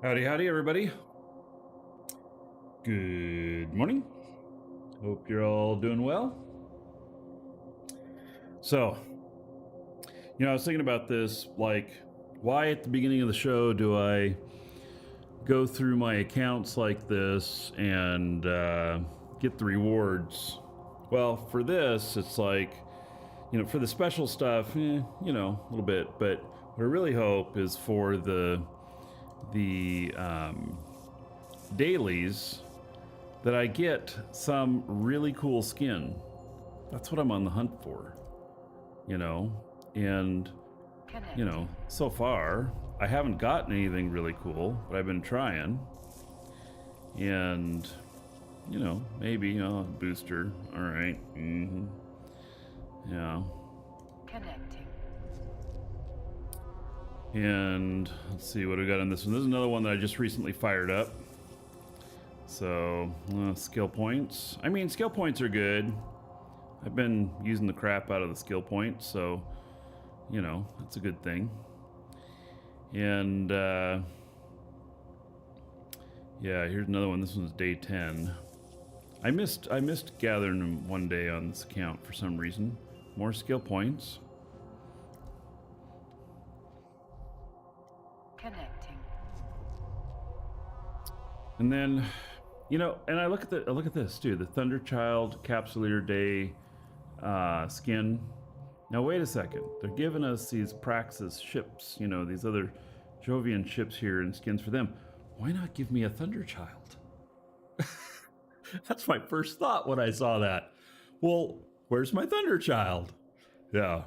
Howdy, howdy, everybody. Good morning. Hope you're all doing well. So, I was thinking about this, like, why at the beginning of the show do I go through my accounts like this and get the rewards? Well, for this, it's like, for the special stuff, a little bit. But what I really hope is for the dailies that I get some really cool skin. That's what I'm on the hunt for, and so far I haven't gotten anything really cool, but I've been trying, and maybe booster. All right. Yeah. Connecting. And let's see what we got on this one. This is another one that I just recently fired up. So, skill points. I mean, skill points are good. I've been using the crap out of the skill points, so, that's a good thing. And, yeah, here's another one. This one's day 10. I missed gathering them one day on this account for some reason. More skill points. Connecting. And then, and I look at this too, the Thunderchild Capsulator Day skin. Now wait a second, they're giving us these Praxis ships, these other Jovian ships here and skins for them. Why not give me a Thunderchild? That's my first thought when I saw that. Well, where's my Thunderchild? Yeah,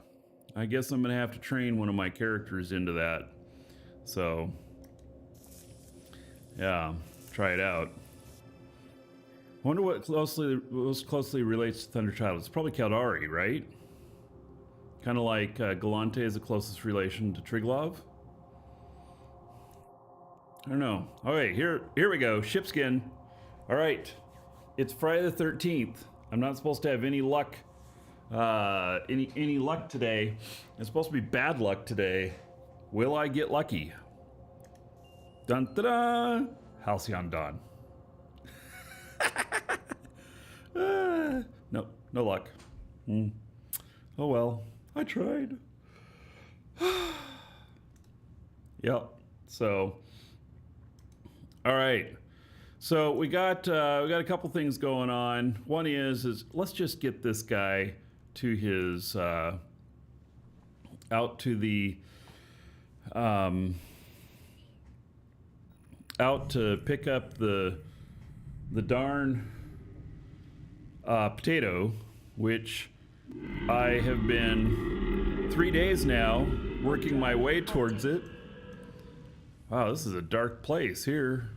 I guess I'm gonna have to train one of my characters into that. So, yeah, try it out. I wonder what most closely relates to Thunderchild. It's probably Caldari, right? Kind of like Galante is the closest relation to Triglav. I don't know. Okay, here we go. Shipskin. All right, it's Friday the 13th. I'm not supposed to have any luck, any luck today. It's supposed to be bad luck today. Will I get lucky? Dun da da! Halcyon Dawn. No luck. Oh well, I tried. Yep. So, all right. So we got a couple things going on. One is let's just get this guy to his out to the out to pick up the darn potato, which I have been 3 days now working my way towards it. Wow, this is a dark place here.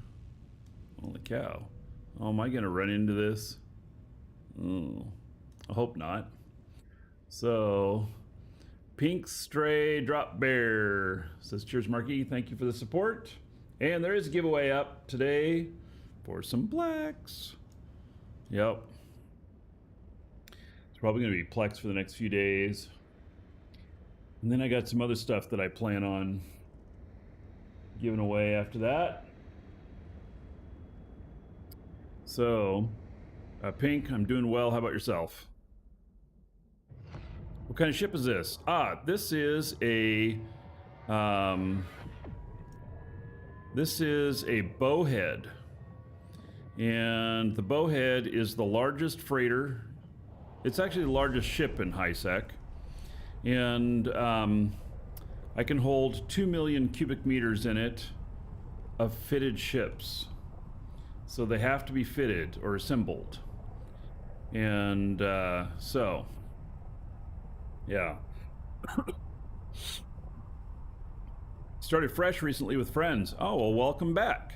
Holy cow. Oh, am I gonna run into this? Oh, I hope not. So, Pink Stray Drop Bear says, cheers, Markee. Thank you for the support. And there is a giveaway up today for some blacks. Yep. It's probably going to be Plex for the next few days. And then I got some other stuff that I plan on giving away after that. So, Pink, I'm doing well. How about yourself? What kind of ship is this? This is a bowhead. And the bowhead is the largest freighter. It's actually the largest ship in HiSec. And I can hold 2 million cubic meters in it of fitted ships. So they have to be fitted or assembled. And so, yeah. Started fresh recently with friends. Oh, well, welcome back.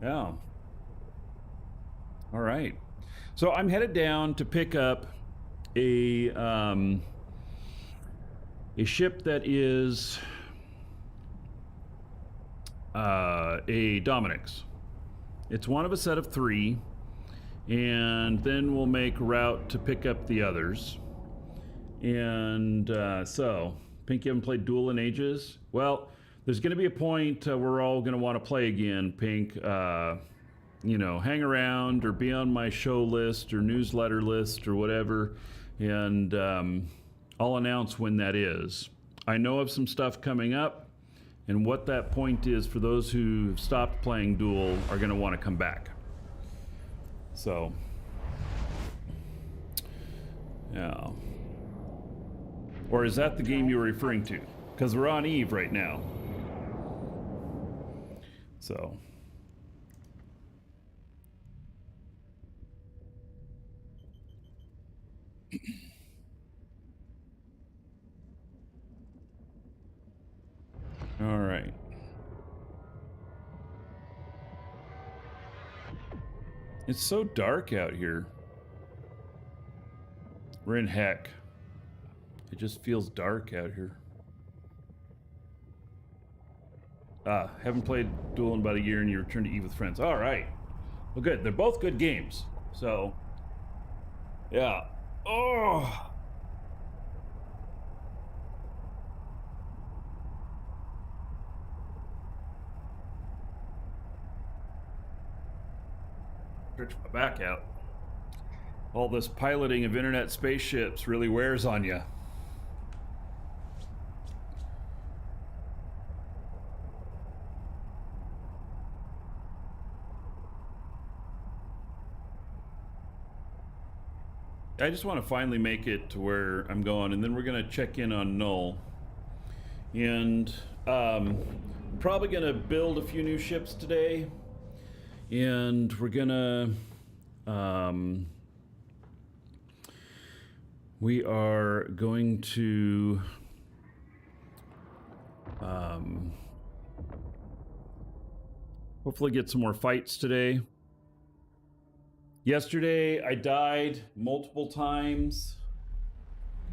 Yeah. All right. So I'm headed down to pick up a ship that is a Dominic's. It's one of a set of 3, and then we'll make a route to pick up the others. And so, Pink, you haven't played Duel in ages? Well, there's going to be a point where we're all going to want to play again, Pink. You know, hang around or be on my show list or newsletter list or whatever, and I'll announce when that is. I know of some stuff coming up, and what that point is for those who have stopped playing Duel are going to want to come back. So, yeah. Or is that the game you were referring to? Because we're on Eve right now. So. All right. It's so dark out here. We're in heck. It just feels dark out here. Haven't played Duel in about a year and you returned to Eve with friends. All right. Well, good. They're both good games. So, yeah. Oh. Stretch my back out. All this piloting of internet spaceships really wears on you. I just want to finally make it to where I'm going, and then we're going to check in on Null. And probably going to build a few new ships today. And we're going to... we are going to... hopefully get some more fights today. Yesterday, I died multiple times,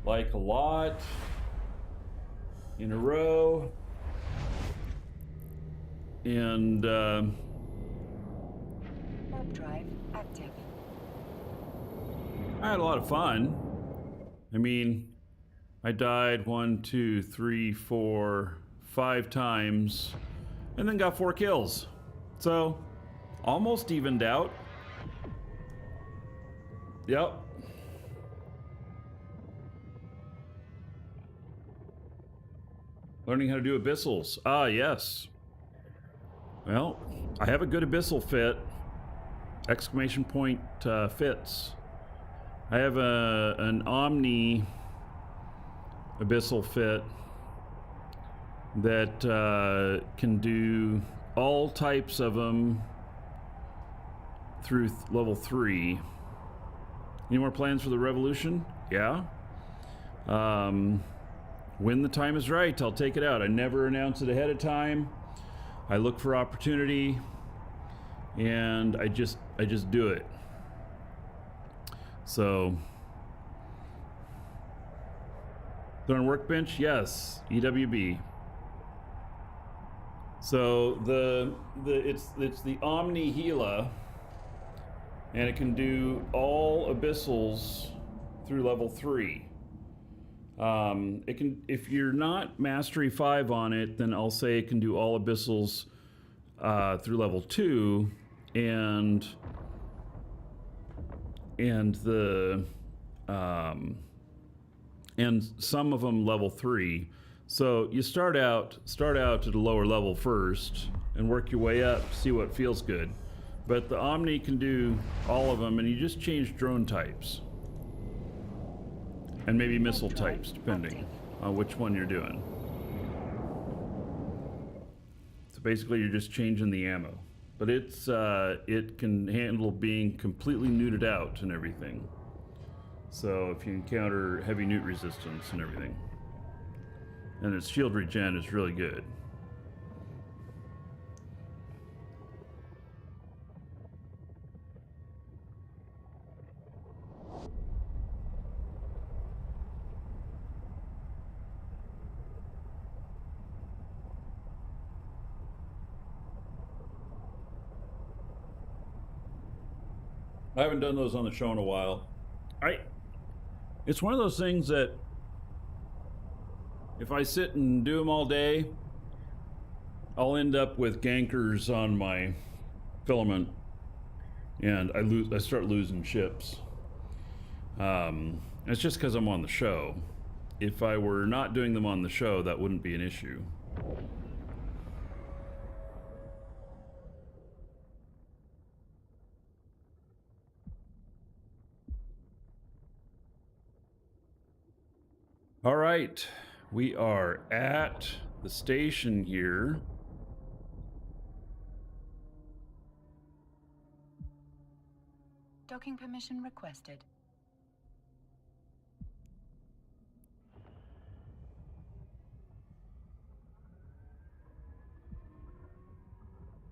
like a lot, in a row, and Warp drive active. I had a lot of fun. I mean, I died 1, 2, 3, 4, 5 times, and then got 4 kills. So, almost evened out. Yep. Learning how to do abyssals. Ah, yes. Well, I have a good abyssal fit. Exclamation point fits. I have an Omni abyssal fit that can do all types of them through level 3. Any more plans for the revolution? Yeah. When the time is right, I'll take it out. I never announce it ahead of time. I look for opportunity, and I just do it. So, Thorn Workbench, yes. EWB. So it's the Omni Gila. And it can do all abyssals through level 3. It can, if you're not mastery 5 on it, then I'll say it can do all abyssals through level 2, and the and some of them level 3. So you start out at a lower level first and work your way up, see what feels good. But the Omni can do all of them, and you just change drone types. And maybe missile types, depending on which one you're doing. So basically you're just changing the ammo. But it's it can handle being completely neuted out and everything. So if you encounter heavy newt resistance and everything. And its shield regen is really good. I haven't done those on the show in a while. It's one of those things that if I sit and do them all day, I'll end up with gankers on my filament, and I start losing ships. It's just because I'm on the show. If I were not doing them on the show, that wouldn't be an issue. All right, we are at the station here. Docking permission requested.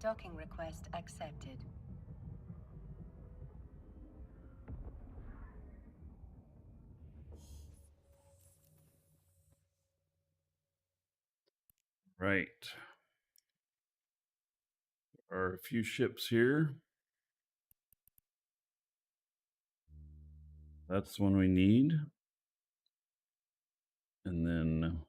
Docking request accepted. Right. There are a few ships here. That's the one we need. And then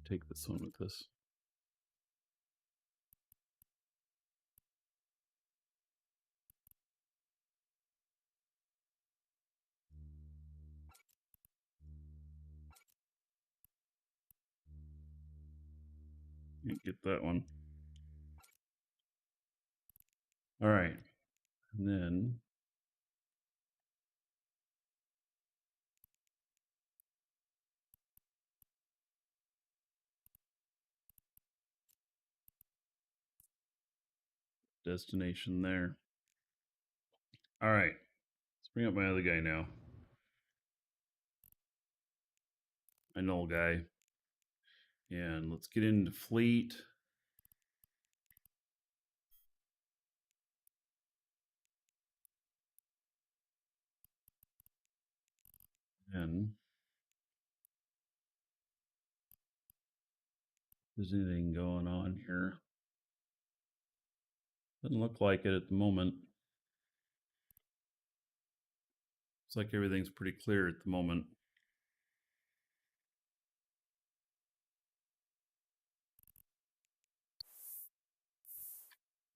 take this one with us. Can't get that one. All right. And then destination there. All right. Let's bring up my other guy now. My null guy. And let's get into fleet. And if there's anything going on here. Doesn't look like it at the moment. Looks like everything's pretty clear at the moment.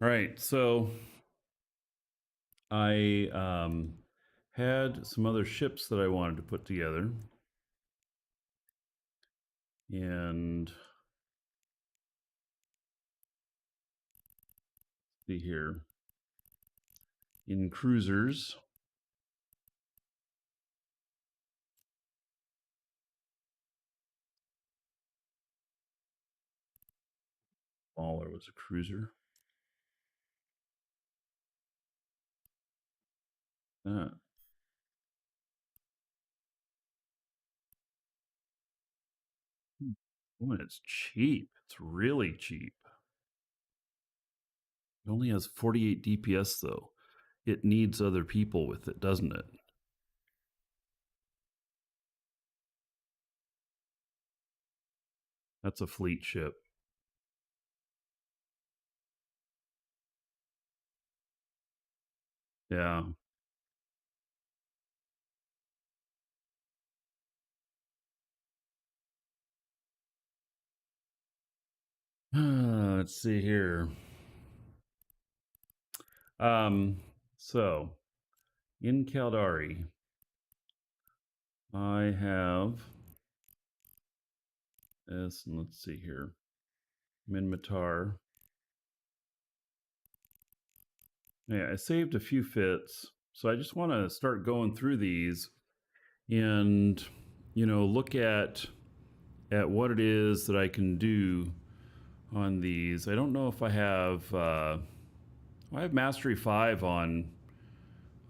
All right, so I had some other ships that I wanted to put together. And see here. In cruisers, Waller was a cruiser. Oh, it's cheap. It's really cheap. It only has 48 DPS though. It needs other people with it, doesn't it? That's a fleet ship. Yeah. Let's see here. So in Caldari, I have this, and let's see here. Minmatar. Yeah, I saved a few fits, so I just want to start going through these and look at what it is that I can do on these. I don't know if I have I have Mastery 5 on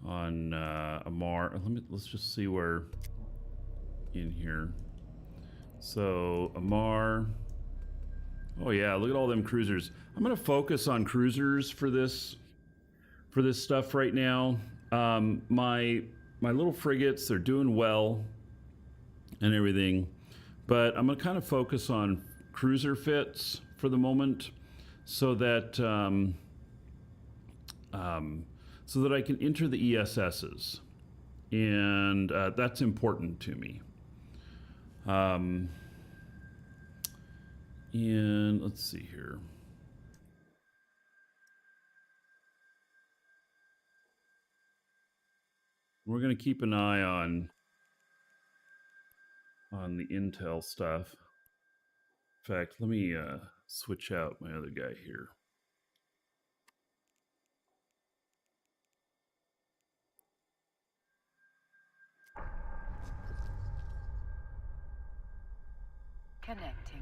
Amar. Let's just see where in here. So Amar. Oh yeah, look at all them cruisers. I'm gonna focus on cruisers for this stuff right now. My little frigates, they're doing well and everything, but I'm gonna kind of focus on cruiser fits for the moment, so that I can enter the ESSs, and that's important to me. And let's see here. We're going to keep an eye on the Intel stuff. In fact, let me switch out my other guy here. Connecting.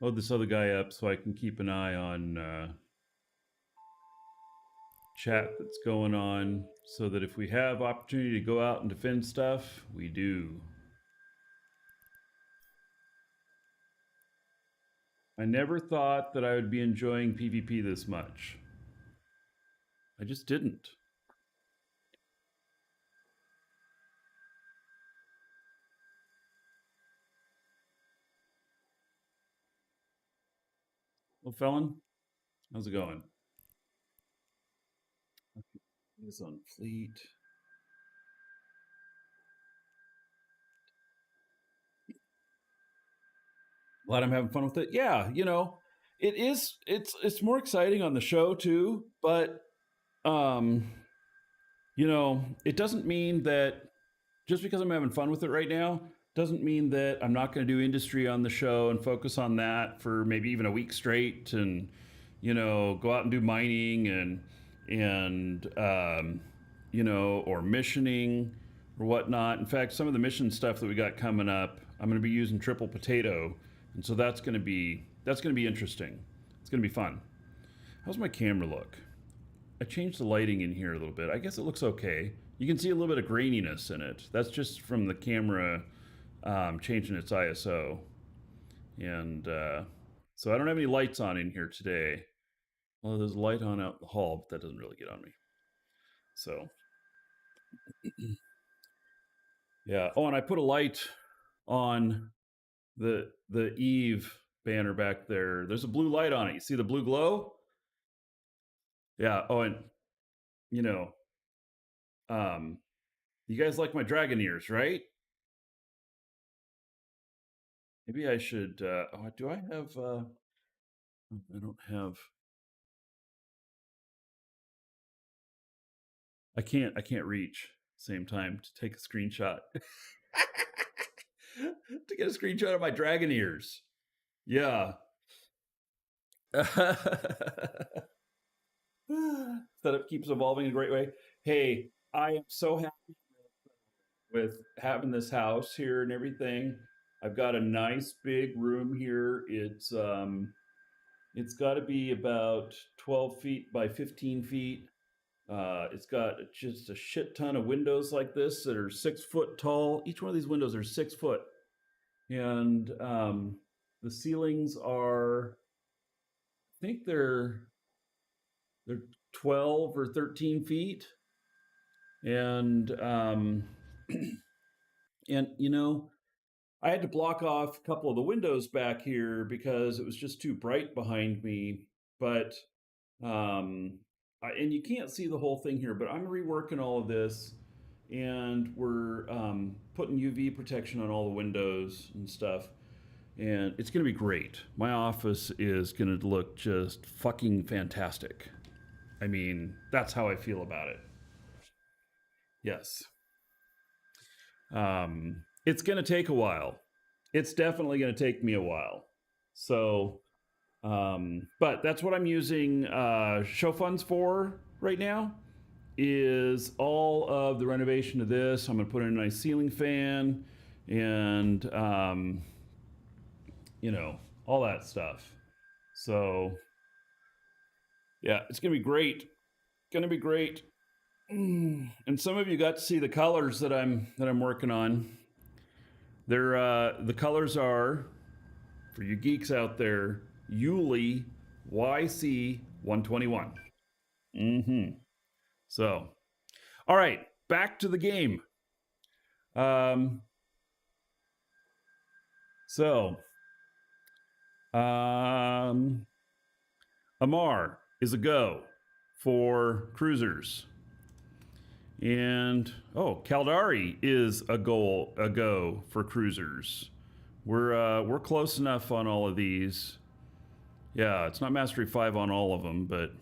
Load this other guy up so I can keep an eye on chat that's going on, so that if we have opportunity to go out and defend stuff, we do. I never thought that I would be enjoying PvP this much. I just didn't. Well, Felon, how's it going? He's on fleet. Glad I'm having fun with it. Yeah, you know, it is. It's more exciting on the show too, but you know, it doesn't mean that just because I'm having fun with it right now doesn't mean that I'm not going to do industry on the show and focus on that for maybe even a week straight, and you know, go out and do mining and you know, or missioning or whatnot. In fact, some of the mission stuff that we got coming up, I'm going to be using triple potato, and so that's going to be interesting. It's going to be fun. How's my camera look? I changed the lighting in here a little bit. I guess it looks okay. You can see a little bit of graininess in it. That's just from the camera changing its ISO. And so I don't have any lights on in here today. Well, there's a light on out in the hall, but that doesn't really get on me. So, yeah. Oh, and I put a light on the Eve banner back there. There's a blue light on it. You see the blue glow? Yeah. Oh, and you know, you guys like my dragon ears, right? Maybe I should. Do I have? I don't have. I can't. I can't reach same time to take a screenshot. To get a screenshot of my dragon ears. Yeah. Setup keeps evolving in a great way. Hey, I am so happy with having this house here and everything. I've got a nice big room here. It's got to be about 12 feet by 15 feet. It's got just a shit ton of windows like this that are 6 foot tall. Each one of these windows are 6 foot, and the ceilings are, I think they're 12 or 13 feet, and and you know, I had to block off a couple of the windows back here because it was just too bright behind me. But and you can't see the whole thing here, but I'm reworking all of this, and we're putting UV protection on all the windows and stuff, and it's going to be great. My office is going to look just fucking fantastic. I mean, that's how I feel about it. Yes. It's going to take a while. It's definitely going to take me a while. So, but that's what I'm using show funds for right now, is all of the renovation of this. I'm going to put in a nice ceiling fan and, you know, all that stuff. So, yeah, it's going to be great. Going to be great. And some of you got to see the colors that I'm working on. They're the colors are, for you geeks out there, Yuli YC 121. So, all right, back to the game. So, Amar is a go for cruisers. And Caldari is a go for cruisers. We're close enough on all of these. Yeah, it's not Mastery 5 on all of them, but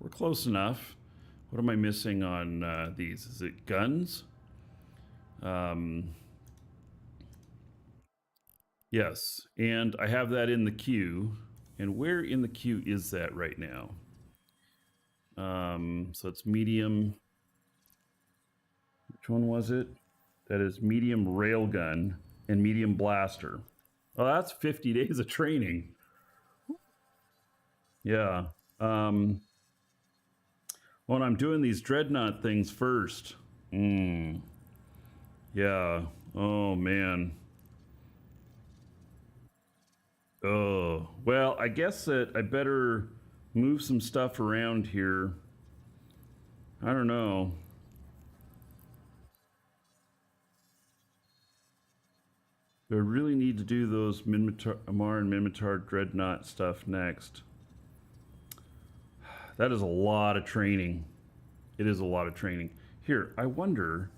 we're close enough. What am I missing on these? Is it guns? Yes, and I have that in the queue. And where in the queue is that right now? So it's medium. Which one was it? That is medium railgun and medium blaster. Oh, that's 50 days of training. Yeah. When I'm doing these dreadnought things first. Yeah. Oh, man. Oh, well, I guess that I better move some stuff around here. I don't know. Do I really need to do those Amar and Minmatar Dreadnought stuff next? That is a lot of training. It is a lot of training. Here, I wonder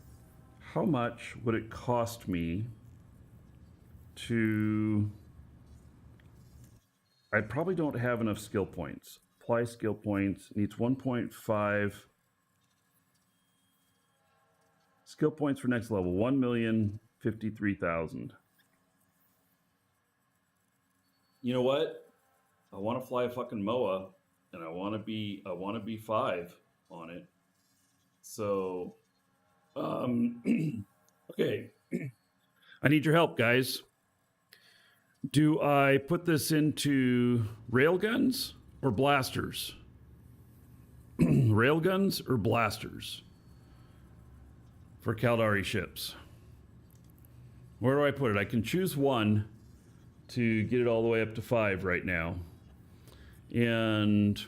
how much would it cost me to... I probably don't have enough skill points. Apply skill points. Needs 1.5 skill points for next level. 1,053,000. You know what? I want to fly a fucking MOA, and I want to be 5 on it. So, okay. I need your help, guys. Do I put this into railguns or blasters? Railguns or blasters for Caldari ships? Where do I put it? I can choose one to get it all the way up to 5 right now. And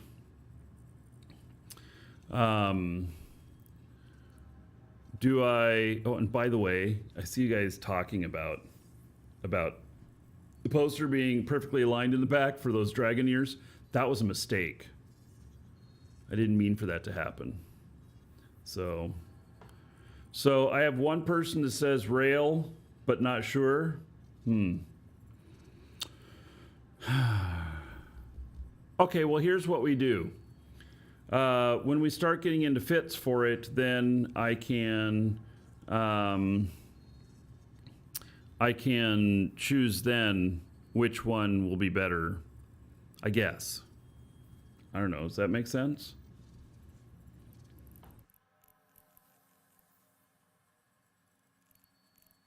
do I... Oh, and by the way, I see you guys talking about the poster being perfectly aligned in the back for those dragon ears. That was a mistake. I didn't mean for that to happen. So I have one person that says rail, but not sure. Okay, well, here's what we do. When we start getting into fits for it, then I can choose then which one will be better, I guess. I don't know. Does that make sense?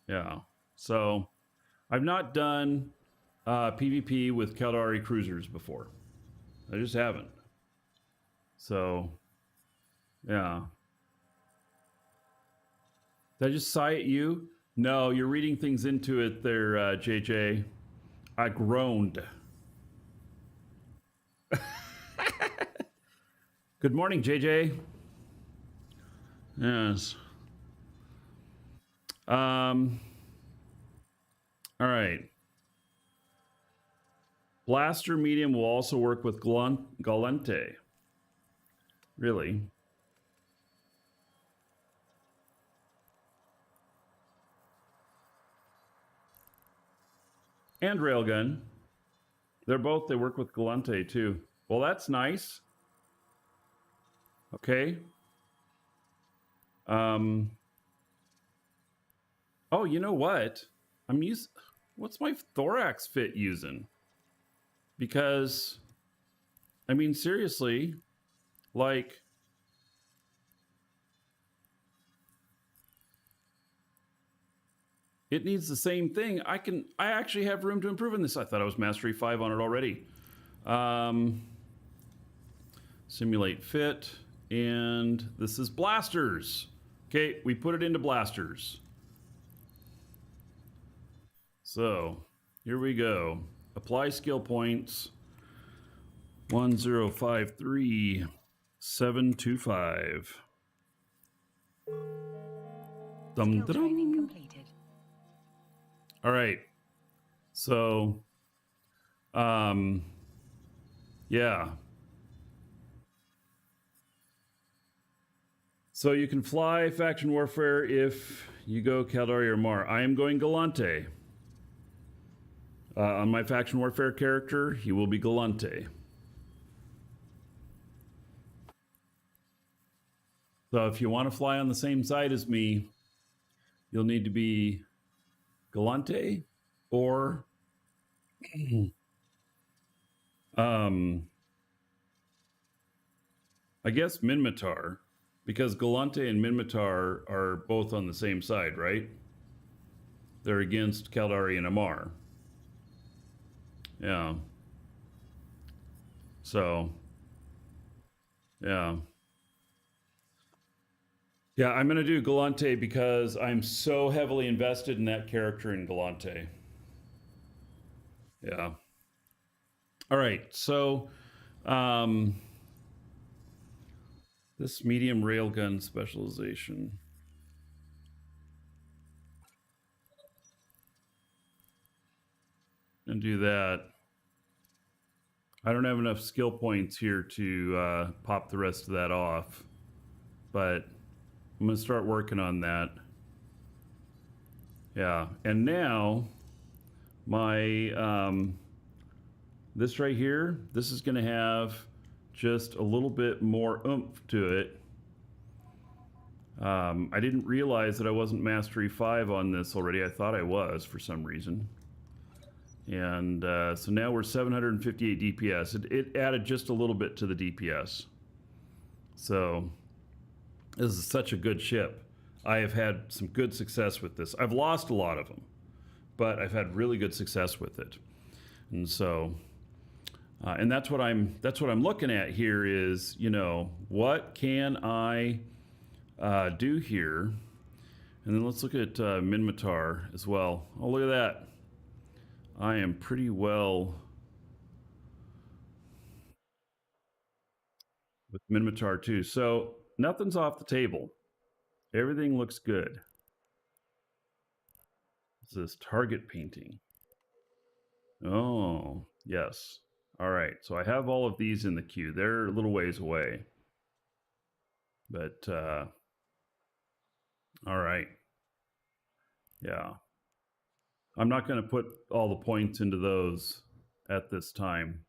Yeah. So I've not done PvP with Caldari cruisers before. I just haven't. So, yeah. Did I just sigh at you? No, you're reading things into it there, JJ. I groaned. Good morning, JJ. Yes. All right. Blaster medium will also work with Galente. Really? And railgun. They work with Galente too. Well, that's nice. Okay. Oh, you know what? What's my thorax fit using? Because, I mean, seriously, like, it needs the same thing. I actually have room to improve in this. I thought I was Mastery 5 on it already. Simulate fit, and this is blasters. Okay, we put it into blasters. So, here we go. Apply skill points. 1053725. Skill training completed. All right. So, yeah. So you can fly faction warfare if you go Caldari or Mar. I am going Galante. On my faction warfare character, he will be Galante. So if you want to fly on the same side as me, you'll need to be Galante or I guess Minmatar, because Galante and Minmatar are both on the same side, right? They're against Caldari and Amar. Yeah. So, yeah. Yeah, I'm going to do Galante because I'm so heavily invested in that character in Galante. Yeah. All right. So, this medium railgun specialization. And do that. I don't have enough skill points here to pop the rest of that off, but I'm going to start working on that. Yeah, and now my this right here, this is going to have just a little bit more oomph to it. I didn't realize that I wasn't Mastery 5 on this already. I thought I was for some reason. And so now we're 758 DPS. It added just a little bit to the DPS. So this is such a good ship. I have had some good success with this. I've lost a lot of them, but I've had really good success with it. And so, and that's what I'm looking at here is, you know, what can I do here? And then let's look at Minmatar as well. Oh, look at that. I am pretty well with Minmatar too. So nothing's off the table. Everything looks good. This is target painting. Oh, yes. All right. So I have all of these in the queue. They're a little ways away. But all right. Yeah. I'm not going to put all the points into those at this time.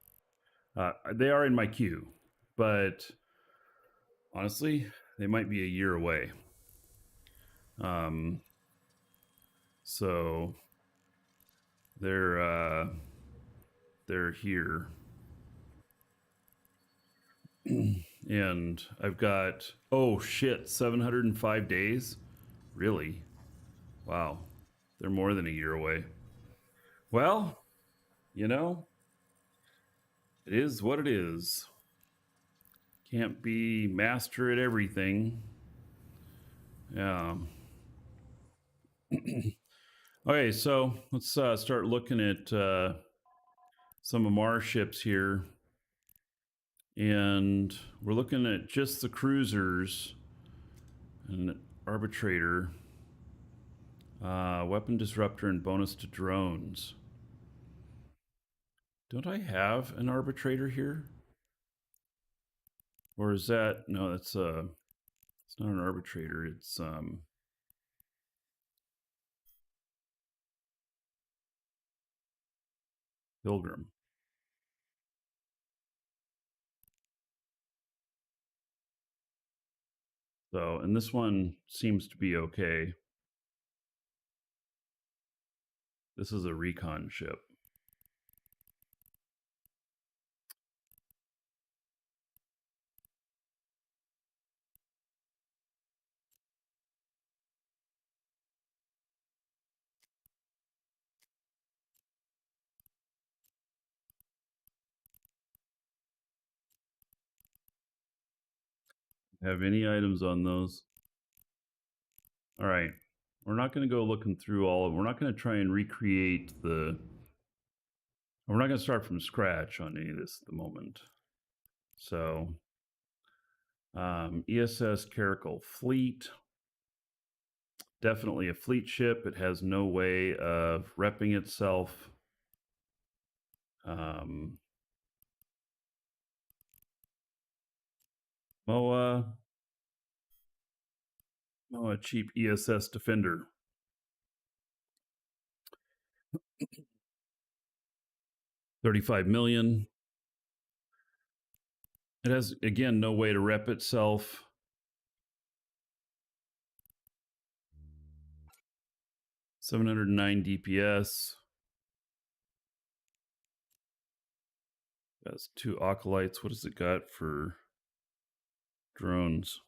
They are in my queue, but honestly, they might be a year away. So they're here. And I've got, oh shit, 705 days? Really? Wow. They're more than a year away. Well, you know, it is what it is. Can't be master at everything. Yeah. Okay, so let's start looking at some of our ships here. And we're looking at just the cruisers and arbitrator, weapon disruptor, and bonus to drones. Don't I have an arbitrator here? Or is that, no, that's it's not an arbitrator, it's Pilgrim. So, and this one seems to be okay. This is a recon ship. Have any items on those? All right. We're not going to go looking through all of them. We're not going to try and recreate the... We're not going to start from scratch on any of this at the moment. So, ESS Caracal Fleet. Definitely a fleet ship. It has no way of repping itself. MOA. Oh, a cheap ESS Defender. $35 million. It has, again, no way to rep itself. $709 DPS. Has 2 acolytes. What has it got for drones?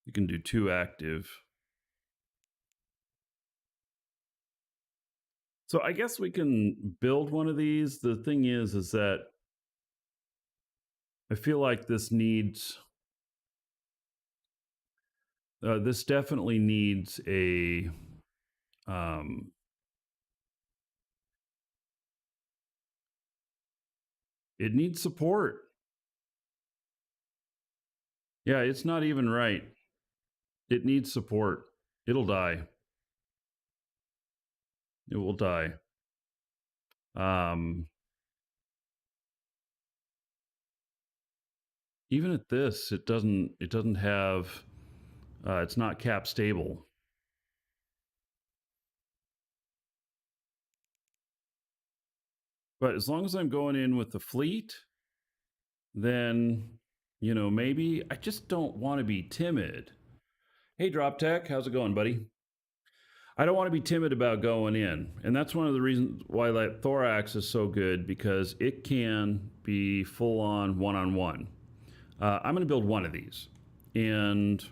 You can do 2 active. So I guess we can build one of these. The thing is that I feel like this needs, this definitely needs a, it needs support. Yeah, it's not even right. It needs support. It'll die. It will die. Even at this, it doesn't have, it's not cap stable. But as long as I'm going in with the fleet, then, you know, maybe I just don't want to be timid. Hey, Drop Tech, how's it going, buddy? I don't want to be timid about going in. And that's one of the reasons why that Thorax is so good, because it can be full on one-on-one. I'm going to build one of these. And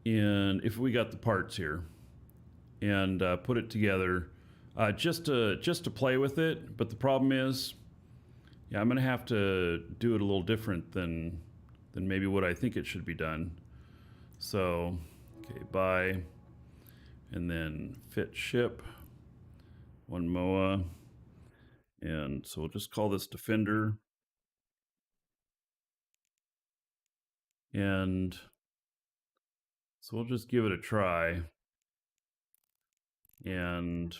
if we got the parts here and put it together, just to play with it. But the problem is, yeah, I'm going to have to do it a little different than maybe what I think it should be done. So, okay, buy, and then fit ship, 1 MOA, and so we'll just call this Defender. And so we'll just give it a try. And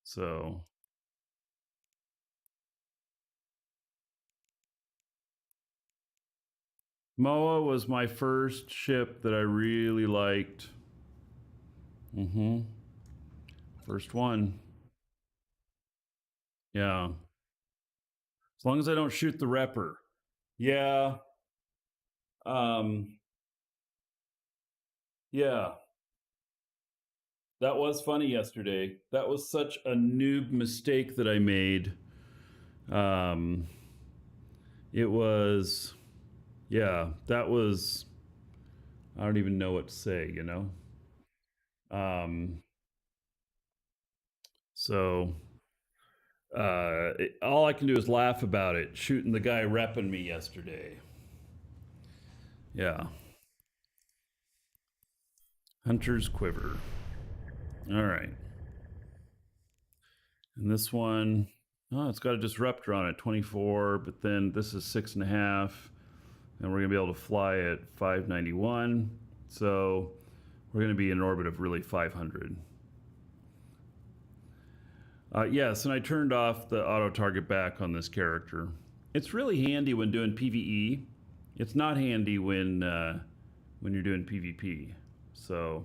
so MOA was my first ship that I really liked. First one. Yeah. As long as I don't shoot the repper. Yeah. Yeah. That was funny yesterday. That was such a noob mistake that I made. It was, yeah, that was, I don't even know what to say, you know? So, all I can do is laugh about it, shooting the guy repping me yesterday. Yeah. Hunter's Quiver. All right. And this one, oh, it's got a disruptor on it, 24, but then this is 6.5, and we're gonna be able to fly at 591. So we're gonna be in an orbit of really 500. Yes, and I turned off the auto target back on this character. It's really handy when doing PvE. It's not handy when you're doing PvP. So,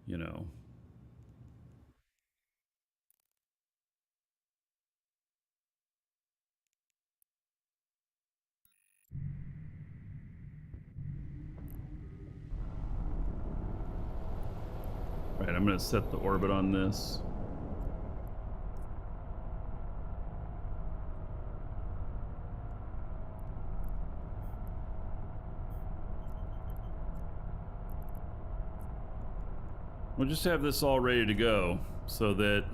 you know. All right, I'm gonna set the orbit on this. We'll just have this all ready to go so that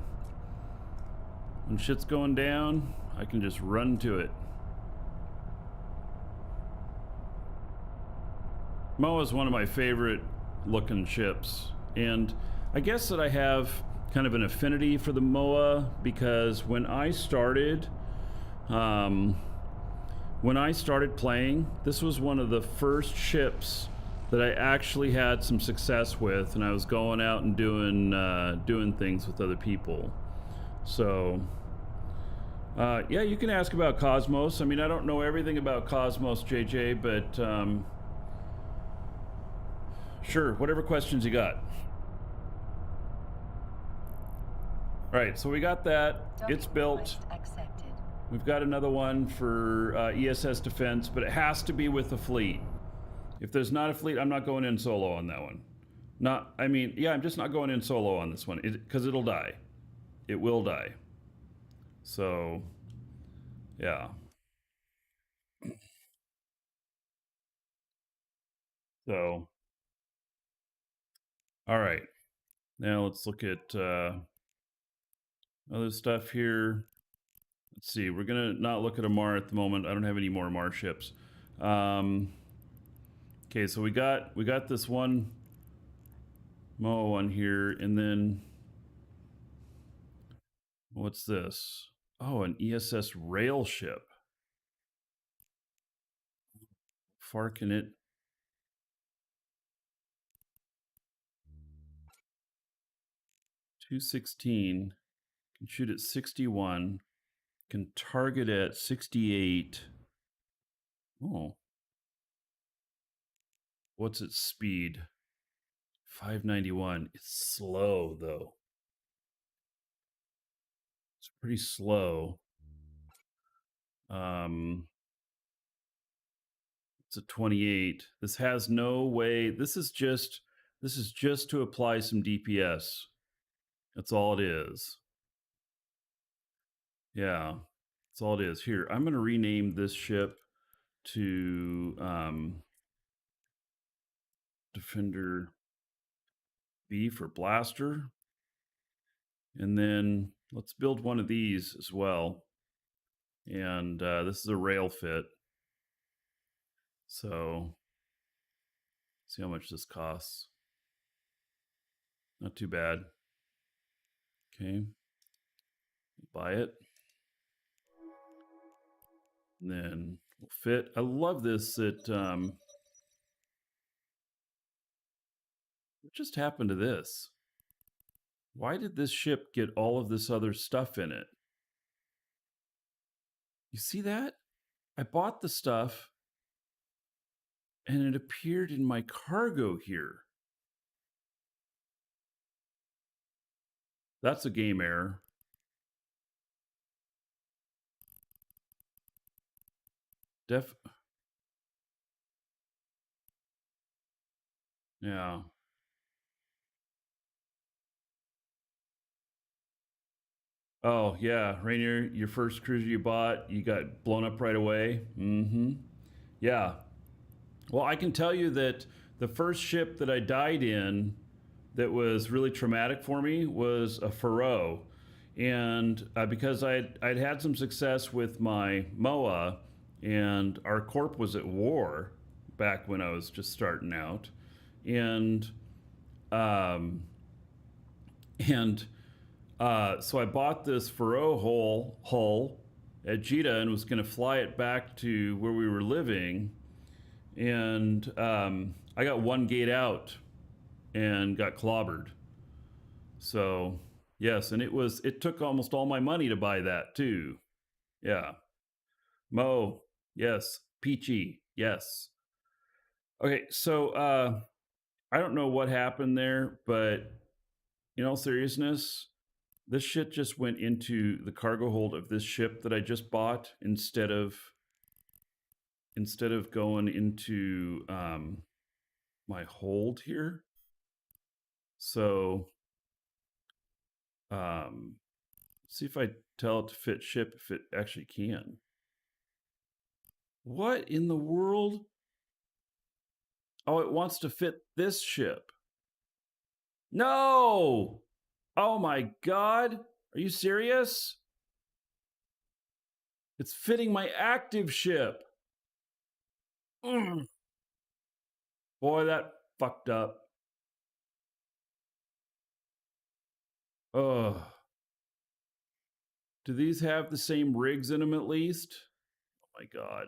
when shit's going down, I can just run to it. MOA is one of my favorite looking ships, and I guess that I have kind of an affinity for the MOA because when I started playing, this was one of the first ships that I actually had some success with, and I was going out and doing things with other people. So Yeah, you can ask about Cosmos. I mean, I don't know everything about Cosmos, JJ, but sure, whatever questions you got. All right, so we got that. It's built. Accepted. We've got another one for ESS defense, but it has to be with a fleet. If there's not a fleet, I'm not going in solo on that one. I'm just not going in solo on this one because it'll die. It will die. So, yeah. So, all right. Now let's look at other stuff here. Let's see. We're gonna not look at a Mar at the moment. I don't have any more Mar ships. Okay, so we got this one MOA one here, and then what's this? Oh, an ESS rail ship. Far can it? .216 can shoot at 61. Can target at 68. Oh, what's its speed? 591. It's slow though. It's pretty slow. It's a 28. This has no way. This is just to apply some DPS. That's all it is. Yeah, that's all it is. Here, I'm going to rename this ship to Defender B for Blaster. And then let's build one of these as well. And this is a rail fit. So, see how much this costs. Not too bad. Okay. Buy it. And then we'll fit. I love this. What just happened to this? Why did this ship get all of this other stuff in it? You see that? I bought the stuff and it appeared in my cargo here. That's a game error. Yeah. Oh, yeah. Rainier, your first cruiser you bought, you got blown up right away. Mm-hmm. Yeah. Well, I can tell you that the first ship that I died in that was really traumatic for me was a Faroe. And because I'd had some success with my MOA, and our corp was at war back when I was just starting out. And um, and so I bought this Faroe hull at Jita and was going to fly it back to where we were living. And I got one gate out and got clobbered. So yes, and it took almost all my money to buy that too. Yeah. Mo, yes. Peachy, yes. Okay, so I don't know what happened there, but in all seriousness, this shit just went into the cargo hold of this ship that I just bought instead of going into my hold here. So see if I tell it to fit ship if it actually can. What in the world? Oh, it wants to fit this ship. No! Oh my god! Are you serious? It's fitting my active ship. Boy, that fucked up. Ugh. Do these have the same rigs in them at least? Oh my god.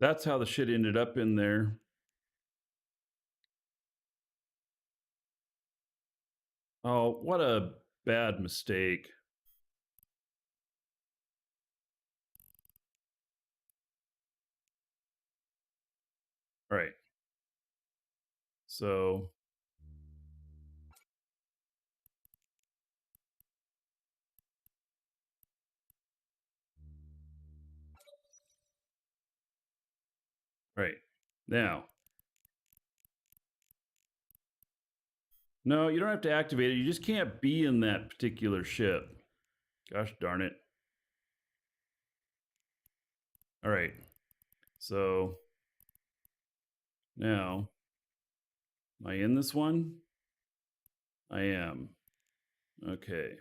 That's how the shit ended up in there. Oh, what a bad mistake. All right. So right. Now. No, you don't have to activate it. You just can't be in that particular ship. Gosh darn it. All right. So now, am I in this one? I am. Okay.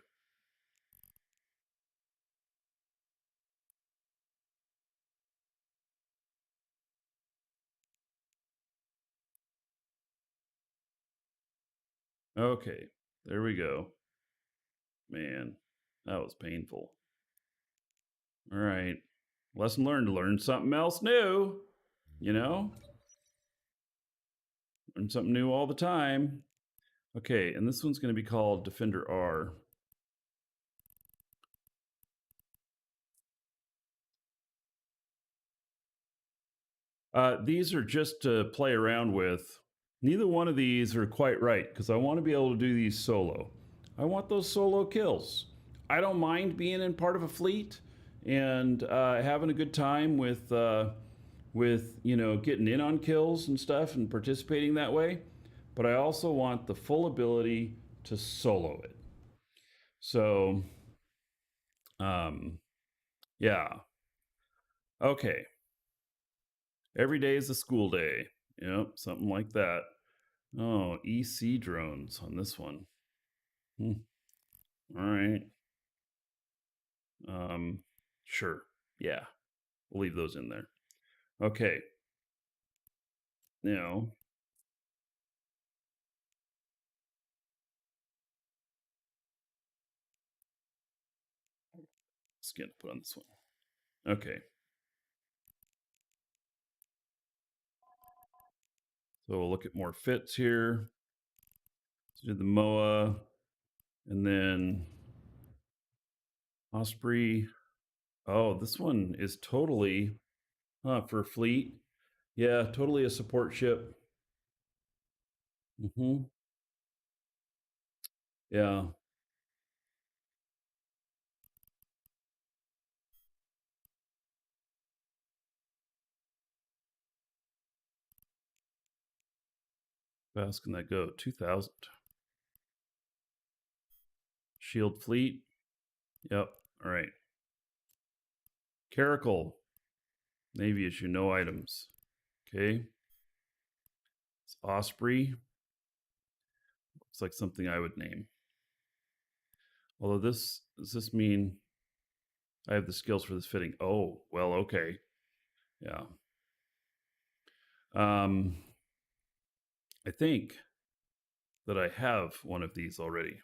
Okay. There we go. Man, that was painful. All right. Lesson learned, learn something else new. You know? Learn something new all the time. Okay, and this one's going to be called Defender R. These are just to play around with. Neither one of these are quite right because I want to be able to do these solo. I want those solo kills. I don't mind being in part of a fleet and having a good time with getting in on kills and stuff and participating that way. But I also want the full ability to solo it. So, yeah. Okay. Every day is a school day. Yep, something like that. Oh, EC drones on this one. All right. Sure. Yeah, we'll leave those in there. Okay. Now, skin to put on this one. Okay. So we'll look at more fits here. Let's do the MOA, and then Osprey. Oh, this one is totally for fleet. Yeah, totally a support ship. Yeah. How fast can that go? 2,000. Shield fleet. Yep. All right. Caracal. Navy issue, no items. Okay. It's Osprey. Looks like something I would name. Although does this mean I have the skills for this fitting? Oh, well, okay. Yeah. I think that I have one of these already.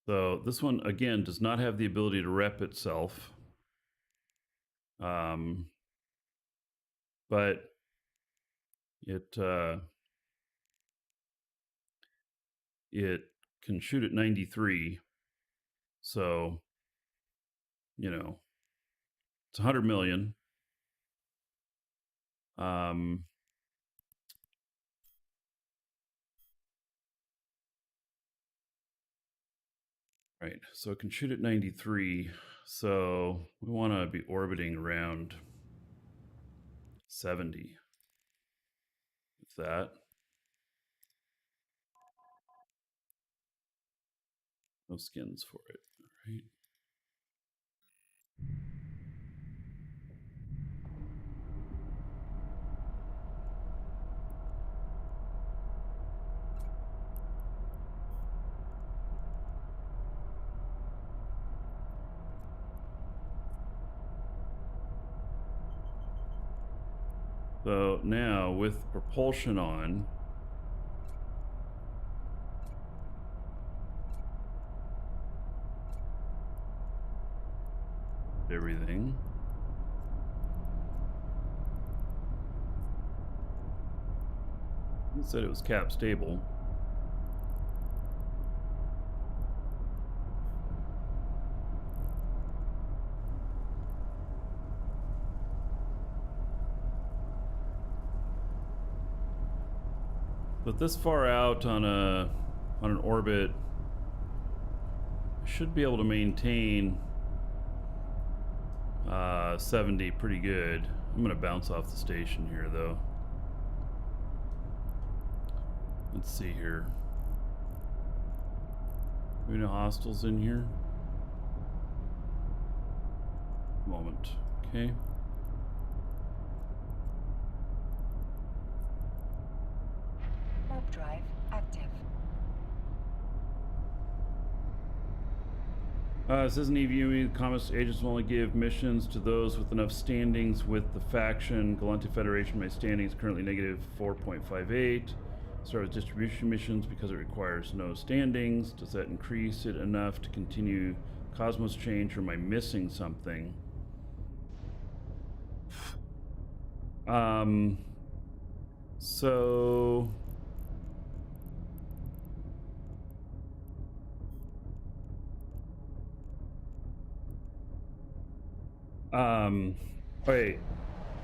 So this one, again, does not have the ability to rep itself. But it can shoot at 93. So, it's 100 million. Right, so it can shoot at 93. So we want to be orbiting around 70. With that. No skins for it. All right. So now with propulsion on, everything. It said it was cap stable. But this far out on an orbit, I should be able to maintain 70 pretty good. I'm gonna bounce off the station here though. Let's see here. Do we know hostiles in here? Moment. Okay. Warp drive active. This isn't EVU. The Commons agents will only give missions to those with enough standings with the faction. Galante Federation, my standing is currently negative 4.58. Start with distribution missions because it requires no standings. Does that increase it enough to continue Cosmos change, or am I missing something? So wait,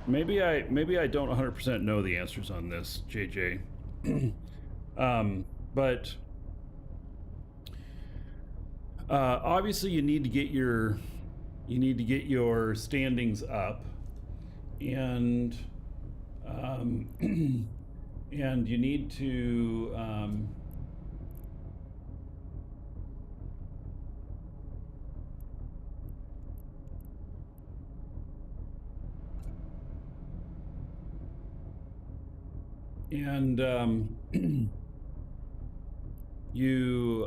maybe I don't 100% know the answers on this, JJ. But obviously you need to get your standings up, and and you need to you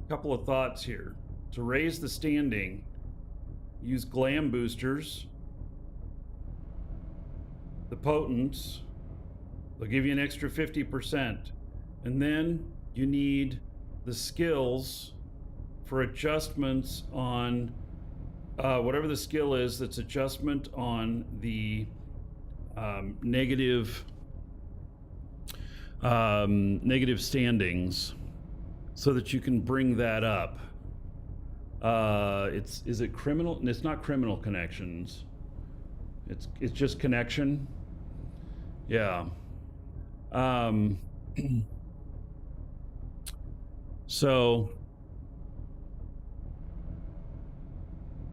couple of thoughts here. To raise the standing, use glam boosters, the potents, they'll give you an extra 50%, and then you need the skills for adjustments on whatever the skill is that's adjustment on the negative standings, so that you can bring that up. Is it criminal? It's not criminal connections. It's just connection. Yeah. So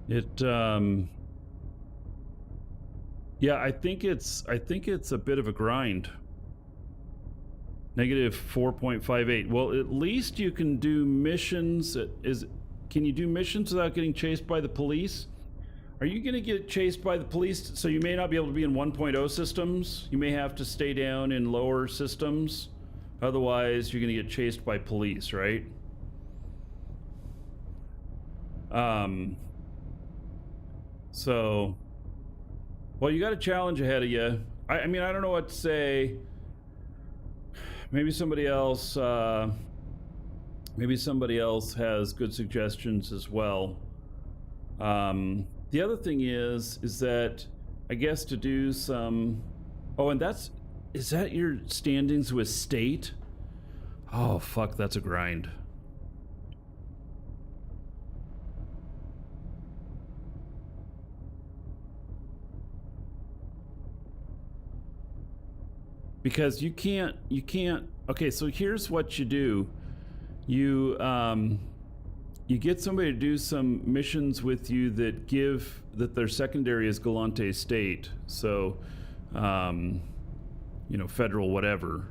it yeah, I think it's a bit of a grind. Negative 4.58. Well, at least you can do missions. Can you do missions without getting chased by the police? Are you going to get chased by the police? So you may not be able to be in 1.0 systems. You may have to stay down in lower systems. Otherwise, you're going to get chased by police, right? So, well, you got a challenge ahead of you. I mean, I don't know what to say. Maybe somebody else has good suggestions as well. The other thing is that I guess to do some, oh, and is that your standings with state? Oh, fuck, that's a grind. Because you can't, okay, so here's what you do. You get somebody to do some missions with you that their secondary is Galante State. So, federal whatever.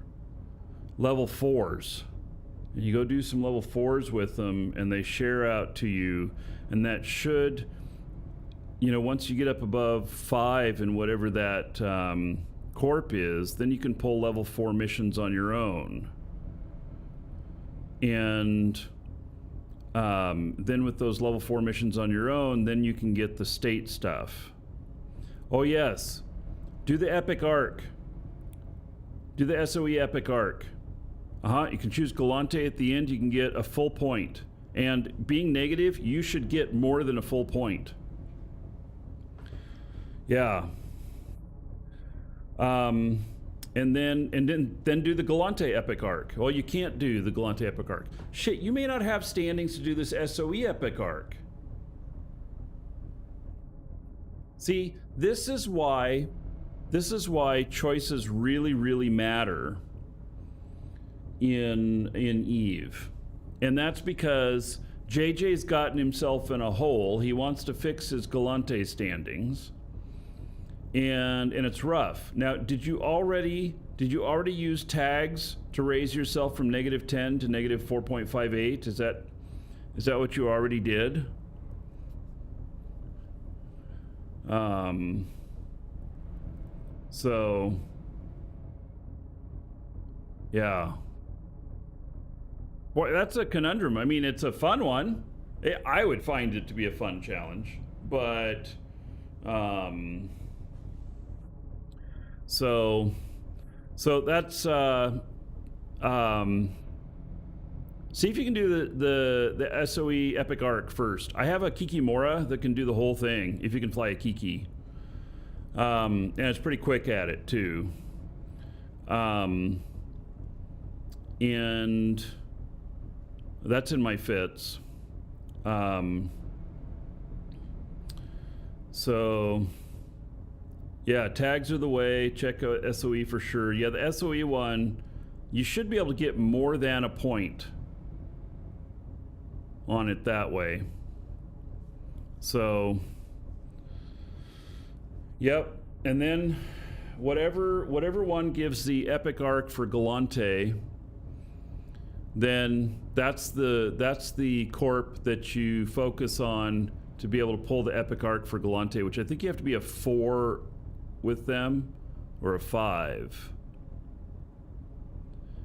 Level 4s. And you go do some level 4s with them, and they share out to you. And that should, once you get up above 5 and whatever that corp is, then you can pull level 4 missions on your own. And Then with those level 4 missions on your own, then you can get the state stuff. Oh yes, do the epic arc. Do the SOE epic arc. You can choose Galante at the end. You can get a full point. And being negative, you should get more than a full point. Yeah. And then do the Galante epic arc. Well, you can't do the Galante epic arc. Shit, you may not have standings to do this SOE epic arc. See, this is why choices really, really matter in Eve. And that's because JJ's gotten himself in a hole. He wants to fix his Galante standings. And it's rough. Now, did you already use tags to raise yourself from -10 to -4.58? Is that what you already did? So yeah. Boy, that's a conundrum. I mean, it's a fun one. I would find it to be a fun challenge, but so that's see if you can do the SOE epic arc first. I have a Kikimora that can do the whole thing if you can fly a Kiki. And it's pretty quick at it too. And that's in my fits. So yeah, tags are the way. Check out SOE for sure. Yeah, the SOE one, you should be able to get more than a point on it that way. So yep, and then whatever one gives the epic arc for Galante, then that's the corp that you focus on to be able to pull the epic arc for Galante, which I think you have to be a 4 with them or a 5.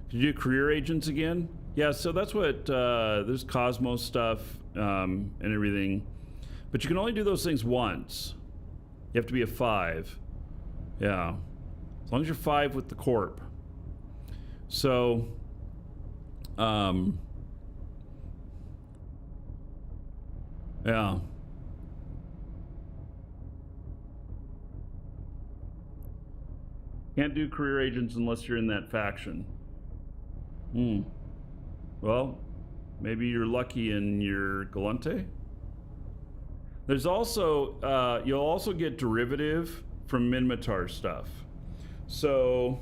Did you do career agents again? Yeah, so that's what there's Cosmos stuff and everything, but you can only do those things once. You have to be a 5. Yeah, as long as you're 5 with the corp. So yeah. Can't do career agents unless you're in that faction. Well, maybe you're lucky in your Galante. There's also, you'll also get derivative from Minmatar stuff. So,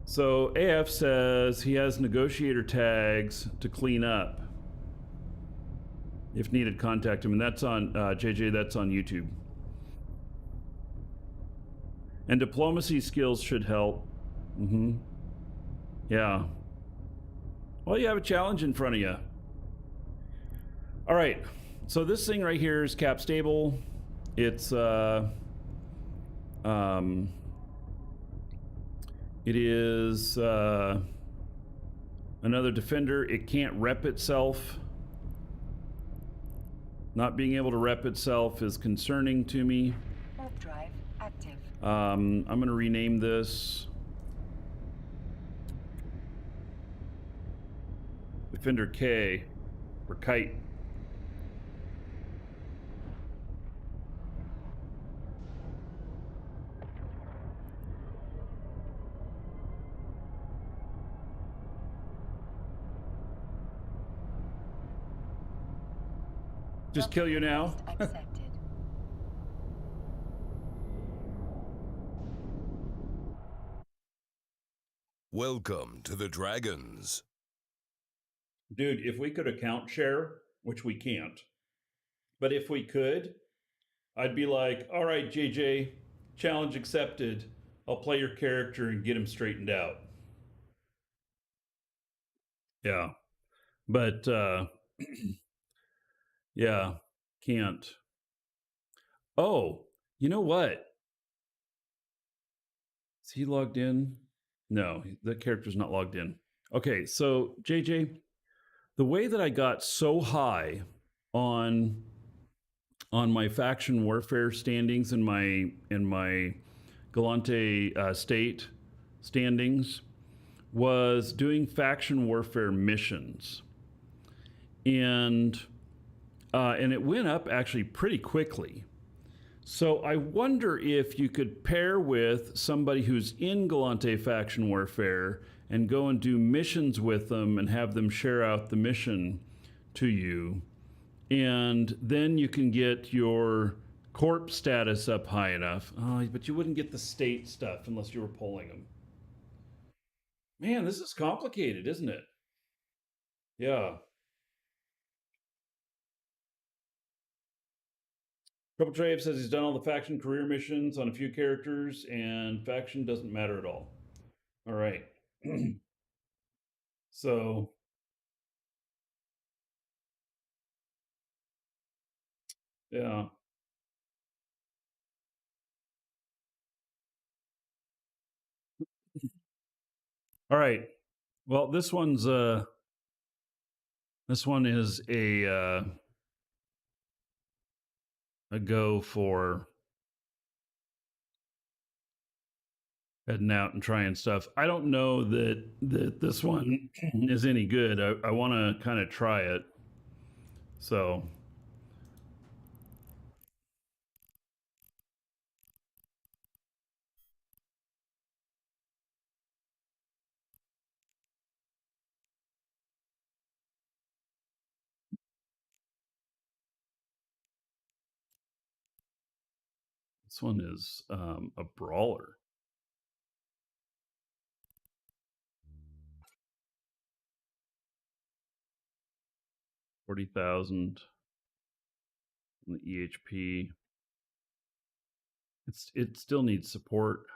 so AF says he has negotiator tags to clean up. If needed, contact him. And that's on, JJ, that's on YouTube. And diplomacy skills should help. Yeah. Well, you have a challenge in front of you. All right. So this thing right here is cap stable. It's it is another defender. It can't rep itself. Not being able to rep itself is concerning to me. Warp drive active. I'm going to rename this Defender K or Kite. Just kill you now? Accepted. Welcome to the Dragons. Dude, if we could account share, which we can't, but if we could, I'd be like, all right, JJ, challenge accepted. I'll play your character and get him straightened out. Yeah. But, yeah, can't. Oh, you know what? Is he logged in? No, the character's not logged in. Okay, so JJ, the way that I got so high on my faction warfare standings and my Galante state standings was doing faction warfare missions, and and it went up actually pretty quickly. So I wonder if you could pair with somebody who's in Galante faction warfare and go and do missions with them and have them share out the mission to you. And then you can get your corp status up high enough. Oh, but you wouldn't get the state stuff unless you were pulling them. Man, this is complicated, isn't it? Yeah. Triple Trave says he's done all the faction career missions on a few characters, and faction doesn't matter at all. All right. So, yeah. All right. Well, this one is a go for heading out and trying stuff. I don't know that this one is any good. I want to kind of try it. So, this one is a brawler. 40,000 on the EHP. It still needs support.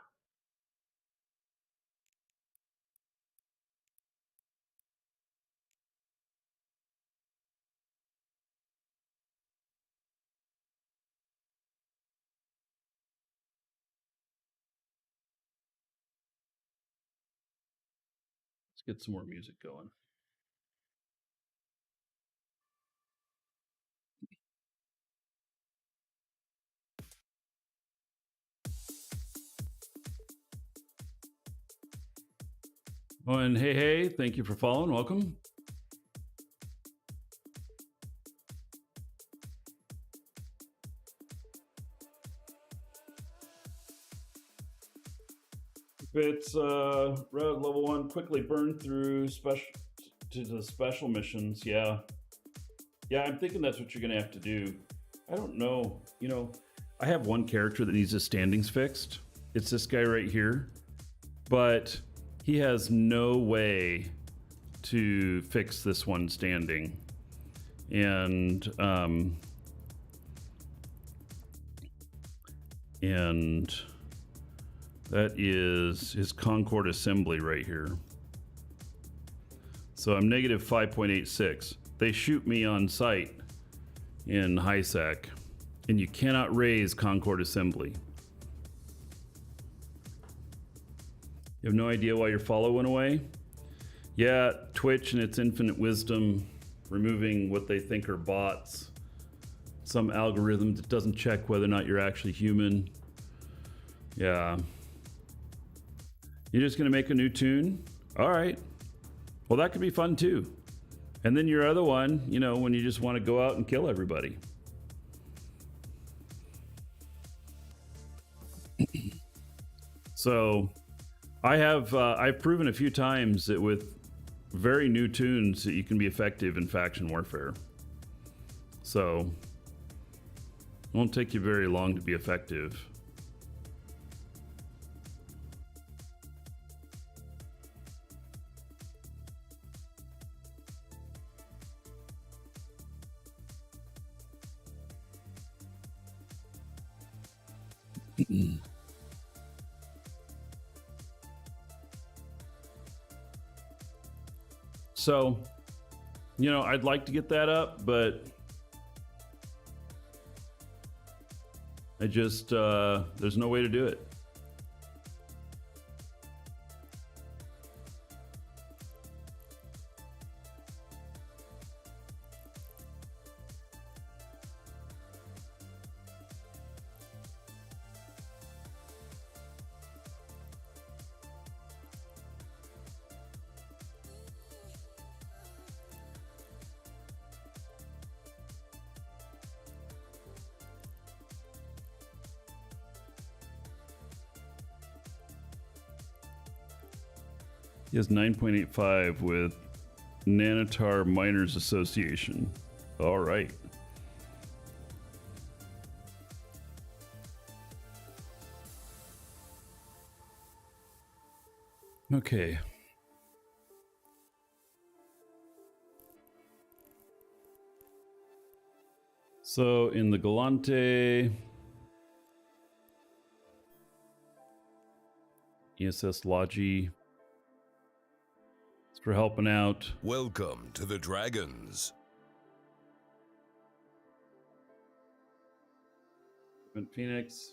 Let's get some more music going. Oh, and hey, thank you for following. Welcome. If it's road level 1, quickly burn through special to the special missions. Yeah, I'm thinking that's what you're gonna have to do. I don't know. I have one character that needs his standings fixed. It's this guy right here, but he has no way to fix this one standing, and that is his Concord assembly right here. So I'm negative 5.86. They shoot me on sight in HiSec, and you cannot raise Concord assembly. You have no idea why your follow went away? Yeah, Twitch and its infinite wisdom, removing what they think are bots. Some algorithm that doesn't check whether or not you're actually human. Yeah. You're just gonna make a new tune? All right. Well, that could be fun too. And then your other one, when you just want to go out and kill everybody. So I've proven a few times that with very new tunes that you can be effective in faction warfare. So it won't take you very long to be effective. So, I'd like to get that up, but I just, there's no way to do it. He has 9.85 with Nanotar Miners Association. All right. Okay. So in the Galante, ESS Logi, thanks for helping out. Welcome to the Dragons. Phoenix,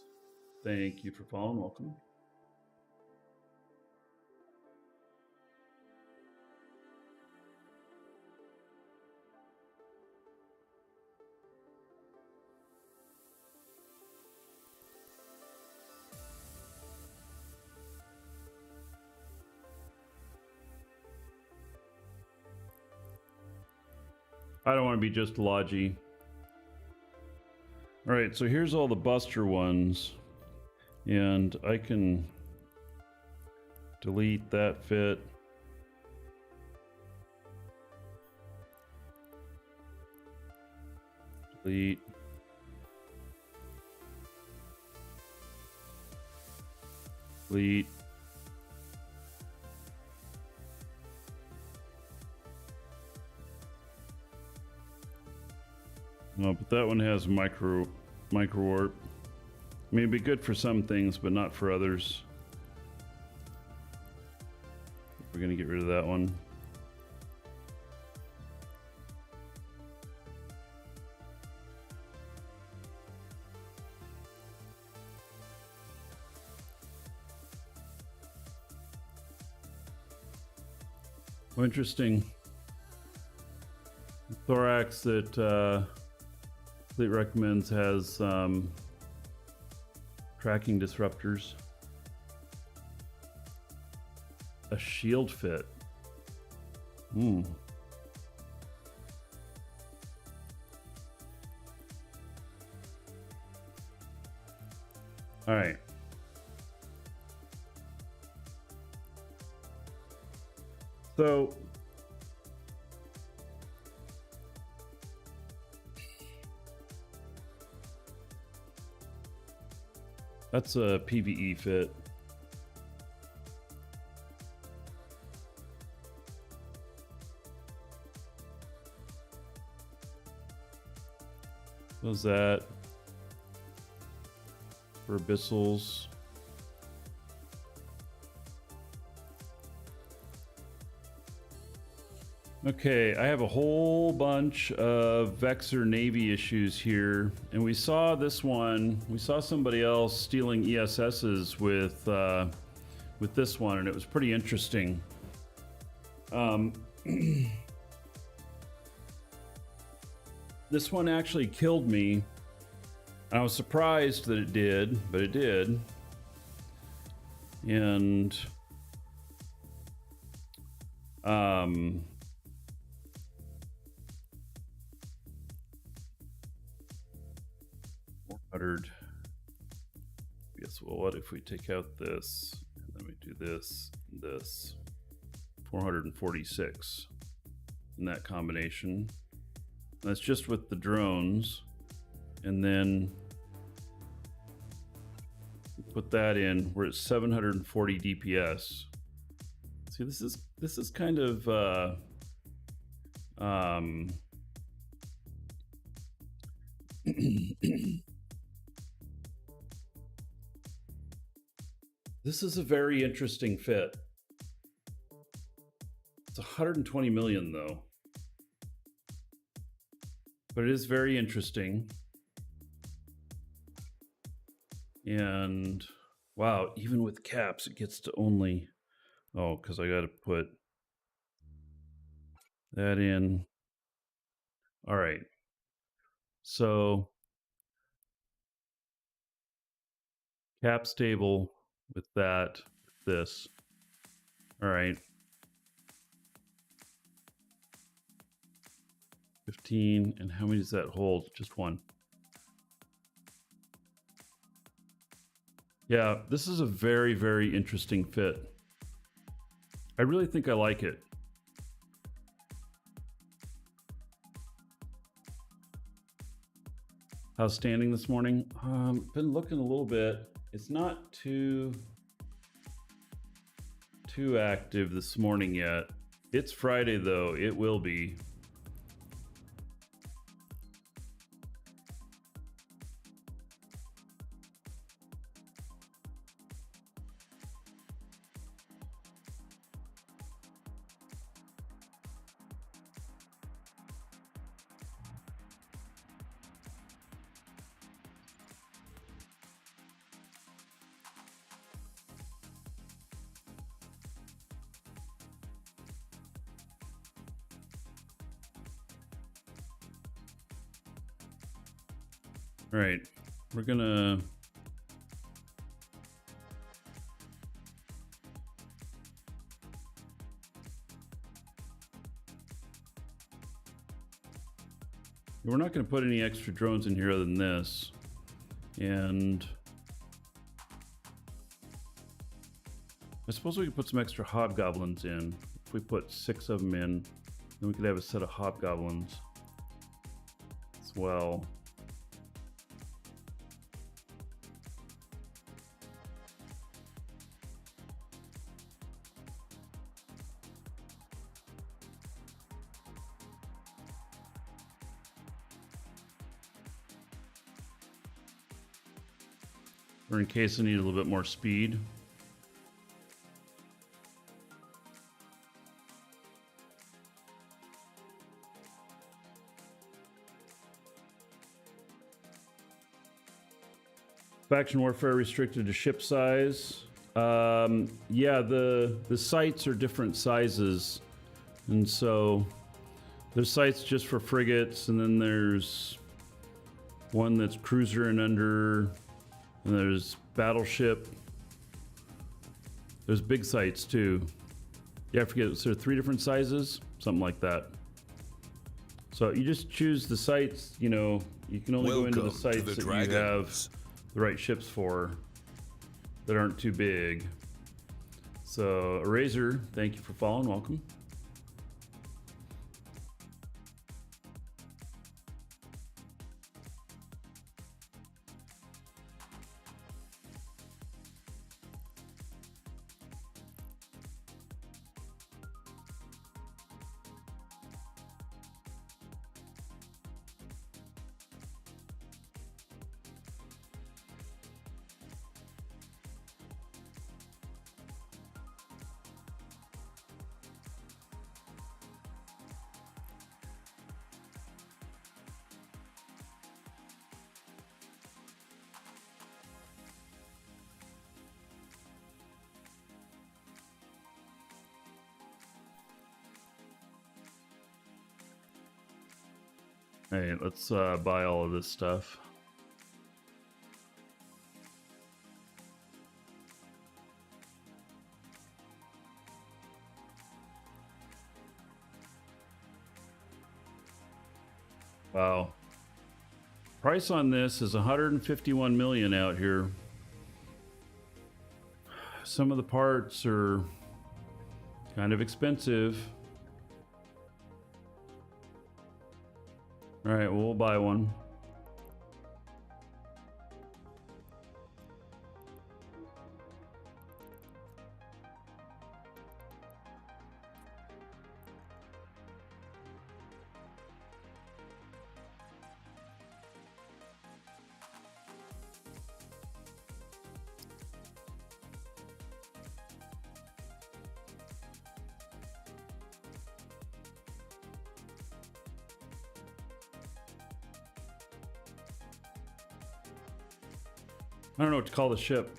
thank you for following. Welcome. I don't want to be just Logi. All right, so here's all the Buster ones, and I can delete that fit. Delete. Delete. No, but that one has micro warp. I mean, it'd be good for some things, but not for others. We're gonna get rid of that one. Oh, interesting. Thorax that Fleet recommends has tracking disruptors. A shield fit. All right. So that's a PvE fit. What was that? For Abyssals. Okay, I have a whole bunch of Vexor Navy issues here, and we saw this one. We saw somebody else stealing ESSs with this one, and it was pretty interesting. This one actually killed me. I was surprised that it did, but it did. And 400. Yes, well, what if we take out this, and then we do this, and this? 446 in that combination. That's just with the drones. And then put that in, we're at 740 DPS. See, this is kind of this is a very interesting fit. It's 120 million though, but it is very interesting. And wow, even with caps, it gets to only, oh, because I got to put that in. All right. So cap stable with that, this. All right. 15, and how many does that hold? Just one. Yeah, this is a very, very interesting fit. I really think I like it. How's standing this morning? Been looking a little bit. It's not too active this morning yet. It's Friday though. It will be. All right, we're gonna we're not going to put any extra drones in here other than this, and I suppose we could put some extra hobgoblins in. If we put 6 of them in, then we could have a set of hobgoblins as well. Or in case I need a little bit more speed. Faction warfare restricted to ship size. Yeah, the sites are different sizes, and so there's sites just for frigates, and then there's one that's cruiser and under. And there's battleship. There's big sites too. Yeah, I forget, so 3 different sizes? Something like that. So you just choose the sites, you know, you can only go into the sites that you have the right ships for that aren't too big. So Eraser, thank you for following, welcome. Hey, let's buy all of this stuff. Wow. Price on this is 151 million out here. Some of the parts are kind of expensive. All right, well, we'll buy one. I don't know what to call the ship.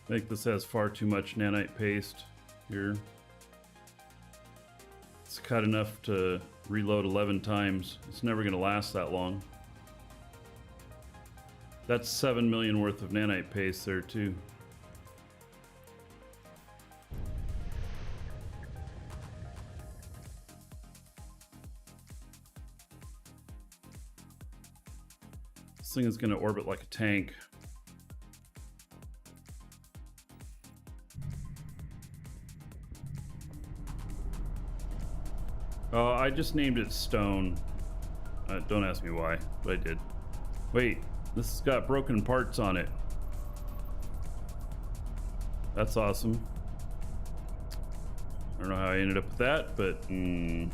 I think this has far too much nanite paste here. It's cut enough to reload 11 times. It's never going to last that long. That's 7 million worth of nanite paste there too. This thing is going to orbit like a tank. I just named it Stone. Don't ask me why, but I did. Wait, this has got broken parts on it. That's awesome. I don't know how I ended up with that, but nice.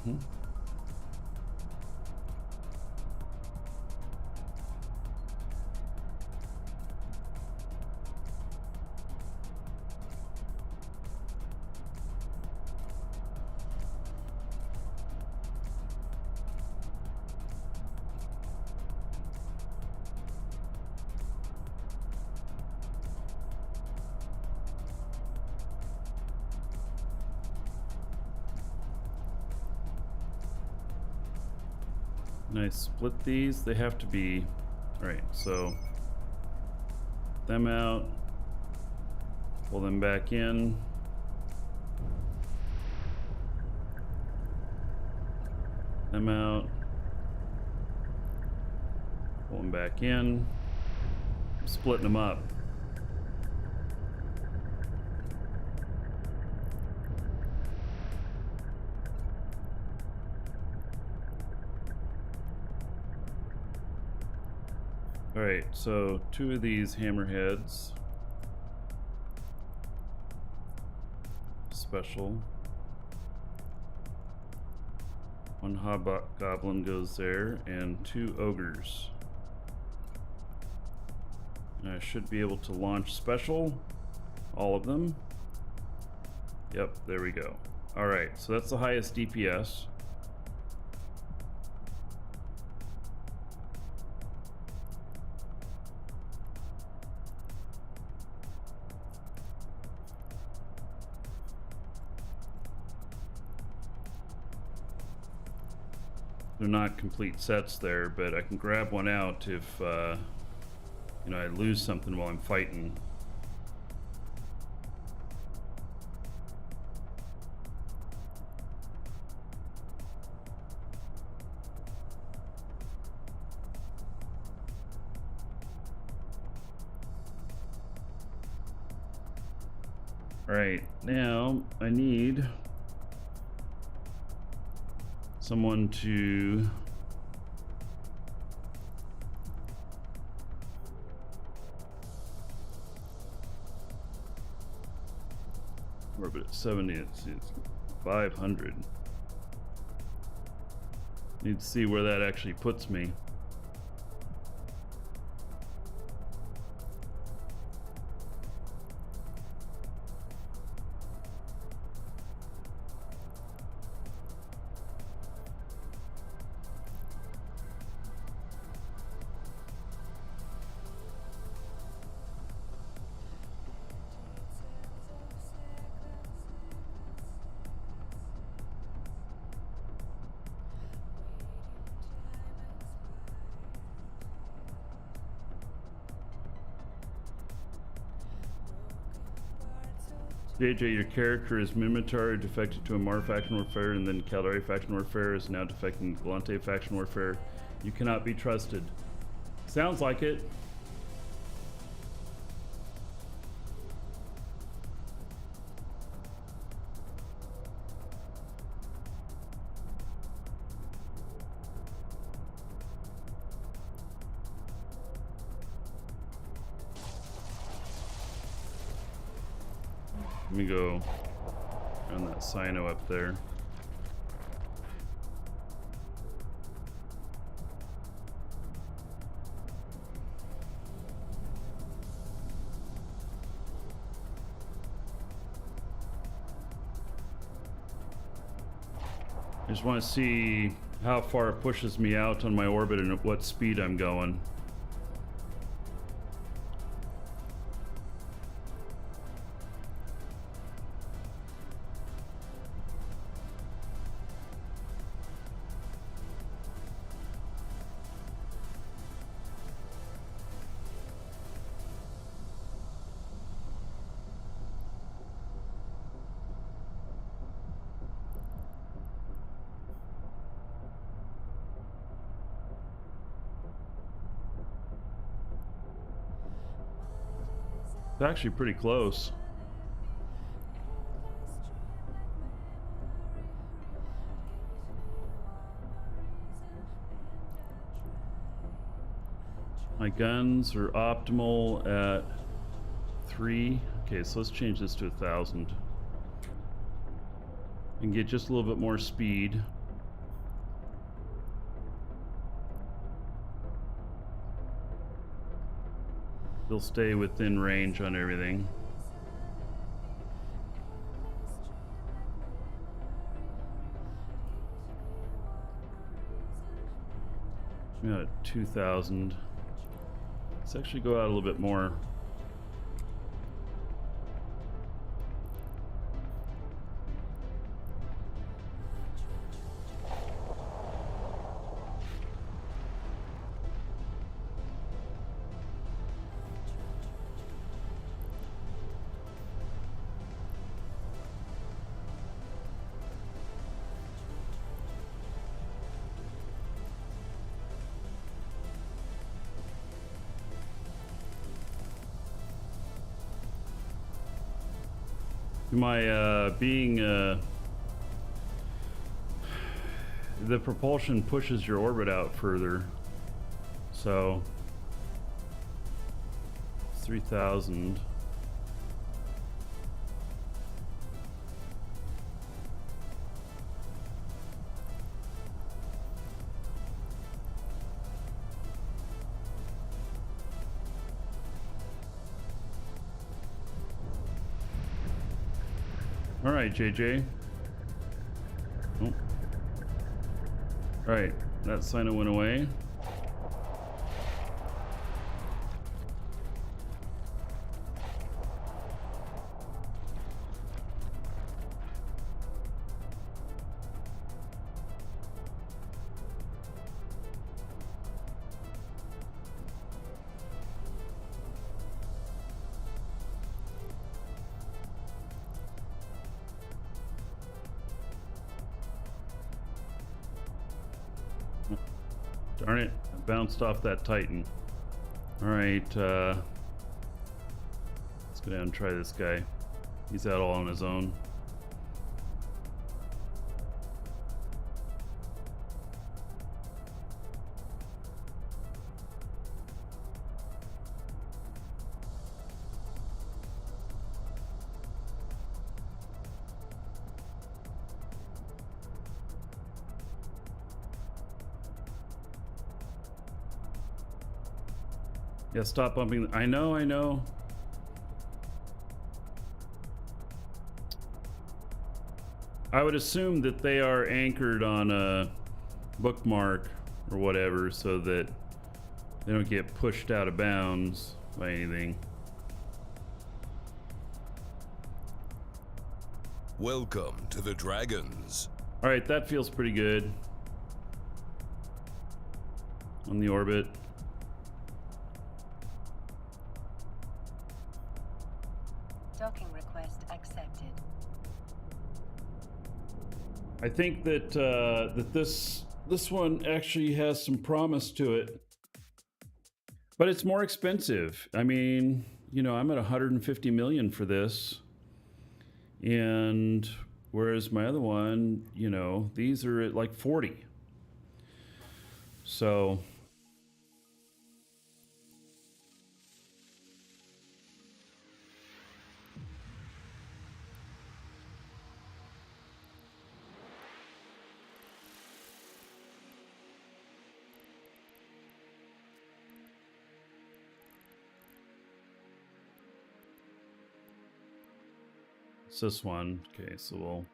Split these. They have to be all right. So them out, pull them back in. Them out, pull them back in. I'm splitting them up. Alright, so 2 of these hammerheads. Special. 1 hobgoblin goes there, and 2 ogres. And I should be able to launch special. All of them. Yep, there we go. Alright, so that's the highest DPS. They're not complete sets there, but I can grab one out if, you know, I lose something while I'm fighting. All right, now I need someone to orbit at 70. It's 500. Need to see where that actually puts me. JJ, your character is Minotaur, defected to Amar faction warfare, and then Caldari faction warfare, is now defecting to Galante faction warfare. You cannot be trusted. Sounds like it. Let me go run that Cyno up there. I just want to see how far it pushes me out on my orbit and at what speed I'm going. It's actually pretty close. My guns are optimal at 3. Okay, so let's change this to 1,000. And get just a little bit more speed. They'll stay within range on everything. Yeah, 2,000. Let's actually go out a little bit more. My being the propulsion pushes your orbit out further, so 3,000. All right, JJ. Oh. All right, that sign went away. Darn it, I bounced off that Titan. All right, let's go down and try this guy. He's out all on his own. Yeah, stop bumping. I know. I would assume that they are anchored on a bookmark or whatever so that they don't get pushed out of bounds by anything. Welcome to the Dragons. All right, that feels pretty good on the orbit. Docking request accepted. I think that this one actually has some promise to it, but it's more expensive. I mean, you know, I'm at 150 million for this, and whereas my other one, you know, these are at like 40. So it's this one. Okay, so we'll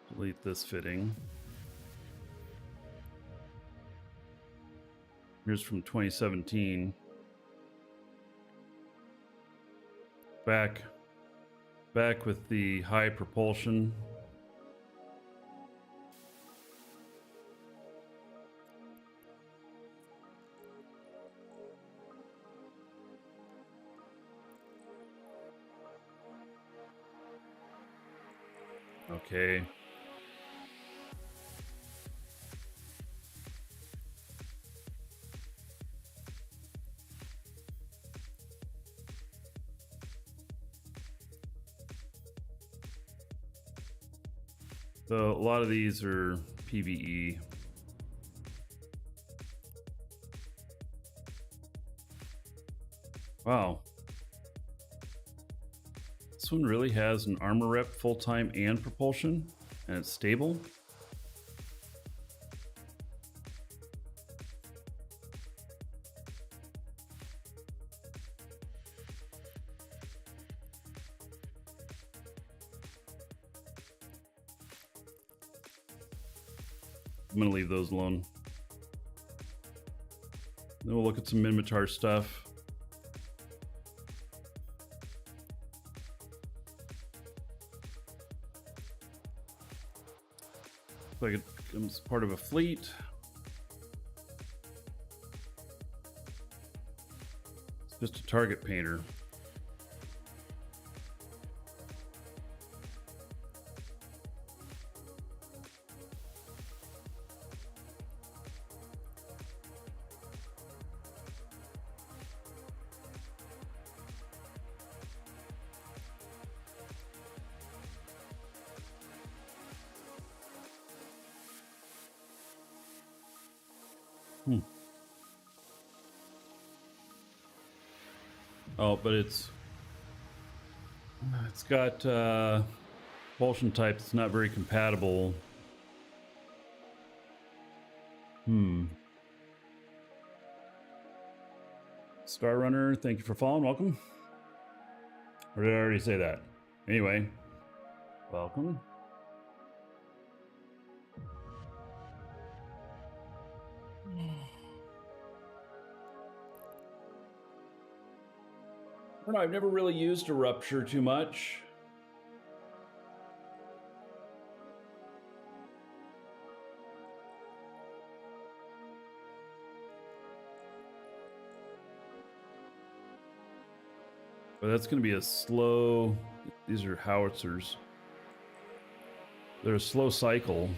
delete this fitting. Here's from 2017. Back with the high propulsion. Okay. So a lot of these are PvE. Wow. This one really has an armor rep full-time and propulsion, and it's stable. I'm gonna leave those alone. Then we'll look at some Minmatar stuff. Like it becomes part of a fleet. It's just a target painter. Oh, but it's got propulsion type that's not very compatible. Star Runner, thank you for following. Welcome. Or did I already say that? Anyway, welcome. I don't know, I've never really used a rupture too much. But that's going to be a slow, these are howitzers. They're a slow cycle.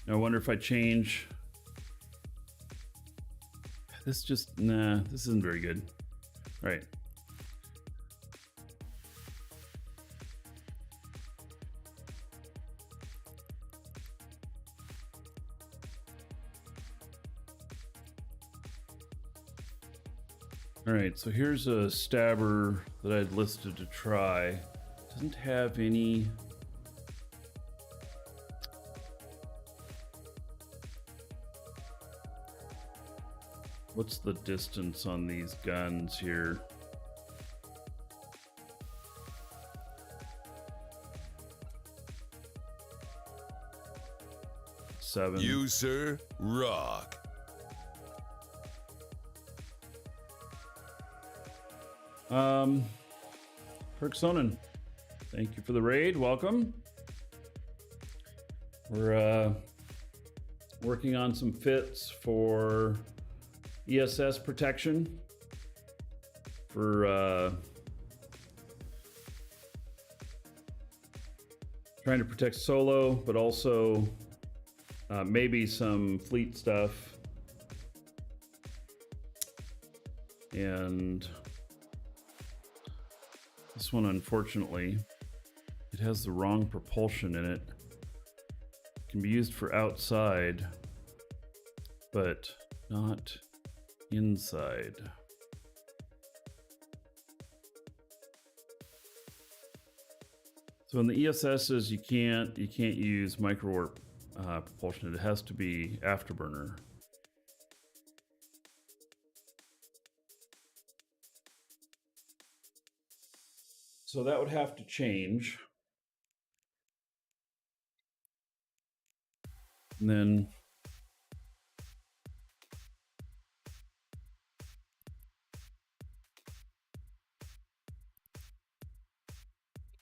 I wonder if I change. This just, nah, this isn't very good. All right. All right, so here's a stabber that I'd listed to try. Doesn't have any. What's the distance on these guns here? Seven. You, sir, rock. Kirksonen, thank you for the raid. Welcome. We're working on some fits for ESS protection for trying to protect solo, but also maybe some fleet stuff. And this one, unfortunately, it has the wrong propulsion in it. It can be used for outside, but not inside. So in the ESSs, you can't use micro warp propulsion. It has to be afterburner. So that would have to change. And then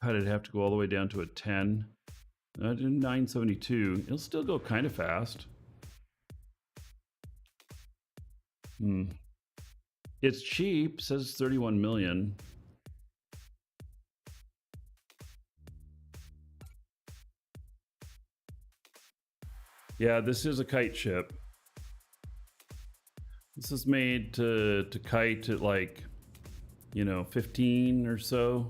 I'd have to go all the way down to a 10. Not in 972. It'll still go kind of fast. It's cheap, says 31 million. Yeah, this is a kite ship. This is made to kite at like, 15 or so.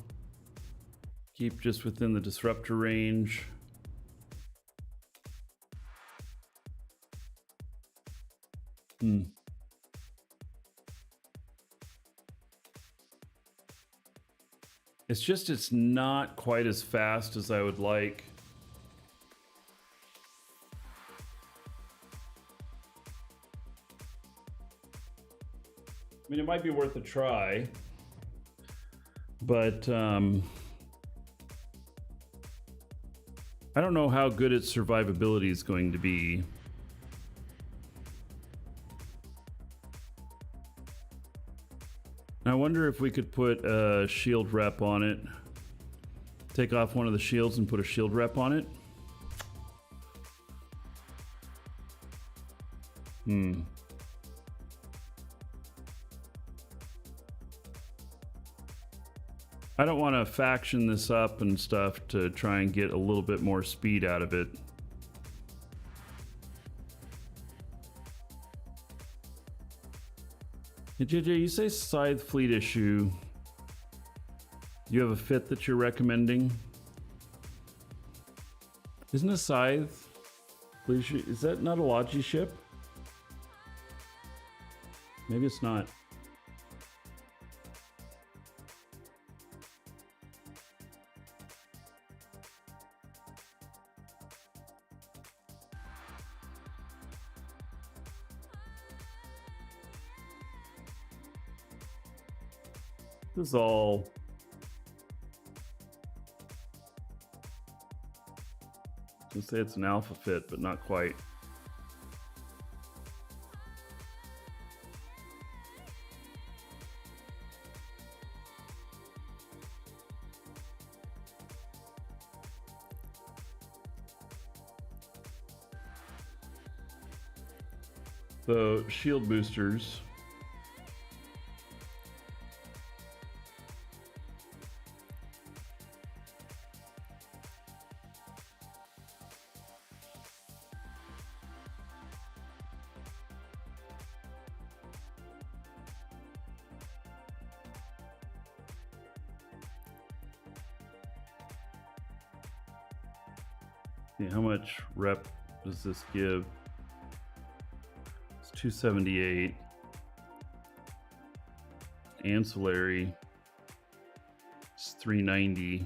Keep just within the disruptor range. It's not quite as fast as I would like. I mean, it might be worth a try, but I don't know how good its survivability is going to be. I wonder if we could put a shield rep on it. Take off one of the shields and put a shield rep on it. I don't want to faction this up and stuff to try and get a little bit more speed out of it. Hey, JJ, you say Scythe fleet issue. Do you have a fit that you're recommending? Isn't a Scythe fleet issue, is that not a Logi ship? Maybe it's not. This is all I'll say it's an alpha fit, but not quite. So shield boosters. How much rep does this give? It's 278. Ancillary. It's 390.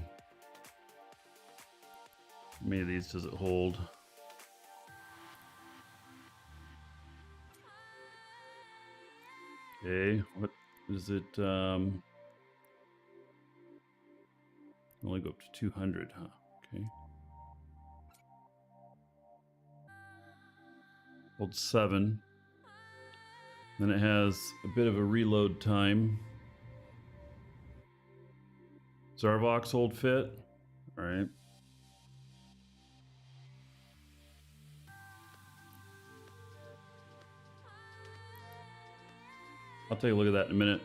How many of these does it hold? Okay, what is it? Only go up to 200, huh? Okay. Holds 7. Then it has a bit of a reload time. Zarvox hold fit. All right. I'll take a look at that in a minute.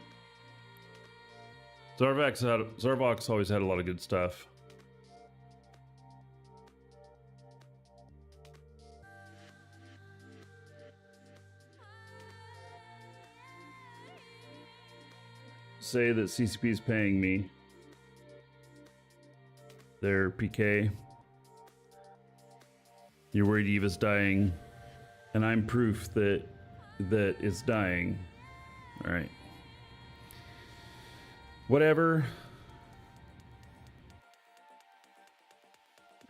Zarvox always had a lot of good stuff. Say that CCP is paying me their PK. You're worried Eva's dying, and I'm proof that it's dying. All right. Whatever.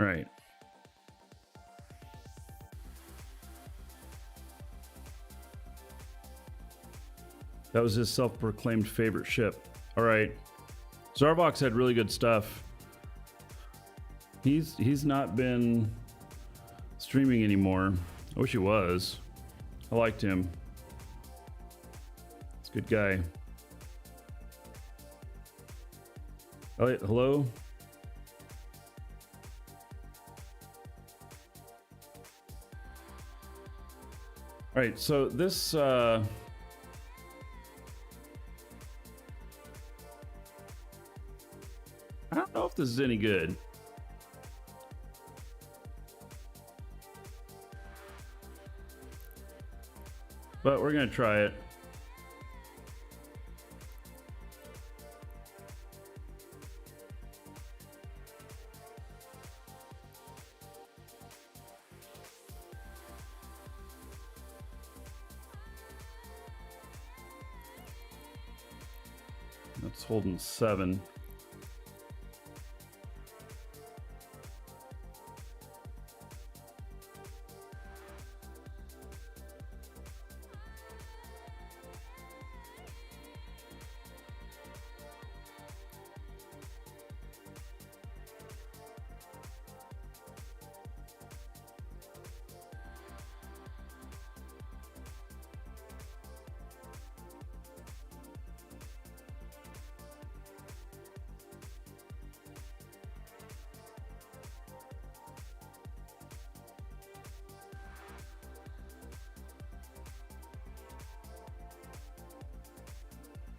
All right. That was his self-proclaimed favorite ship. All right. Zarvox had really good stuff. He's not been streaming anymore. I wish he was. I liked him. He's a good guy. Elliot, hello? All right, so this I don't know if this is any good. But we're gonna try it. It's holding 7.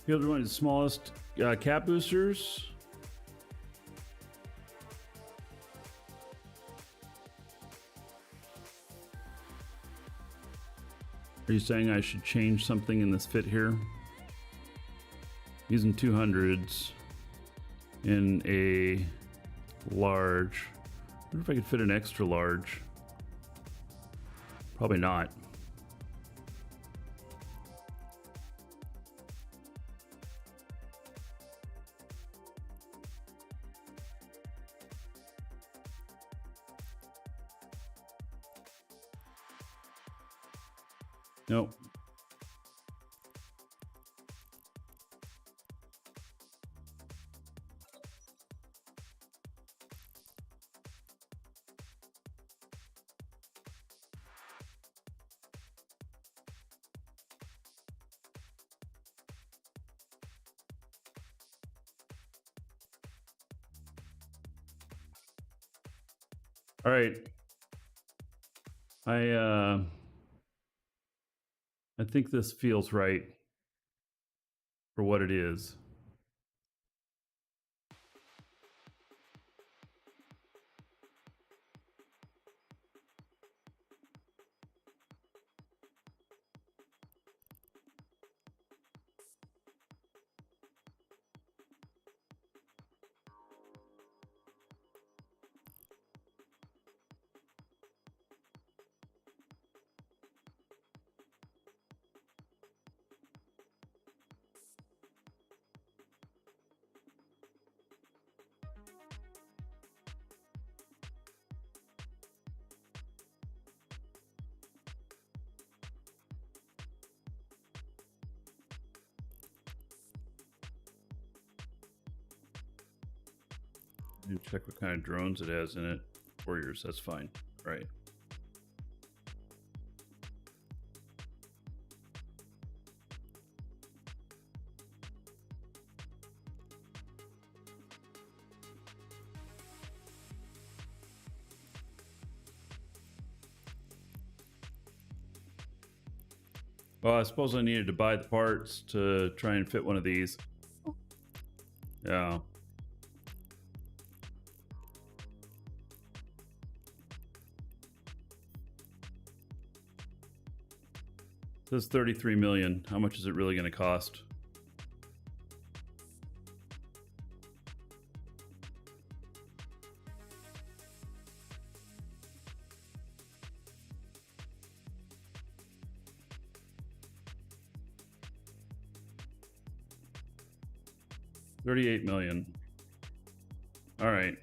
Field one of the smallest cap boosters. Are you saying I should change something in this fit here? Using 200s in a large. I wonder if I could fit an extra large. Probably not. Nope. All right. I think this feels right for what it is. And check what kind of drones it has in it. Warriors, that's fine. All right. Well, I suppose I needed to buy the parts to try and fit one of these. Yeah. It says 33 million. How much is it really going to cost? $38 million. All right.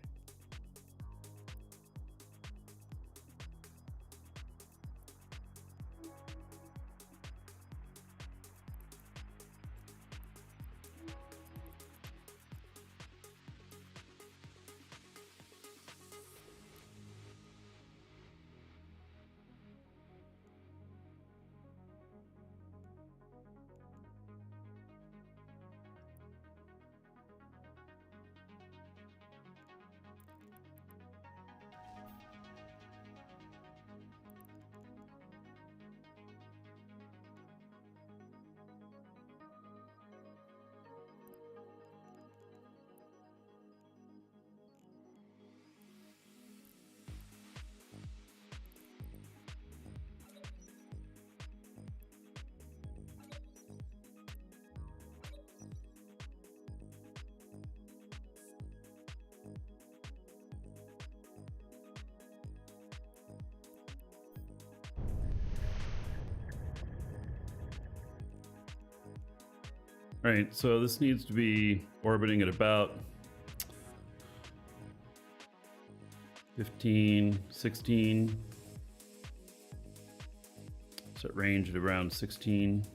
Right, so this needs to be orbiting at about 15, 16. Set range at around 16.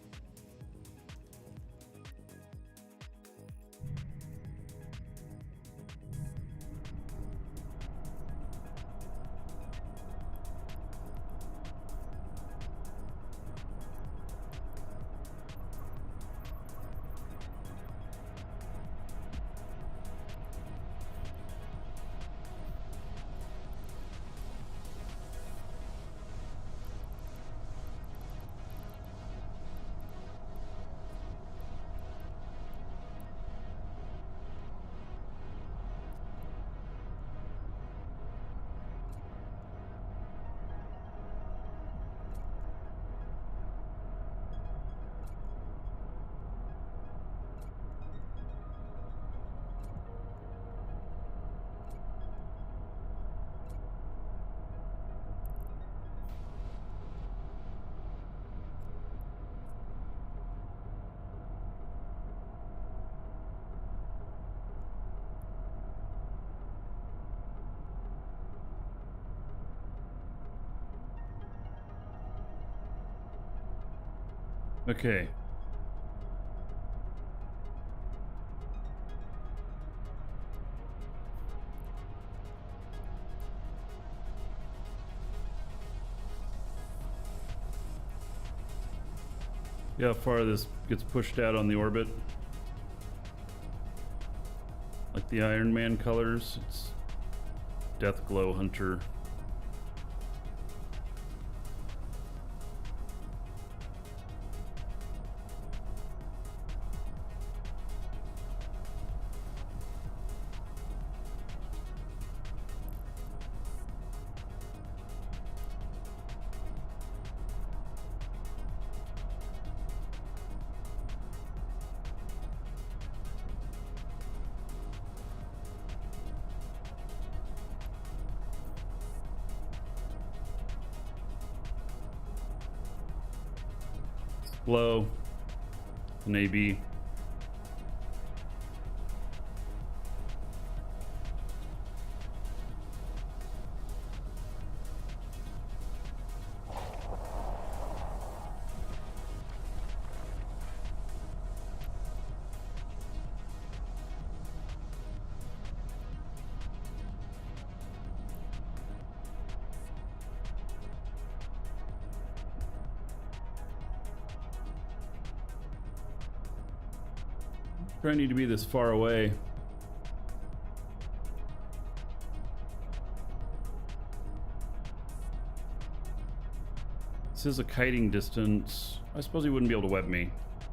Okay. See how far this gets pushed out on the orbit? Like the Iron Man colors, it's Death Glow Hunter. Low, an AB. I need to be this far away. This is a kiting distance. I suppose he wouldn't be able to web me.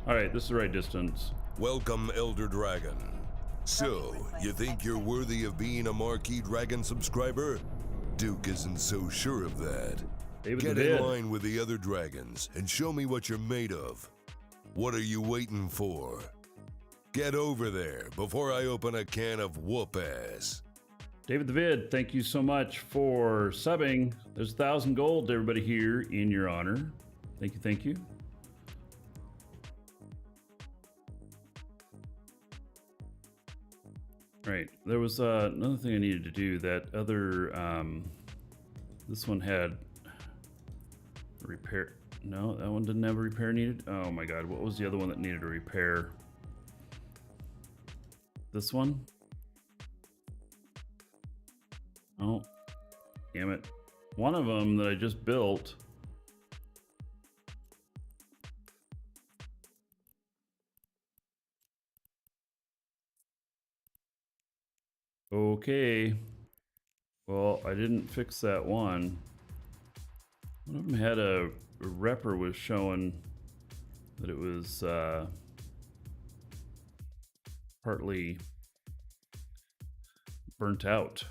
All right, this is the right distance. Welcome, Elder Dragon. So, you think you're worthy of being a Markee Dragon subscriber? Duke isn't so sure of that. David Get the in Vid. line with the other dragons and show me what you're made of. What are you waiting for? Get over there before I open a can of whoop ass. David the Vid, thank you so much for subbing. There's 1,000 gold to everybody here in your honor. Thank you, thank you. Right, there was another thing I needed to do. That other, this one had repair. No, that one didn't have a repair needed. Oh my God, what was the other one that needed a repair? This one? Oh, damn it. One of them that I just built. Okay. Well, I didn't fix that one. One of them had a repper was showing that it was partly burnt out.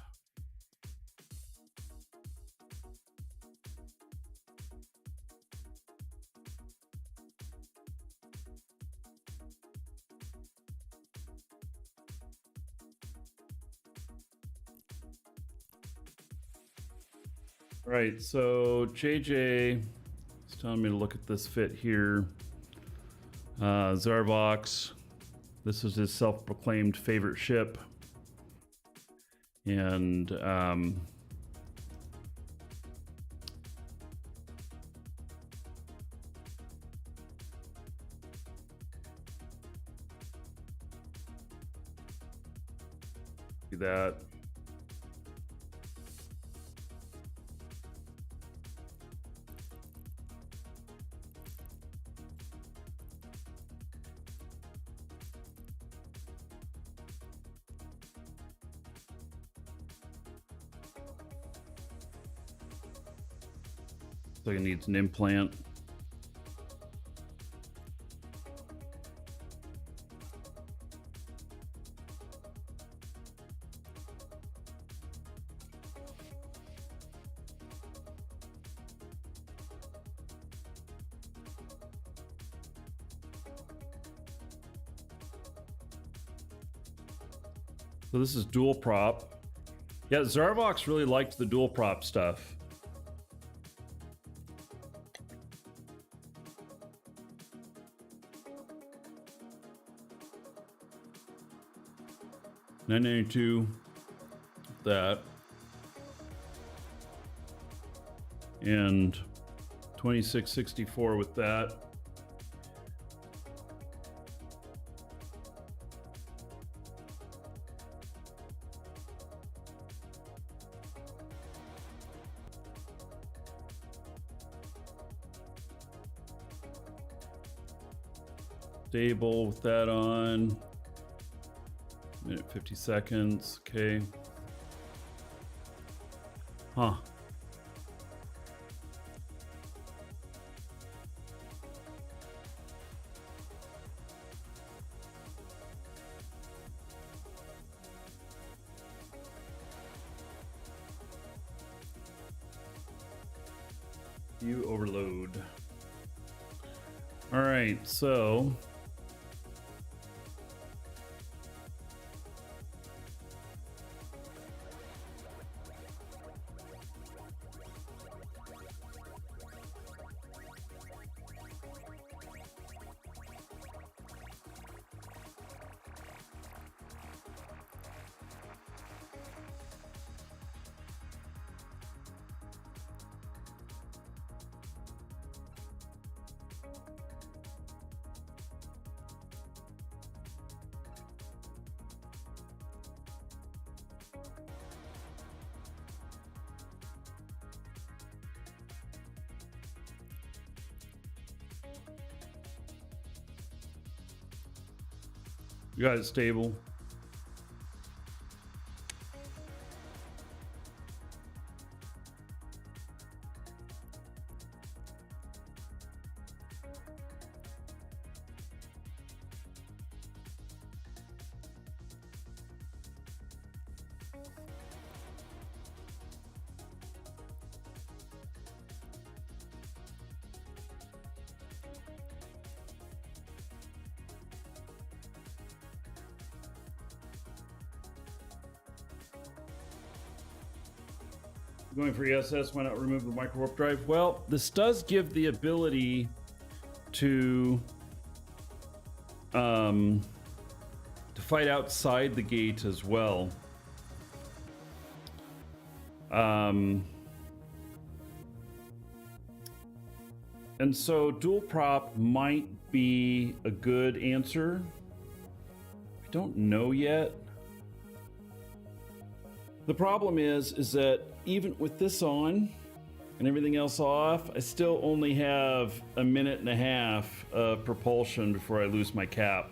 Right, so JJ is telling me to look at this fit here. Zarvox, This is his self-proclaimed favorite ship. And do that. So it needs an implant. So this is dual prop. Yeah, Zarvox really liked the dual prop stuff. $9.92, that, and $26.64 with that. Stable with that on. Minute 50 seconds. Okay. Huh. You overload. All right, so you got it stable. Going for ESS, why not remove the micro warp drive? Well, this does give the ability to fight outside the gate as well. And so dual prop might be a good answer. We don't know yet. The problem is that even with this on and everything else off, I still only have a minute and a half of propulsion before I lose my cap.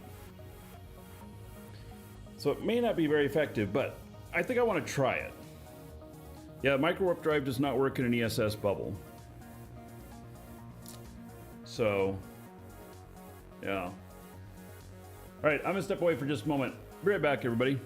So it may not be very effective, but I think I want to try it. Yeah, micro warp drive does not work in an ESS bubble. So, yeah. All right, I'm gonna step away for just a moment. Be right back, everybody.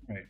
Right.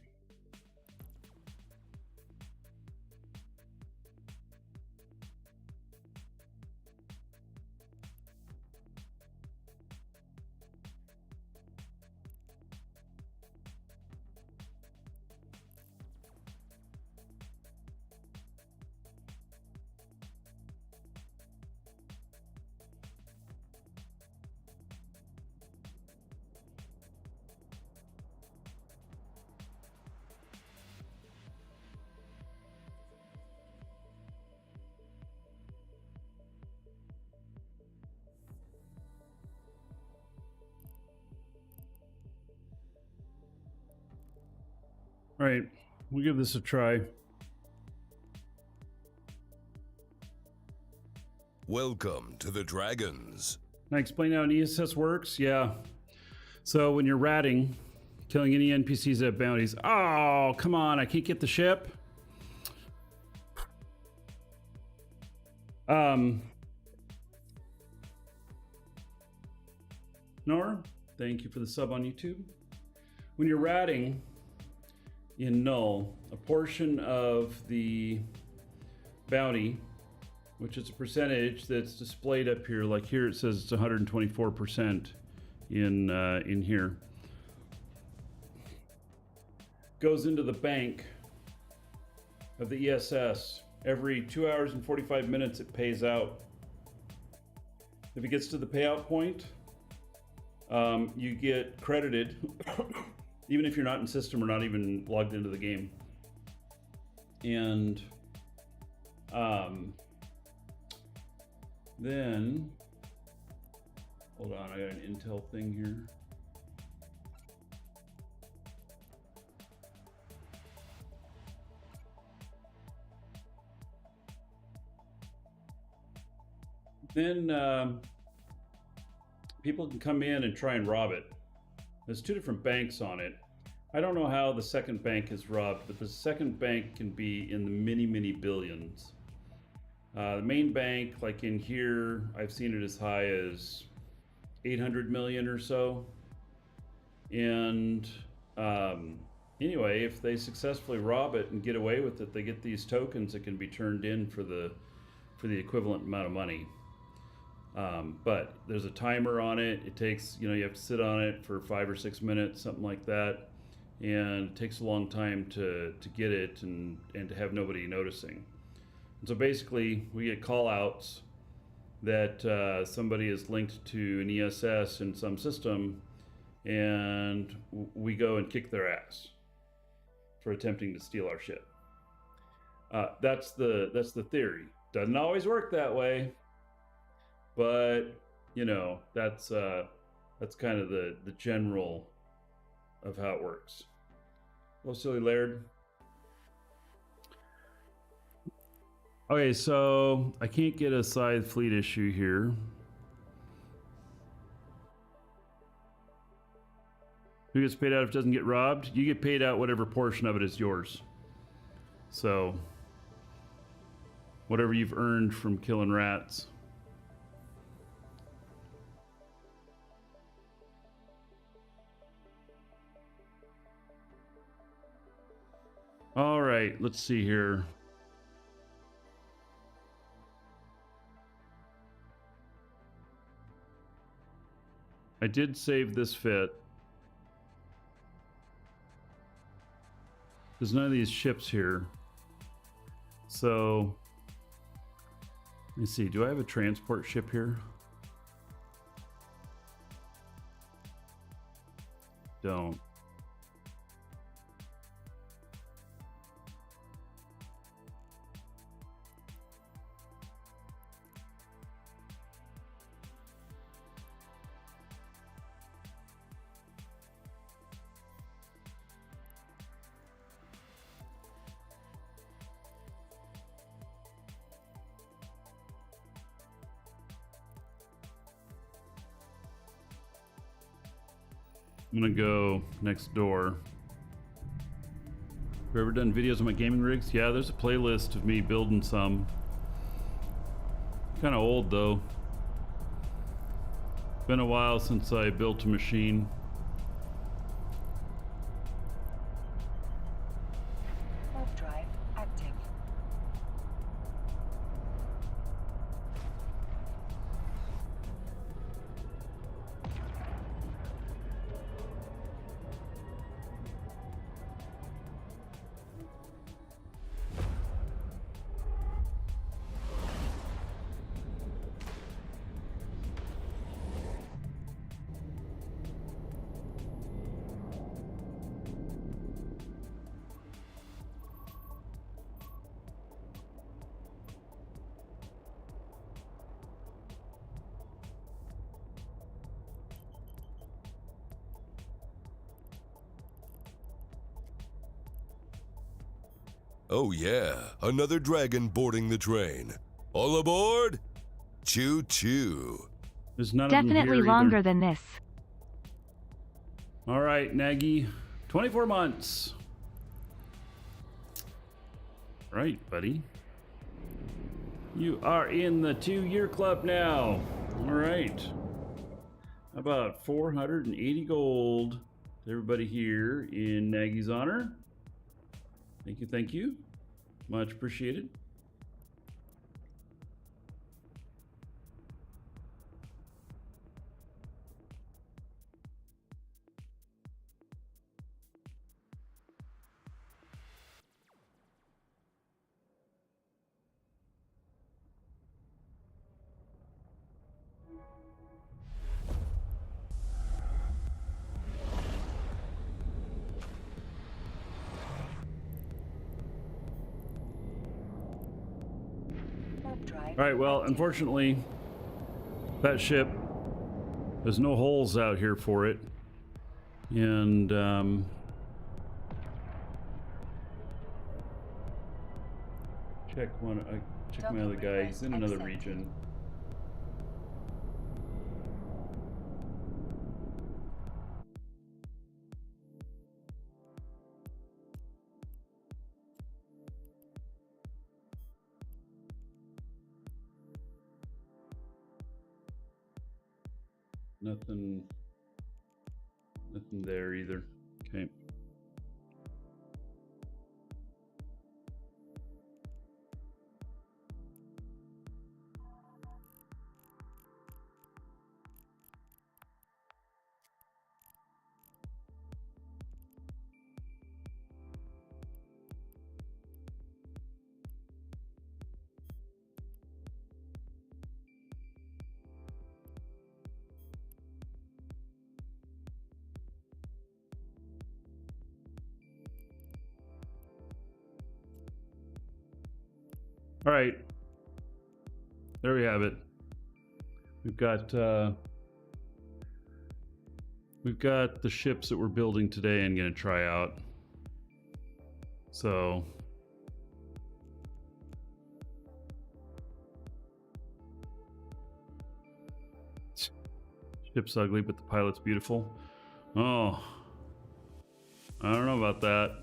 All right, we'll give this a try. Welcome to the Dragons. Can I explain how an ESS works? Yeah. So when you're ratting, killing any NPCs that have bounties. Oh, come on, I can't get the ship. Nor, thank you for the sub on YouTube. When you're ratting in null, a portion of the bounty, which is a percentage that's displayed up here, like here it says it's 124% in here, goes into the bank of the ESS. Every 2 hours and 45 minutes it pays out. If it gets to the payout point, you get credited even if you're not in system or not even logged into the game. And then, hold on, I got an intel thing here. Then people can come in and try and rob it. There's two different banks on it. I don't know how the second bank is robbed, but the second bank can be in the many billions. The main bank, like in here, I've seen it as high as 800 million or so. And anyway, if they successfully rob it and get away with it, they get these tokens that can be turned in for the equivalent amount of money. But there's a timer on it. It takes, you have to sit on it for 5 or 6 minutes, something like that. And it takes a long time to get it and to have nobody noticing. And so basically we get call outs that somebody is linked to an ESS in some system, and we go and kick their ass for attempting to steal our ship. That's the theory. Doesn't always work that way. But that's kind of the general of how it works. Hello, Silly Laird. Okay, so I can't get a scythe fleet issue here. Who gets paid out if it doesn't get robbed? You get paid out whatever portion of it is yours. So whatever you've earned from killing rats. All right, let's see here. I did save this fit. There's none of these ships here. So, let me see, do I have a transport ship here? Don't. I'm gonna go next door. Have you ever done videos on my gaming rigs? Yeah, there's a playlist of me building some. Kind of old though. Been a while since I built a machine. Oh yeah, another dragon boarding the train. All aboard? Choo choo. There's none of Definitely them here longer either. than this. All right, Nagy, 24 months. Right, buddy. You are in the 2-year club now. All right. How about 480 gold to everybody here in Nagy's honor? Thank you, thank you. Much appreciated. Warp drive. All right, well, active. unfortunately, that ship, there's no holes out here for it. And, check my other guy. He's in another region. Nothing there either. Okay. All right, there we have it. We've got the ships that we're building today and gonna try out. So ship's ugly, but the pilot's beautiful. Oh, I don't know about that.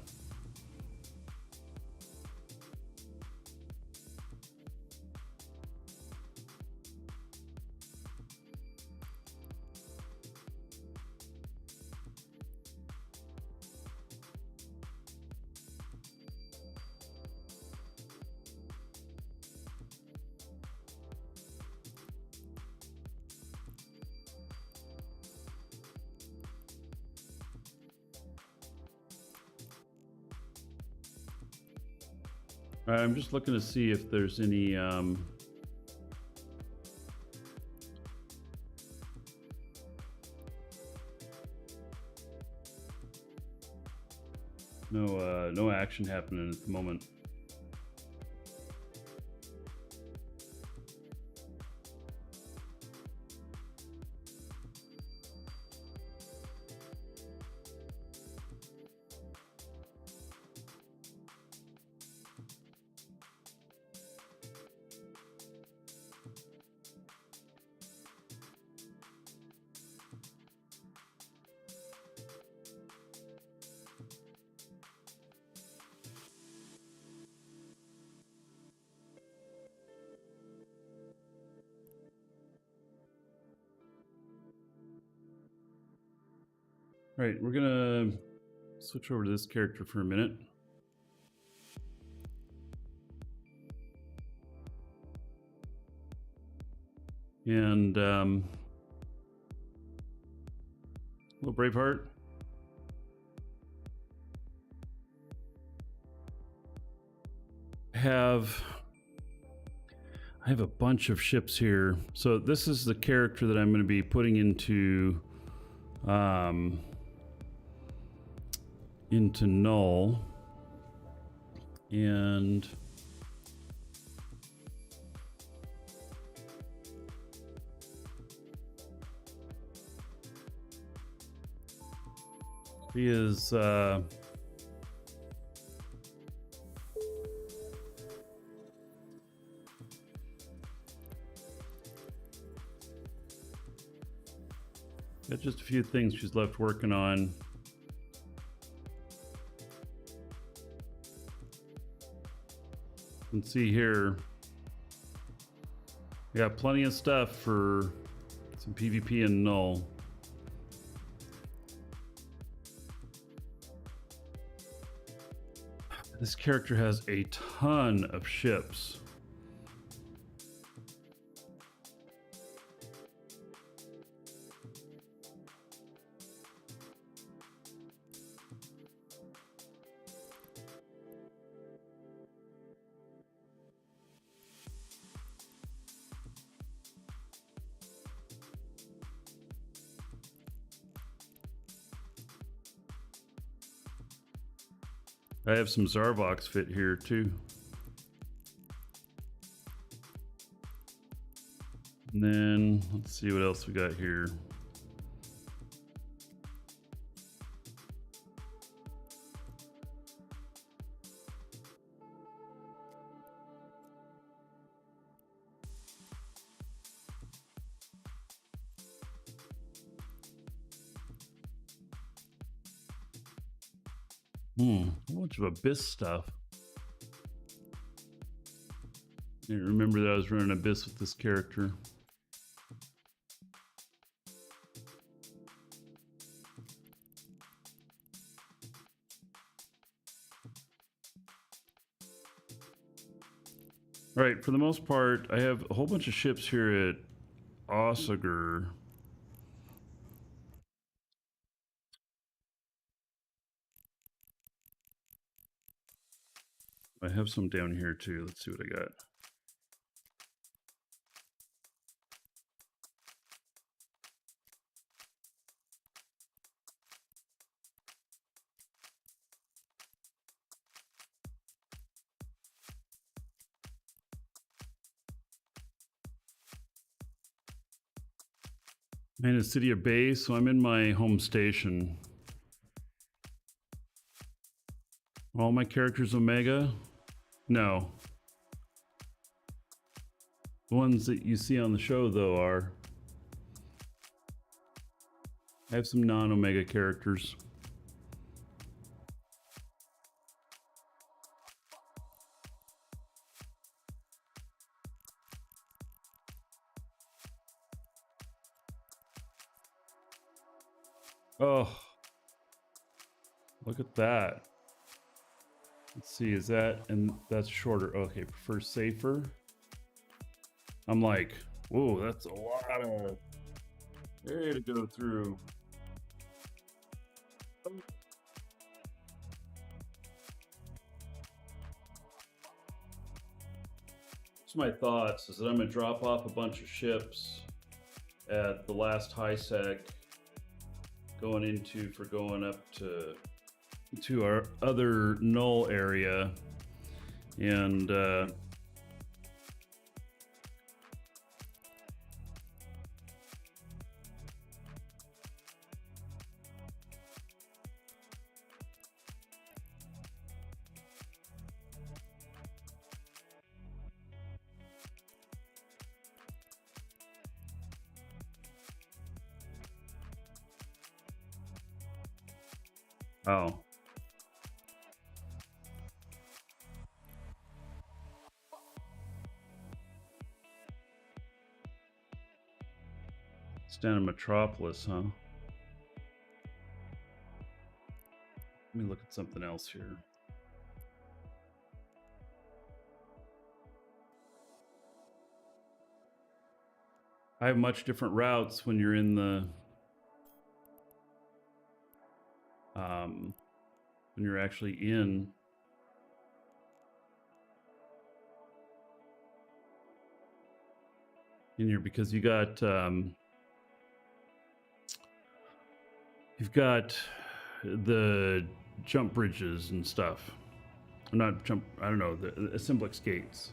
All right, I'm just looking to see if there's any no action happening at the moment. All right, we're gonna switch over to this character for a minute. And hello, Braveheart. I have a bunch of ships here. So this is the character that I'm going to be putting into null, and he is just a few things she's left working on. You can see here, we got plenty of stuff for some PvP and null. This character has a ton of ships. I have some Zarvox fit here too. And then let's see what else we got here. A bunch of Abyss stuff. I didn't remember that I was running Abyss with this character. All right, for the most part, I have a whole bunch of ships here at Osager. I have some down here too. Let's see what I got. I'm in a city of base, so I'm in my home station. All my characters Omega? No. The ones that you see on the show, though, are. I have some non-Omega characters. Oh, look at that. Let's see, is that, and that's shorter. Okay, prefer safer. I'm like, whoa, that's a lot of area to go through. Just my thoughts is that I'm gonna drop off a bunch of ships at the last high sec going up to our other null area, and oh. It's down in Metropolis, huh? Let me look at something else here. I have much different routes when you're in the when you're actually in here, because you got you've got the jump bridges and stuff. Not jump, I don't know, the Assemblex gates.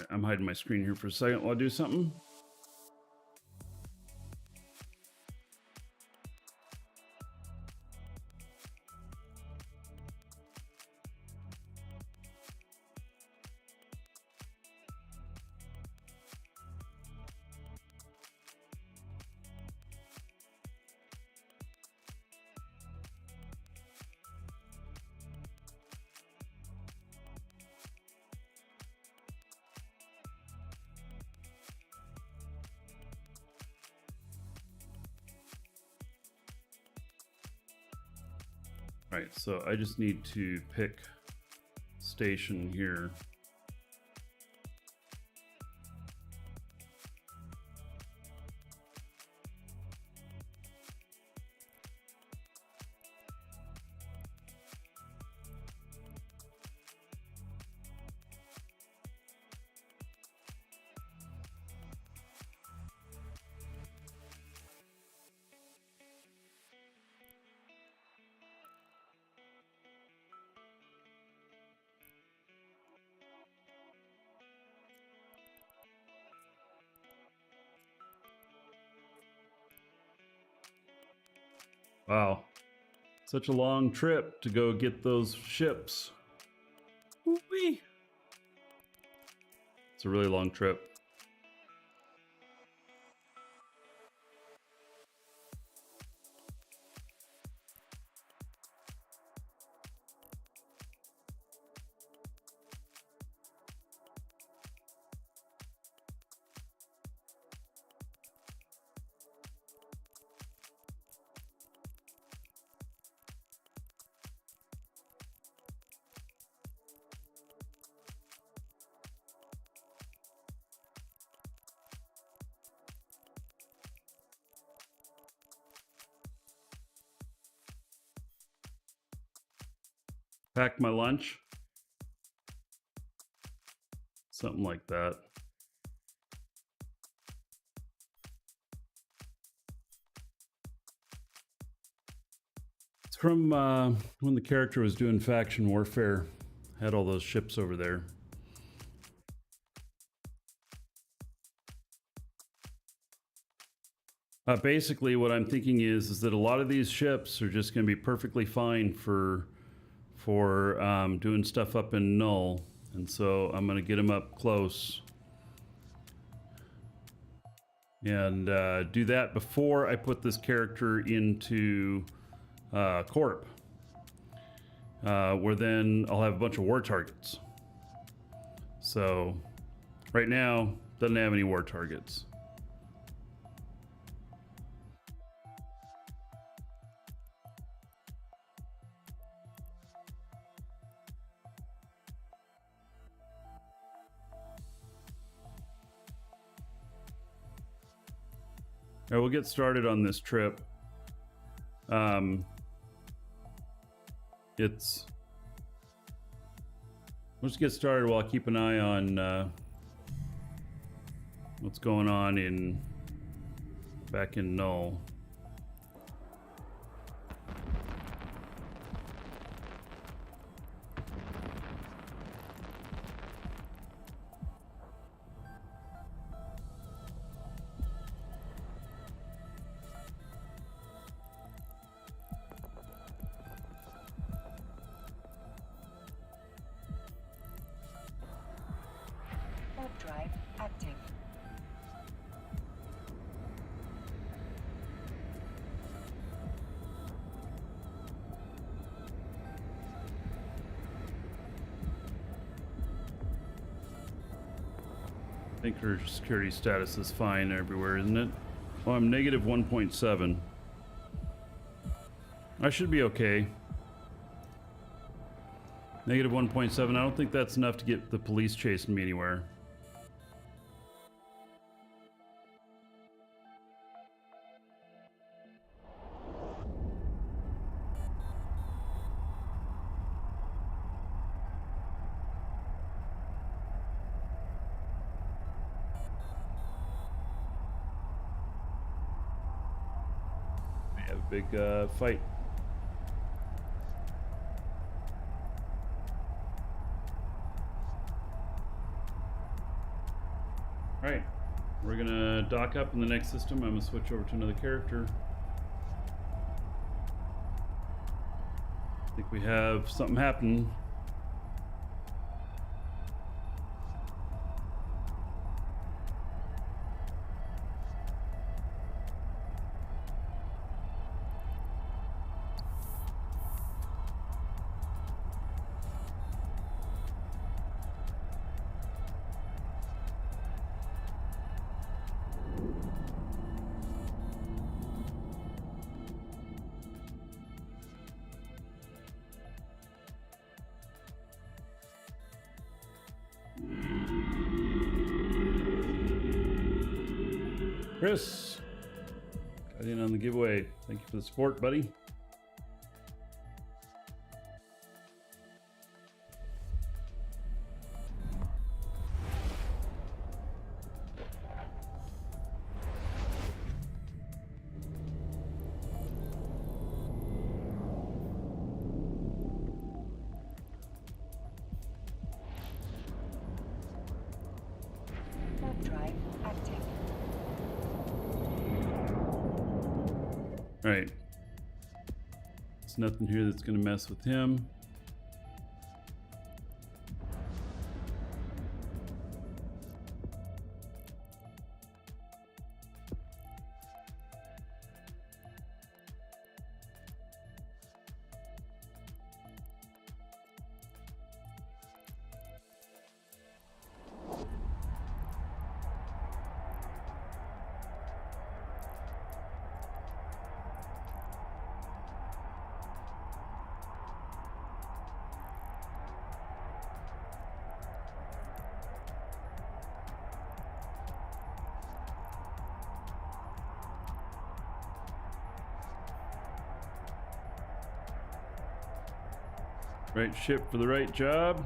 I'm hiding my screen here for a second while I do something. Right, so I just need to pick station here. Wow. Such a long trip to go get those ships. Woo-wee. It's a really long trip. Pack my lunch. Something like that. It's from when the character was doing faction warfare. Had all those ships over there. Basically, what I'm thinking is that a lot of these ships are just going to be perfectly fine for doing stuff up in Null, and so I'm going to get them up close and do that before I put this character into Corp, where then I'll have a bunch of war targets. So right now, doesn't have any war targets. All right, we'll get started on this trip. Let's get started while I keep an eye on what's going on back in Null. Warp drive active. I think her security status is fine everywhere, isn't it? Oh, I'm negative 1.7. I should be okay. Negative 1.7. I don't think that's enough to get the police chasing me anywhere. We have a big fight. Alright, we're gonna dock up in the next system. I'm gonna switch over to another character. I think we have something happen. Chris, got in on the giveaway. Thank you for the support, buddy. Warp drive active. All right. There's nothing here that's going to mess with him. Right ship for the right job.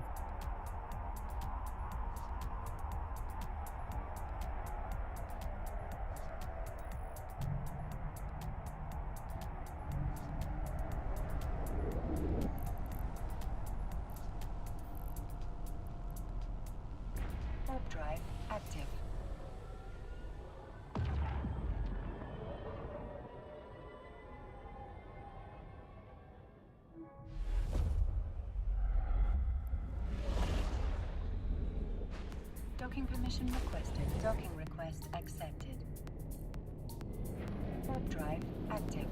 Warp drive active. Docking permission requested. Docking request accepted. Warp drive active.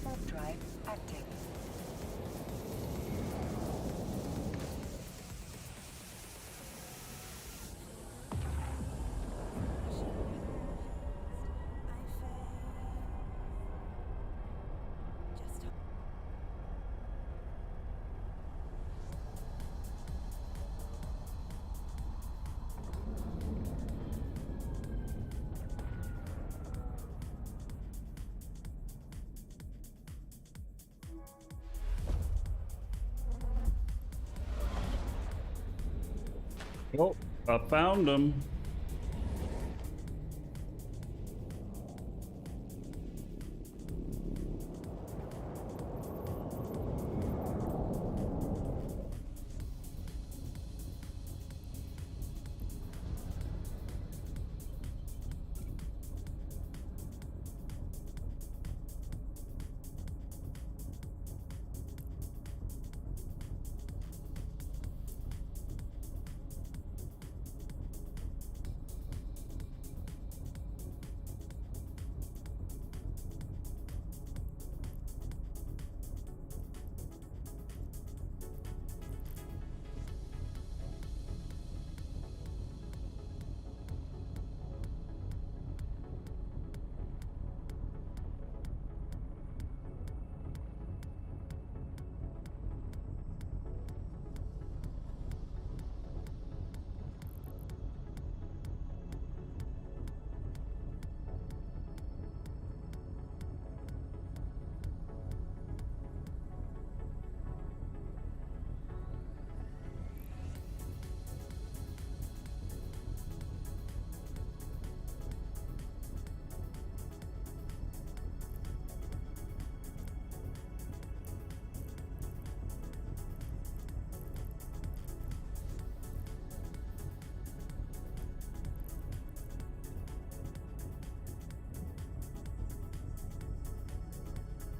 Warp drive active. Oh, I found him.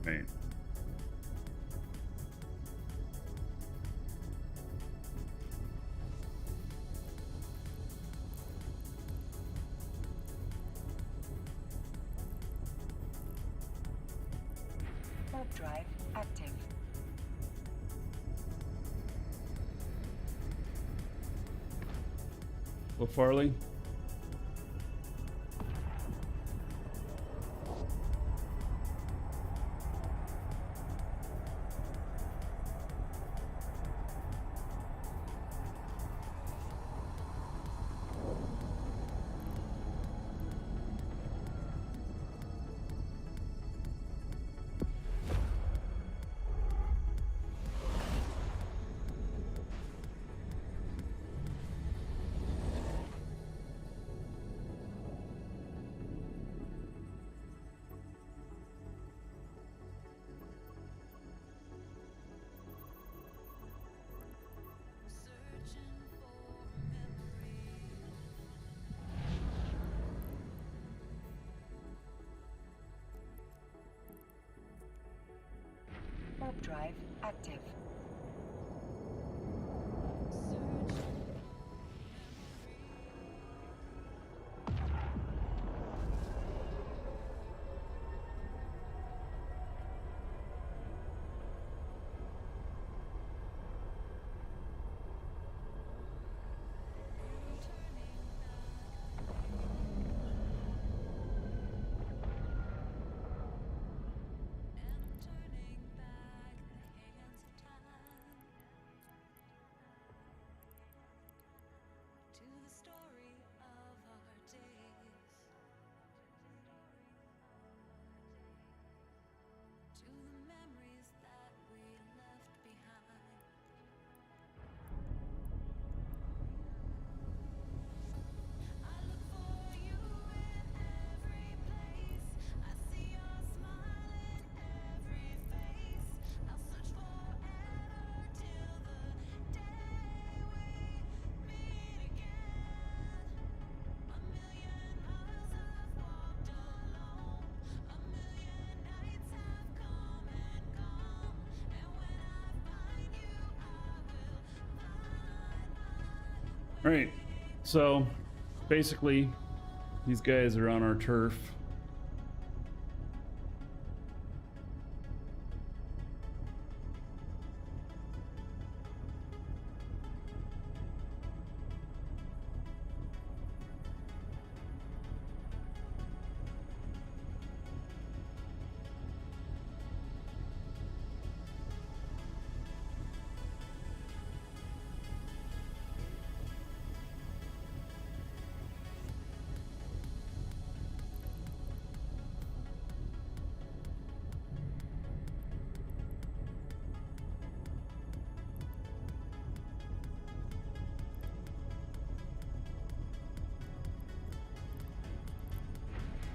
Right. Warp drive active. Well, Farley? Warp drive active. All right, so basically these guys are on our turf.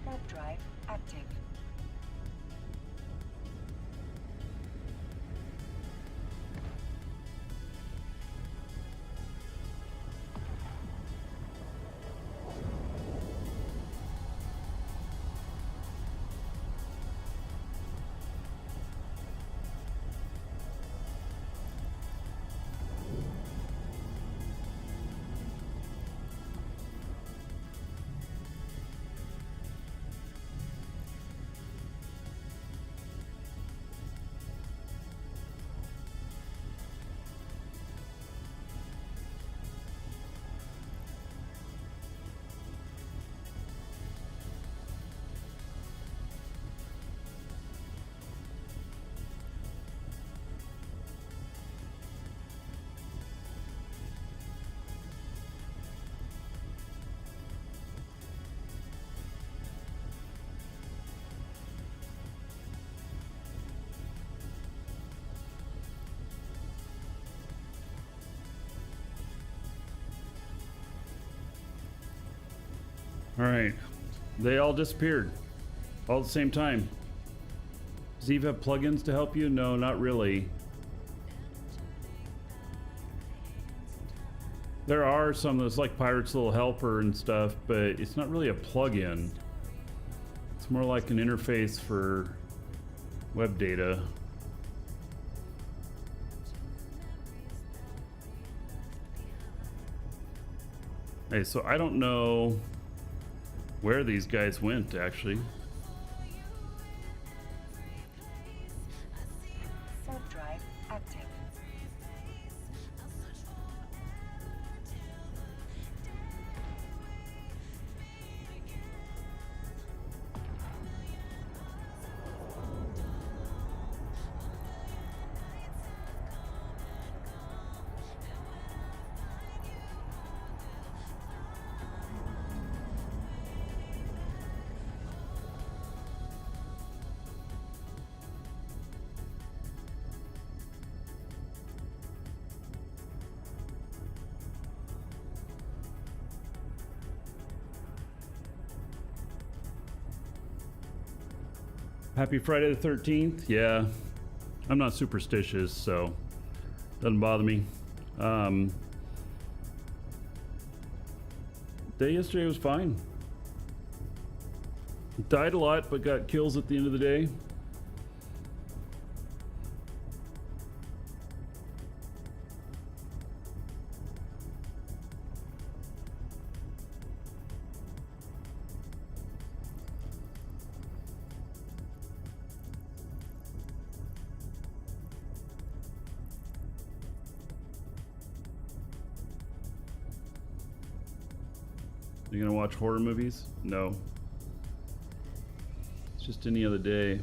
Warp drive active. All right, they all disappeared all at the same time. Does Eve have plugins to help you? No, not really. There are some that's like Pirate's Little Helper and stuff, but it's not really a plugin. It's more like an interface for Web data. Hey, so I don't know where these guys went, actually. Warp drive active. Happy Friday the 13th. Yeah, I'm not superstitious, so doesn't bother me. Day yesterday was fine. Died a lot, but got kills at the end of the day. You gonna watch horror movies? No. It's just any other day.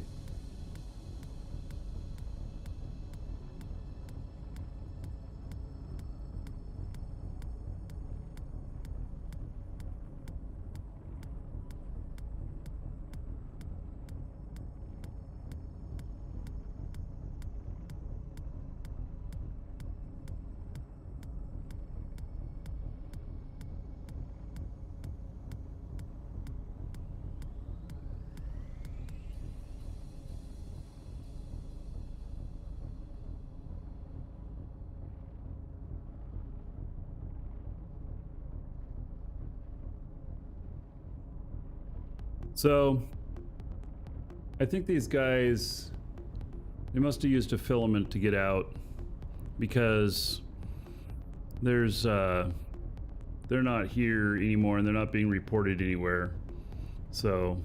So, I think these guys, they must have used a filament to get out, because there's, they're not here anymore and they're not being reported anywhere. So,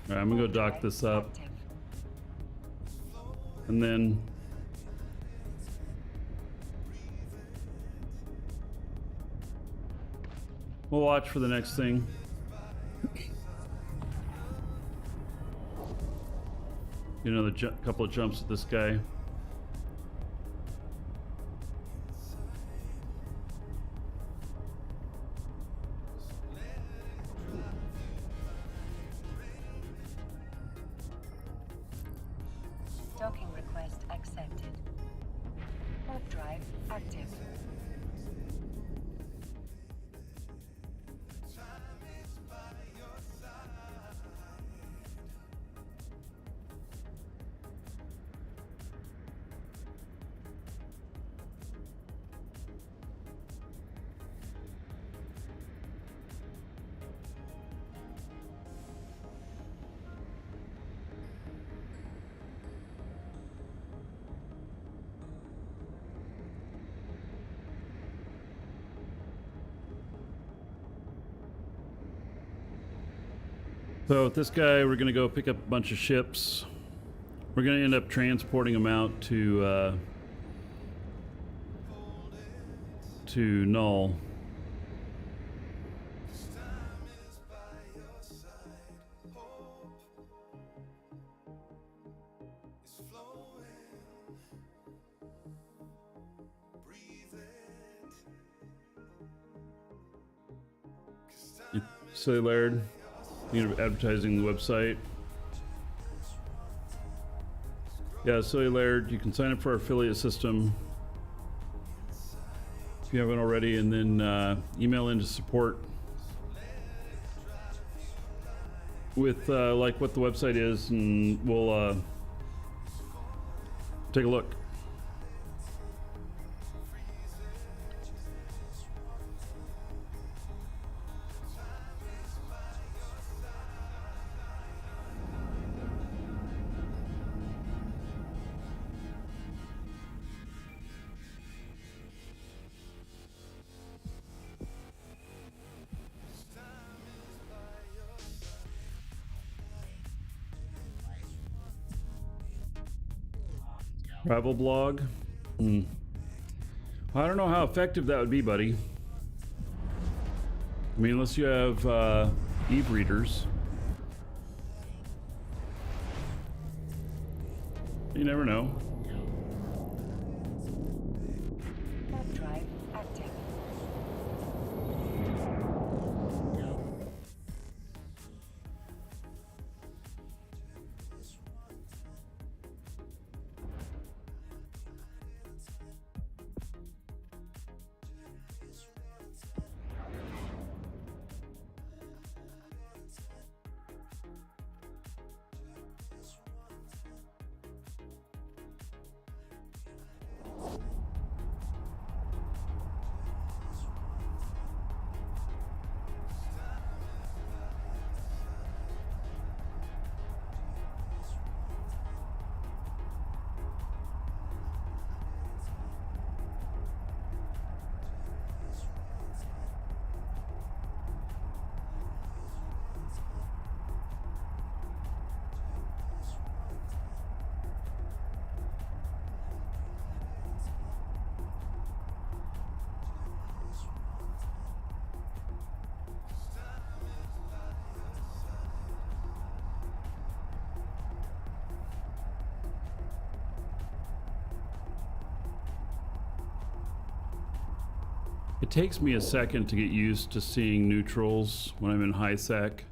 all right, I'm gonna go dock this up, Active. and then we'll watch for the next thing. Get another couple of jumps at this guy. Docking request accepted. Warp drive active. So with this guy, we're gonna go pick up a bunch of ships. We're gonna end up transporting them out to Null. Silly Laird. Advertising the website. Yeah, Silly Laird, you can sign up for our affiliate system if you haven't already, and then email into support with like what the website is, and we'll take a look. Travel blog. Well, I don't know how effective that would be, buddy. I mean, unless you have Eve readers. You never know. Warp drive active. It takes me a second to get used to seeing neutrals when I'm in high sec.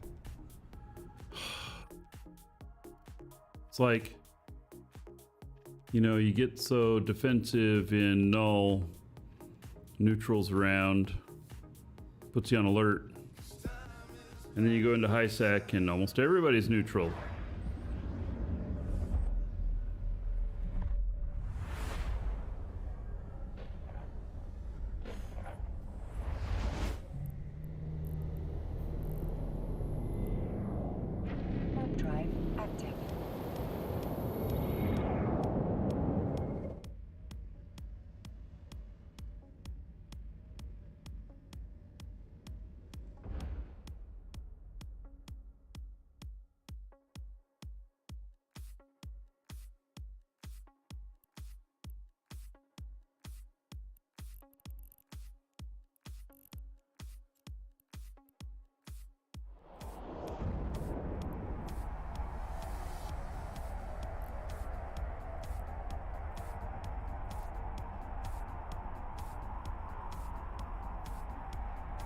It's like, you know, you get so defensive in null, neutrals around, puts you on alert. And then you go into high sec and almost everybody's neutral. Warp drive active.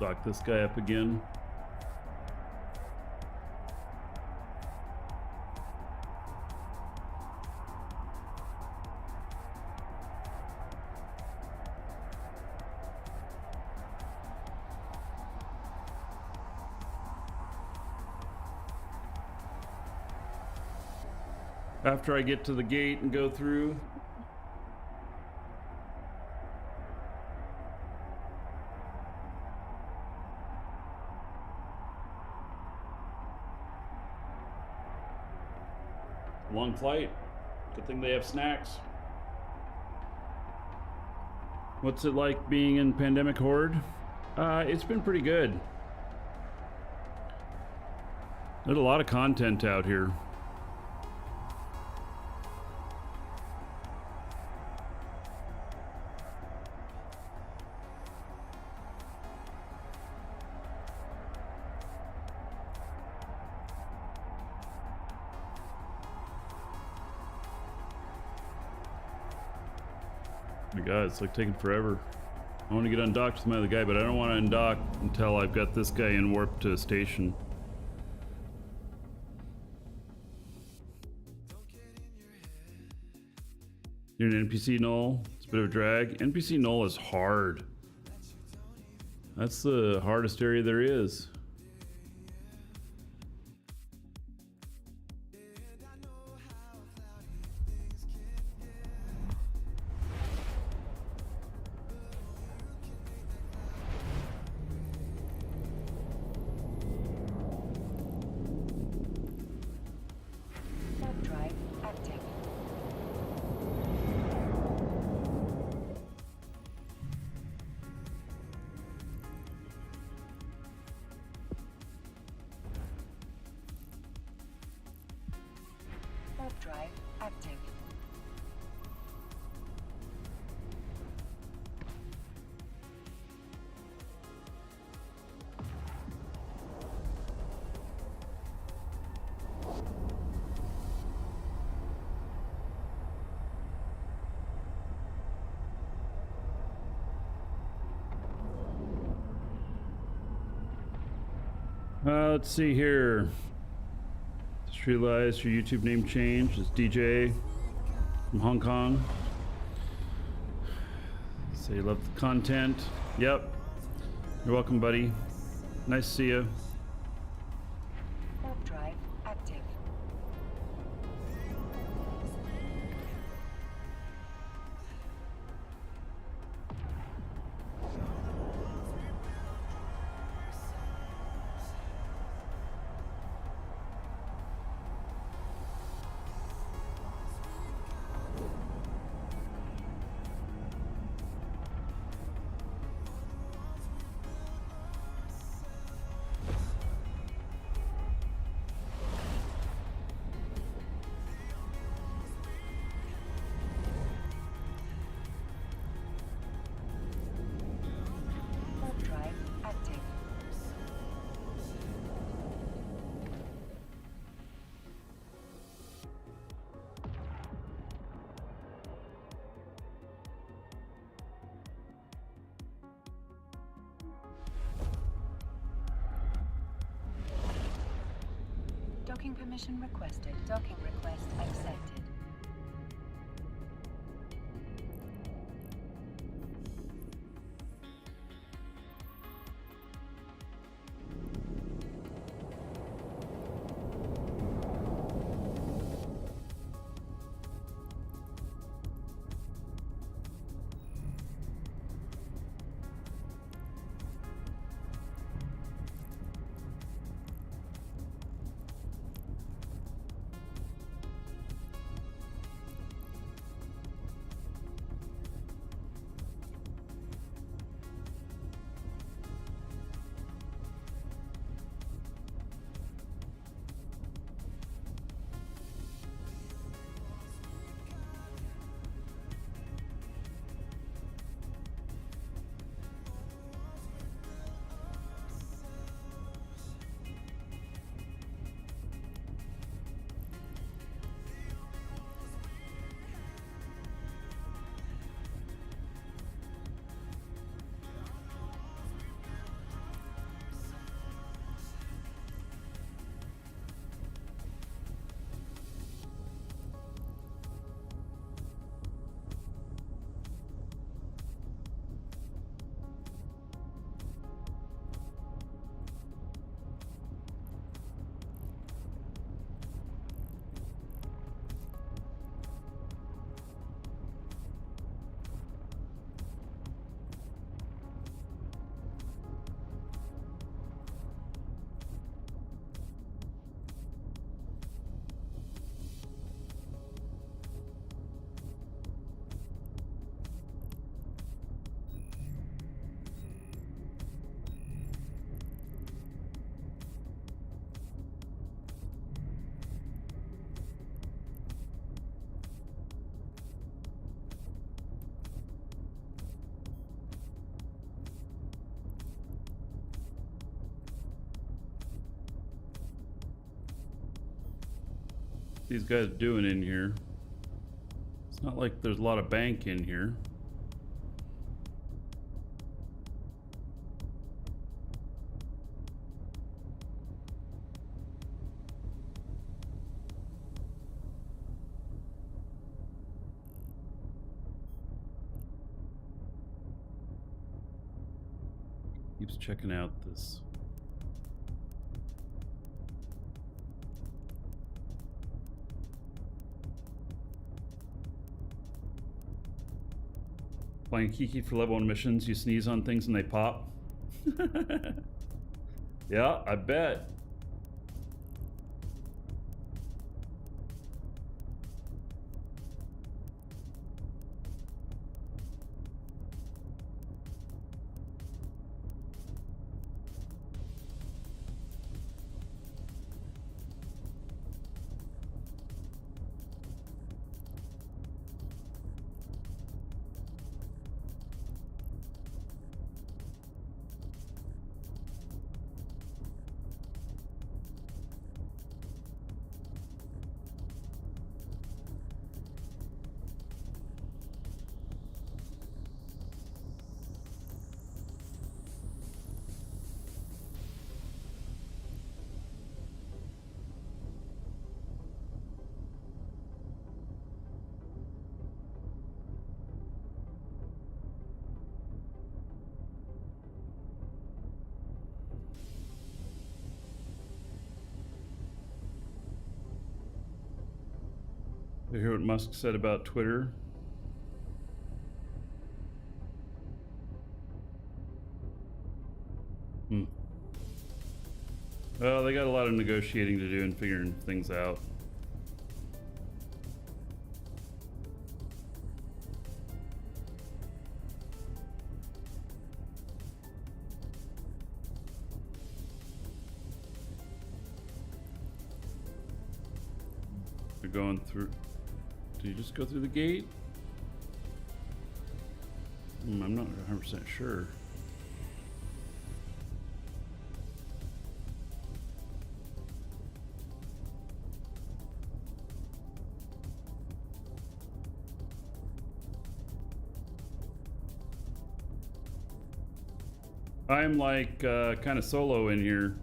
Lock this guy up again. After I get to the gate and go through, long flight. Good thing they have snacks. What's it like being in Pandemic Horde? It's been pretty good. There's a lot of content out here. Oh my god, it's like taking forever. I want to get undocked with my other guy, but I don't want to undock until I've got this guy in warp to a station. You're an NPC null. It's a bit of a drag. NPC null is hard. That's the hardest area there is. Warp drive active. Warp drive active. Let's see here. Just realized your YouTube name change. It's DJ from Hong Kong. So you love the content. Yep. You're welcome, buddy. Nice to see you. Warp drive active. Warp drive active. Docking permission requested. Docking request accepted. These guys doing in here? It's not like there's a lot of bank in here. Keeps checking out this. Playing Kiki for level 1 missions, you sneeze on things and they pop. Yeah, I bet. You hear what Musk said about Twitter? Well, they got a lot of negotiating to do and figuring things out. They're going through. Do you just go through the gate? I'm not 100% sure. I'm like kind of solo in here.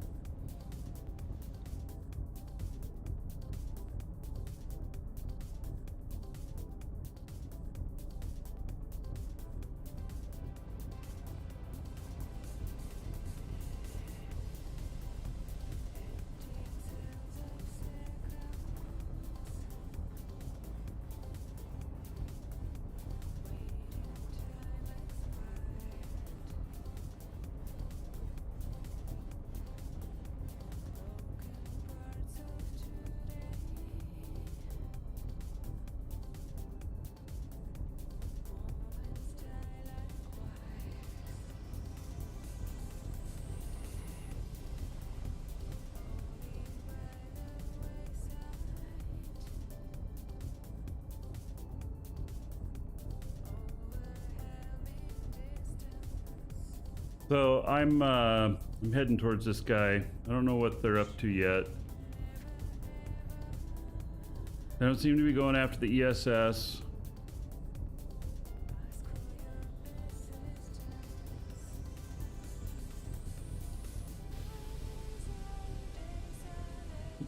So I'm heading towards this guy. I don't know what they're up to yet. They don't seem to be going after the ESS.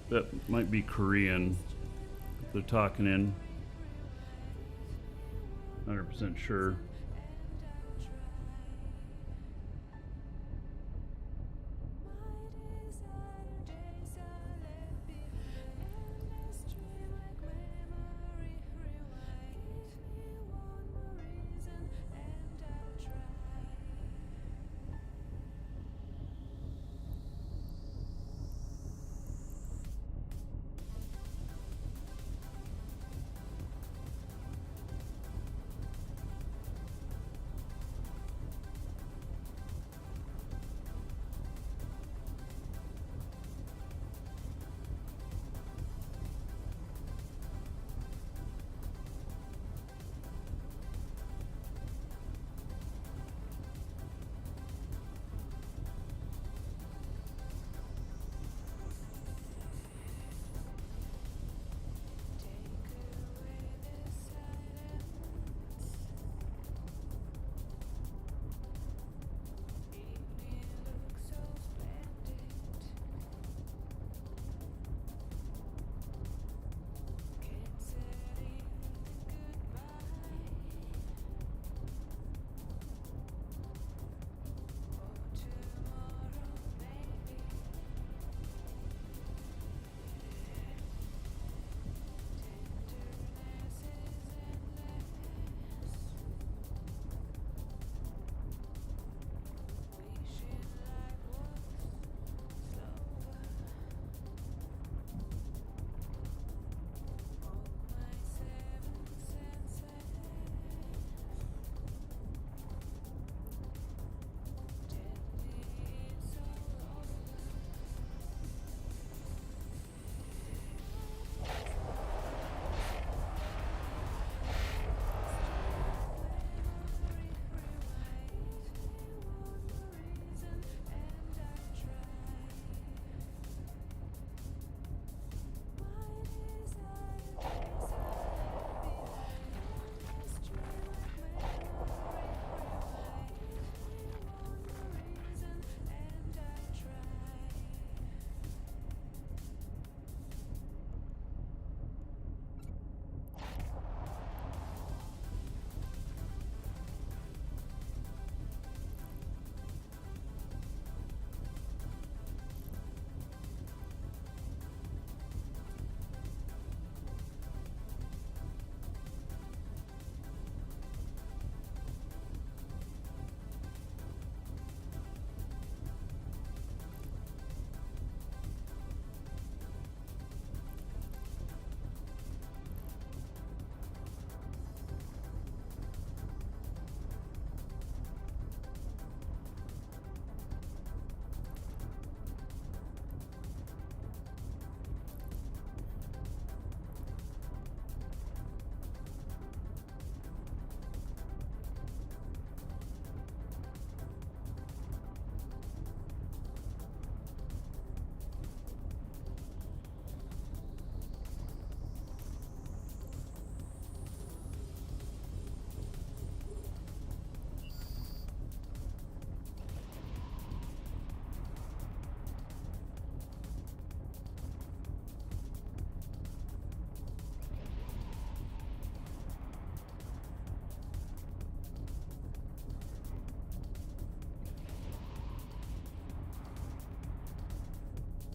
That might be Korean. If they're talking in. 100% sure.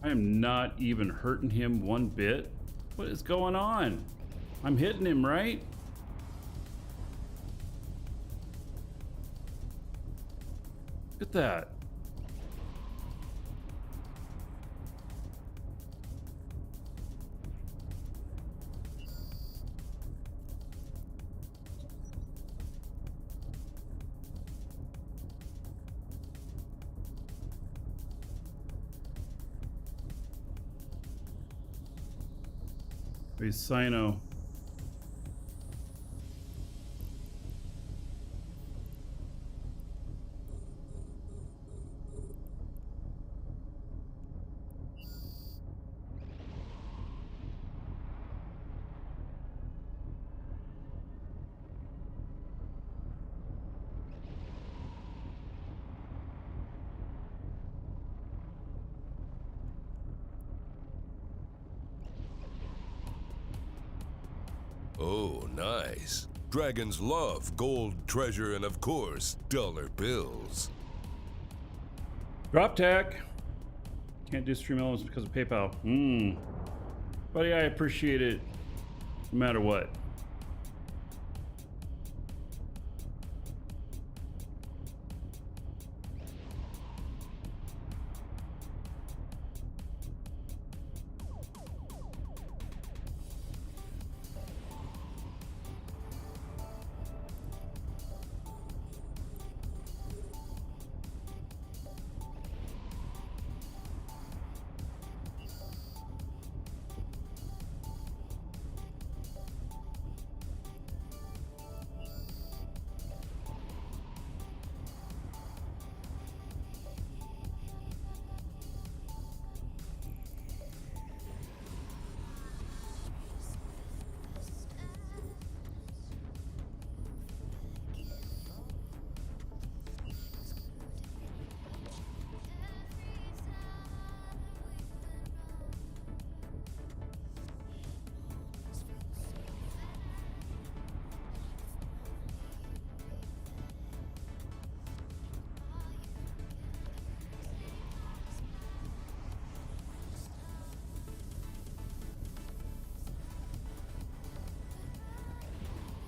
I am not even hurting him one bit. What is going on? I'm hitting him, right? Look at that. Sino. Oh, nice. Dragons love gold, treasure, and of course, dollar bills. Drop tech. Can't do stream elements because of PayPal. Buddy, I appreciate it no matter what.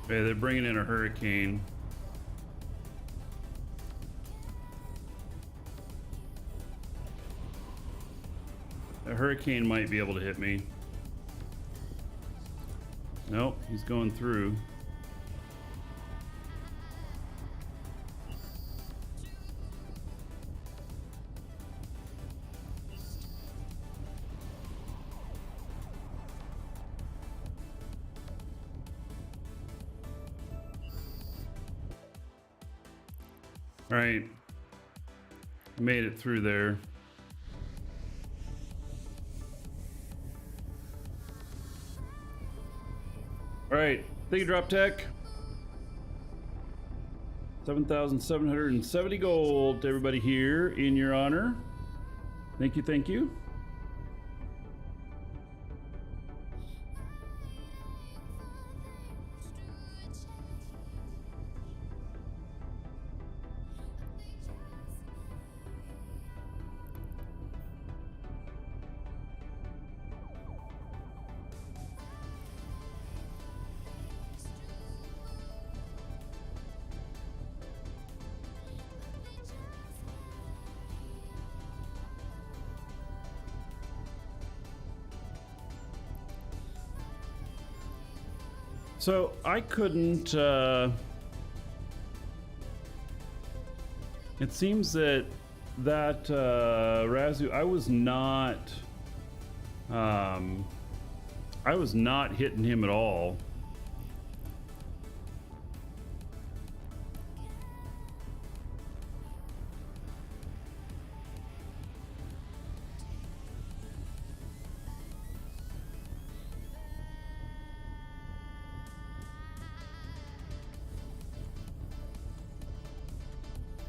Okay, they're bringing in a hurricane. A hurricane might be able to hit me. Nope, he's going through. All right, made it through there. All right, thank you, Drop Tech. 7,770 gold to everybody here in your honor. Thank you, thank you. So I couldn't, it seems that Razu, I was not hitting him at all.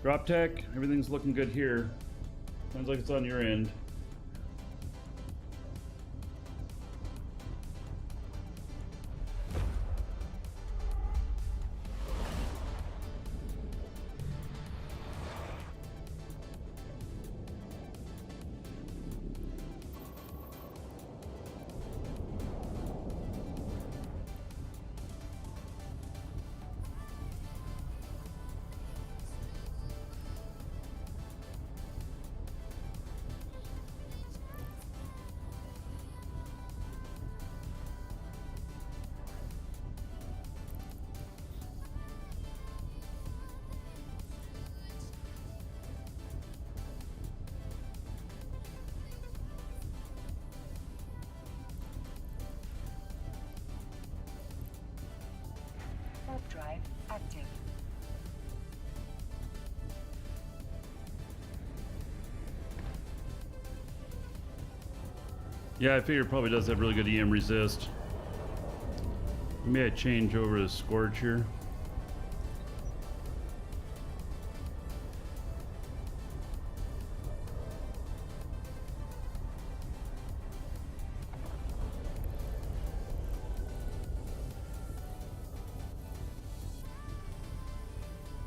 Drop Tech, everything's looking good here. Sounds like it's on your end. Yeah, I figure it probably does have really good EM resist. Maybe I change over to Scorch here.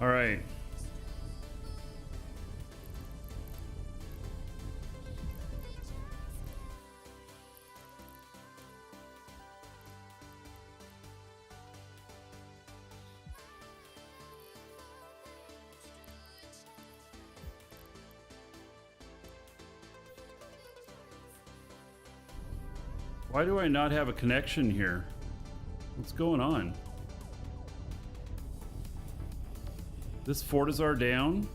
All right. Why do I not have a connection here? What's going on? This Fortizar down?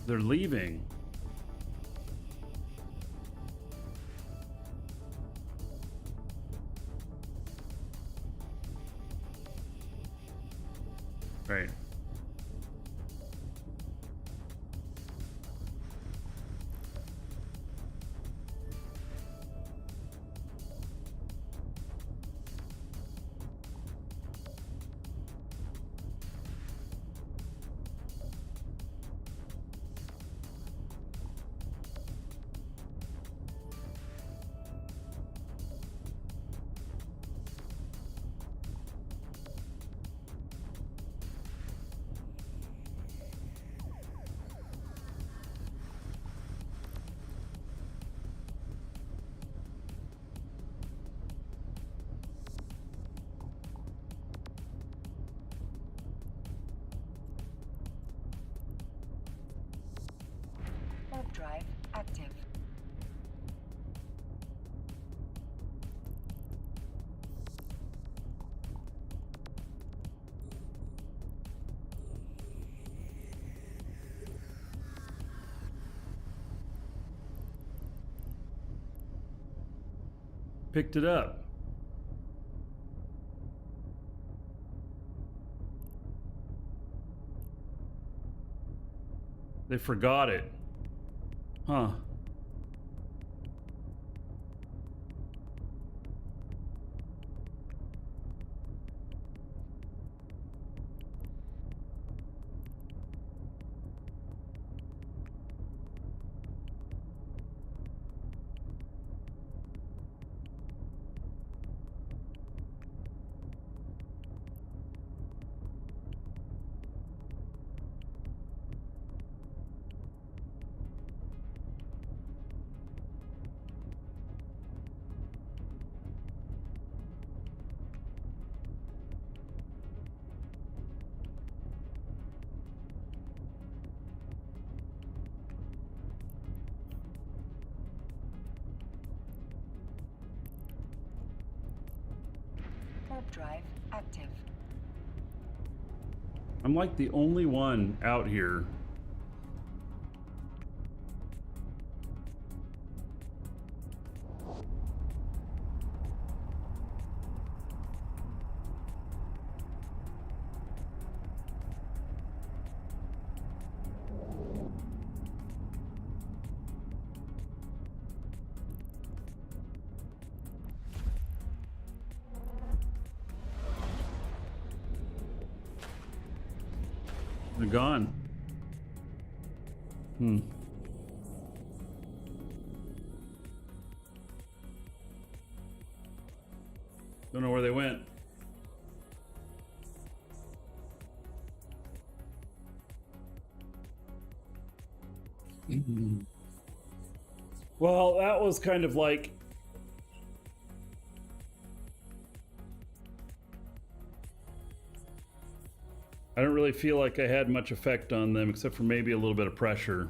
They're leaving. Right. Warp drive active. Picked it up. They forgot it. Huh. Warp drive active. I'm like the only one out here. They're gone. Hmm. Don't know where they went. Well, that was kind of like I don't really feel like I had much effect on them except for maybe a little bit of pressure.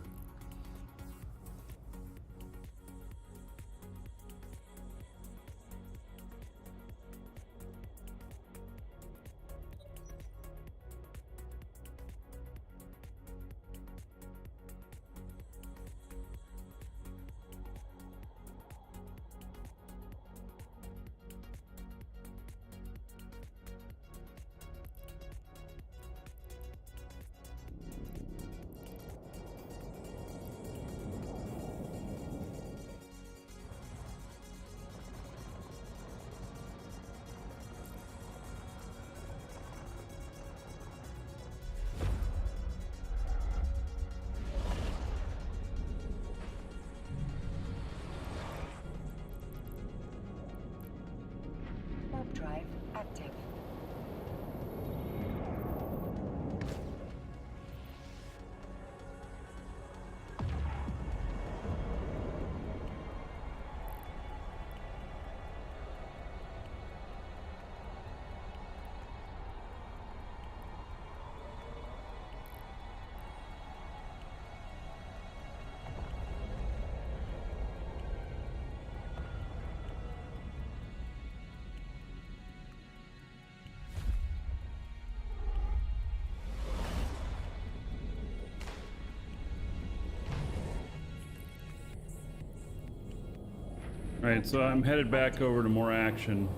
Alright, so I'm headed back over to more action.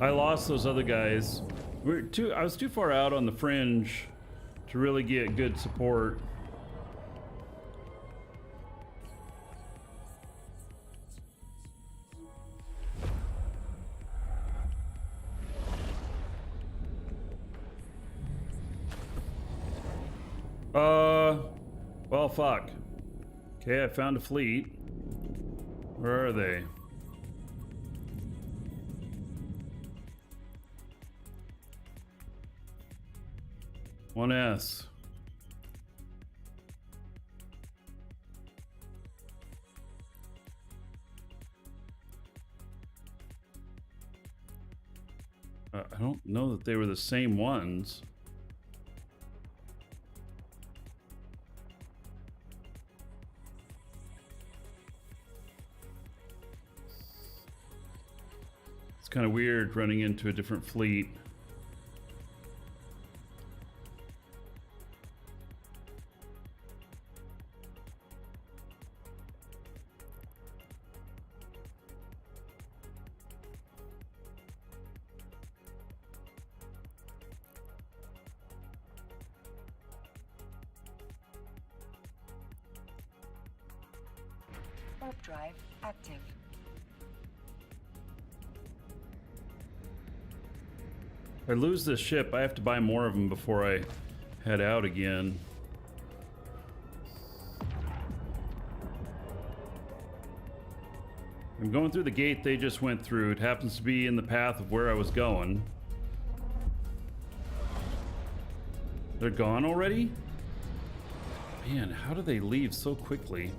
I lost those other guys. I was too far out on the fringe to really get good support. Well, fuck. Okay, I found a fleet. Where are they? One S. I don't know that they were the same ones. It's kind of weird running into a different fleet. Warp drive active. If I lose this ship, I have to buy more of them before I head out again. I'm going through the gate they just went through. It happens to be in the path of where I was going. They're gone already? Man, how do they leave so quickly?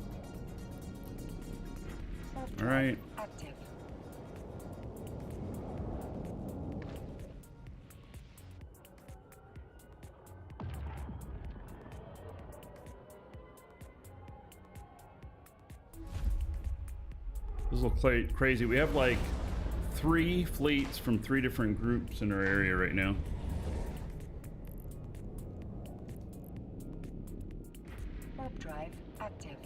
All right. Active. This looks like crazy. We have like 3 fleets from 3 different groups in our area right now. Warp drive active.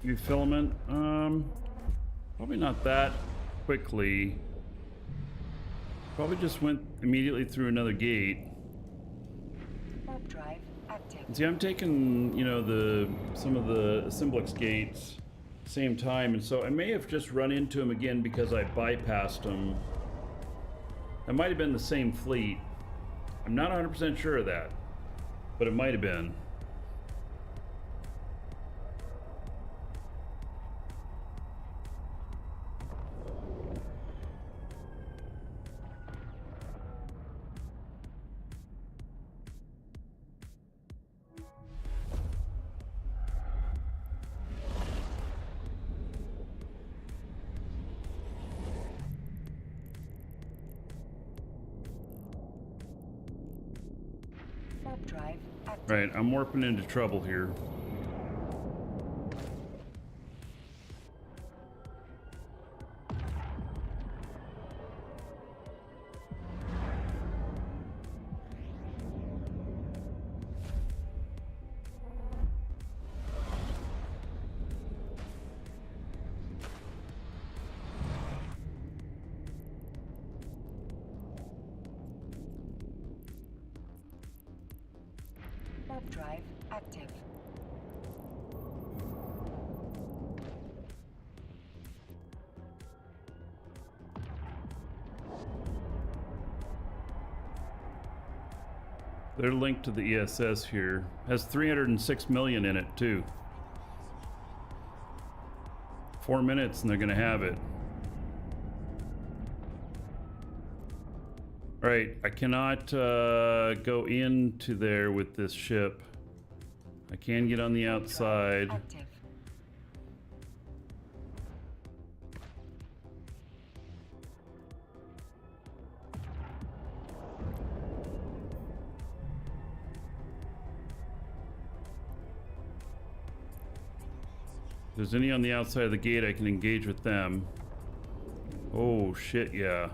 New filament, probably not that quickly. Probably just went immediately through another gate. Warp drive active. See, I'm taking, you know, some of the Assemblix gates same time, and so I may have just run into him again because I bypassed him. That might have been the same fleet. I'm not 100% sure of that, but it might have been. Warp drive active. Right, I'm warping into trouble here. Warp drive active. They're linked to the ESS here. Has 306 million in it too. 4 minutes and they're gonna have it. Alright, I cannot go into there with this ship. I can get on the outside. Active. If there's any on the outside of the gate, I can engage with them. Oh, shit, yeah.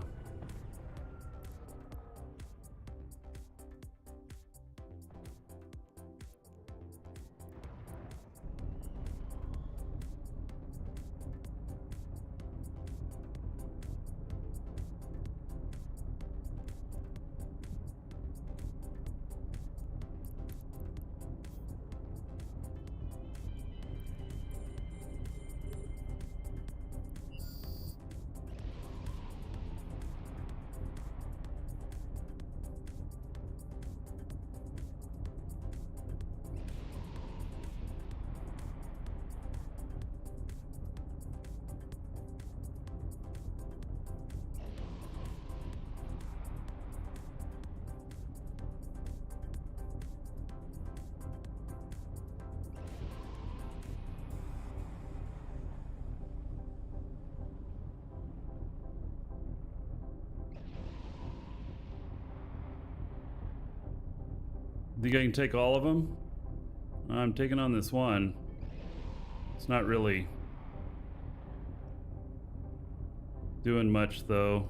Think I can take all of them? I'm taking on this one. It's not really doing much though.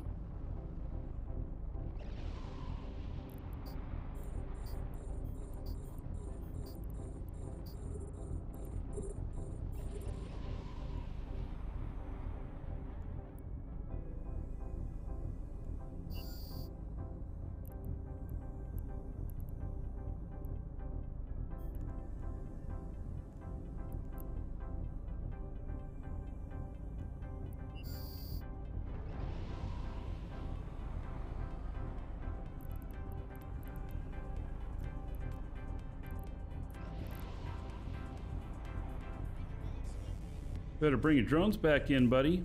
Better bring your drones back in, buddy.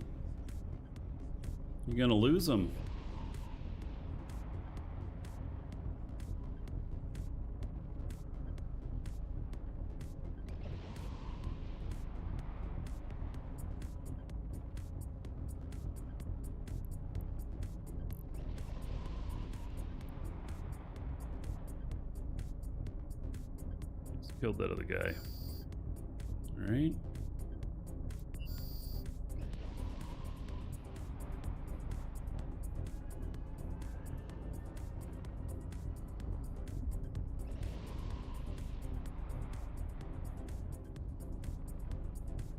You're gonna lose them. Just killed that other guy. All right.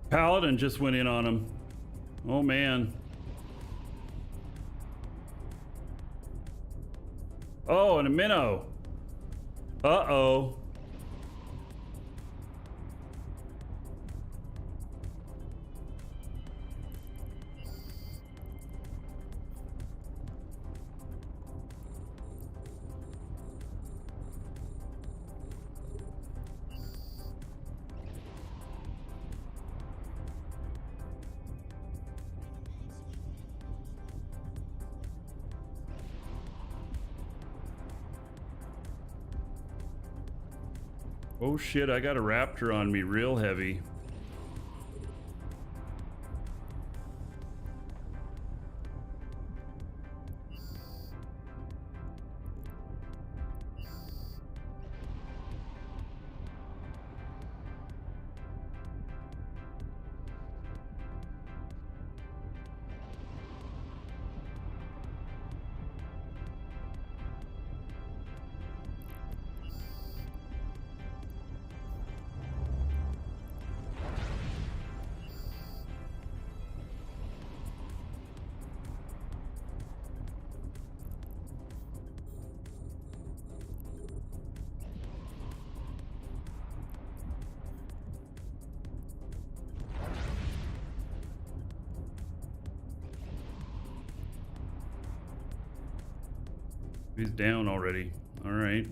Paladin just went in on him. Oh man. Oh, and a minnow. Uh-oh. Oh shit, I got a raptor on me real heavy. He's down already. All right.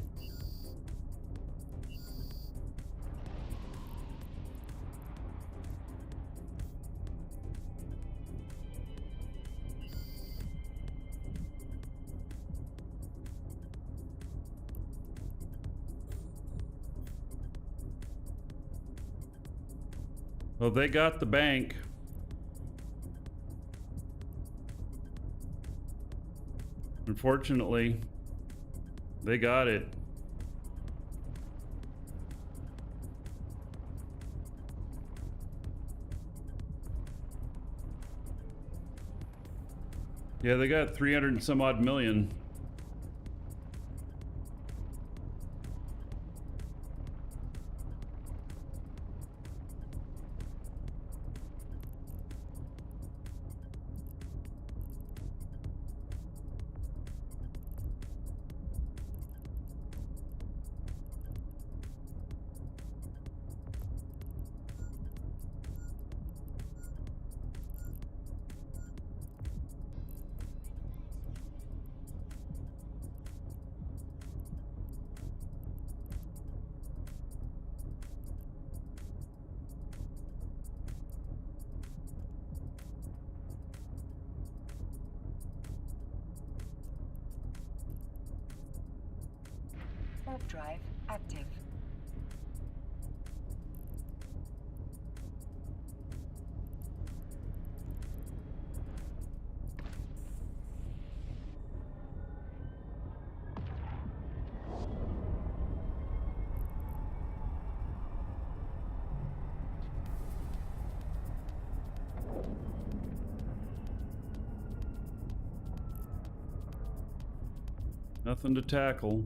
Well, they got the bank. Unfortunately, they got it. Yeah, they got 300 and some odd million. Warp drive active. Nothing to tackle.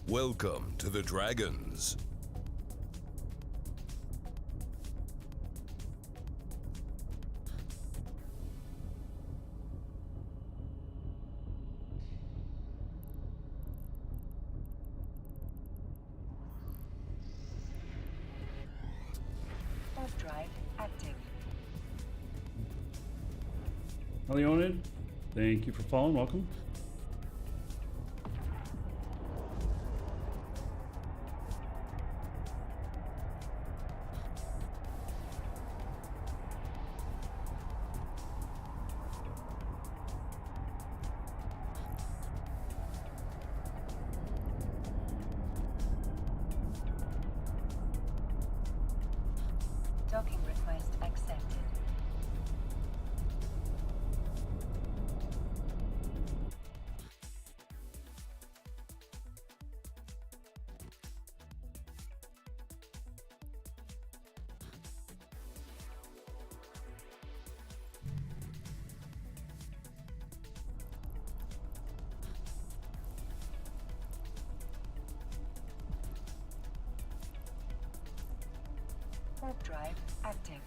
Welcome to the Dragons. Warp drive active. Leonid, thank you for following. Welcome. Docking request accepted. Warp drive active.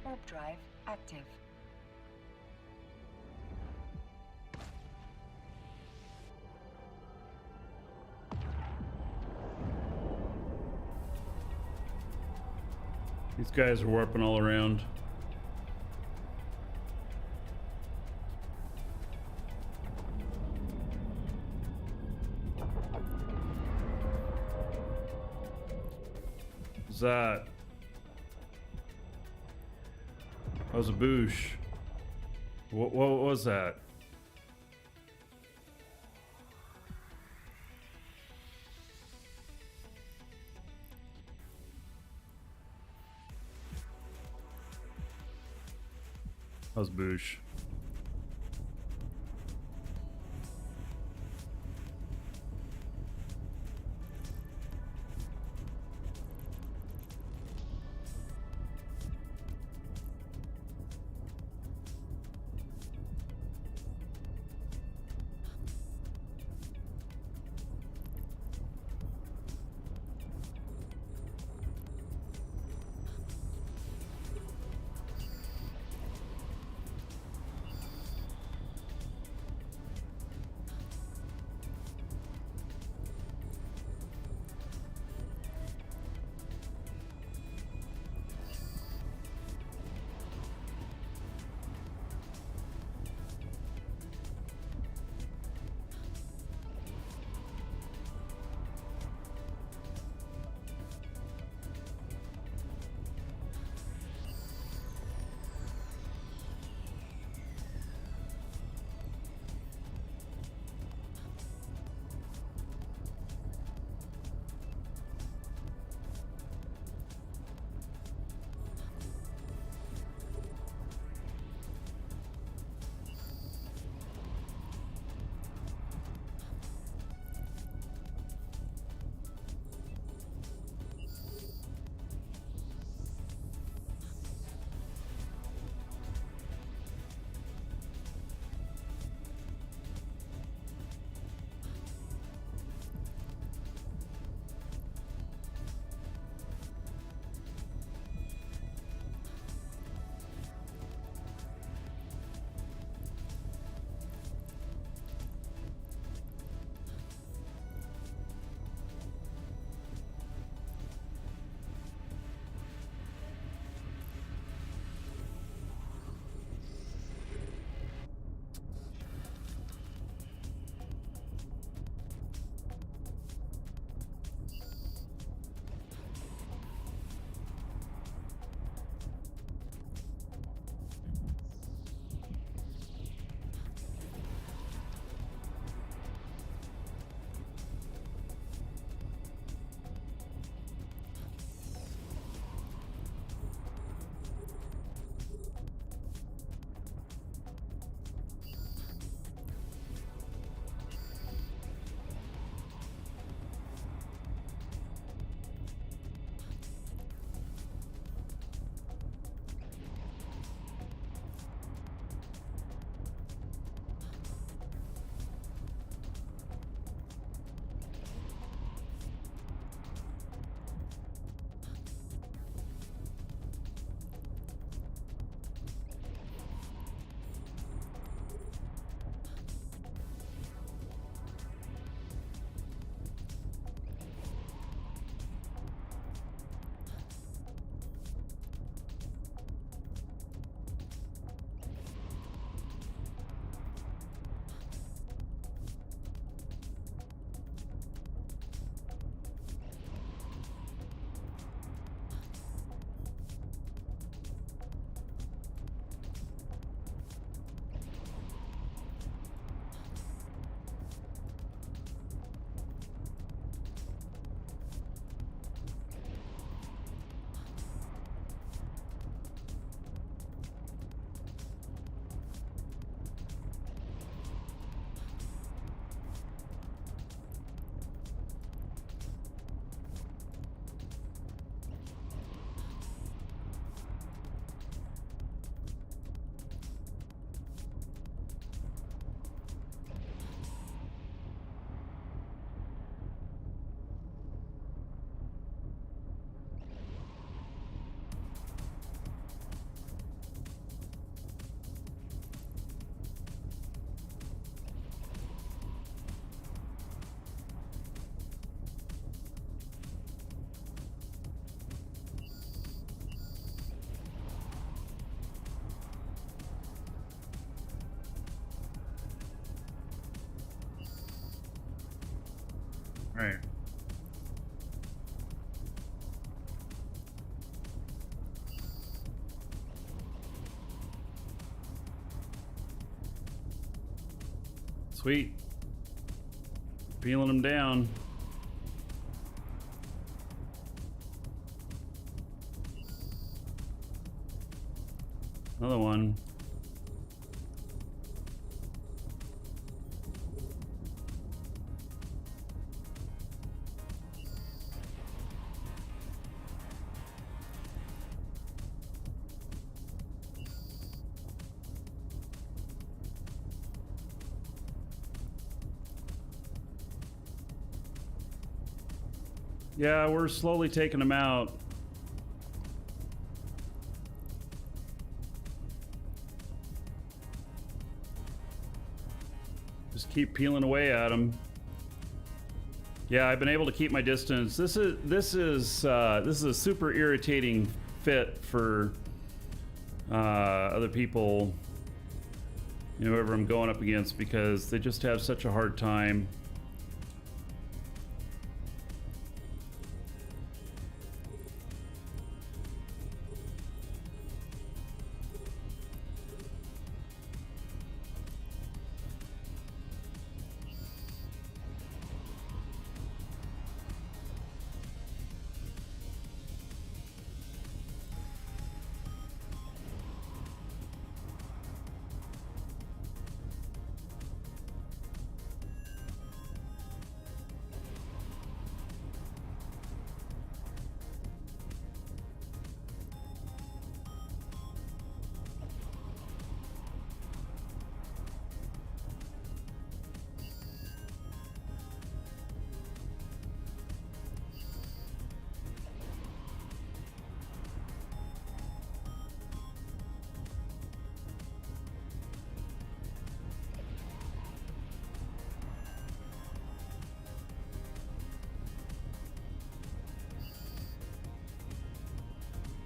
Warp drive active. These guys are warping all around. What's that? That was a boosh. What was that? How's Boosh? Right. Sweet. Peeling them down. Another one. Yeah, we're slowly taking them out. Just keep peeling away at them. Yeah, I've been able to keep my distance. This is a super irritating fit for other people, you know, whoever I'm going up against, because they just have such a hard time.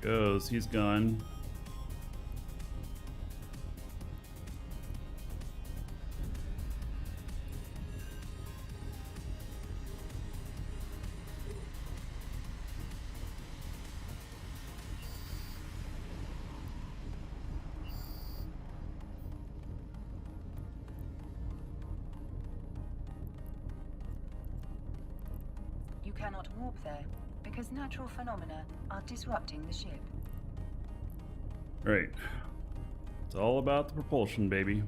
Goes, he's gone. You cannot warp there, because natural phenomena are disrupting the ship. Right. It's all about the propulsion, baby.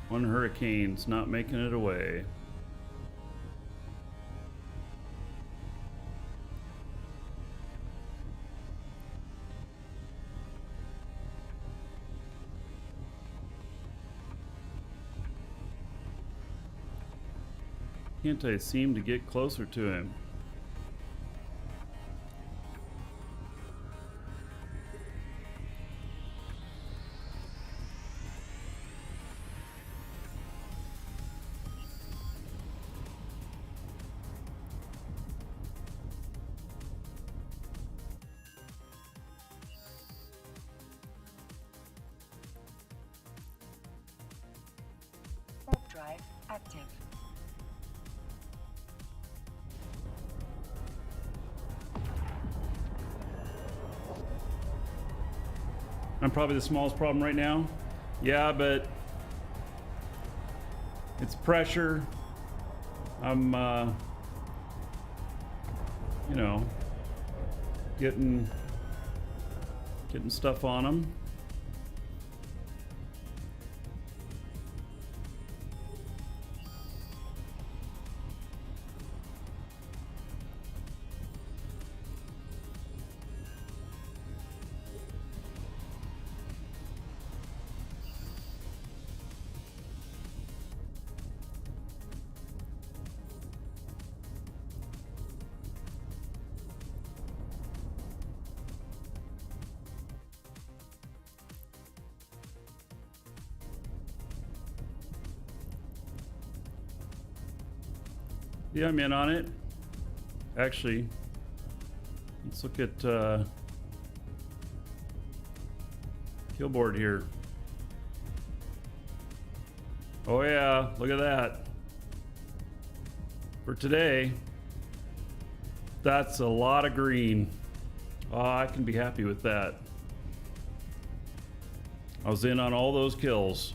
One hurricane's not making it away. Can't I seem to get closer to him? Warp drive active. I'm probably the smallest problem right now. Yeah, but it's pressure. I'm, you know, getting stuff on them. Yeah, I'm in on it. Actually, let's look at Killboard here. Oh yeah, look at that. For today, That's a lot of green. Oh, I can be happy with that. I was in on all those kills.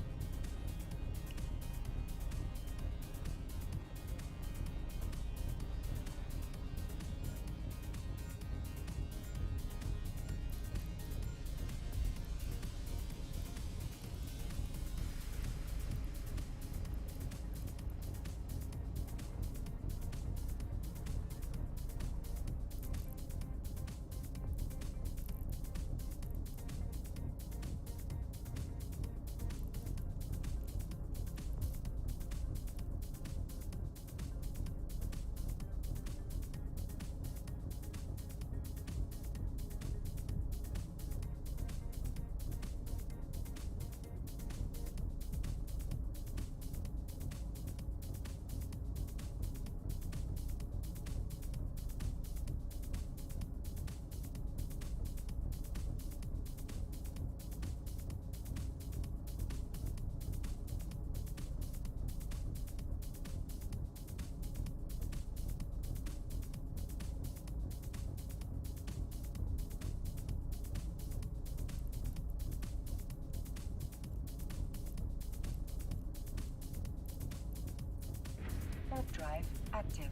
Warp drive active.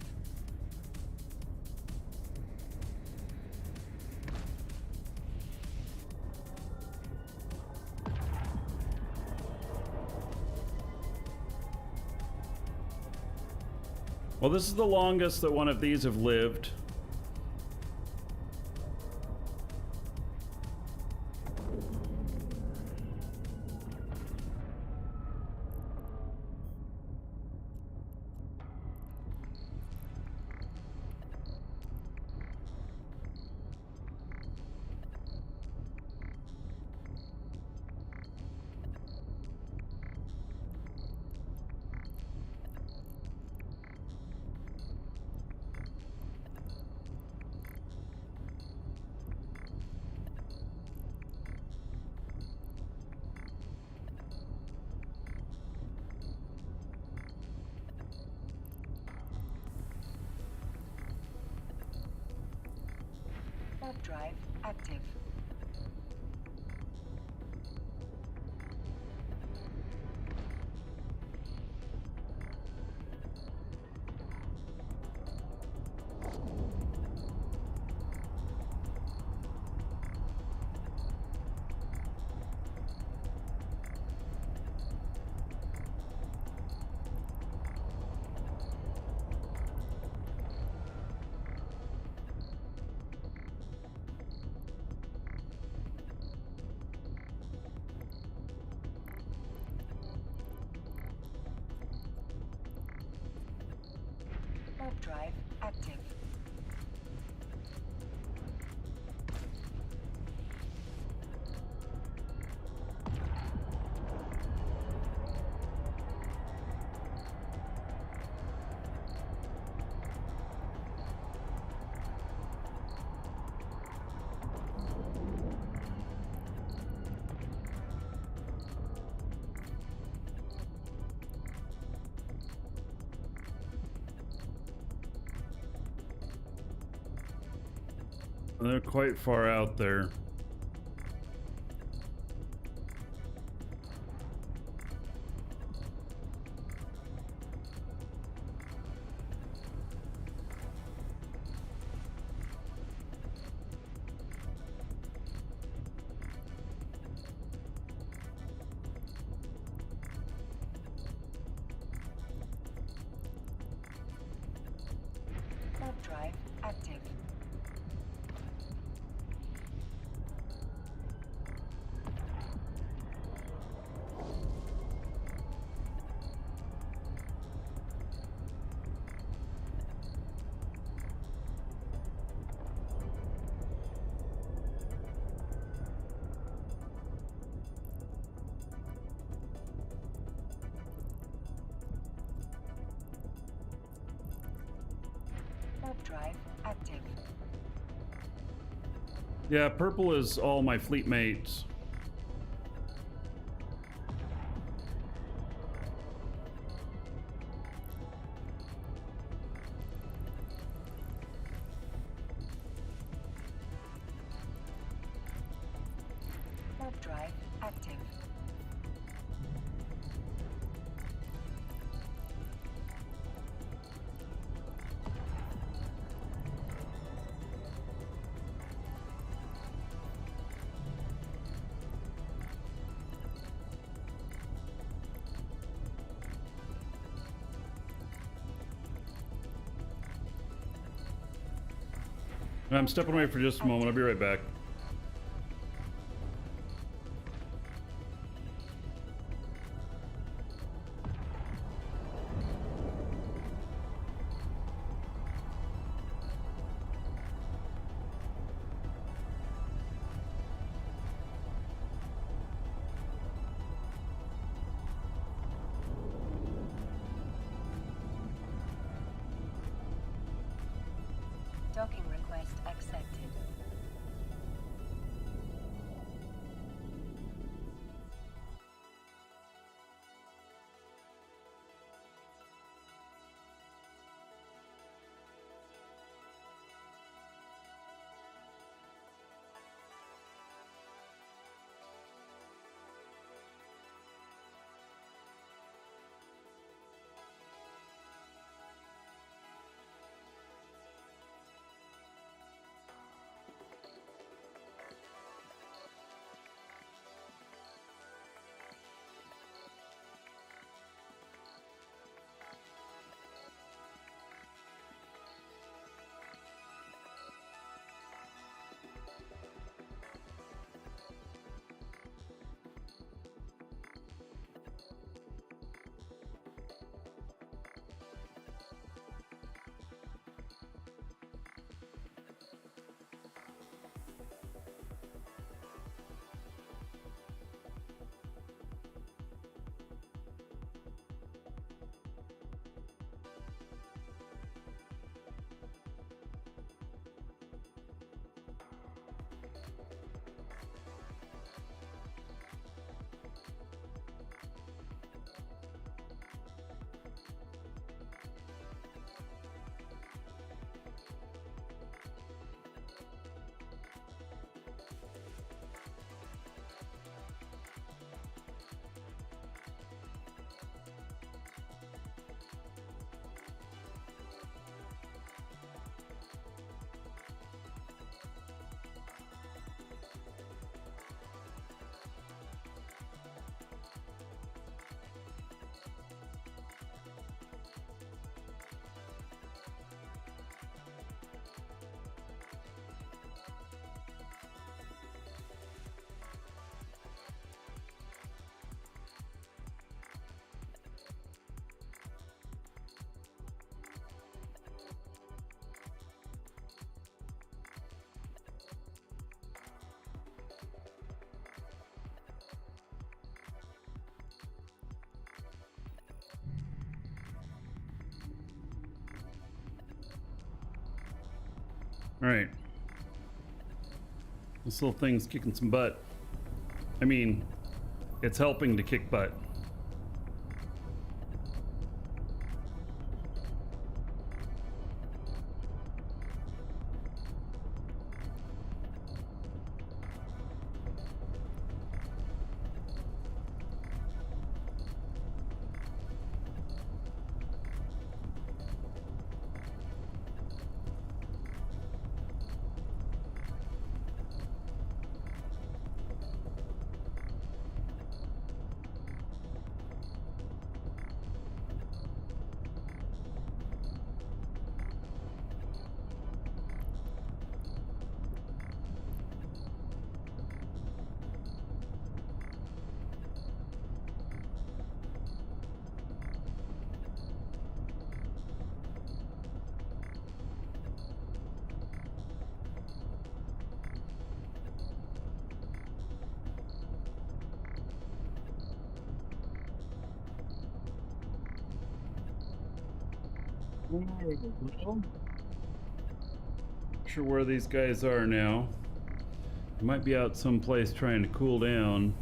Well, this is the longest that one of these have lived. Warp drive active. Warp drive active. They're quite far out there. Warp drive active. Warp drive active. Yeah, purple is all my fleet mates. drive active. I'm stepping away for just a moment. I'll be right back. Docking request accepted. All right. This little thing's kicking some butt. I mean, it's helping to kick butt. Not sure where these guys are now. They might be out someplace trying to cool down.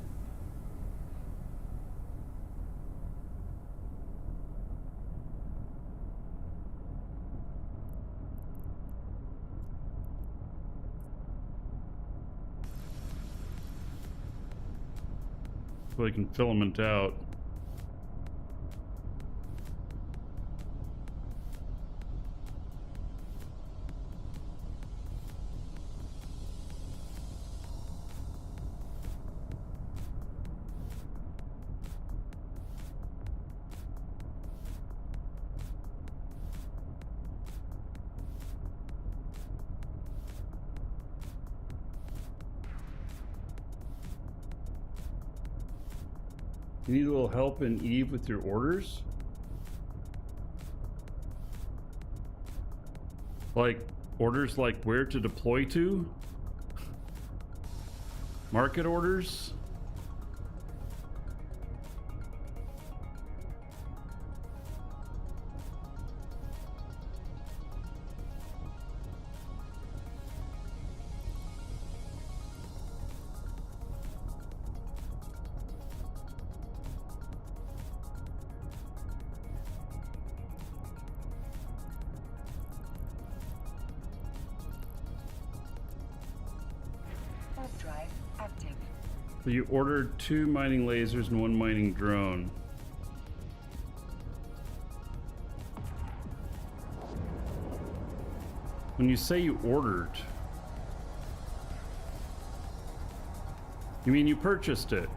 So I can filament out. You need a little help in Eve with your orders? Like, orders like where to deploy to? Market orders? Warp drive active. So you ordered 2 mining lasers and 1 mining drone. When you say you ordered, you mean you purchased it?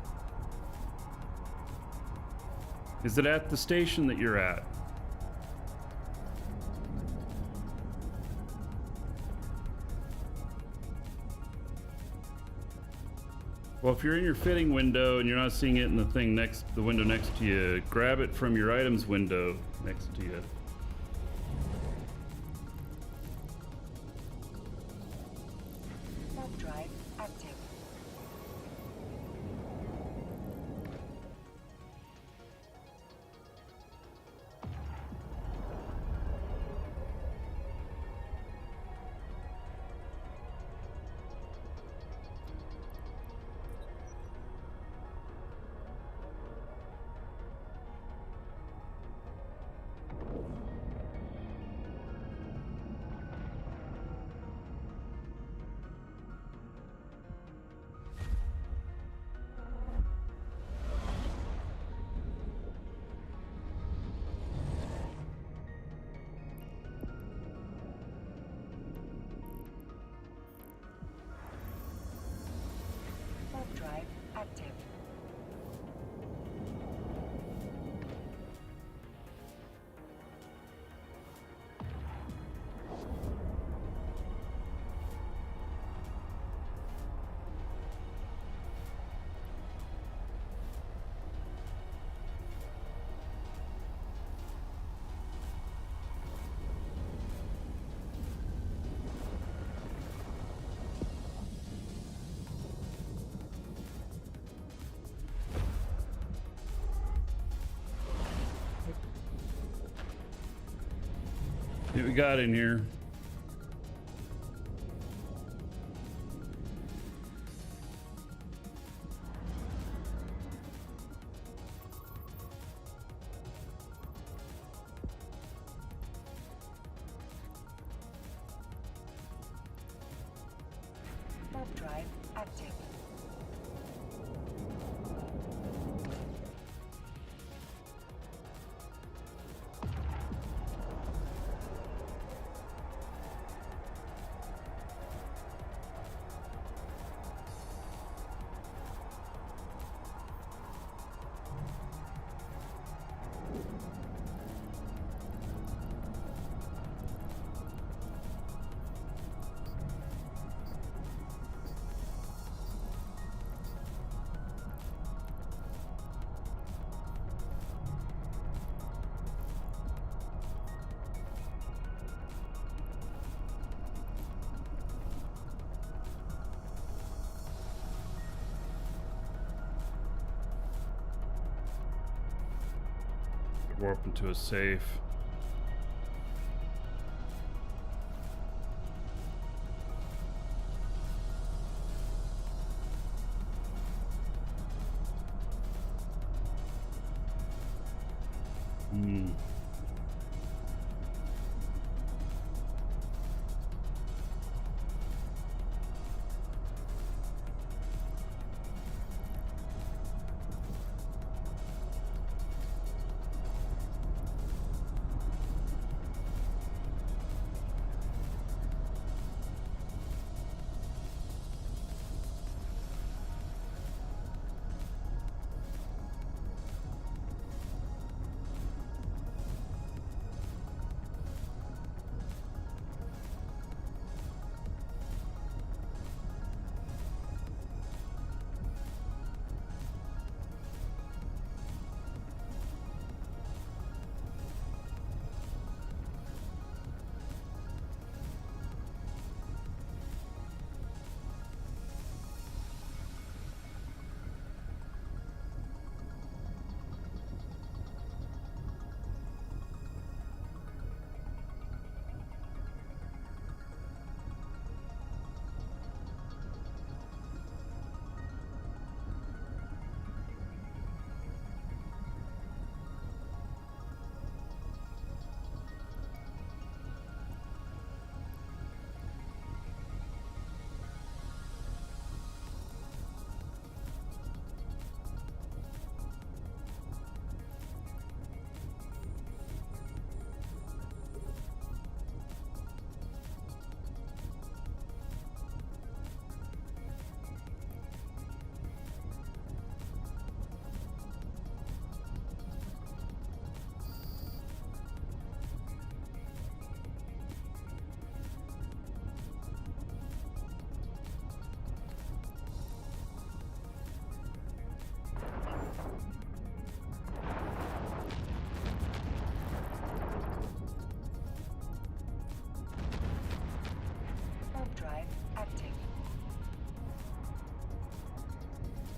Is it at the station that you're at? Well, if you're in your fitting window and you're not seeing it in the window next to you, grab it from your items window next to you. Warp drive active. Warp drive active. What we got in here? Warp drive active. Warp into a safe.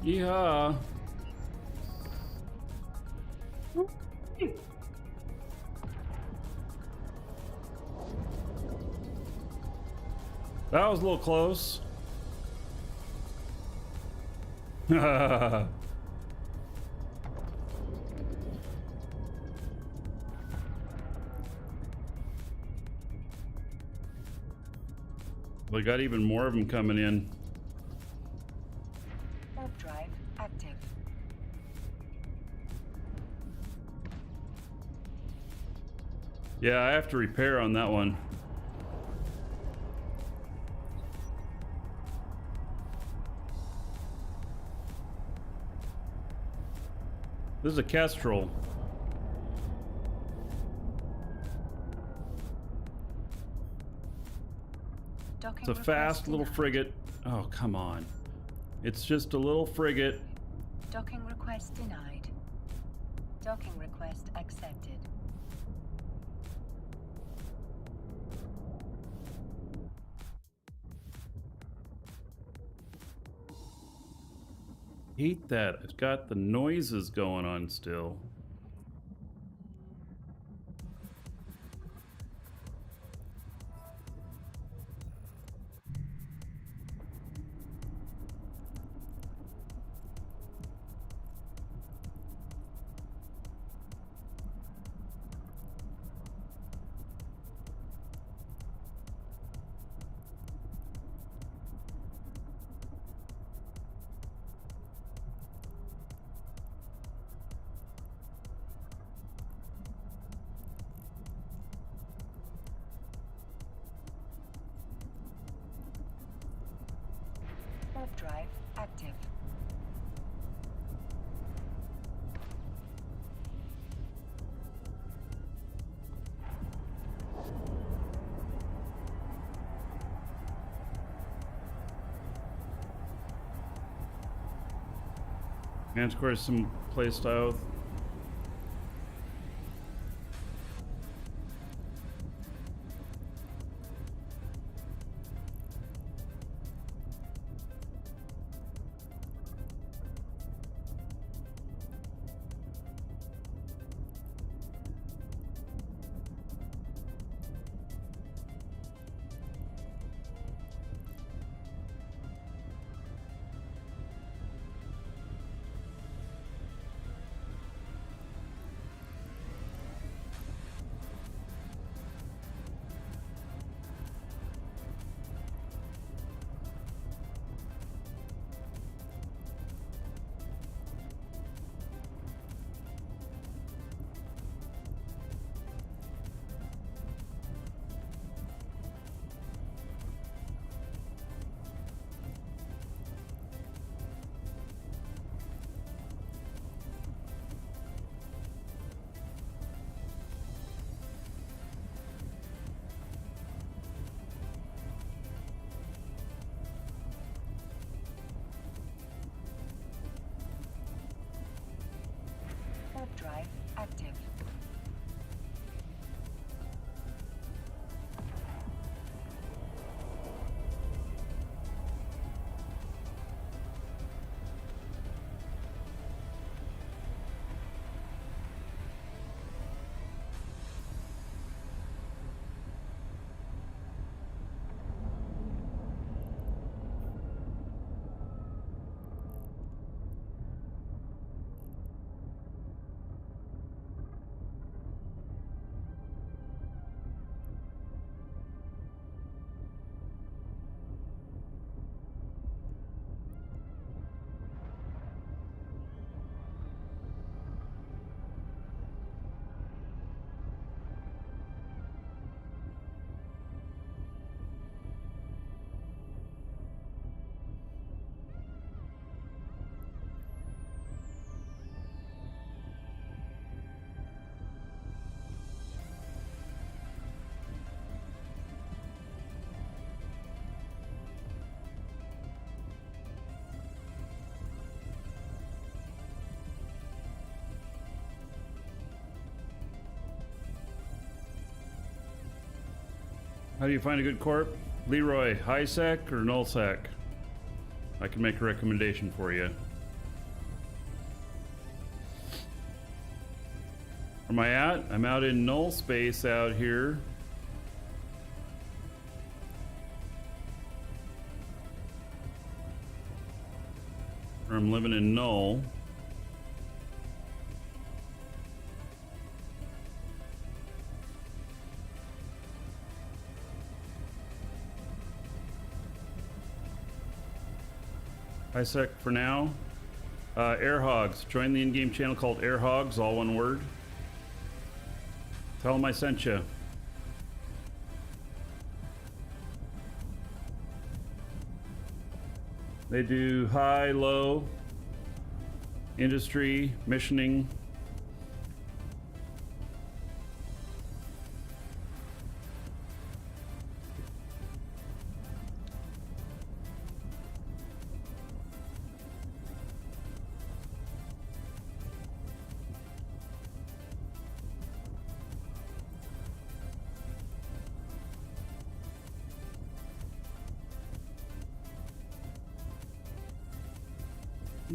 Yeehaw. That was a little close. We got even more of them coming in. Warp drive active. Yeah, I have to repair on that one. This is a Kestrel. Docking It's a fast little frigate. Oh, come on. It's just a little frigate. Docking request denied. Docking request accepted. Hate that. It's got the noises going on still. Warp drive active. And of course some playstyle. Warp drive active. How do you find a good corp? Leroy, high sec or null sec? I can make a recommendation for you. Where am I at? I'm out in null space out here. I'm living in null. ISEC for now. Air Hogs. Join the in-game channel called Air Hogs, all one word. Tell them I sent you. They do high, low, industry, missioning.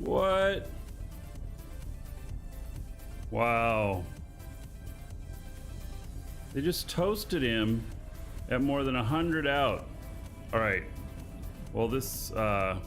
What? Wow. They just toasted him at more than 100 out. All right. Well, this, oh.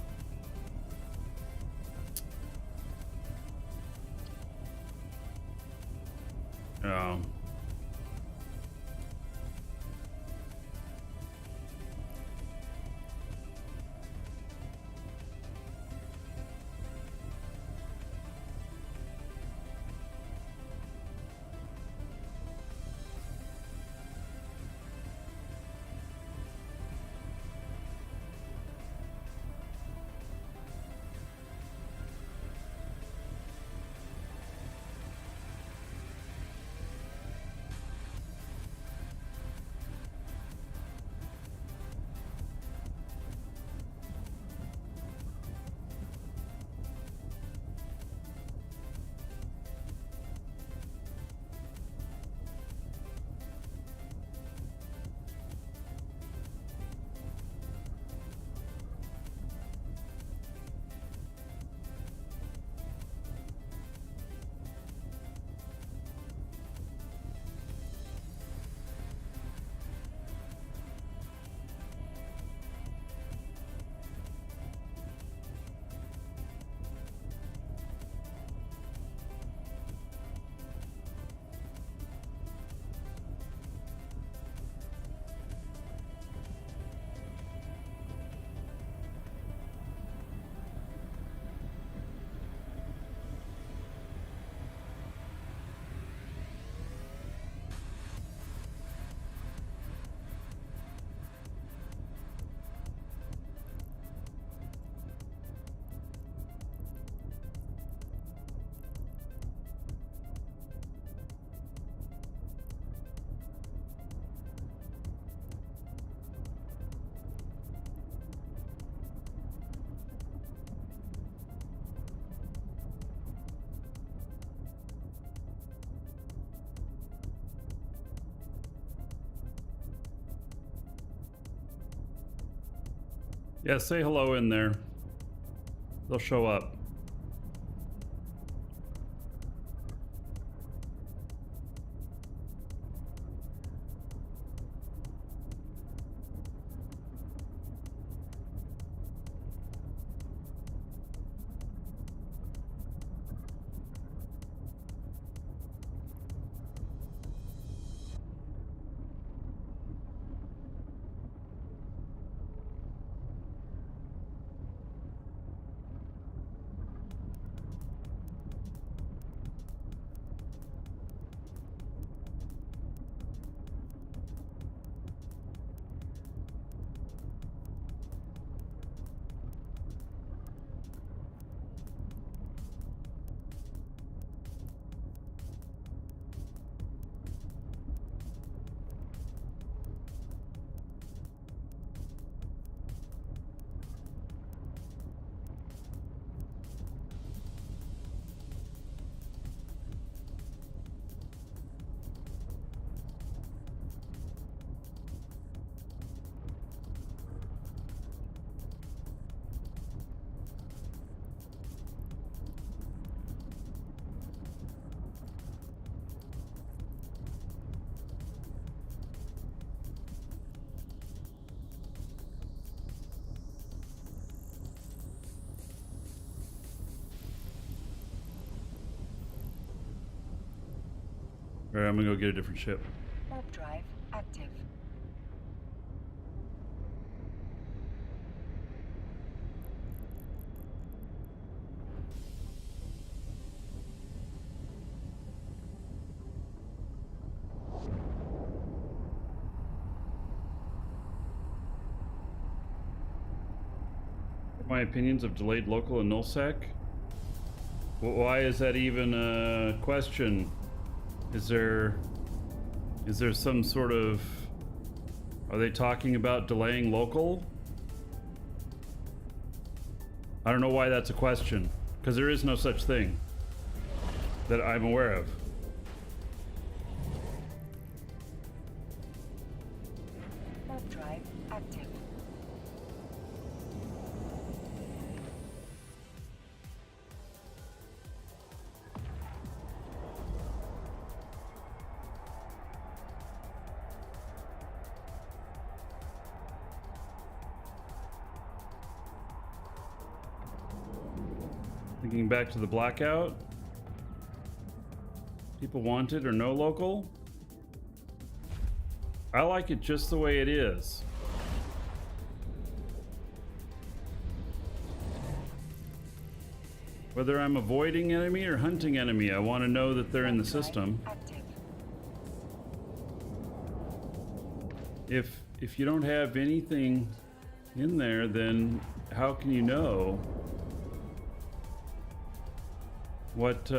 Yeah, say hello in there. They'll show up. All right, I'm gonna go get a different ship. Warp drive active. My opinions of delayed local and nullsec. Why is that even a question? Is there some sort of... Are they talking about delaying local? I don't know why that's a question, because there is no such thing that I'm aware of. Warp drive active. Thinking back to the blackout. People wanted or no local? I like it just the way it is. Whether I'm avoiding enemy or hunting enemy, I want to know that they're in the system. Active. If you don't have anything in there, then how can you know what you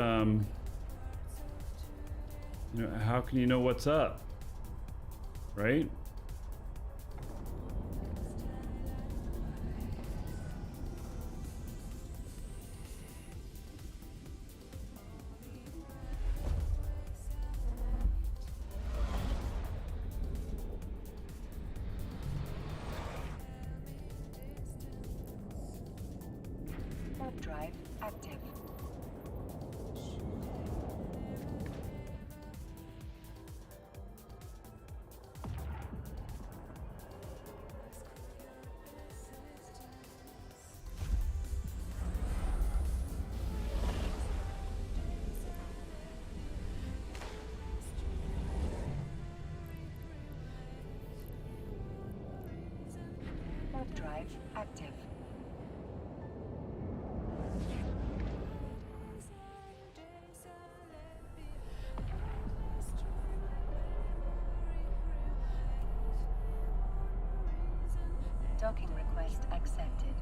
know, how can you know what's up, right? Warp drive active. Warp drive active. Docking request accepted.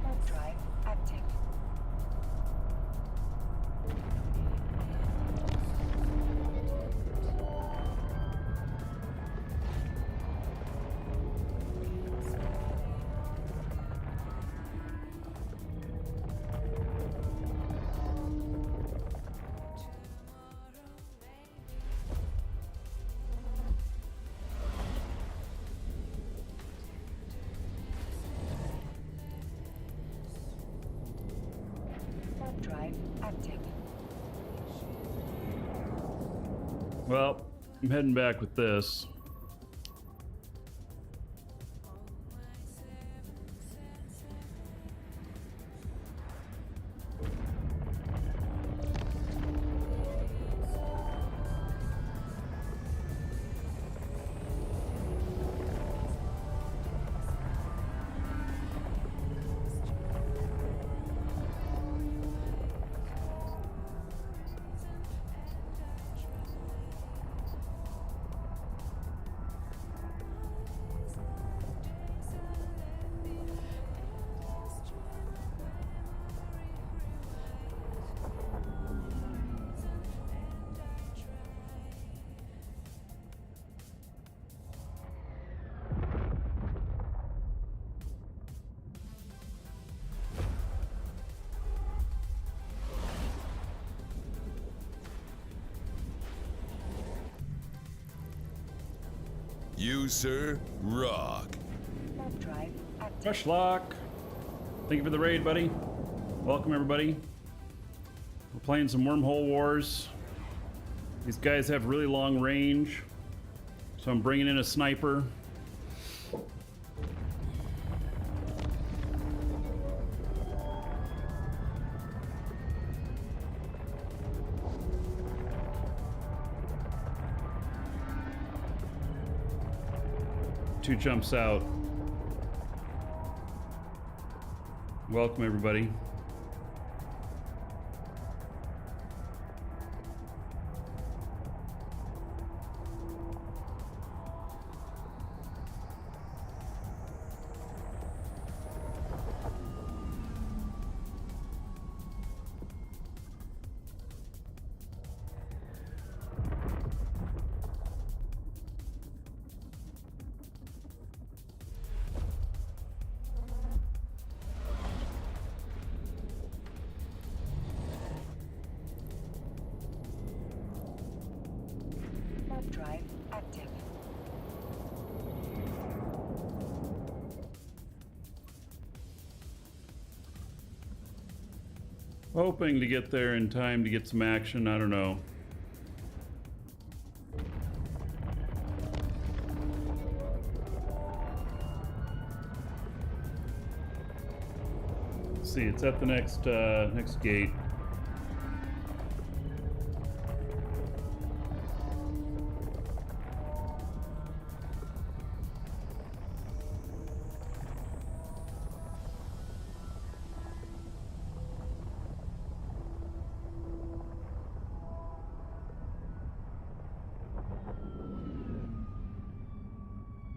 Warp drive active. Warp drive active. Well, I'm heading back with this. You, sir, rock. Warp drive active. Rush lock. Thank you for the raid, buddy. Welcome, everybody. We're playing some Wormhole Wars. These guys have really long range, so I'm bringing in a sniper. Two jumps out. Welcome, everybody. Warp drive active. Hoping to get there in time to get some action. I don't know. Let's see, it's at the next next gate.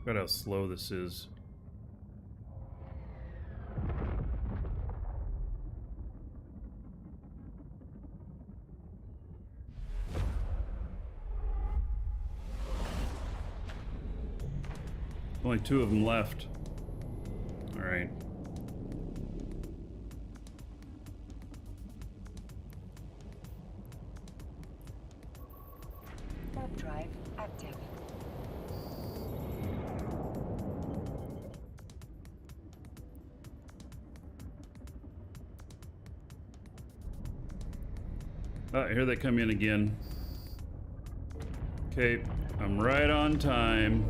Look at how slow this is. Only two of them left. All right. Warp drive active. Oh, here they come in again. Okay, I'm right on time.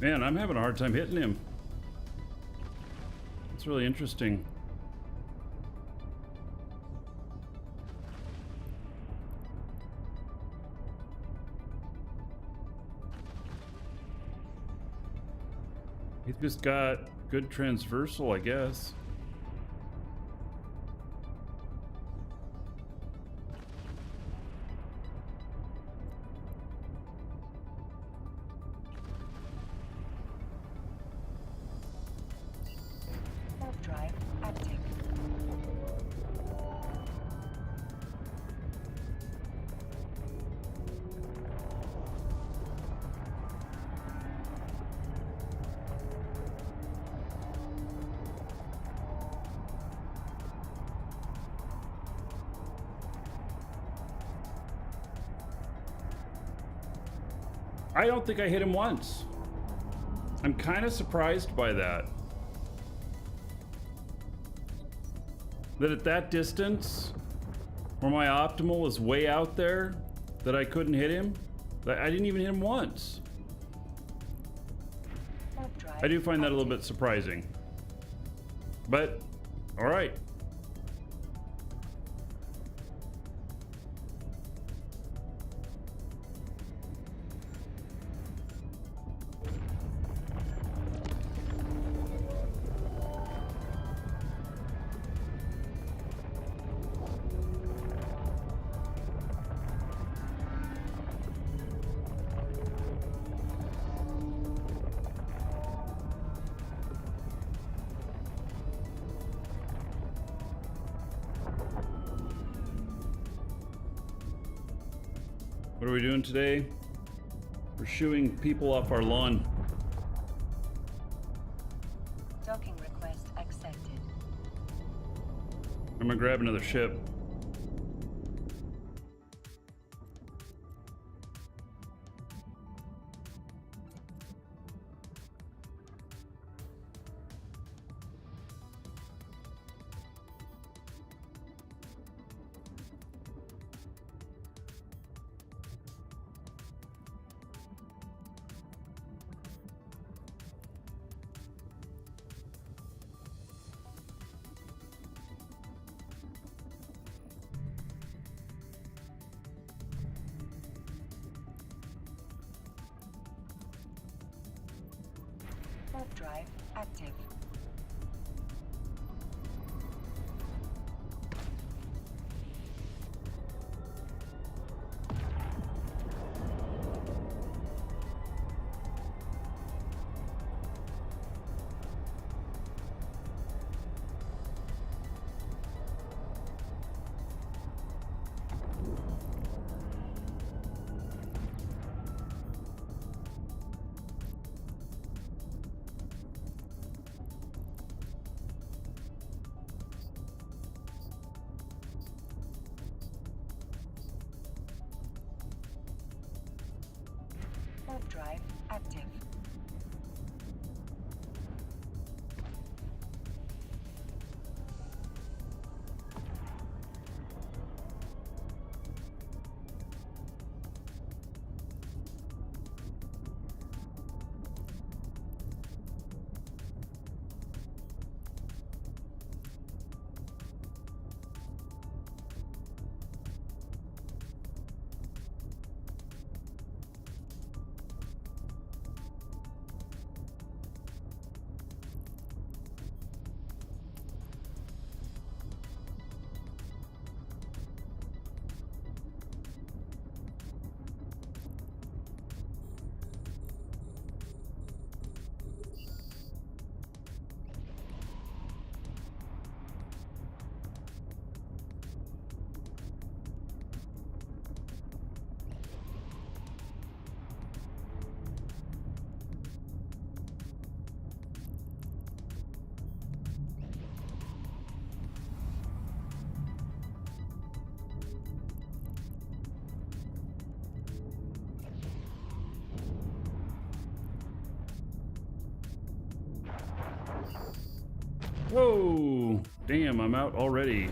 Man, I'm having a hard time hitting him. It's really interesting. He's just got good transversal, I guess. Warp drive active. I don't think I hit him once. I'm kind of surprised by that. That at that distance, where my optimal was way out there, that I couldn't hit him. I didn't even hit him once. I do find that a little bit surprising. But, all right. What are we doing today? We're shooing people off our lawn. Docking request accepted. I'm gonna grab another ship. Warp drive active. Warp drive active. Whoa! Damn, I'm out already.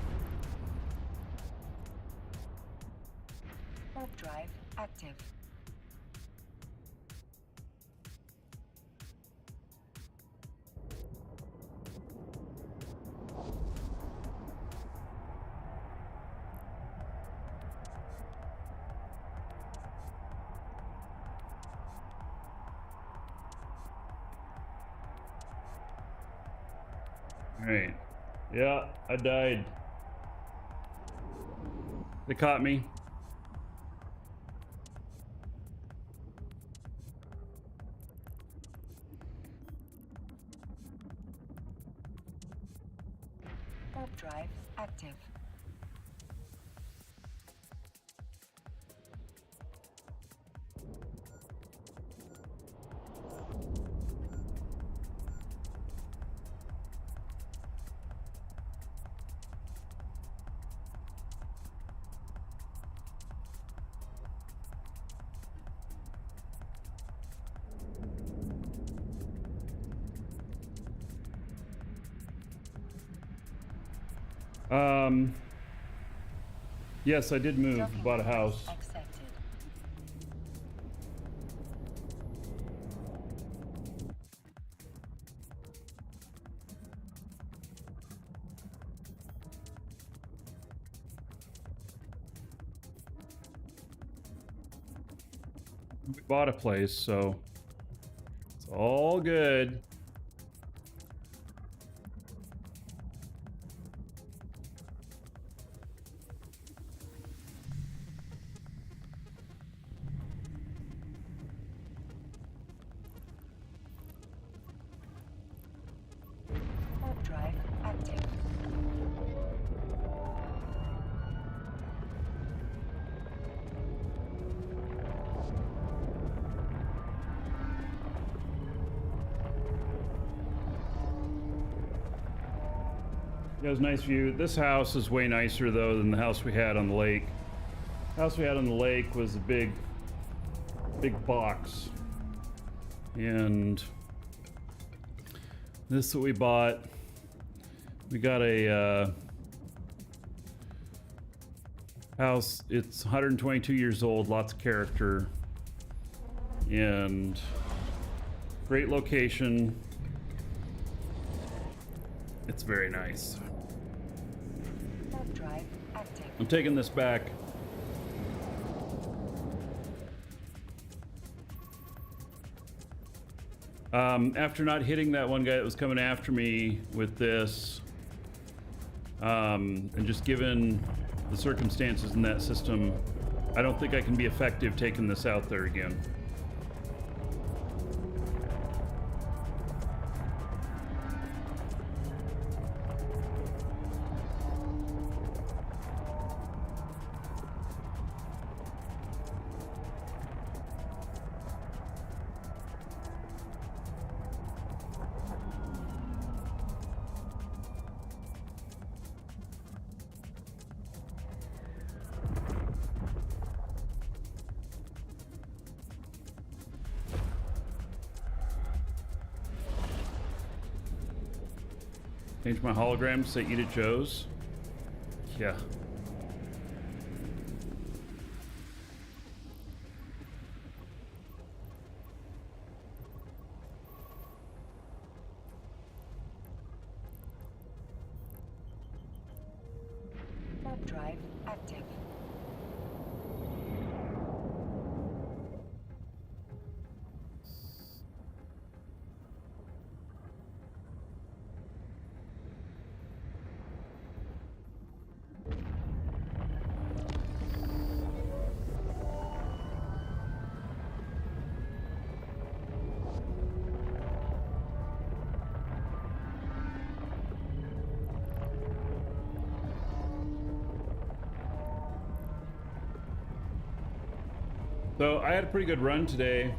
Warp drive active. Alright. Yeah, I died. They caught me. Warp drive active. Yes, I did move. Docking Bought a request house. accepted. We bought a place, so it's all good. Warp drive active. It has a nice view. This house is way nicer though than the house we had on the lake. The house we had on the lake was a big box. And this is what we bought. We got a house. It's 122 years old, lots of character, and great location. It's very nice. Warp drive active. I'm taking this back. After not hitting that one guy that was coming after me with this, and just given the circumstances in that system, I don't think I can be effective taking this out there again. Change my hologram to say eat at Joe's. Yeah. Warp drive active. So I had a pretty good run today.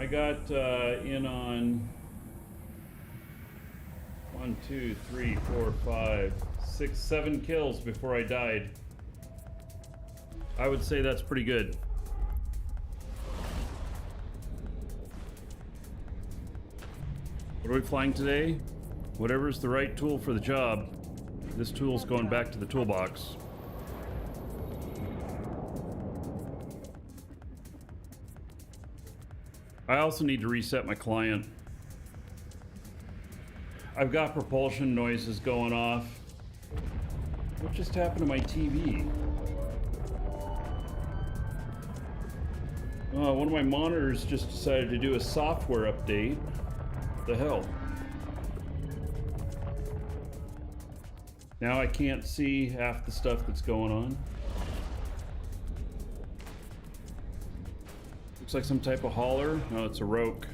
I got in on 1, 2, 3, 4, 5, 6, 7 kills before I died. I would say that's pretty good. What are we flying today? Whatever's the right tool for the job. This tool's going back to the toolbox. I also need to reset my client. I've got propulsion noises going off. What just happened to my TV? One of my monitors just decided to do a software update. The hell? Now I can't see half the stuff that's going on. Looks like some type of hauler. No, it's a roke.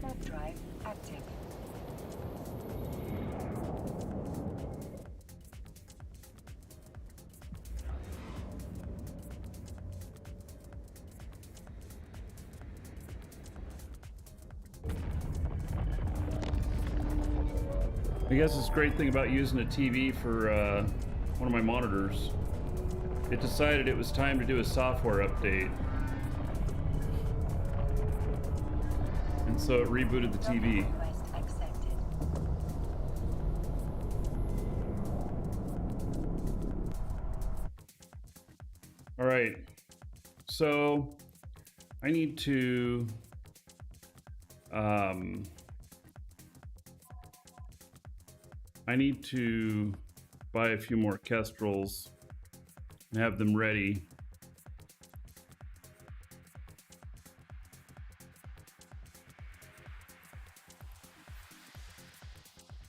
Warp drive active. I guess it's a great thing about using a TV for one of my monitors. It decided it was time to do a software update. And so it rebooted the TV. Docking request accepted. All right. So I need to buy a few more kestrels and have them ready.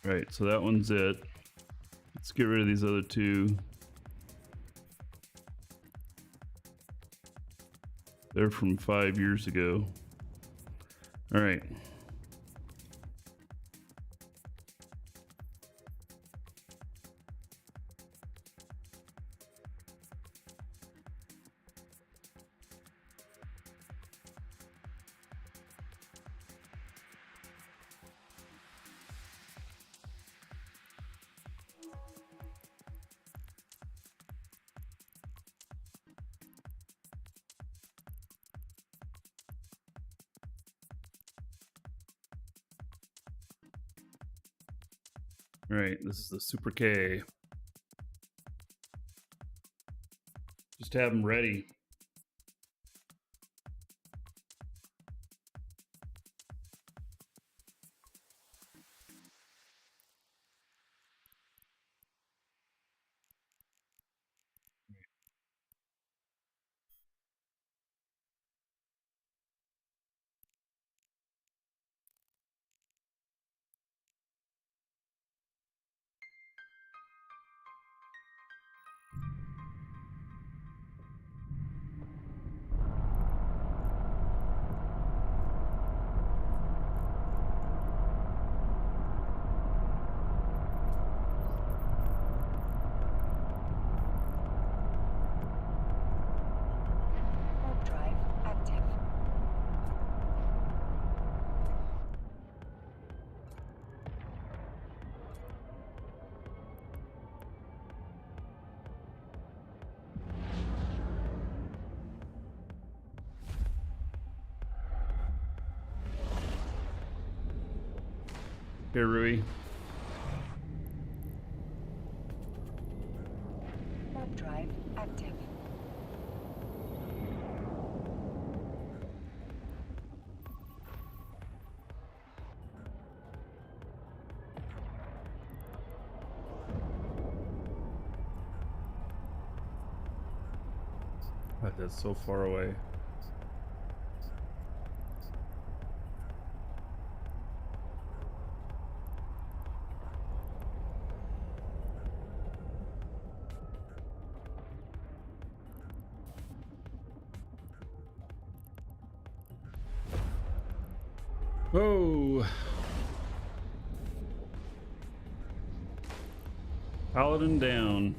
Right, so that one's it. Let's get rid of these other two. They're from 5 years ago. All right. All right, this is the Super K. Just have them ready. Warp drive active. Here, Rui. Warp drive active. God, that's so far away. Oh, Paladin down.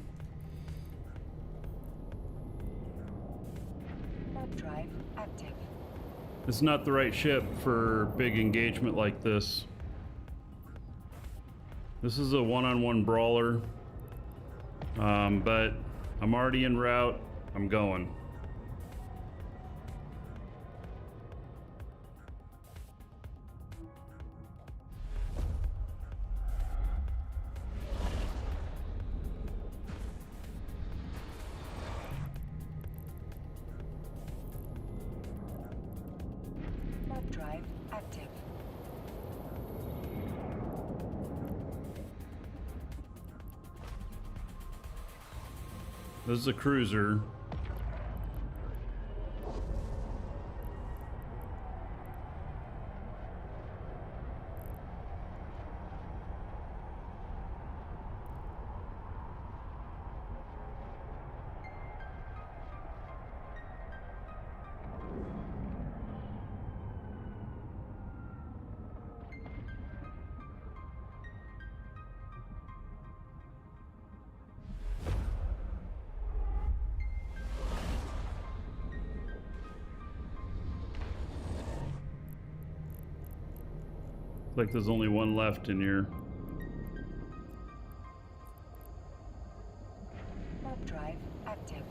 Warp drive active. It's not the right ship for big engagement like this. This is a one-on-one brawler, but I'm already en route. I'm going. Warp drive active. This is a cruiser. Like there's only one left in here. Warp drive active.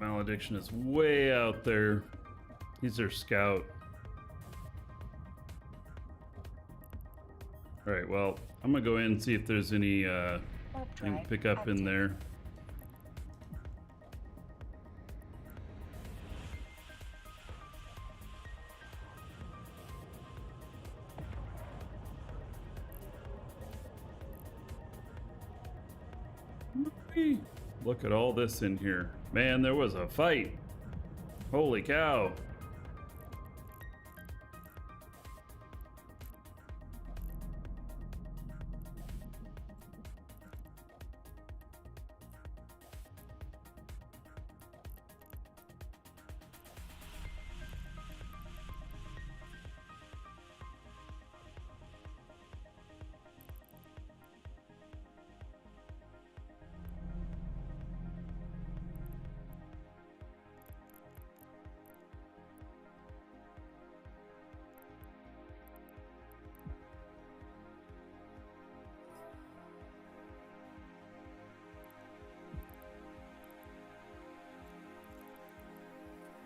Malediction is way out there. He's their scout. Alright, well, I'm gonna go in and see if there's any I can pick up in there. Look at all this in here. Man, there was a fight. Holy cow.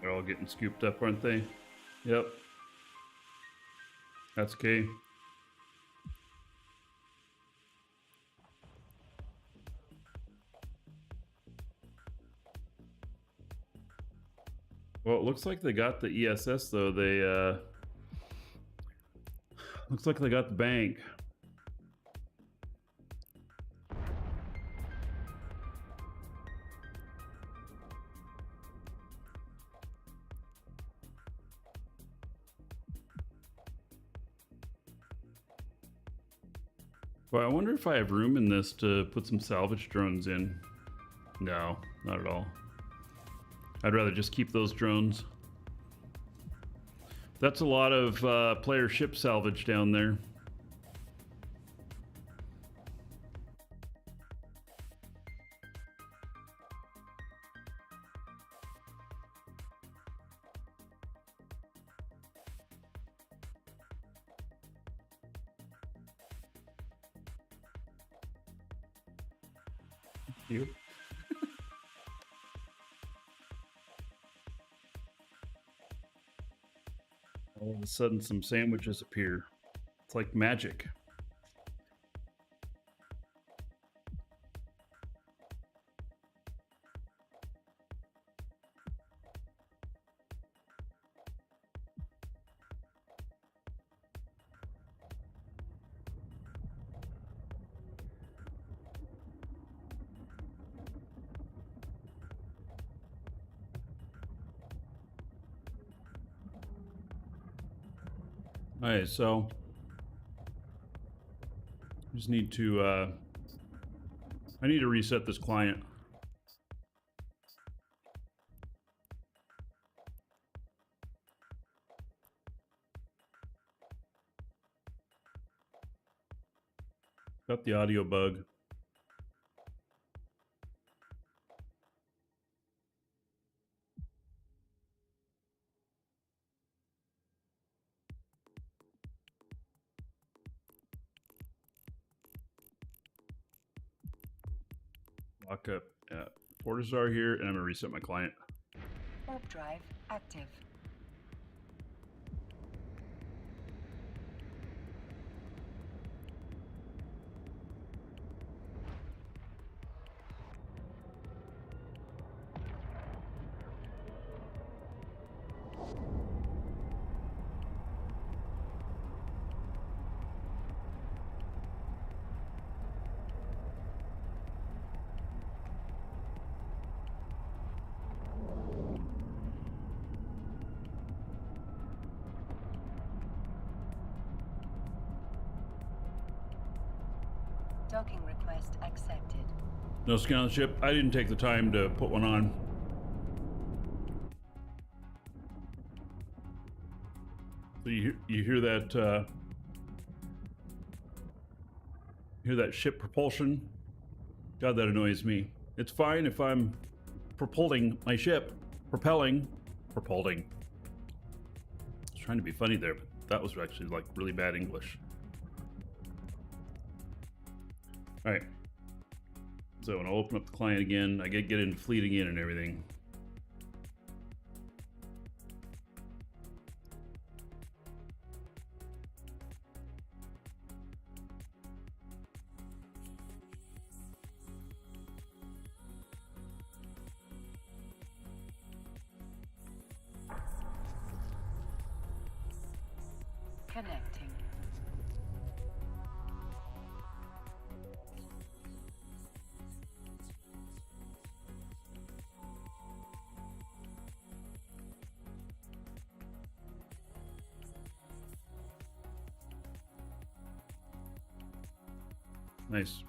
They're all getting scooped up, aren't they? Yep. That's okay. Well, it looks like they got the ESS though. They looks like they got the bank. Well, I wonder if I have room in this to put some salvage drones in. No, not at all. I'd rather just keep those drones. That's a lot of player ship salvage down there. You. All of a sudden, some sandwiches appear. It's like magic. Alright, so just need to I need to reset this client. Got the audio bug. Lock up at Fortizar here, and I'm gonna reset my client. Warp drive active. Docking request accepted. No scan on the ship. I didn't take the time to put one on. So you hear that hear that ship propulsion? God, that annoys me. It's fine if I'm propelling my ship. Propelling. I was trying to be funny there, but that was actually like really bad English. All right. So when I open up the client again, I get into fleet again and everything. Connecting. Nice.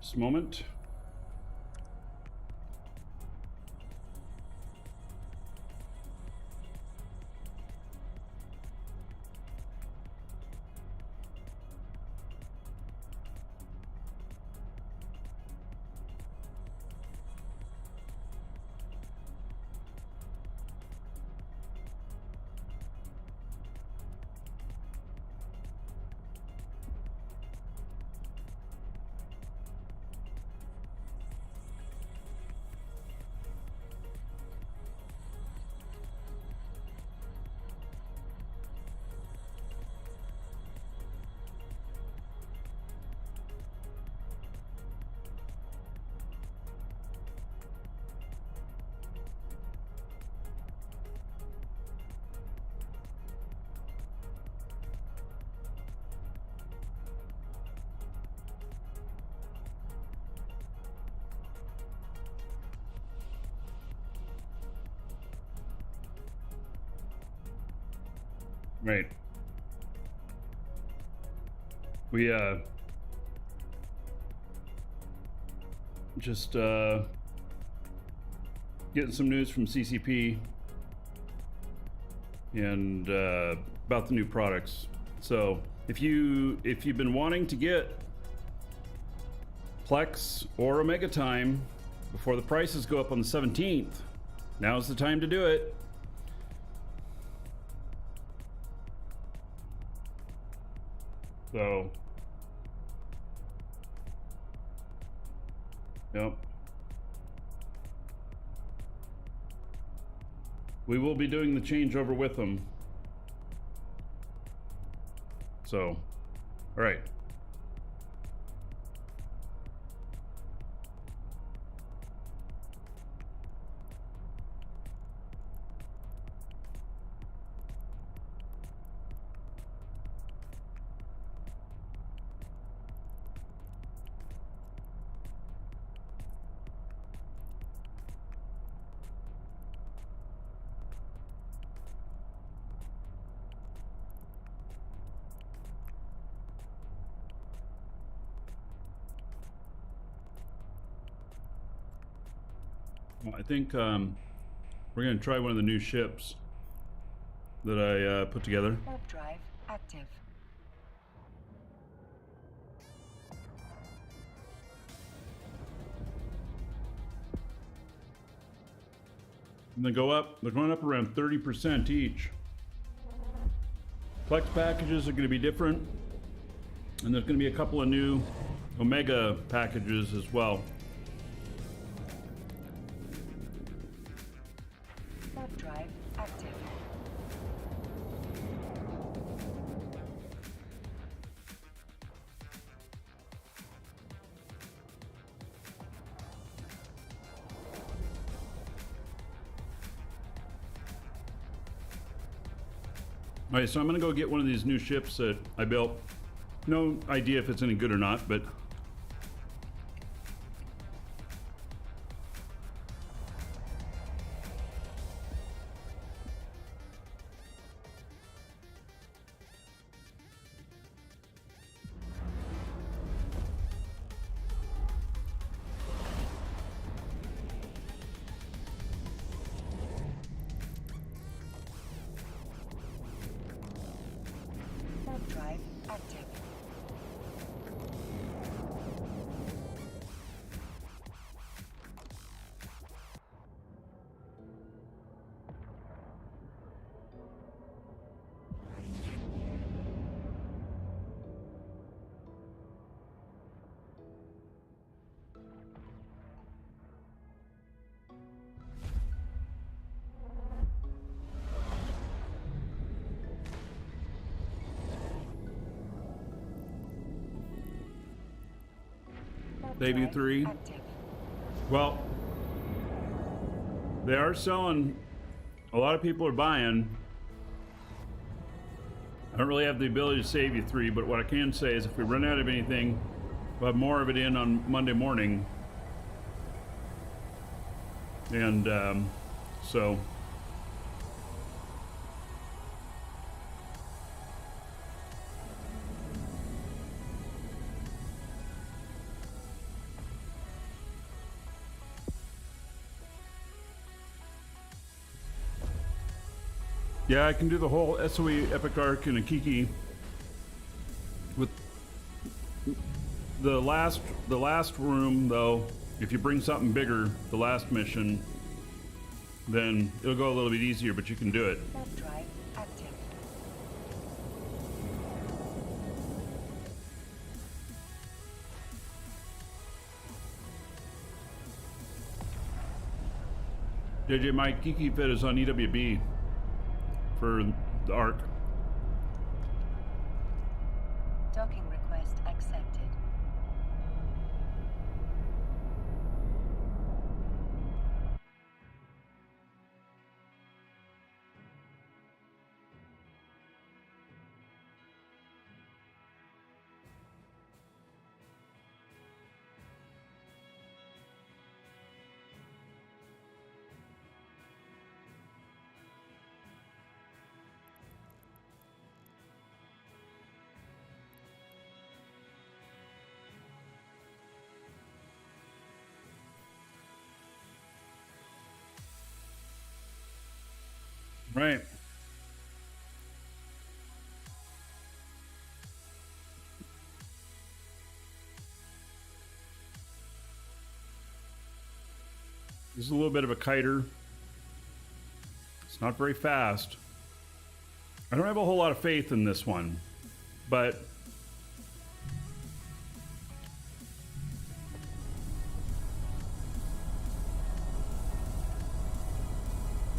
Just a moment. Right. We just getting some news from CCP and about the new products. So if you've been wanting to get Plex or Omega Time before the prices go up on the 17th, now's the time to do it. So, yep. We will be doing the changeover with them. So, all right. I think we're going to try one of the new ships that I put together. Warp drive active. And they go up, they're going up around 30% each. Plex packages are going to be different. And there's going to be a couple of new Omega packages as well. Warp drive active. Alright, so I'm gonna go get one of these new ships that I built. No idea if it's any good or not, but Warp drive active. Warp Debut drive 3. active. well, they are selling. A lot of people are buying. I don't really have the ability to save you 3, but what I can say is if we run out of anything, we'll have more of it in on Monday morning. And so yeah, I can do the whole SOE Epic Arc in a Kiki with the last room though. If you bring something bigger, the last mission, then it'll go a little bit easier, but you can do it. Warp drive active. JJ, my Kiki Fit is on EWB for the Arc. Docking request accepted. Right. This is a little bit of a kiter. It's not very fast. I don't have a whole lot of faith in this one, but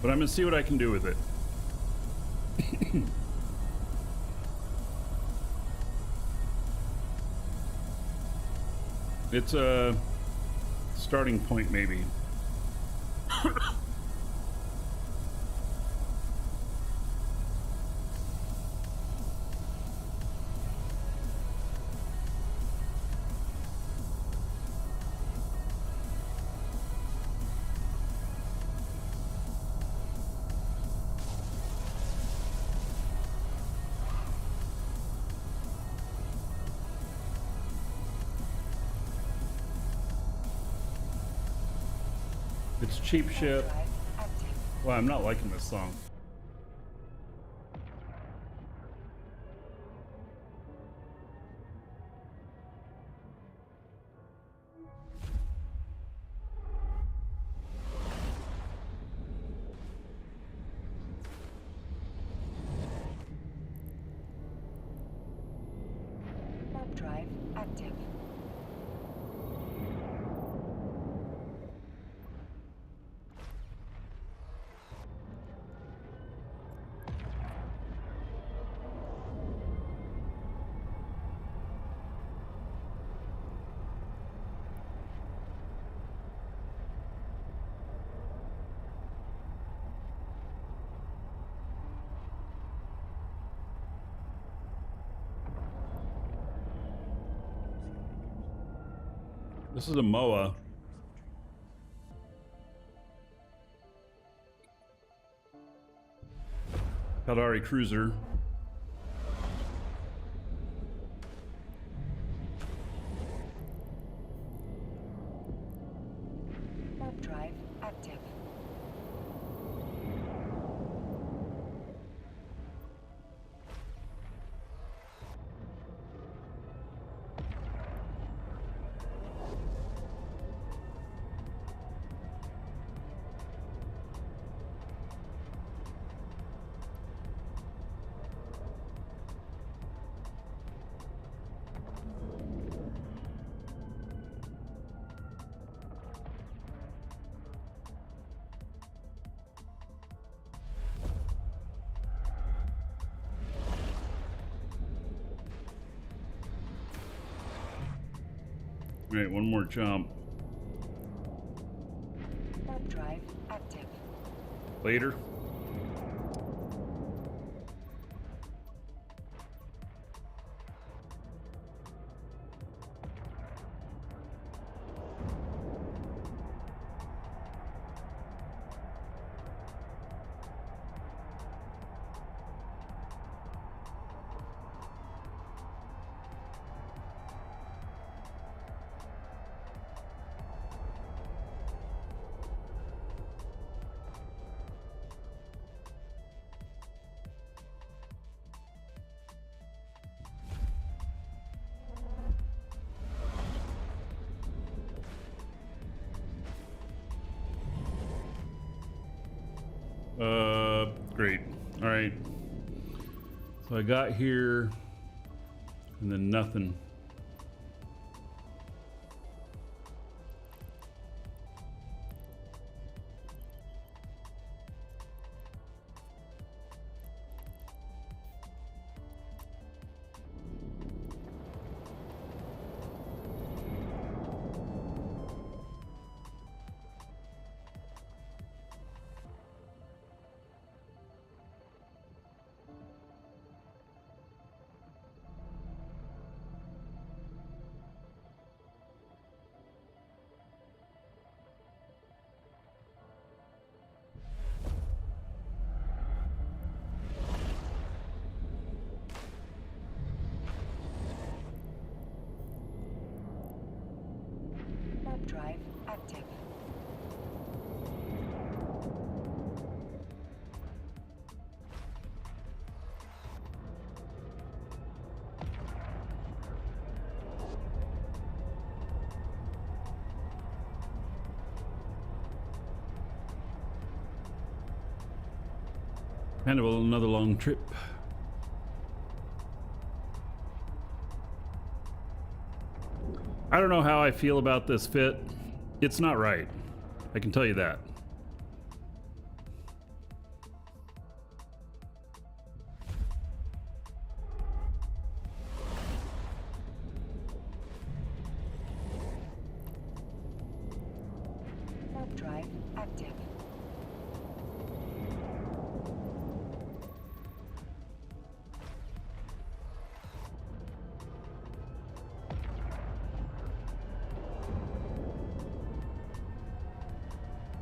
I'm gonna see what I can do with it. It's a starting point, maybe. It's cheap shit. Warp drive active. Well, I'm not liking this song. active. This is a MOA. Caldari Cruiser. Warp drive active. All right, one more jump. Warp drive active. Later. Great. All right. So I got here and then nothing. Warp drive active. Kind of another long trip. I don't know how I feel about this fit. It's not right. I can tell you that. Warp drive active.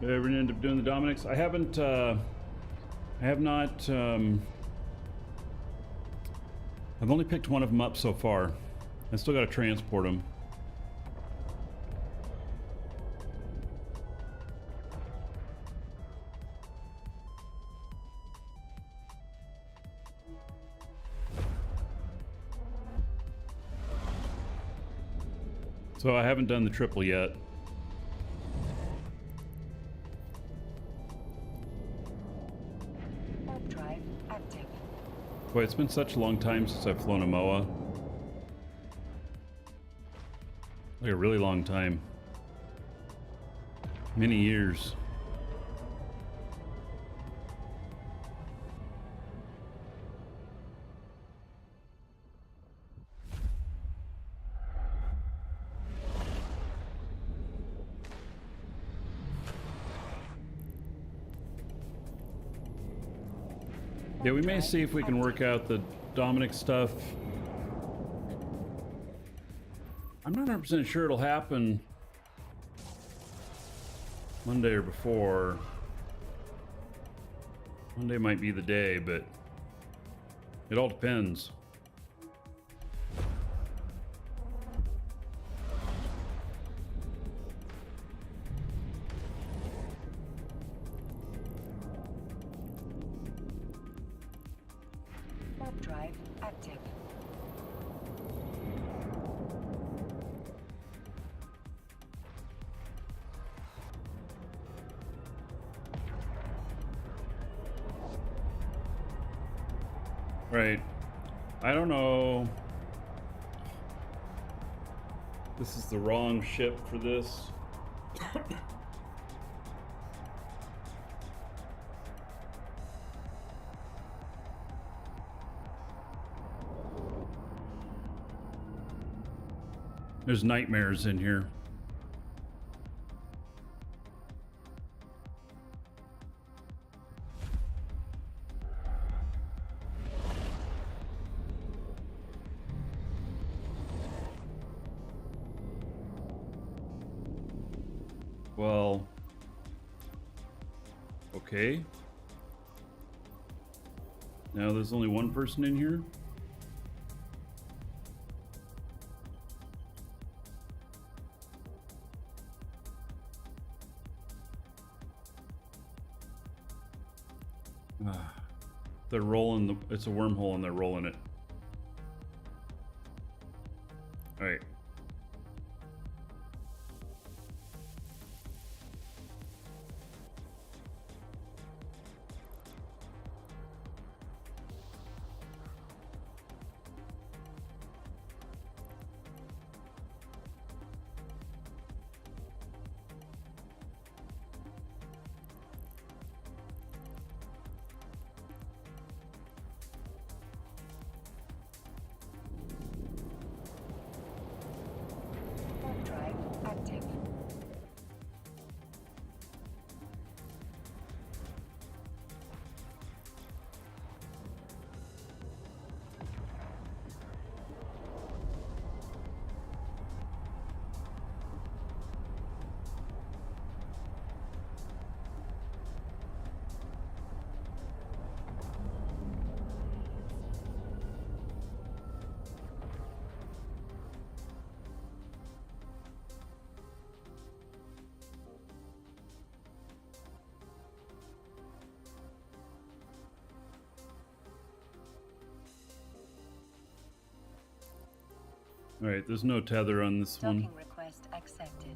Did I ever end up doing the Dominics? I haven't, I have not, I've only picked one of them up so far. I still got to transport them. So I haven't done the triple yet. Warp drive active. Boy, it's been such a long time since I've flown a MOA. Like a really long time. Many years. Yeah, we may see if we can work out the Dominic stuff. I'm not 100% sure it'll happen Monday or before. Monday might be the day, but it all depends. Warp drive active. Right. I don't know. This is the wrong ship for this. There's nightmares in here. Well, okay. Now there's only one person in here. They're rolling the, it's a wormhole and they're rolling it. All right. Warp drive active. All right, there's no tether on this one. Docking request accepted.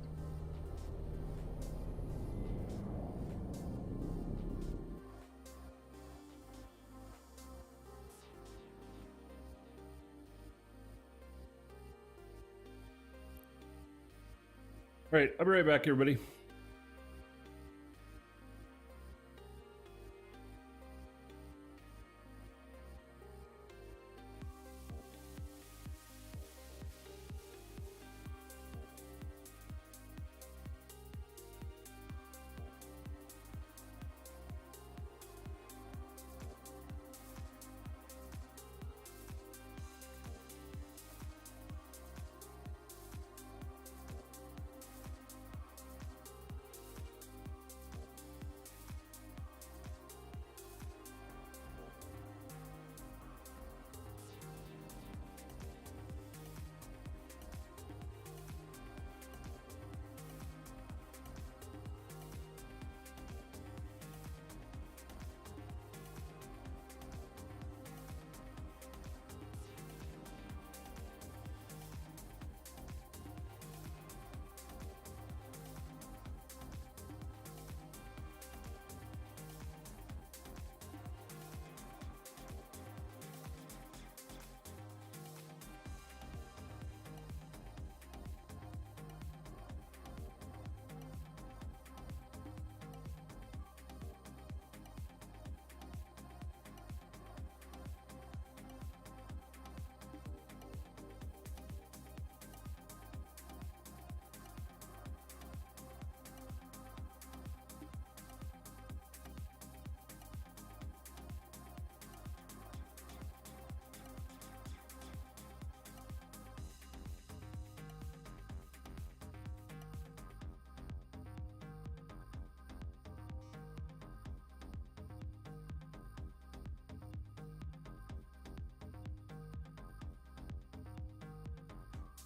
All right, I'll be right back, everybody.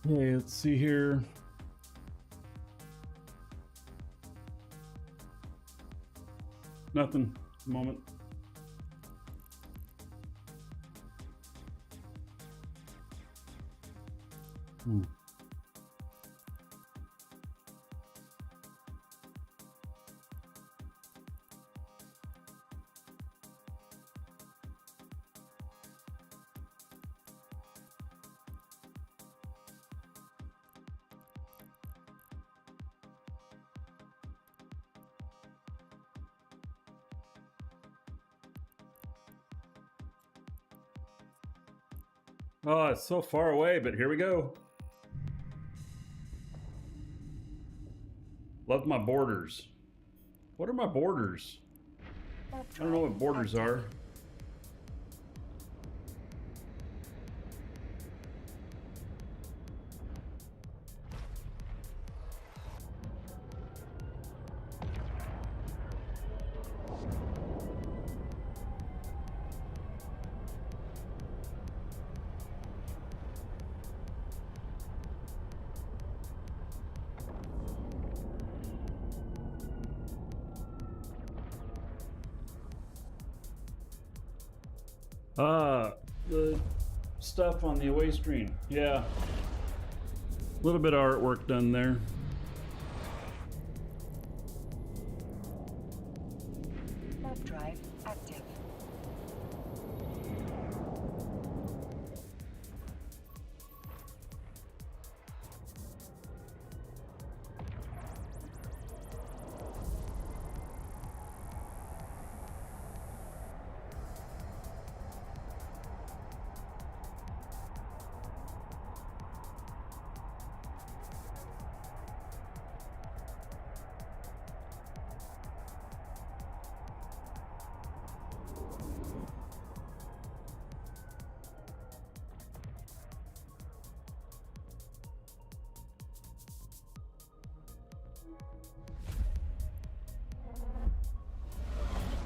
Okay, let's see here. Nothing at the moment. Oh, it's so far away, but here we go. Love my borders. What are my borders? I don't know what borders are. The stuff on the away screen. Yeah. A little bit of artwork done there. Warp drive active.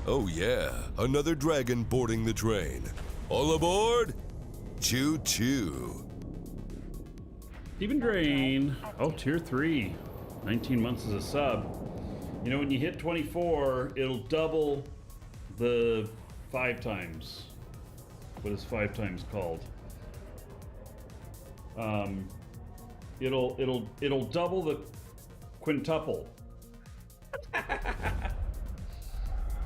Oh yeah, another dragon boarding the train. All aboard? Choo choo. Steven Drain. Oh, tier 3. 19 months as a sub. You know, when you hit 24, it'll double the 5 times. What is 5 times called? It'll double the quintuple.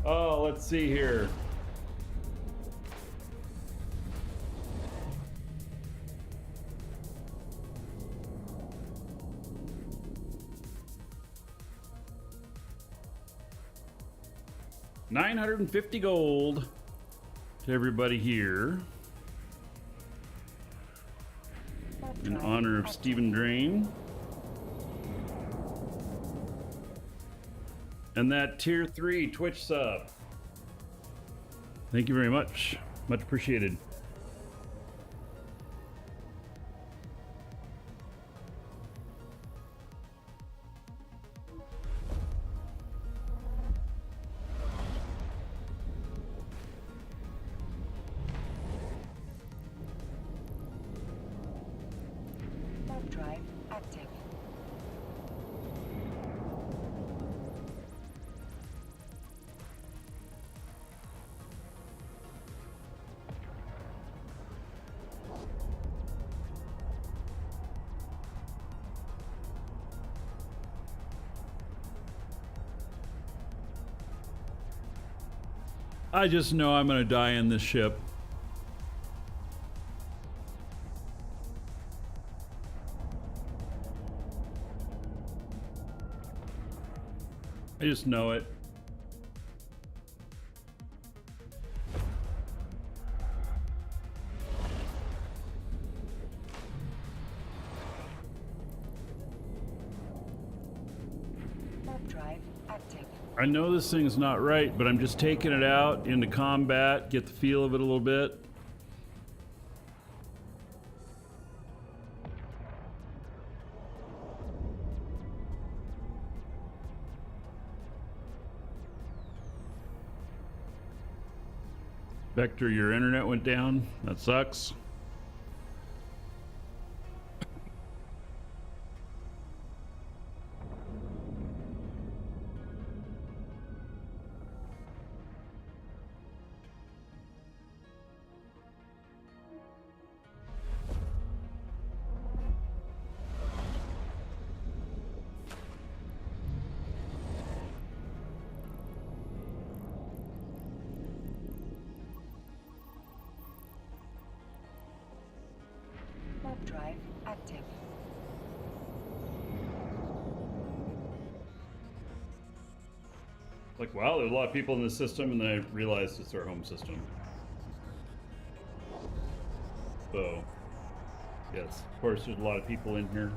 Oh, let's see here. $950 gold to everybody here in honor of Steven Drain. And that tier 3 Twitch sub. Thank you very much. Much appreciated. Warp drive active. I just know I'm gonna die in this ship. I just know it. Warp drive active. I know this thing's not right, but I'm just taking it out into combat, get the feel of it a little bit. Vector, your internet went down. That sucks. drive active. Like, wow, there's a lot of people in this system, and then I realized it's our home system. So, yes, of course, there's a lot of people in here.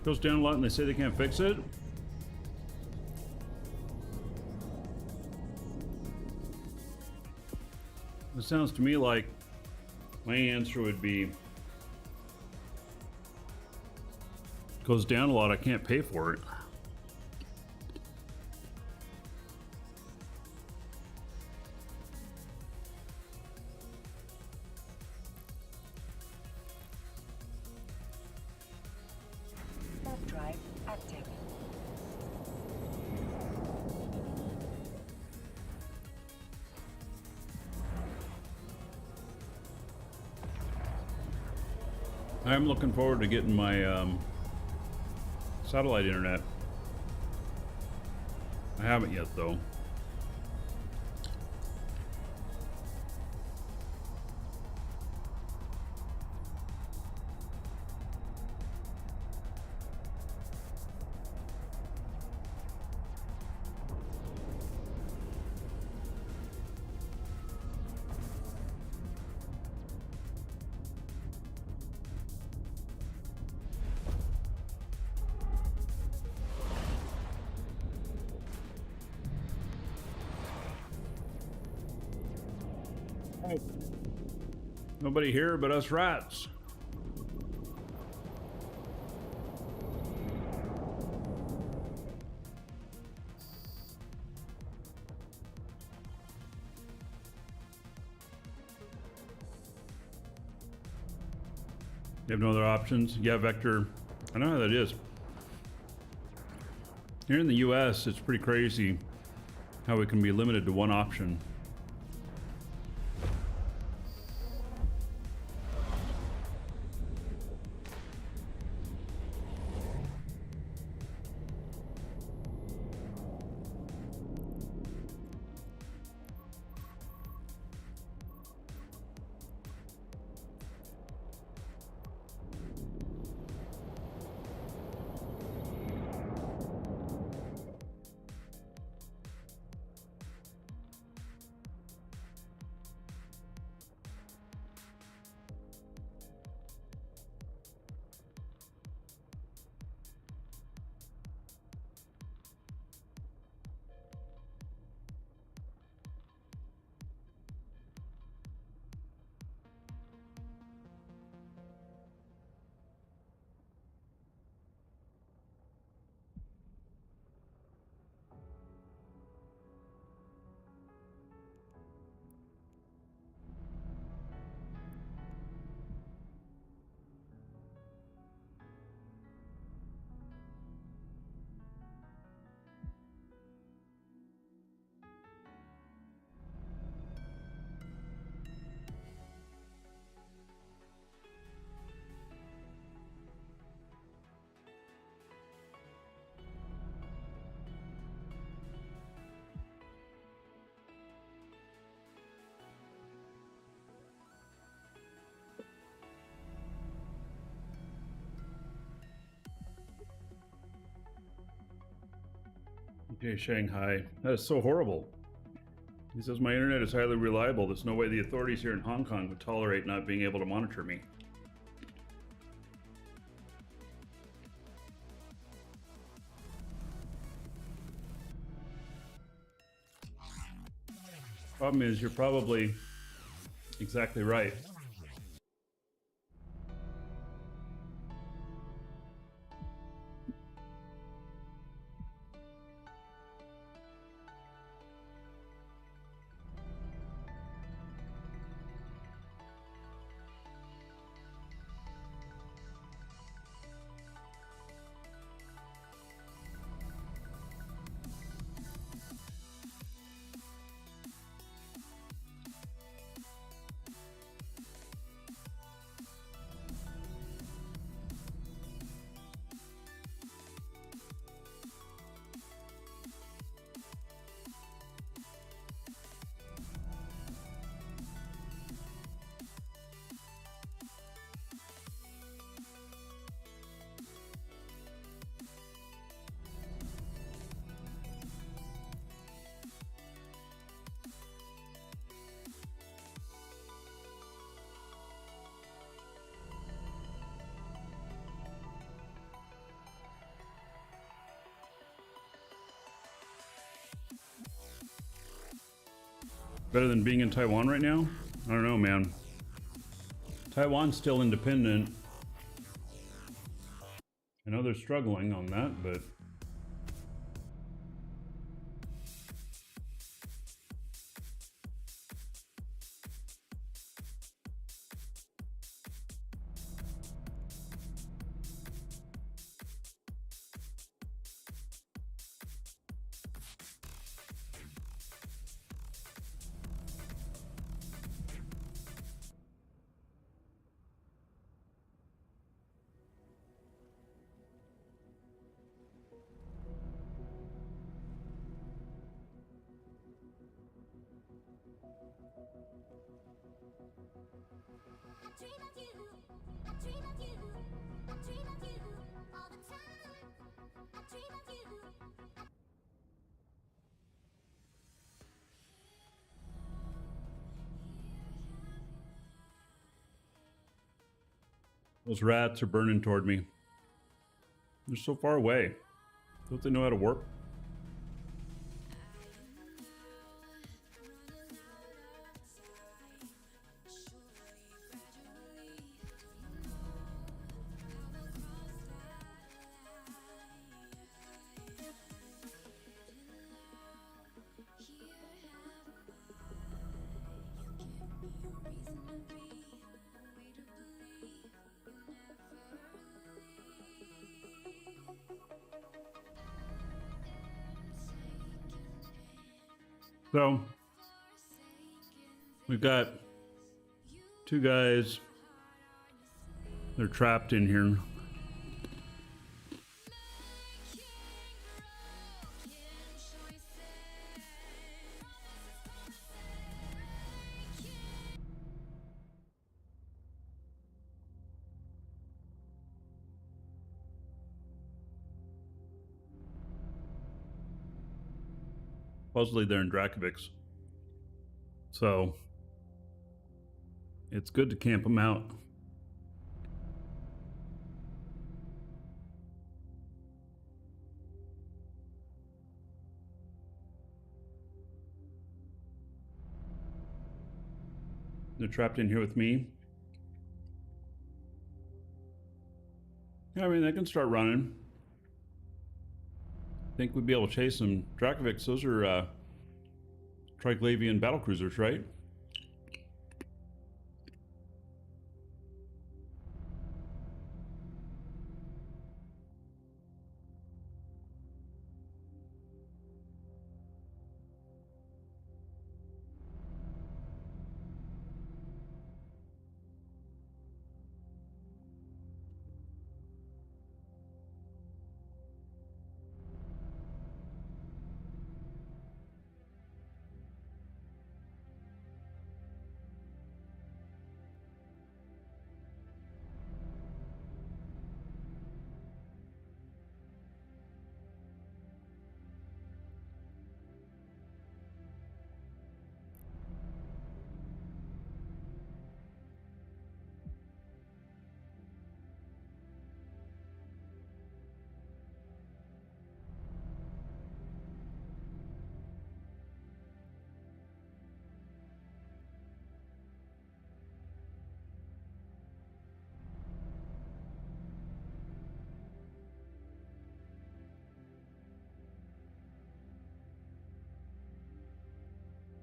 Goes down a lot and they say they can't fix it. It sounds to me like my answer would be, goes down a lot, I can't pay for it. Drive active. I'm looking forward to getting my satellite internet. I haven't yet though. Nobody here but us rats. You have no other options? Yeah, Vector. I know how that is. Here in the US, it's pretty crazy how it can be limited to one option. Okay, Shanghai. That is so horrible. He says my internet is highly reliable. There's no way the authorities here in Hong Kong would tolerate not being able to monitor me. Problem is, you're probably exactly right. Better than being in Taiwan right now? I don't know, man. Taiwan's still independent. I know they're struggling on that, but... Those rats are burning toward me. They're so far away. Don't they know how to warp? So, we've got two guys. They're trapped in here. Supposedly they're in Drakovix. So it's good to camp them out. They're trapped in here with me. Yeah, I mean, they can start running. I think we'd be able to chase them. Drakovix, those are Triglavian battlecruisers, right?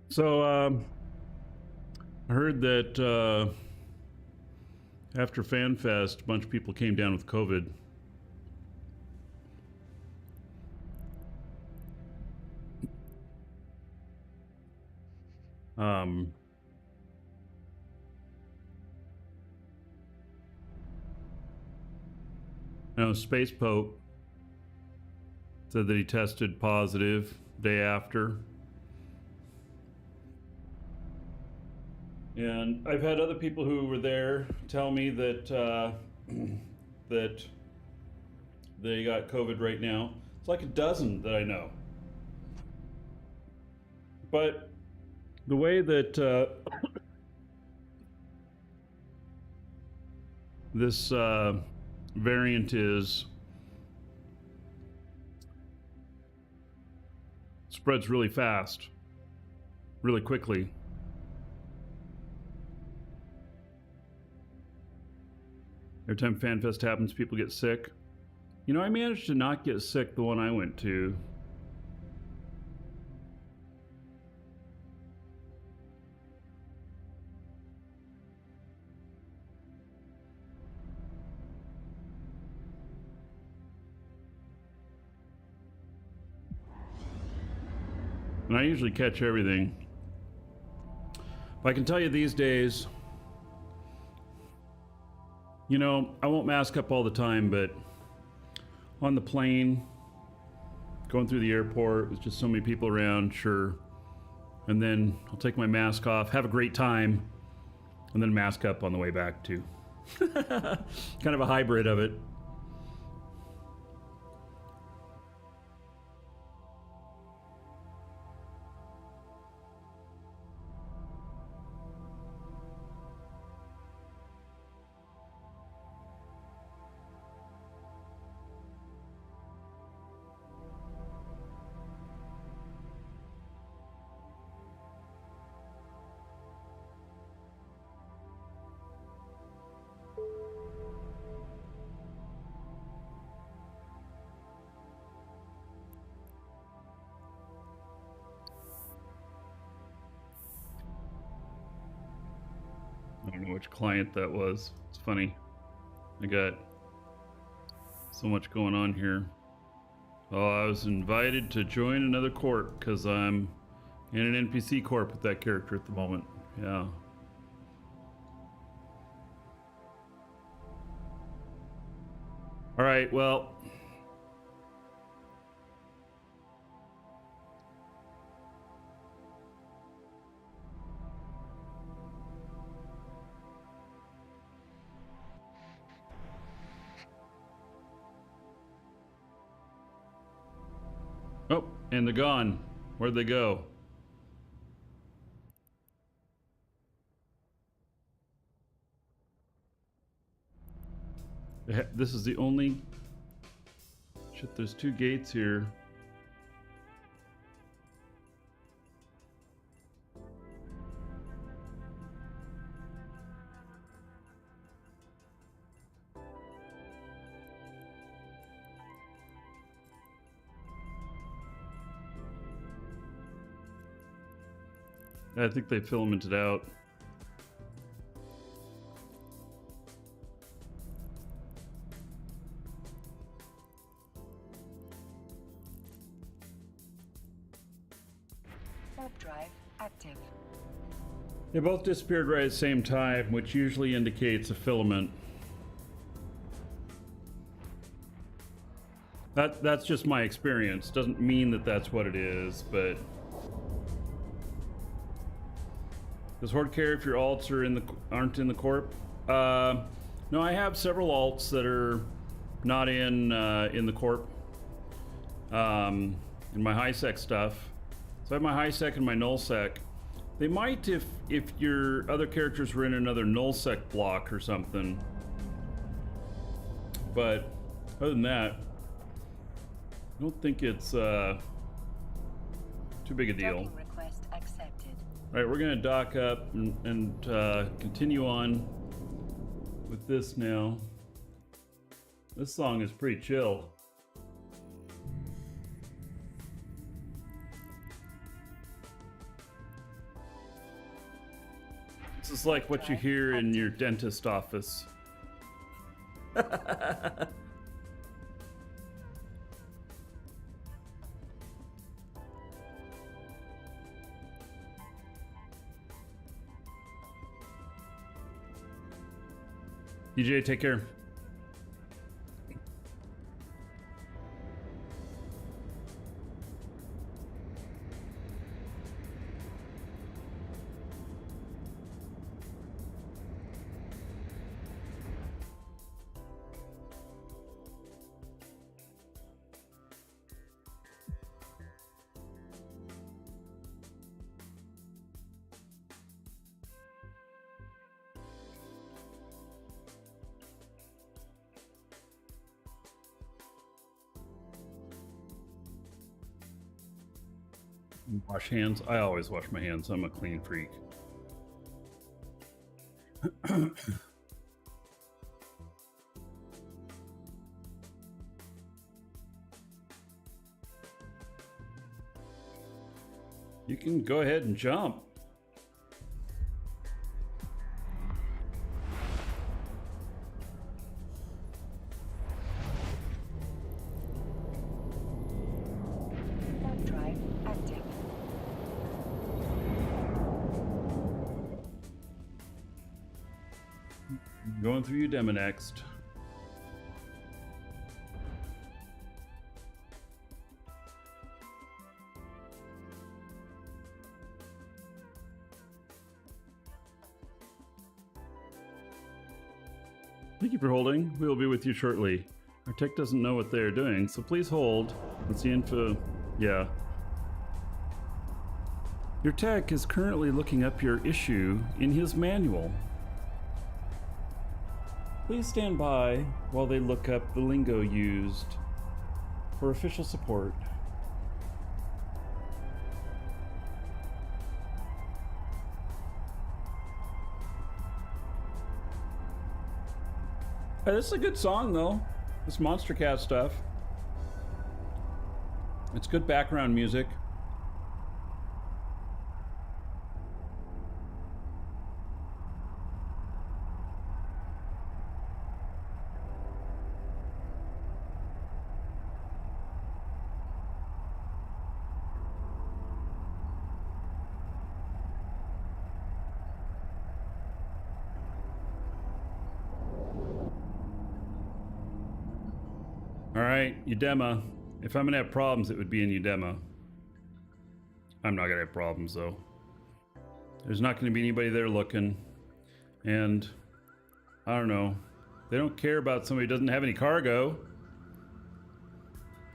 So, I heard that after FanFest, a bunch of people came down with COVID. I know Space Pope said that he tested positive day after. And I've had other people who were there tell me that that they got COVID right now. It's like a dozen that I know. But the way that this variant is, spreads really fast, really quickly. Every time FanFest happens, people get sick. You know, I managed to not get sick the one I went to. And I usually catch everything. But I can tell you these days, you know, I won't mask up all the time, but on the plane, going through the airport with just so many people around, sure. And then I'll take my mask off, have a great time, and then mask up on the way back too. Kind of a hybrid of it. I don't know which client that was. It's funny. I got so much going on here. Oh, I was invited to join another corp because I'm in an NPC corp with that character at the moment. Yeah. All right, well. Oh, and they're gone. Where'd they go? This is the only... Shit, there's 2 gates here. I think they filamented out. Warp drive active. They both disappeared right at the same time, which usually indicates a filament. That's just my experience. Doesn't mean that that's what it is, but... Does Horde care if your alts are aren't in the corp? No, I have several alts that are not in the corp. In my high sec stuff, so I have my high sec and my null sec. They might if your other characters were in another null sec block or something. But other than that, I don't think it's too big a deal. Docking request accepted. All right, we're gonna dock up and continue on with this now. This song is pretty chill. This is like what you hear in your dentist office. DJ, take care. Wash hands. I always wash my hands. I'm a clean freak. You can go ahead and jump. Warp drive active. Going through Udema next. Thank you for holding. We will be with you shortly. Our tech doesn't know what they are doing, so please hold. That's the info. Yeah. Your tech is currently looking up your issue in his manual. Please stand by while they look up the lingo used for official support. Hey, this is a good song, though. This Monster Cat stuff. It's good background music. Alright, Udema. If I'm gonna have problems, it would be in Udema. I'm not gonna have problems, though. There's not gonna be anybody there looking. And, I don't know. They don't care about somebody who doesn't have any cargo.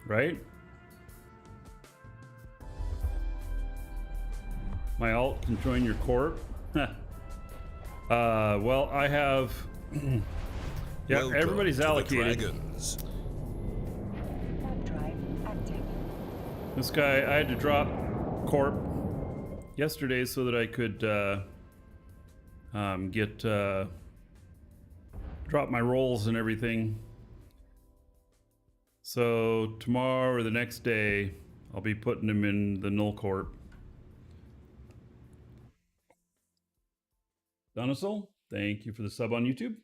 Right? My alt can join your corp? Well, I have... yeah, Welcome everybody's to the allocated. Dragons. Warp drive active. This guy, I had to drop corp yesterday so that I could drop my rolls and everything. So tomorrow or the next day, I'll be putting him in the null corp. Donasil, thank you for the sub on YouTube.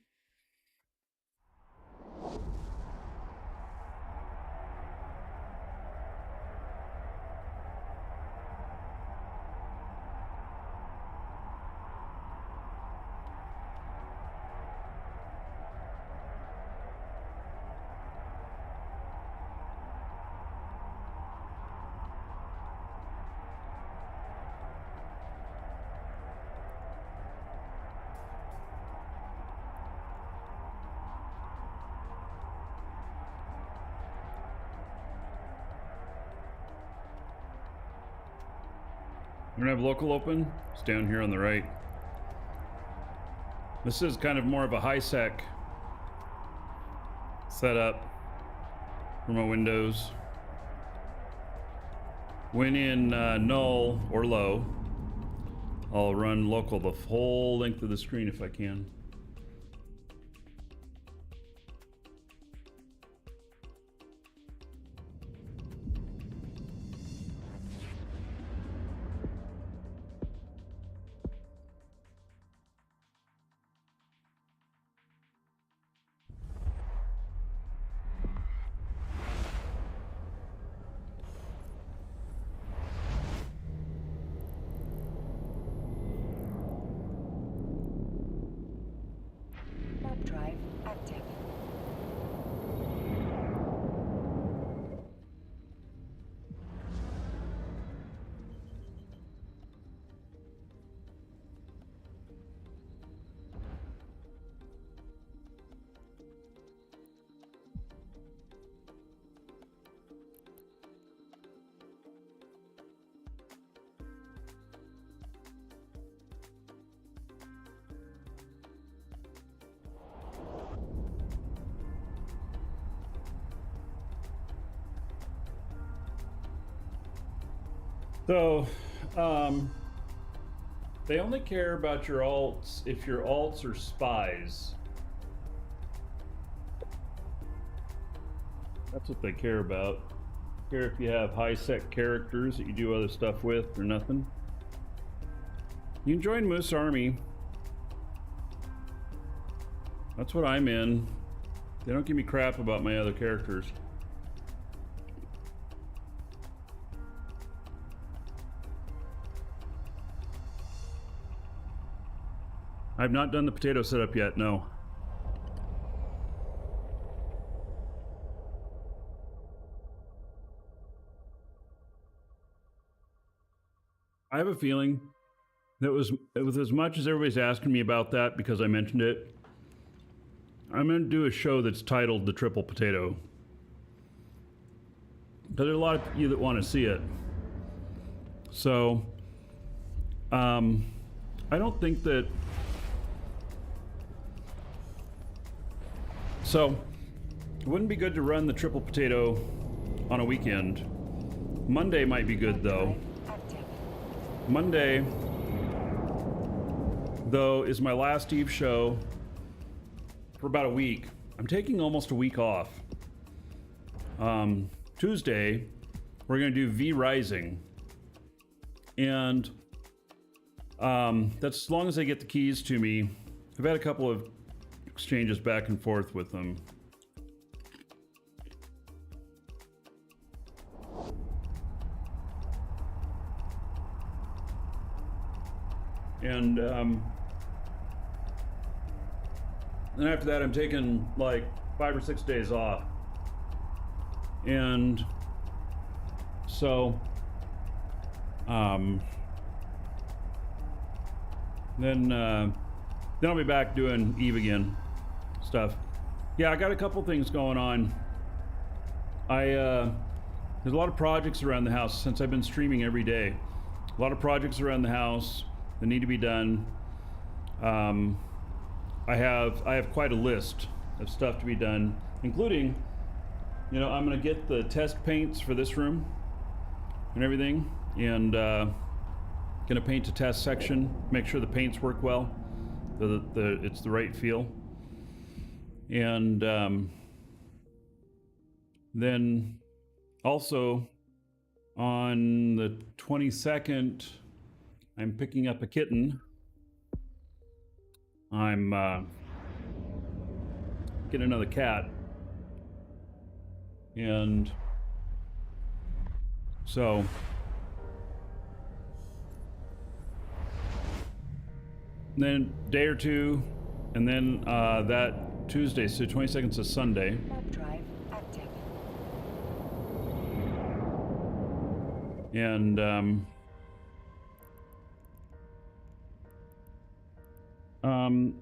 We're gonna have local open. It's down here on the right. This is kind of more of a high sec setup for my windows. When in null or low, I'll run local the whole length of the screen if I can. Warp drive active. So, they only care about your alts if your alts are spies. That's what they care about. care if you have high set characters that you do other stuff with or nothing. You can join Moose Army. That's what I'm in. They don't give me crap about my other characters. I've not done the potato setup yet, no. I have a feeling that with as much as everybody's asking me about that because I mentioned it, I'm going to do a show that's titled The Triple Potato. Because there's a lot of you that want to see it. So, I don't think that... So, it wouldn't be good to run the triple potato on a weekend. Monday might be good, though. Monday, though, is my last Eve show for about a week. I'm taking almost a week off. Tuesday, we're going to do V Rising. And that's as long as they get the keys to me. I've had a couple of exchanges back and forth with them. And then after that, I'm taking like 5 or 6 days off. And so, then I'll be back doing Eve again stuff. Yeah, I got a couple things going on. There's a lot of projects around the house since I've been streaming every day. A lot of projects around the house that need to be done. I have quite a list of stuff to be done, including, you know, I'm gonna get the test paints for this room and everything, and gonna paint the test section, make sure the paints work well, it's the right feel. And then also on the 22nd, I'm picking up a kitten. I'm getting another cat. And so then day or two, and then that Tuesday, so 22nd is Sunday. Warp drive active. And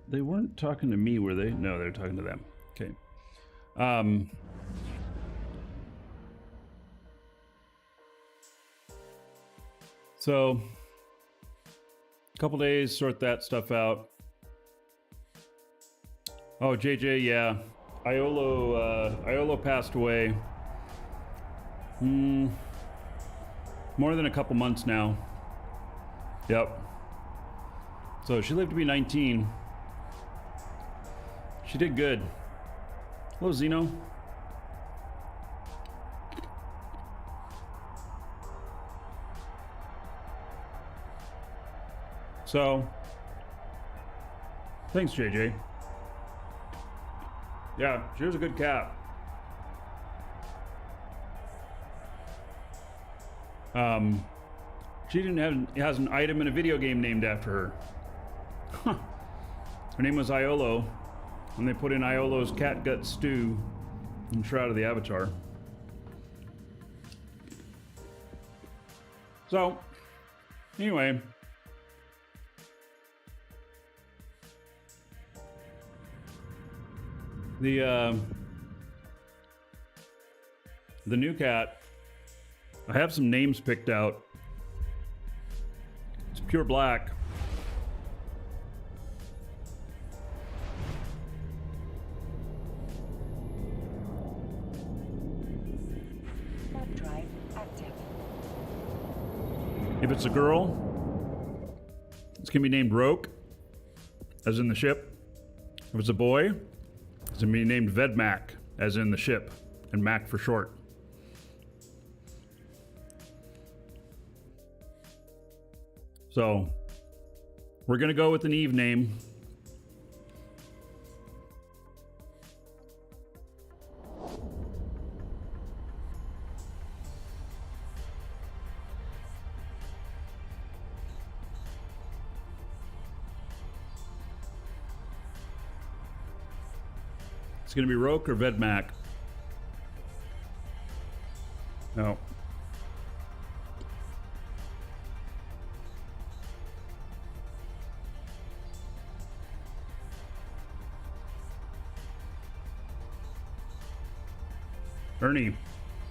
they weren't talking to me, were they? No, they were talking to them. Okay. So a couple days, sort that stuff out. Oh, JJ, yeah. Iolo passed away. More than a couple months now. Yep. So she lived to be 19. She did good. Hello, Zeno. So, thanks, JJ. Yeah, she was a good cat. She has an item in a video game named after her. Huh. Her name was Iolo, and they put in Iolo's cat gut stew in Shroud of the Avatar. So, anyway. The new cat, I have some names picked out. It's pure black. Warp drive active. If it's a girl, it's gonna be named Roke, as in the ship. If it's a boy, it's gonna be named Vedmak, as in the ship, and Mac for short. So we're gonna go with an Eve name. It's gonna be Roke or Vedmak. No. Ernie,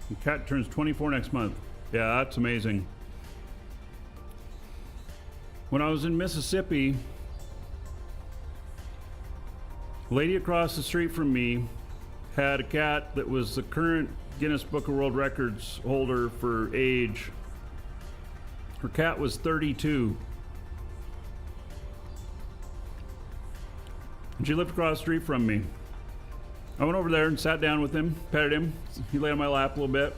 the cat turns 24 next month. Yeah, that's amazing. When I was in Mississippi, a lady across the street from me had a cat that was the current Guinness Book of World Records holder for age. Her cat was 32. And she lived across the street from me. I went over there and sat down with him, petted him. He lay on my lap a little bit.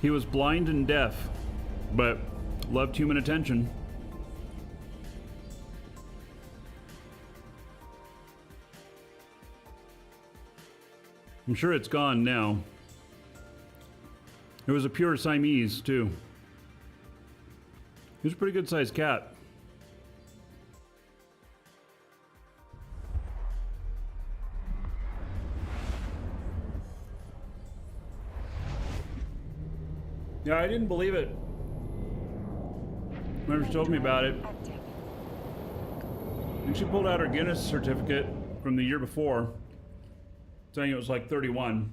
He was blind and deaf, but loved human attention. I'm sure it's gone now. It was a pure Siamese, too. He was a pretty good sized cat. Yeah, I didn't believe it. Never told me about it. And she pulled out her Guinness certificate from the year before, saying it was like 31.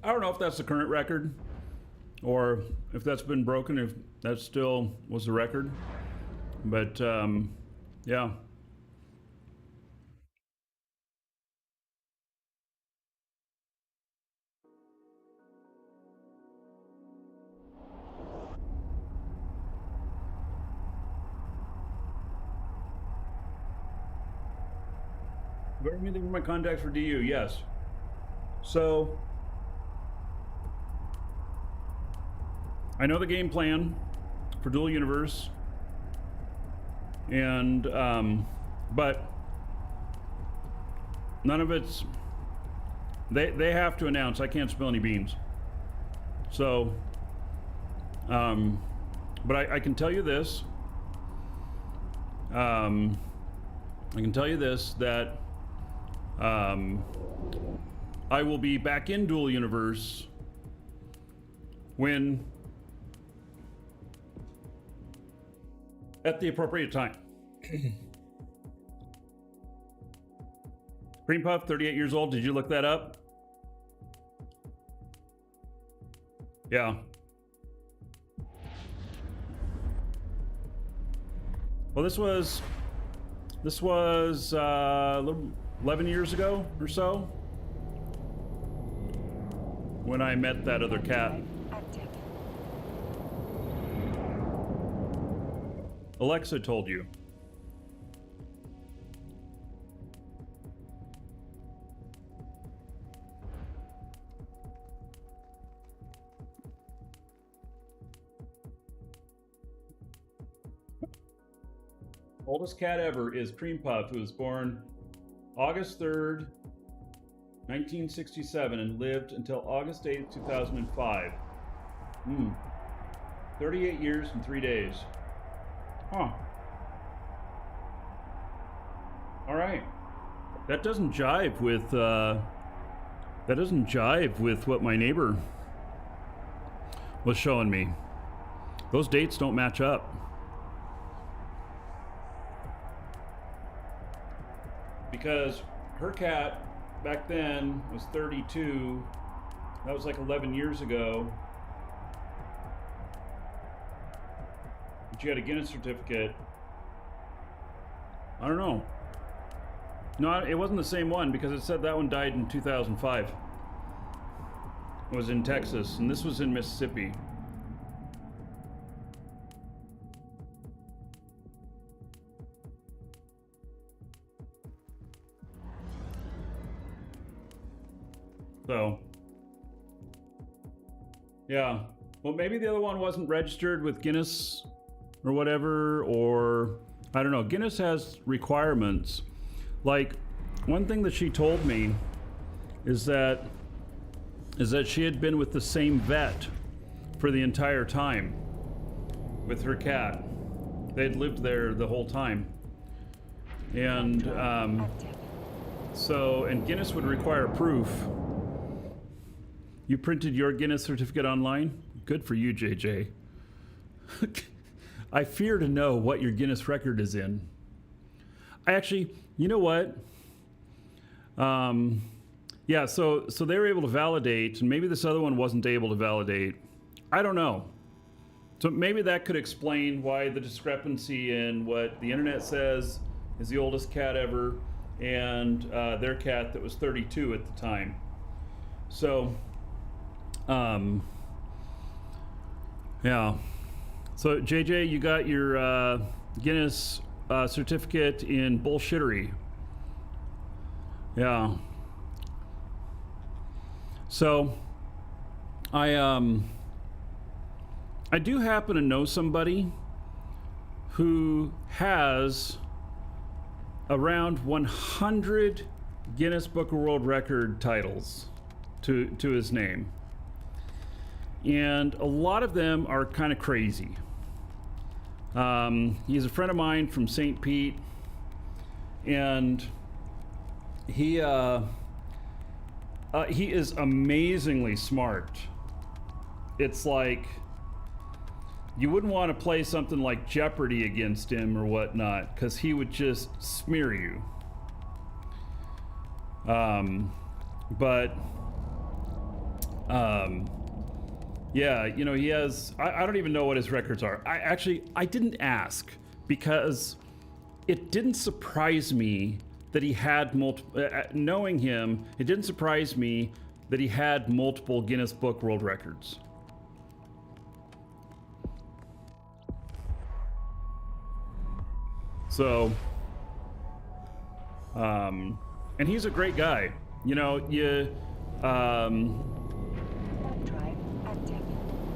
I don't know if that's the current record or if that's been broken, if that still was the record. But yeah. Have I anything from my contacts for DU? Yes. So I know the game plan for Dual Universe, and but none of it's. They have to announce. I can't spill any beans. So, but I can tell you this. I can tell you this, that I will be back in Dual Universe when at the appropriate time. Cream Puff, 38 years old. Did you look that up? Yeah. Well, this was 11 years ago or so when I met that other cat. Alexa told you. Oldest cat ever is Cream Puff, who was born August 3rd, 1967 and lived until August 8th, 2005. 38 years and 3 days. Huh. All right. That doesn't jive with what my neighbor was showing me. Those dates don't match up. Because her cat back then was 32. That was like 11 years ago. She had a Guinness certificate. I don't know. No, it wasn't the same one because it said that one died in 2005. It was in Texas, and this was in Mississippi. So, yeah. Well, maybe the other one wasn't registered with Guinness or whatever, or I don't know. Guinness has requirements. Like, one thing that she told me is that she had been with the same vet for the entire time with her cat. They'd lived there the whole time. And and Guinness would require proof. You printed your Guinness certificate online? Good for you, JJ. I fear to know what your Guinness record is in. I actually, you know what? Yeah, so they were able to validate, and maybe this other one wasn't able to validate. I don't know. So maybe that could explain why the discrepancy in what the internet says is the oldest cat ever and their cat that was 32 at the time. So, yeah. So JJ, you got your Guinness certificate in bullshittery. Yeah. So, I do happen to know somebody who has around 100 Guinness Book of World Record titles to his name. And a lot of them are kind of crazy. He's a friend of mine from St. Pete, and he is amazingly smart. It's like you wouldn't want to play something like Jeopardy against him or whatnot, because he would just smear you. Yeah, you know, he has, I don't even know what his records are. I didn't ask because it didn't surprise me that he had multiple, knowing him, it didn't surprise me that he had multiple Guinness Book World Records. So, and he's a great guy. You know,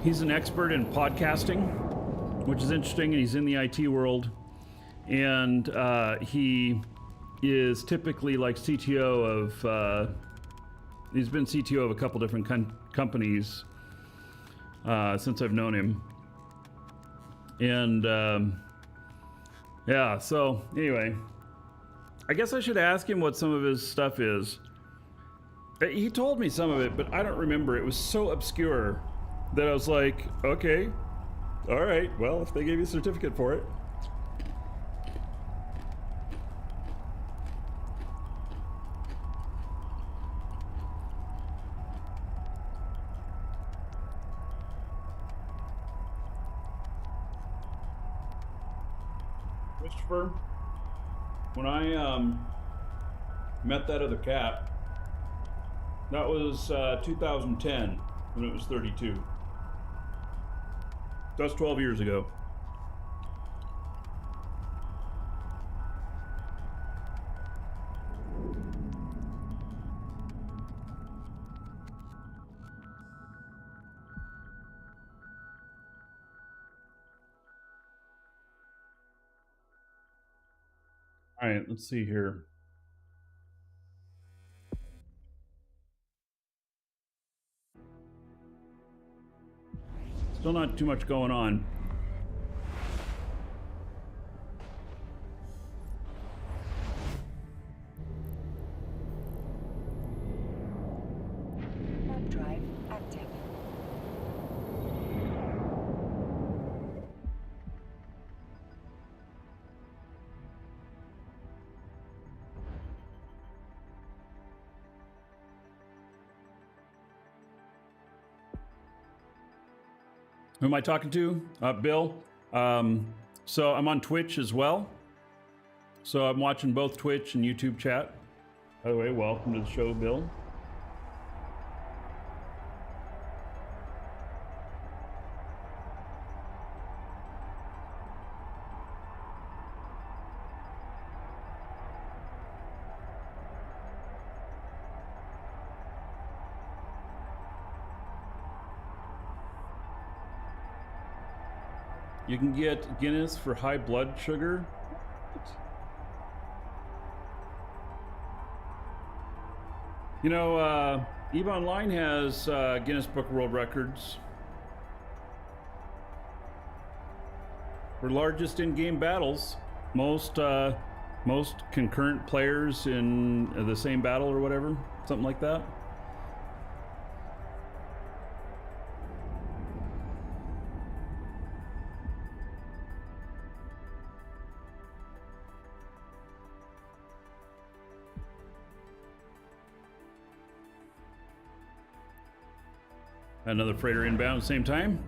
he's an expert in podcasting, which is interesting, and he's in the IT world. And he is typically like CTO of, he's been CTO of a couple different companies since I've known him. And yeah, so anyway, I guess I should ask him what some of his stuff is. He told me some of it, but I don't remember. It was so obscure that I was like, okay, all right, well, if they gave you a certificate for it. Christopher, when I met that other cat, that was 2010 when it was 32. That's 12 years ago. All right, let's see here. Still not too much going on. Warp drive active. Who am I talking to? Bill. So I'm on Twitch as well. So I'm watching both Twitch and YouTube chat. By the way, welcome to the show, Bill. You can get Guinness for high blood sugar. You know, EVE Online has Guinness Book of World Records for largest in-game battles. Most concurrent players in the same battle or whatever, something like that. Another freighter inbound at the same time.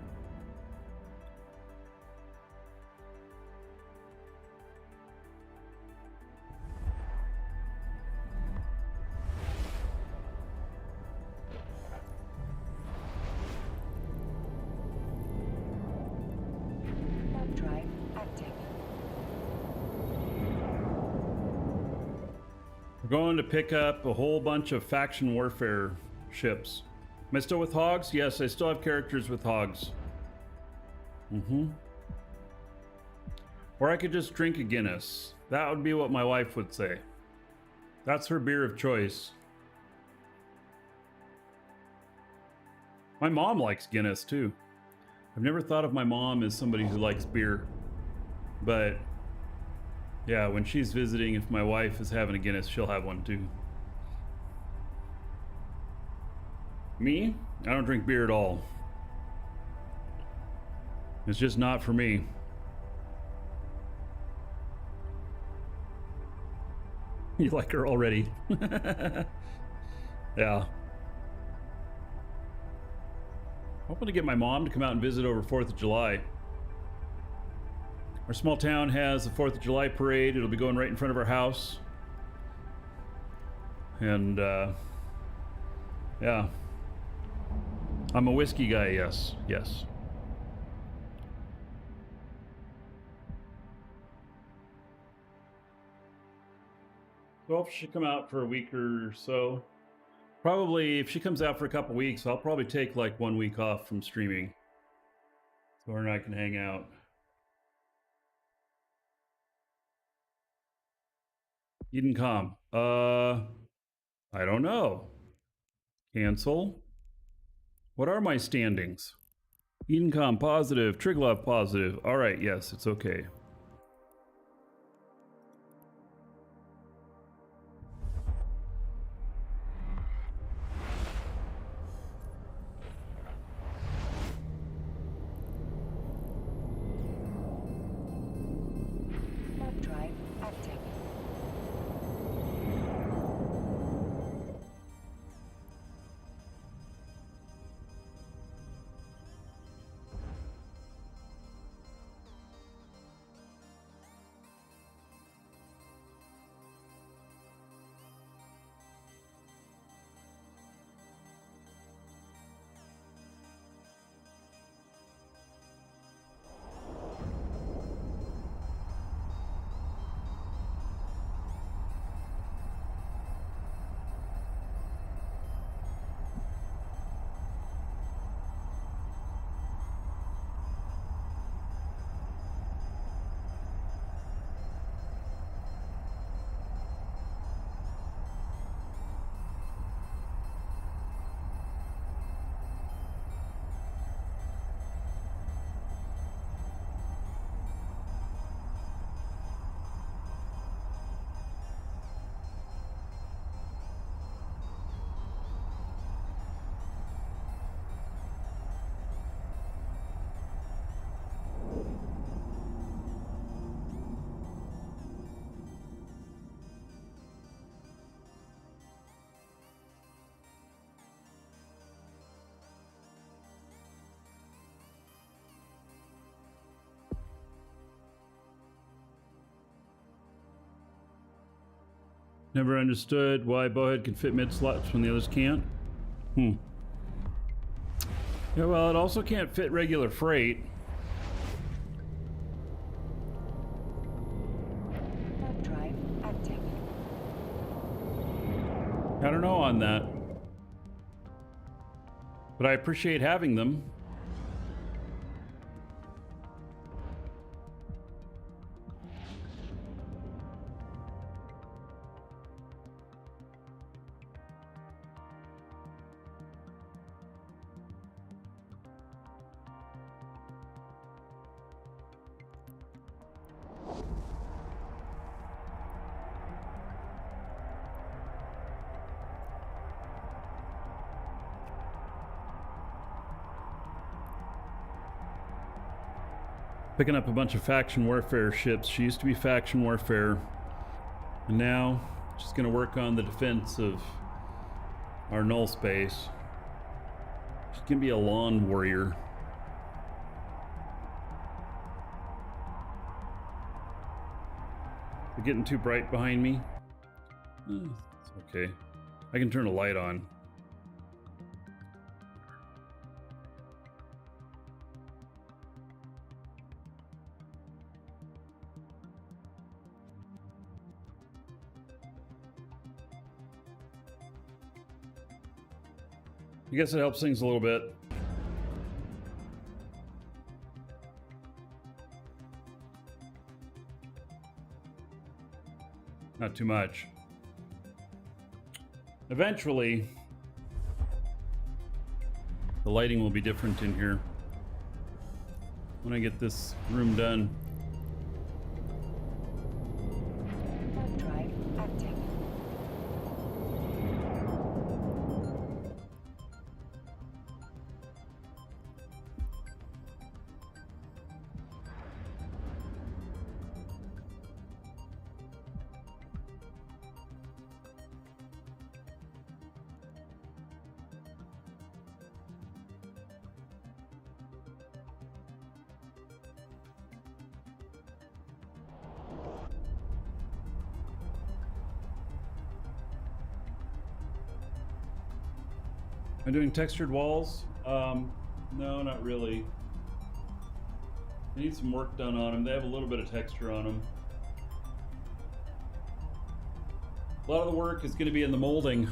Warp drive active. We're going to pick up a whole bunch of faction warfare ships. Am I still with hogs? Yes, I still have characters with hogs. Or I could just drink a Guinness. That would be what my wife would say. That's her beer of choice. My mom likes Guinness too. I've never thought of my mom as somebody who likes beer. But yeah, when she's visiting, if my wife is having a Guinness, she'll have one too. Me? I don't drink beer at all. It's just not for me. You like her already. Yeah. Hoping to get my mom to come out and visit over 4th of July. Our small town has the 4th of July parade. It'll be going right in front of our house. And, yeah. I'm a whiskey guy, yes. Yes. So if she come out for a week or so, probably if she comes out for a couple weeks, I'll probably take like 1 week off from streaming. So her and I can hang out. Edencom. I don't know. Cancel. What are my standings? Edencom positive, Triglov positive. All right, yes, it's okay. Warp drive active. Never understood why Bowhead can fit mid slots when the others can't. Yeah, well, it also can't fit regular freight. Warp drive active. I don't know on that. But I appreciate having them. Picking up a bunch of faction warfare ships. She used to be faction warfare. And now she's going to work on the defense of our null space. She's going to be a lawn warrior. They're getting too bright behind me. It's okay. I can turn a light on. I guess it helps things a little bit. Not too much. Eventually, the lighting will be different in here when I get this room done. Warp drive active. Am I doing textured walls? No, not really. I need some work done on them. They have a little bit of texture on them. A lot of the work is going to be in the molding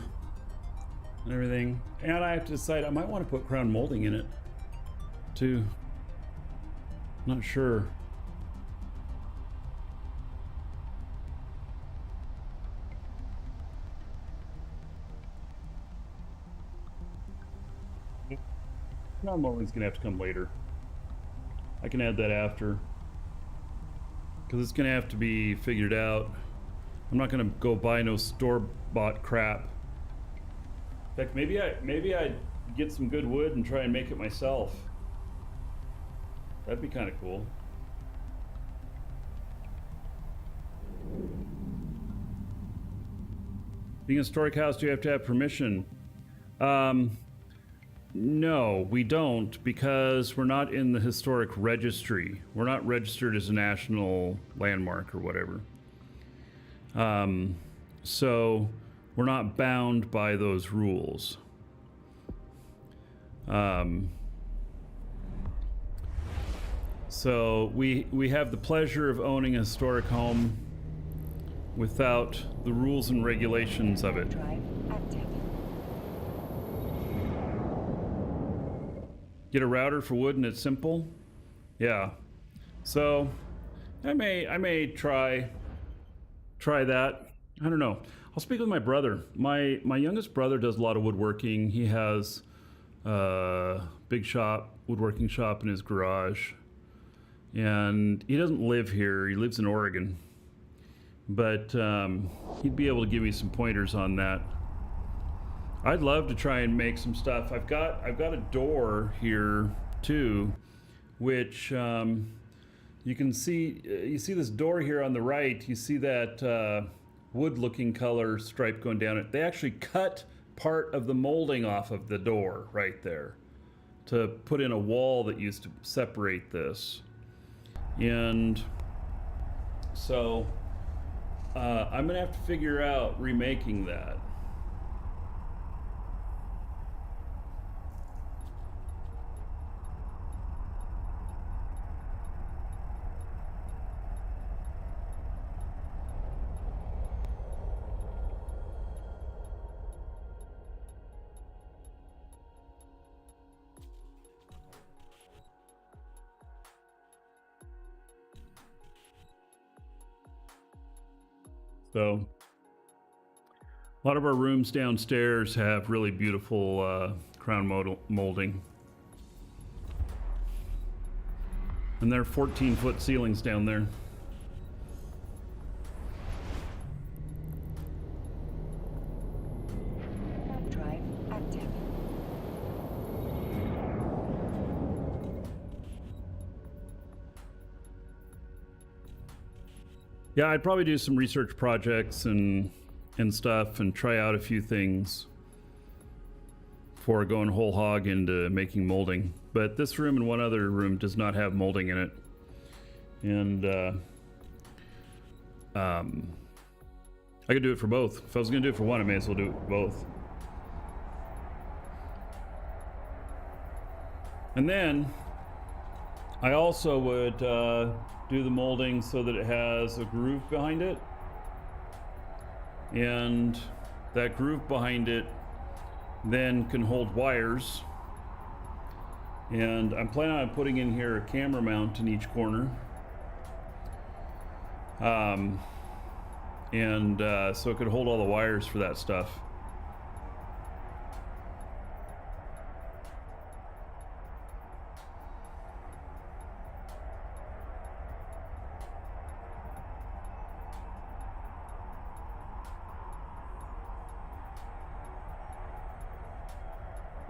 and everything. And I have to decide, I might want to put crown molding in it too. Not sure. Crown molding's gonna have to come later. I can add that after, because it's gonna have to be figured out. I'm not gonna go buy no store-bought crap. In fact, maybe I'd get some good wood and try and make it myself. That'd be kind of cool. Being a historic house, do you have to have permission? No, we don't, because we're not in the historic registry. We're not registered as a national landmark or whatever. So we're not bound by those rules. So we have the pleasure of owning a historic home without the rules and regulations of it. Drive active. Get a router for wood and it's simple. Yeah. So I may try that. I don't know. I'll speak with my brother. My youngest brother does a lot of woodworking. He has a big shop, woodworking shop in his garage. And he doesn't live here. He lives in Oregon. But he'd be able to give me some pointers on that. I'd love to try and make some stuff. I've got a door here too, which you can see. You see this door here on the right. You see that wood-looking color stripe going down it. They actually cut part of the molding off of the door right there to put in a wall that used to separate this. And so I'm gonna have to figure out remaking that. So a lot of our rooms downstairs have really beautiful crown molding. And there are 14-foot ceilings down there. Warp drive active. Yeah, I'd probably do some research projects and stuff and try out a few things before going whole hog into making molding. But this room and one other room does not have molding in it. And I could do it for both. If I was gonna do it for one, I may as well do it for both. And then I also would do the molding so that it has a groove behind it. And that groove behind it then can hold wires. And I'm planning on putting in here a camera mount in each corner. So it could hold all the wires for that stuff.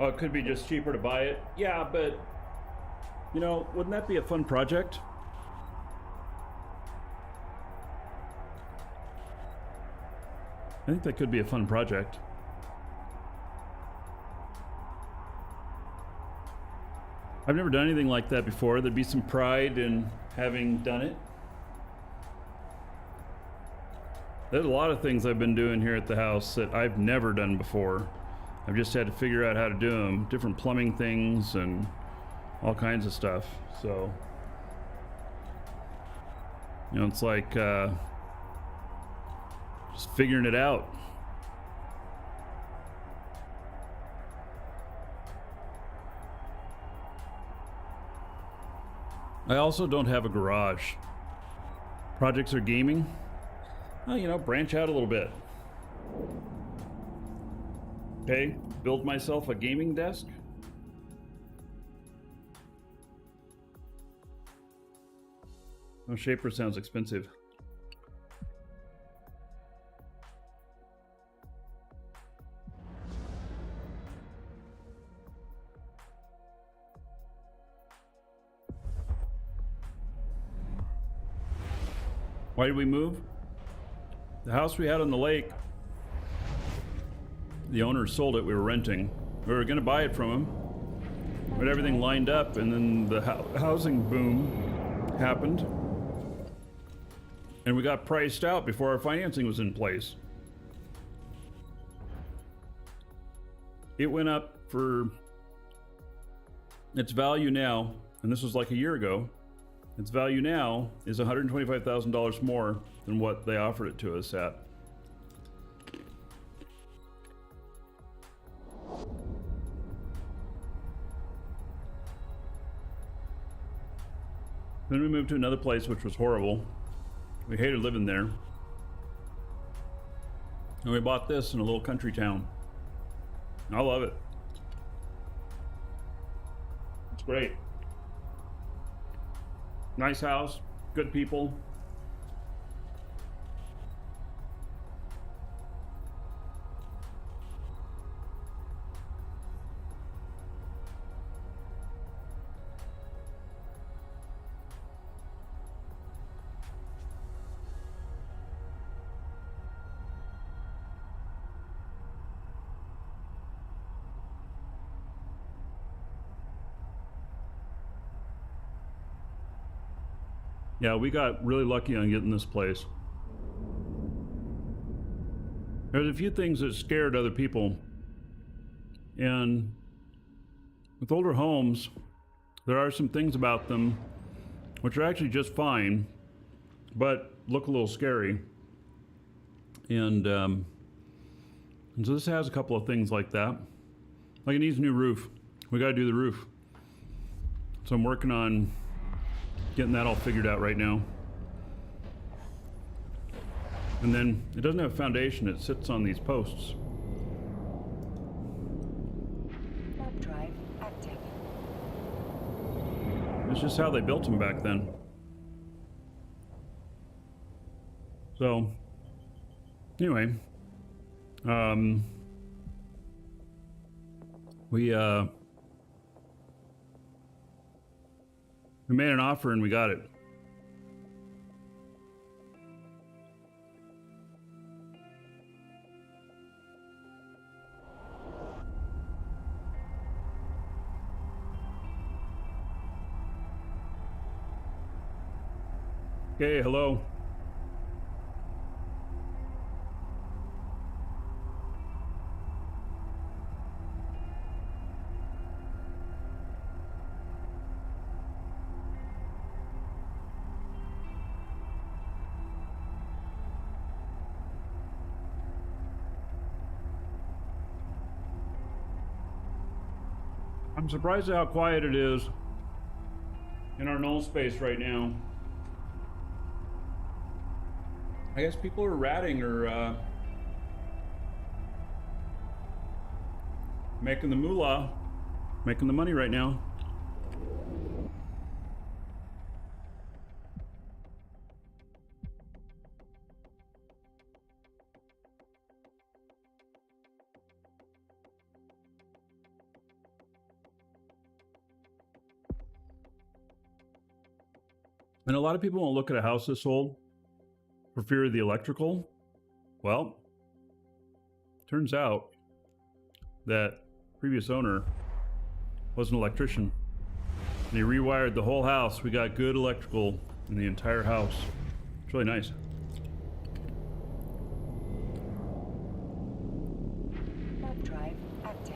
Oh, it could be just cheaper to buy it. Yeah, but, you know, wouldn't that be a fun project? I think that could be a fun project. I've never done anything like that before. There'd be some pride in having done it. There's a lot of things I've been doing here at the house that I've never done before. I've just had to figure out how to do them. Different plumbing things and all kinds of stuff. So, you know, it's like just figuring it out. I also don't have a garage. Projects are gaming. Well, you know, branch out a little bit. Okay, build myself a gaming desk. Oh, Shaper sounds expensive. Why did we move? The house we had on the lake, the owner sold it. We were renting. We were going to buy it from him, but everything lined up, and then the housing boom happened, and we got priced out before our financing was in place. It went up for its value now, and this was like a year ago. Its value now is $125,000 more than what they offered it to us at. Then we moved to another place, which was horrible. We hated living there. And we bought this in a little country town. I love it. It's great. Nice house, good people. Yeah, we got really lucky on getting this place. There's a few things that scared other people. And with older homes, there are some things about them which are actually just fine, but look a little scary. And so this has a couple of things like that. Like it needs a new roof. We gotta do the roof. So I'm working on getting that all figured out right now. And then it doesn't have a foundation, it sits on these posts. Warp drive active. It's just how they built them back then. So, anyway, we made an offer and we got it. Okay, hello. I'm surprised at how quiet it is in our null space right now. I guess people are ratting or making the moolah, making the money right now. And a lot of people won't look at a house this old for fear of the electrical. Well, turns out that previous owner was an electrician. And he rewired the whole house. We got good electrical in the entire house. It's really nice. Warp drive active.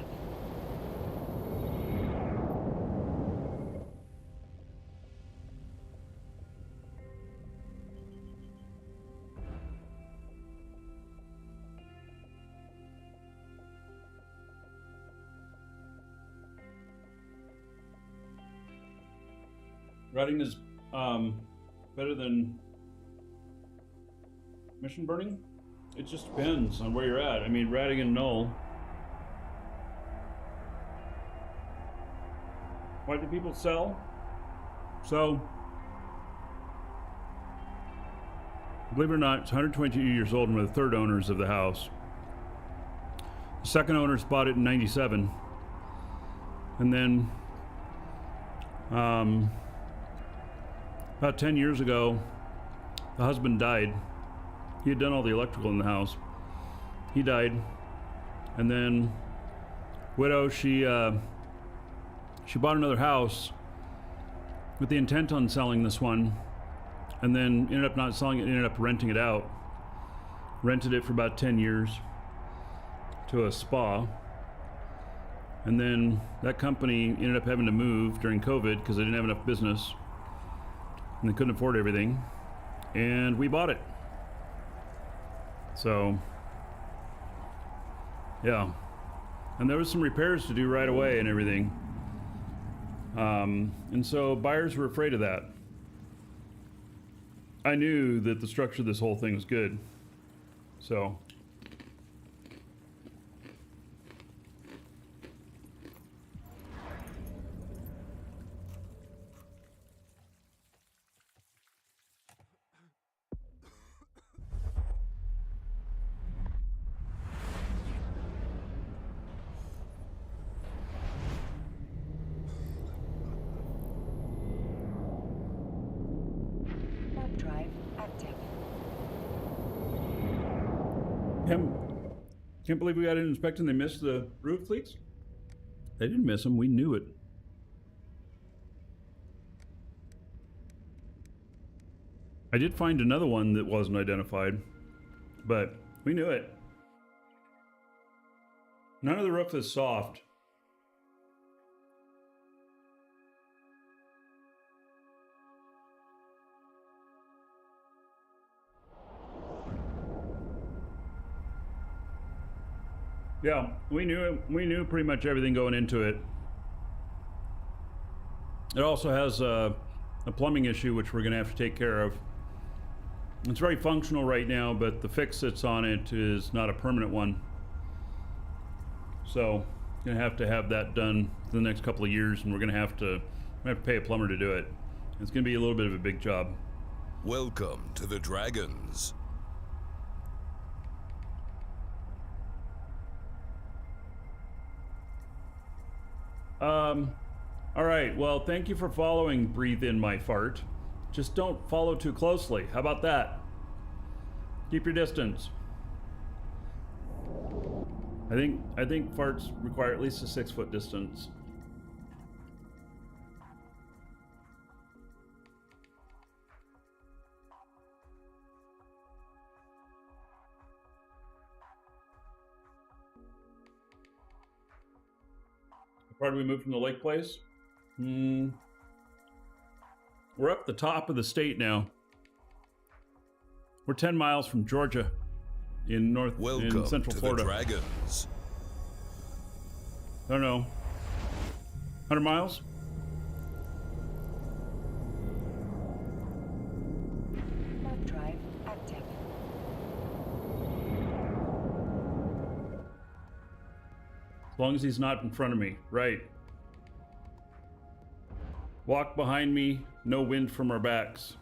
Routing is better than mission burning? It just depends on where you're at. I mean, ratting and null. Why do people sell? So, believe it or not, it's 122 years old and we're the third owners of the house. The second owners bought it in 97. And then, about 10 years ago, the husband died. He had done all the electrical in the house. He died. And then, widow, she bought another house with the intent on selling this one, and then ended up not selling it, ended up renting it out. Rented it for about 10 years to a spa. And then that company ended up having to move during COVID because they didn't have enough business. And they couldn't afford everything. And we bought it. So, yeah. And there was some repairs to do right away and everything. And so buyers were afraid of that. I knew that the structure of this whole thing was good. So, Warp drive active. can't believe we got an inspection. They missed the roof leaks. They didn't miss them. We knew it. I did find another one that wasn't identified, but we knew it. None of the roof is soft. Yeah, we knew it. We knew pretty much everything going into it. It also has a plumbing issue, which we're going to have to take care of. It's very functional right now, but the fix that's on it is not a permanent one. So, going to have that done for the next couple of years, and we're going to have to pay a plumber to do it. It's going to be a little bit of a big job. Welcome to the Dragons. All right, well, thank you for following Breathe In My Fart. Just don't follow too closely. How about that? Keep your distance. I think farts require at least a 6-foot distance. far did we move from the lake place? We're up the top of the state now. We're 10 miles from Georgia in Welcome Central to Florida. the Dragons. I don't know. 100 miles? Warp drive active. As long as he's not in front of me. Right. Walk behind me, no wind from our backs.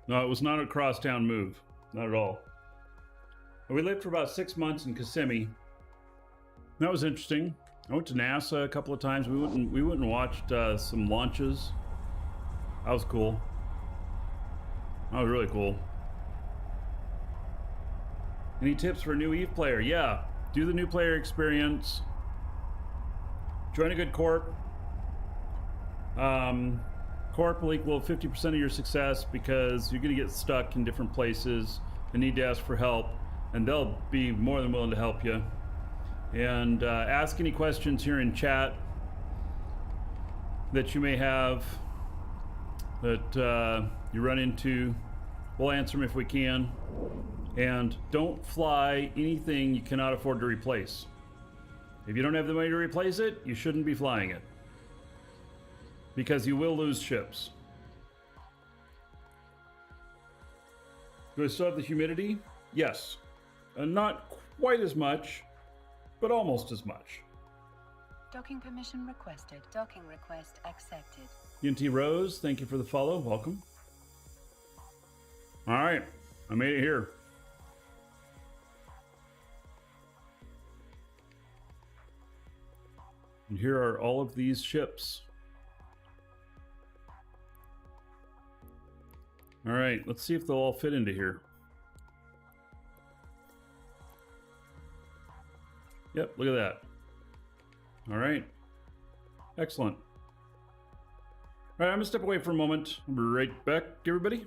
No, it was not a crosstown move. Not at all. We lived for about 6 months in Kissimmee. That was interesting. I went to NASA a couple of times. We went and watched some launches. That was cool. That was really cool. Any tips for a new EVE player? Yeah, do the new player experience. Join a good corp. Corp will equal 50% of your success because you're going to get stuck in different places and need to ask for help, and they'll be more than willing to help you. And ask any questions here in chat that you may have that you run into. We'll answer them if we can. And don't fly anything you cannot afford to replace. If you don't have the money to replace it, you shouldn't be flying it. Because you will lose ships. Do I still have the humidity? Yes. Not quite as much, but almost as much. Docking permission requested. Docking request accepted. UNT Rose, thank you for the follow. Welcome. All right, I made it here. And here are all of these ships. All right, let's see if they'll all fit into here. Yep, look at that. All right, excellent. All right, I'm gonna step away for a moment. I'll be right back, everybody.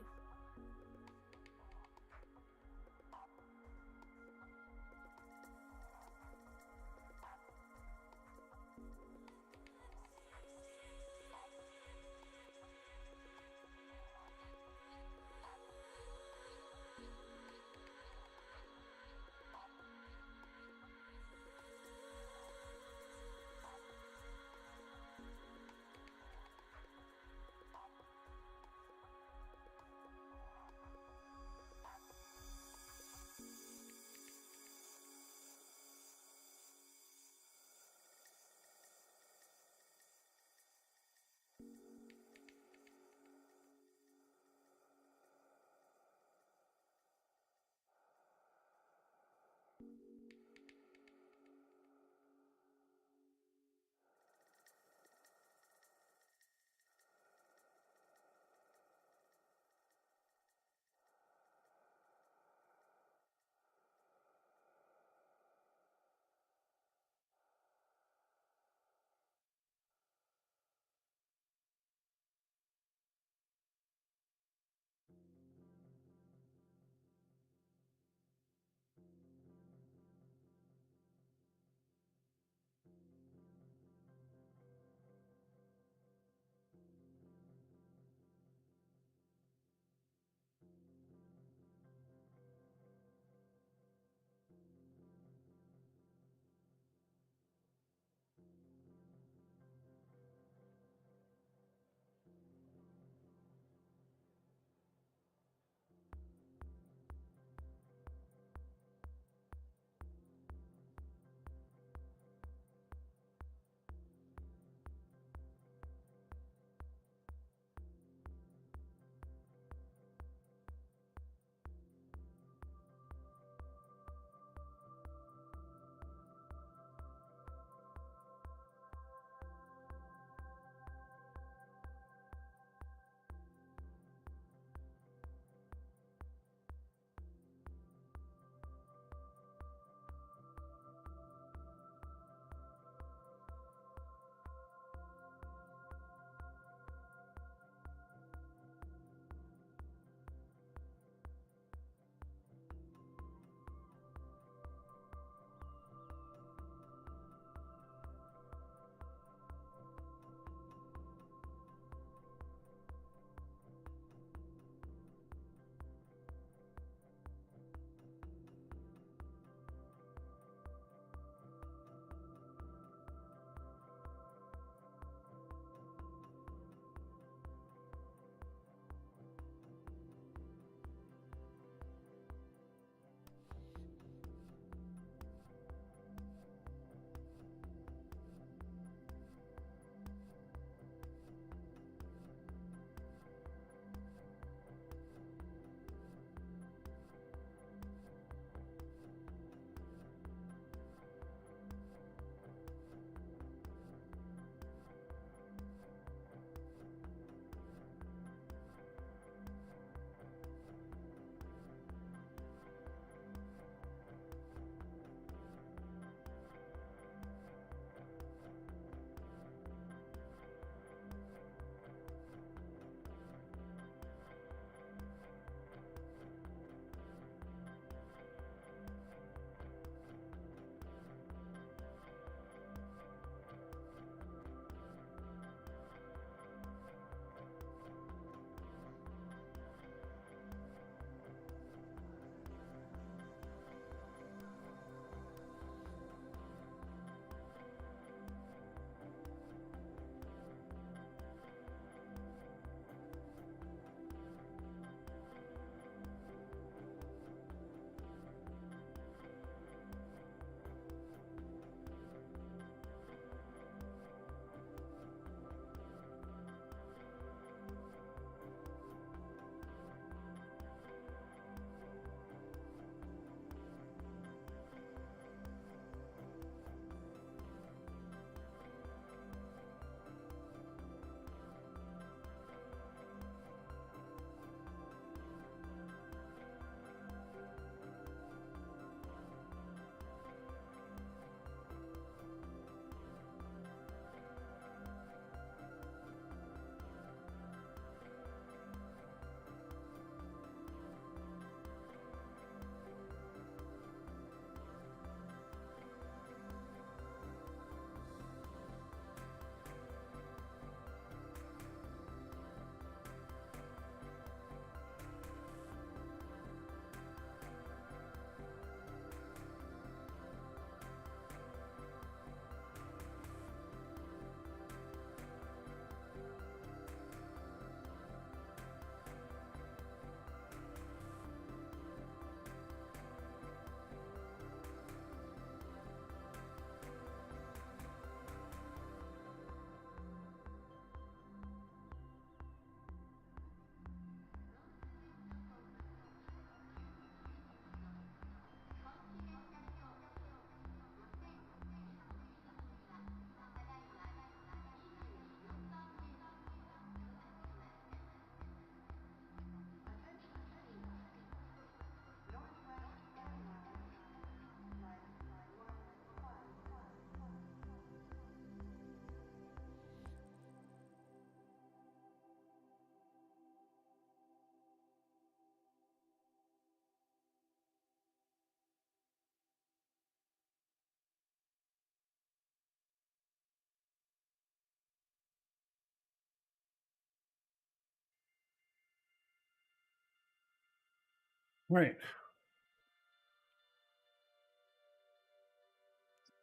Right.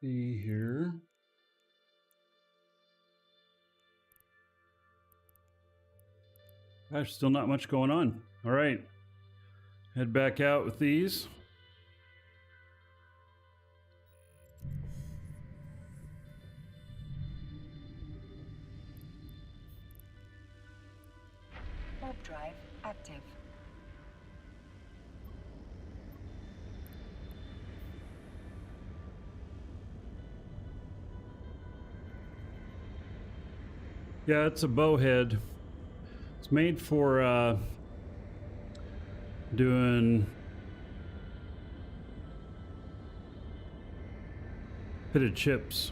See here. Gosh, still not much going on. All right. Head back out with these. Warp drive active. Yeah, it's a bowhead. It's made for doing pitted chips.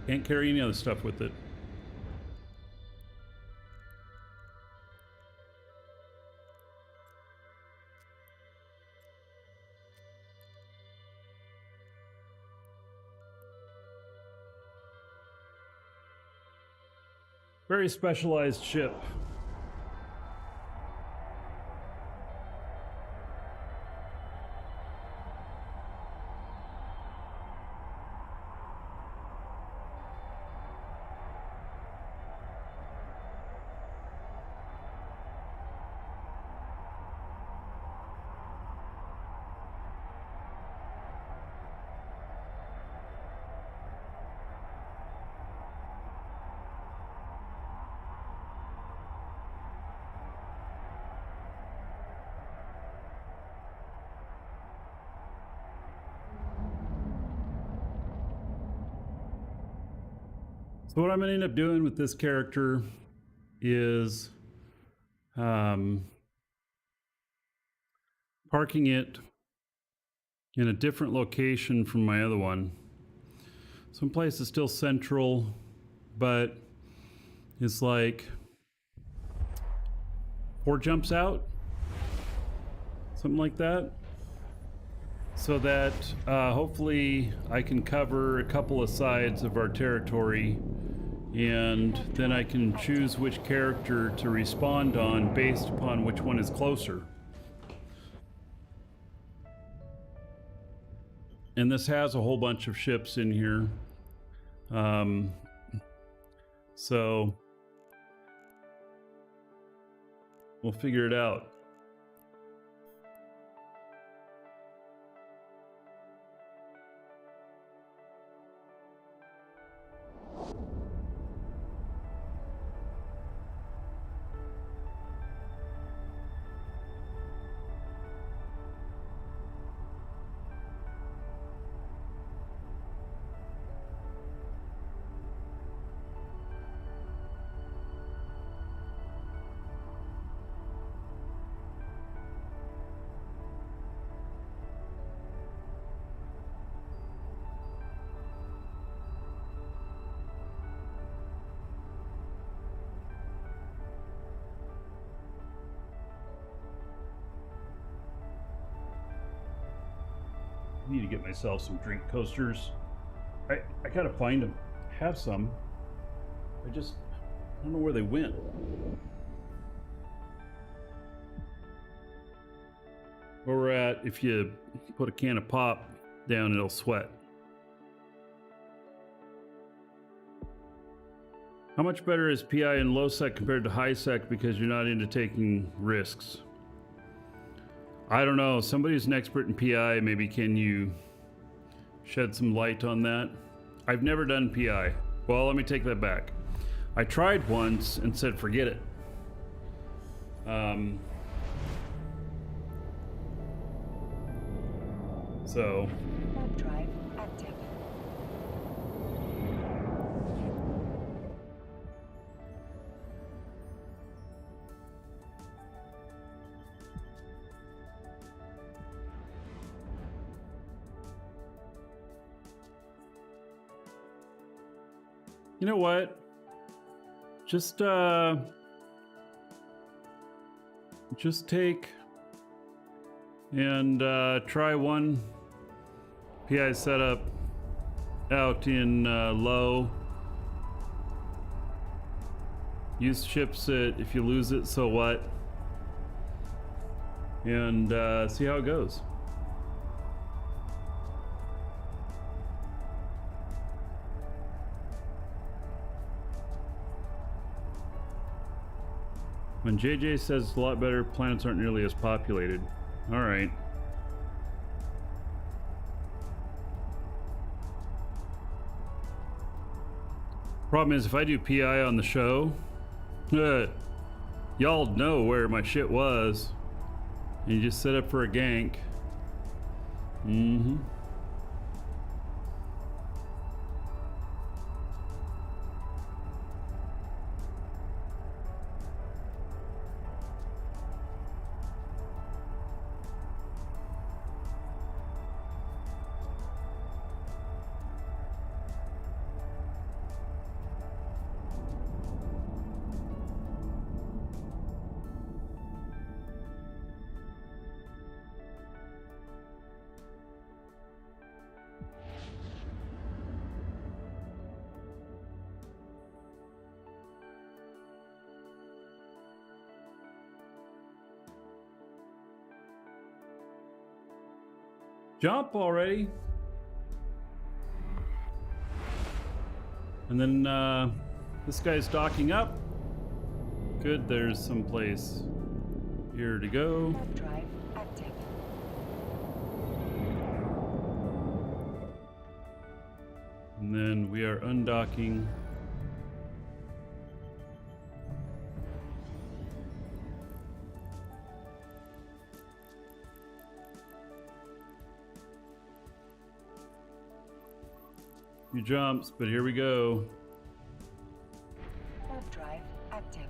Can't carry any other stuff with it. Very specialized ship. So what I'm going to end up doing with this character is parking it in a different location from my other one. Someplace is still central, but it's like 4 jumps out, something like that. So that hopefully I can cover a couple of sides of our territory, and then I can choose which character to respond on based upon which one is closer. And this has a whole bunch of ships in here. So we'll figure it out. I need to get myself some drink coasters. I gotta find them. I have some. I don't know where they went. Where we're at, if you put a can of pop down, it'll sweat. How much better is PI in low sec compared to high sec because you're not into taking risks? I don't know. Somebody who's an expert in PI, maybe can you shed some light on that? I've never done PI. Well, let me take that back. I tried once and said, forget it. So. Warp drive active. You know what? Just take and try one PI setup out in low. Use chipset. If you lose it, so what? And see how it goes. When JJ says it's a lot better, planets aren't nearly as populated. All right. Problem is, if I do PI on the show, y'all know where my shit was. And you just set up for a gank. Mm-hmm. Jump already. And then this guy's docking up. Good, there's some place here to go. Warp drive active. And then we are undocking. Few jumps, but here we go. Warp drive active.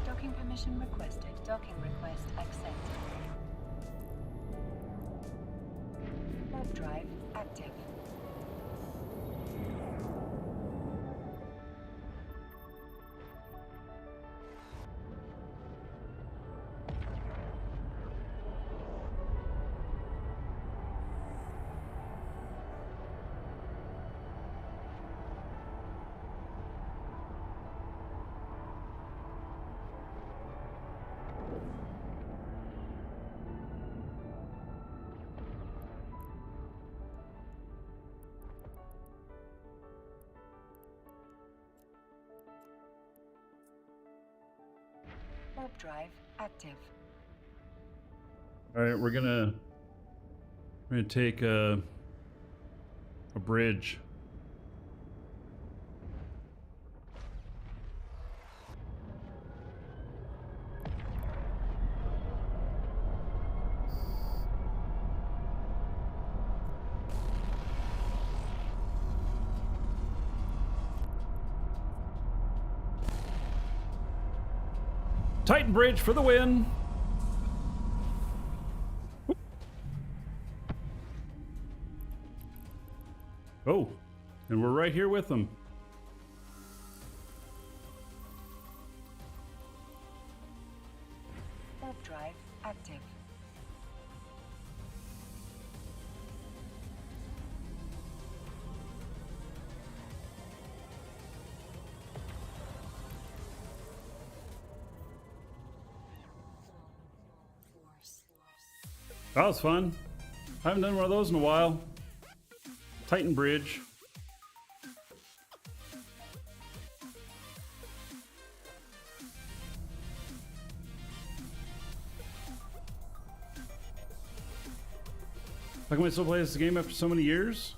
Docking permission requested. Docking request accepted. Warp drive active. Warp drive active. All right, we're gonna take a bridge. Titan Bridge for the win. Oh, and we're right here with them. Warp drive active. That was fun. I haven't done one of those in a while. Titan Bridge. How come I still play this game after so many years?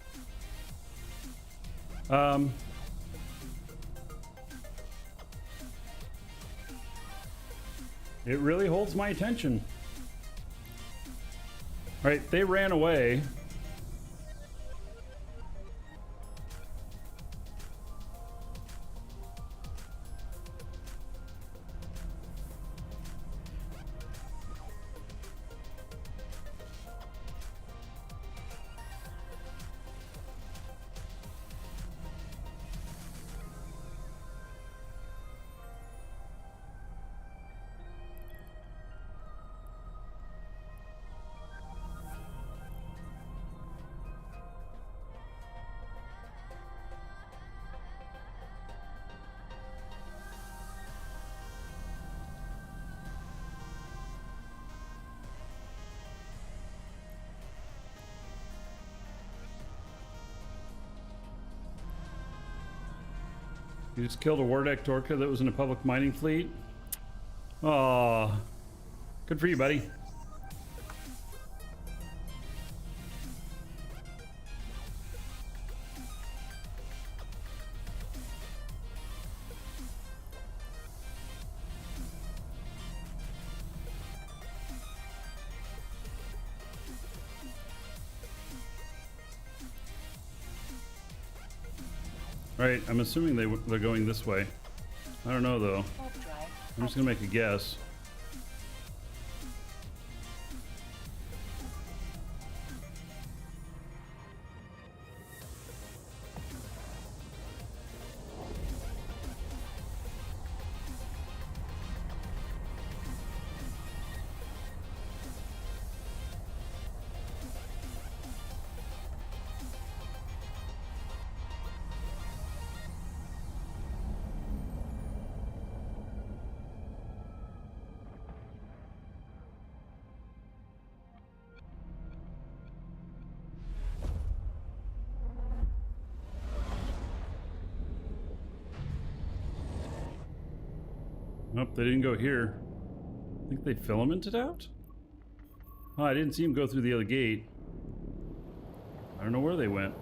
It really holds my attention. All right, they ran away. You just killed a Wardeck Dorka that was in a public mining fleet? Aw. Good for you, buddy. Alright, I'm assuming they're going this way. I don't know though. I'm just gonna make a guess. Nope, they didn't go here. I think they filamented out? Oh, I didn't see him go through the other gate. I don't know where they went.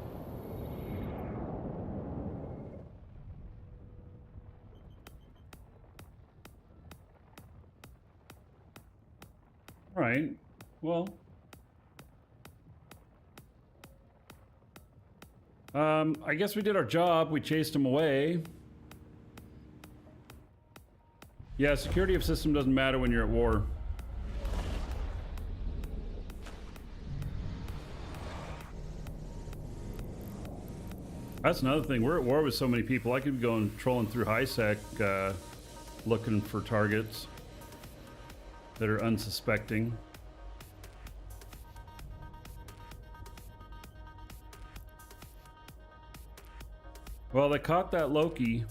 Alright, well. I guess we did our job. We chased him away. Yeah, security of system doesn't matter when you're at war. That's another thing. We're at war with so many people. I could be going trolling through HiSec, looking for targets that are unsuspecting. Well, they caught that Loki.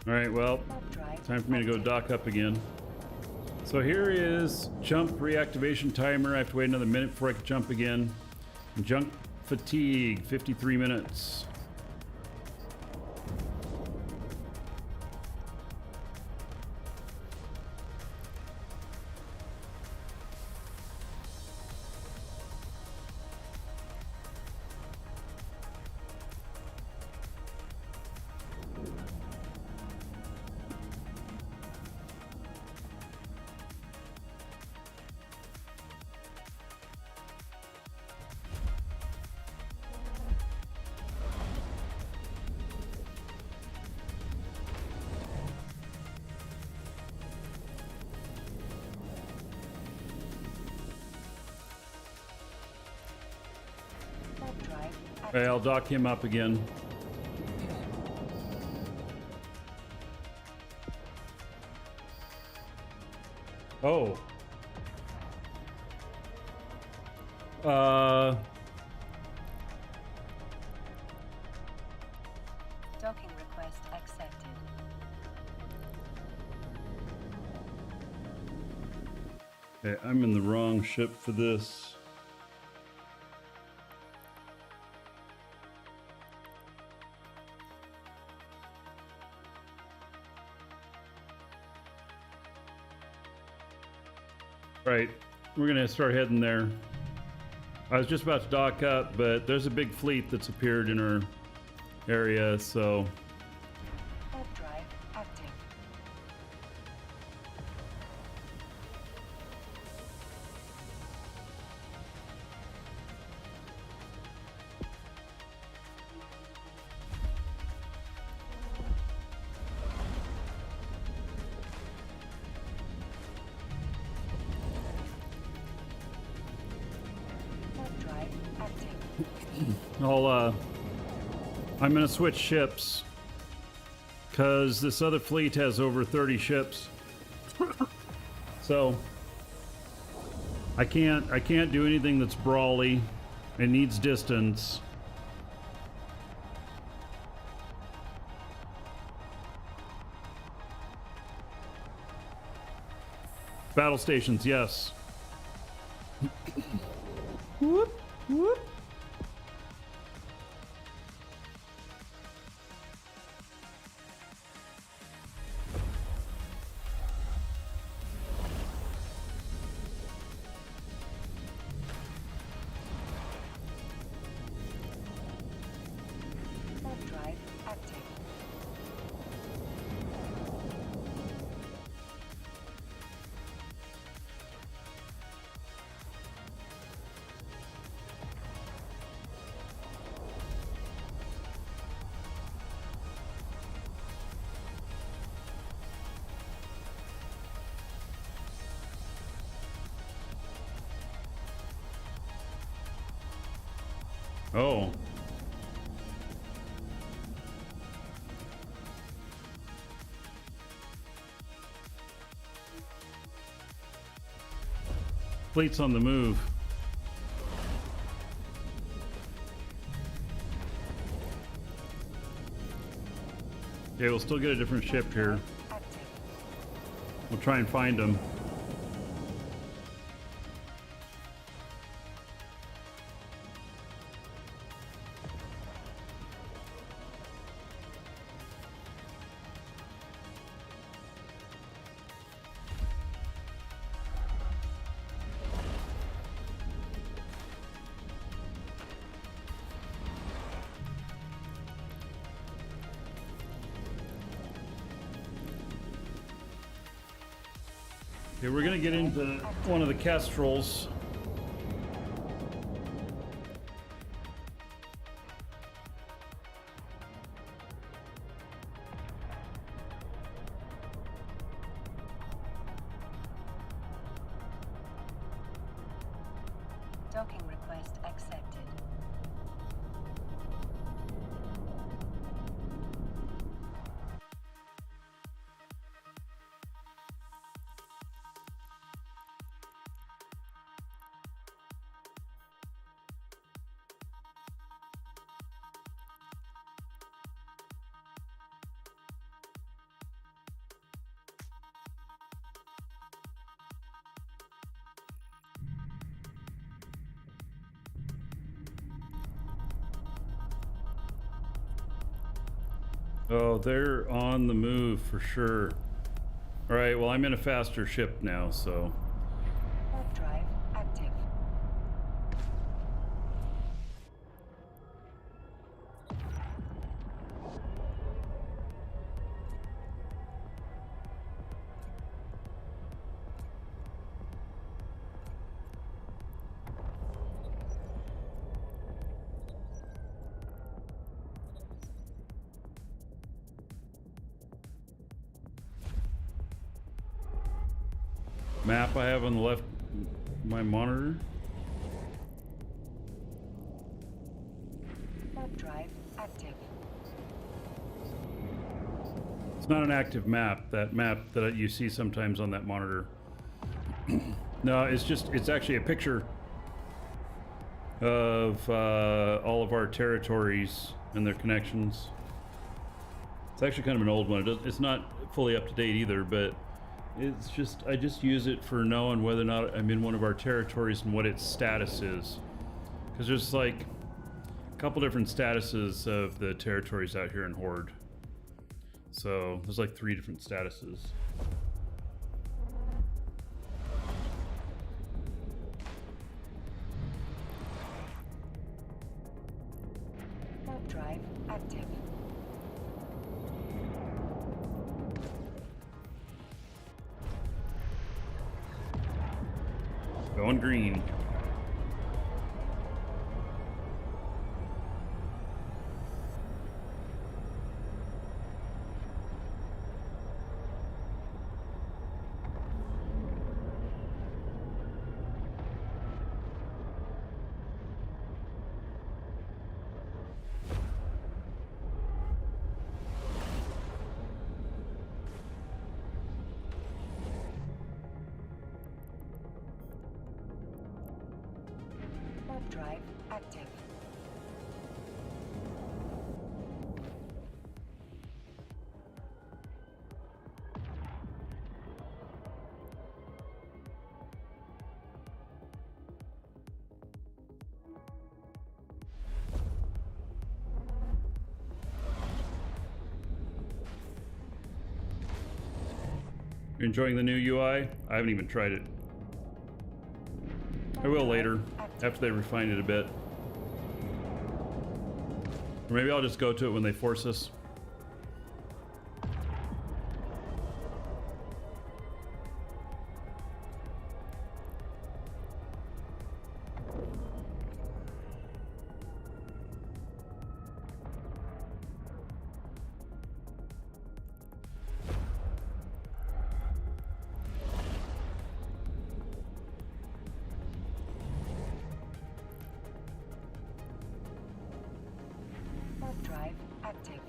Alright, well, time for me to go dock up again. So here is jump reactivation timer. I have to wait another minute before I can jump again. Junk fatigue, 53 minutes. Okay, I'll dock him up again. Oh. Docking request accepted. Okay, I'm in the wrong ship for this. Right, we're gonna start heading there. I was just about to dock up, but there's a big fleet that's appeared in our area, so. Warp drive active. Warp drive active. I'm gonna switch ships because this other fleet has over 30 ships. So I can't do anything that's brawly. It needs distance. Battle stations, yes. Whoop, whoop. Warp drive active. Oh. Fleet's on the move. Okay, we'll still get a different ship here. Active. We'll try and find them. Okay, we're gonna get into one of the kestrels. Docking request accepted. Oh, they're on the move for sure. All right, well, I'm in a faster ship now, so. Warp drive active. Map I have on the left, my monitor. Warp drive active. It's not an active map, that map that you see sometimes on that monitor. No, it's actually a picture of all of our territories and their connections. It's actually kind of an old one. It's not fully up to date either, but it's just, I just use it for knowing whether or not I'm in one of our territories and what its status is. Because there's like a couple different statuses of the territories out here in Horde. So there's like 3 different statuses. Warp drive active. Going green. Warp drive active. You're enjoying the new UI? I haven't even tried it. I will later, after they refine it a bit. Or maybe I'll just go to it when they force us. Warp drive active.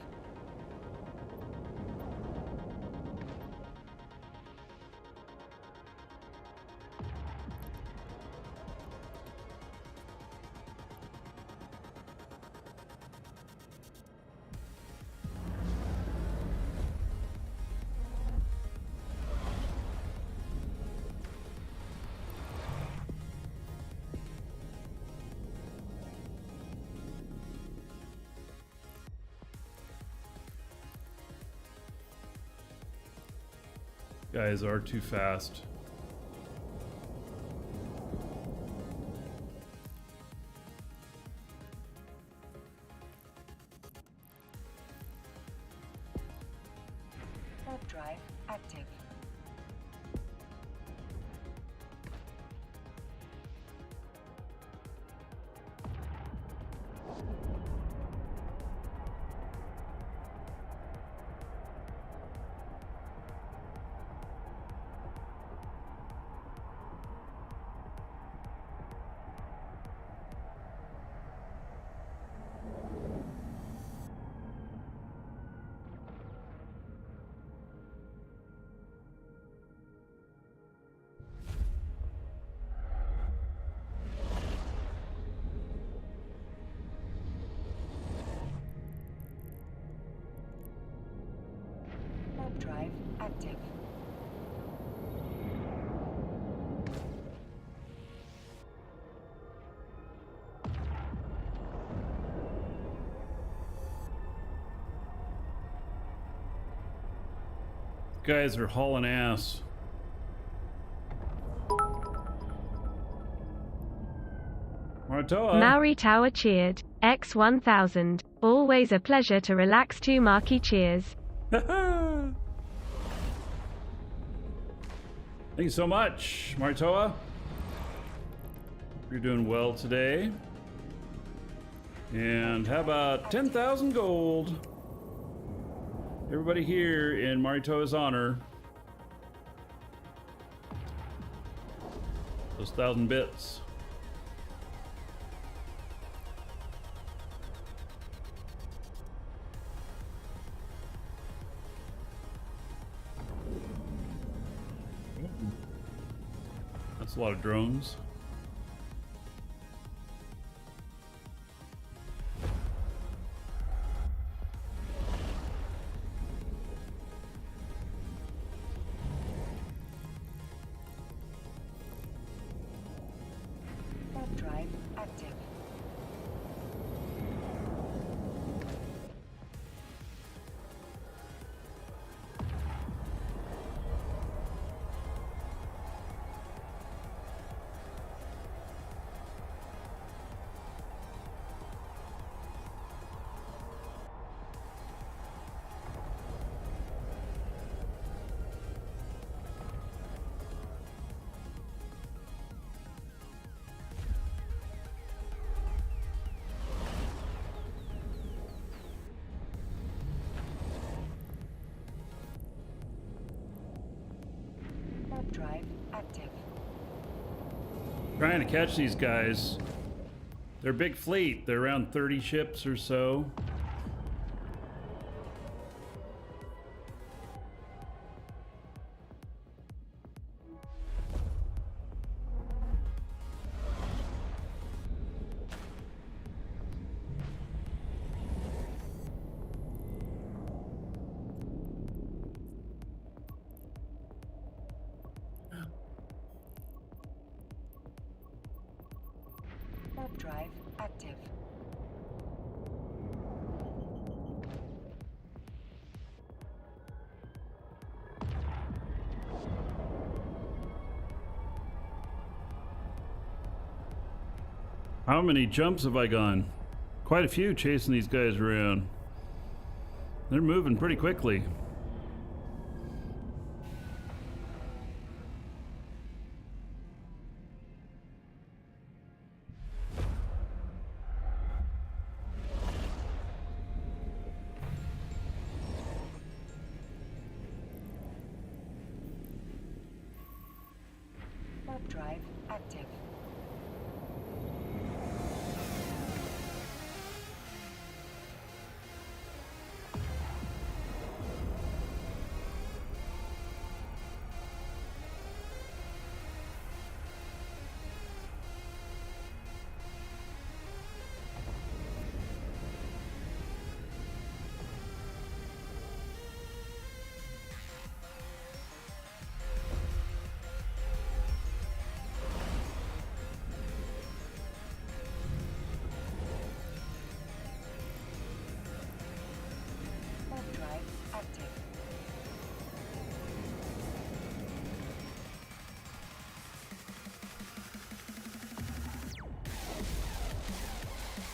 Guys are too fast. Warp drive active. Warp drive active. Guys are hauling ass. Martoa. Maori Tower cheered. X1000. Always a pleasure to relax to Markee cheers. Thank you so much, Martoa. You're doing well today. And how about 10,000 gold? Everybody here in Maritoa's honor. Those 1,000 bits. That's a lot of drones. Warp drive active. Warp drive active. Trying to catch these guys. They're a big fleet. They're around 30 ships or so. Warp drive active. How many jumps have I gone? Quite a few chasing these guys around. They're moving pretty quickly. Warp drive active. Warp drive active.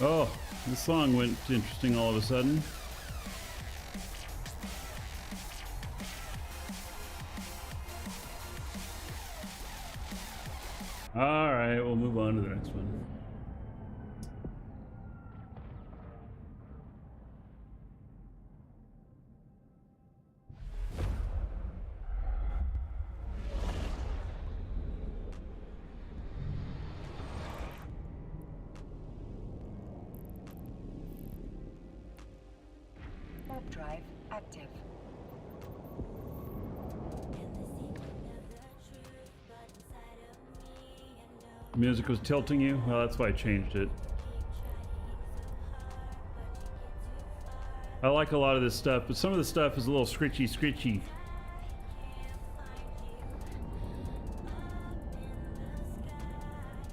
Oh, this song went interesting all of a sudden. All right, we'll move on to the next one. Warp drive active. Music was tilting you? Well, that's why I changed it. I like a lot of this stuff, but some of the stuff is a little scritchy.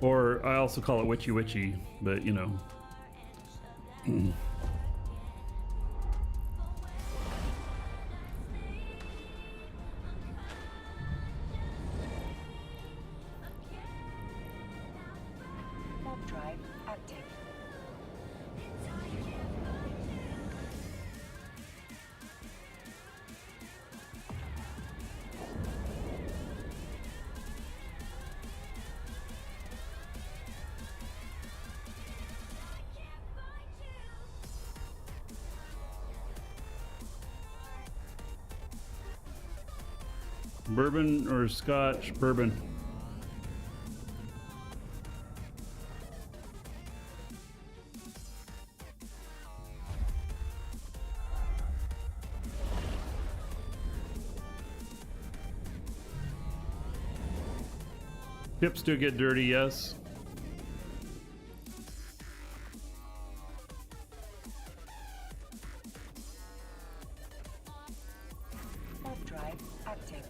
Or I also call it witchy, but you know. Warp drive active. Bourbon or scotch? Bourbon. Hips do get dirty, yes. Warp drive active.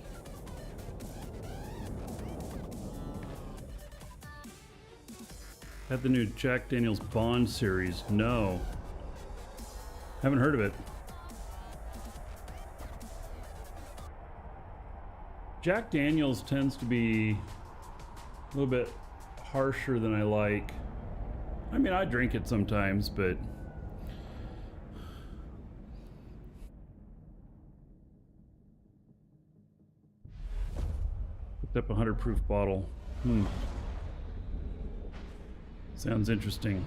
Had the new Jack Daniels Bond series. No. Haven't heard of it. Jack Daniels tends to be a little bit harsher than I like. I mean, I drink it sometimes, but picked up a 100 proof bottle. Sounds interesting.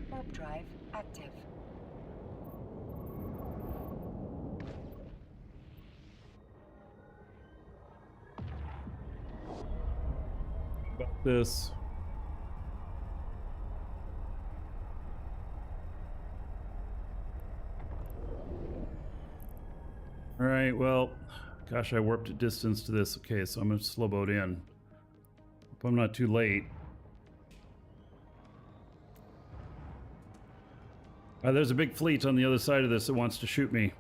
Warp drive active. About this. All right, well, gosh, I warped a distance to this. Okay, so I'm gonna slow boat in. Hope I'm not too late. There's a big fleet on the other side of this that wants to shoot me.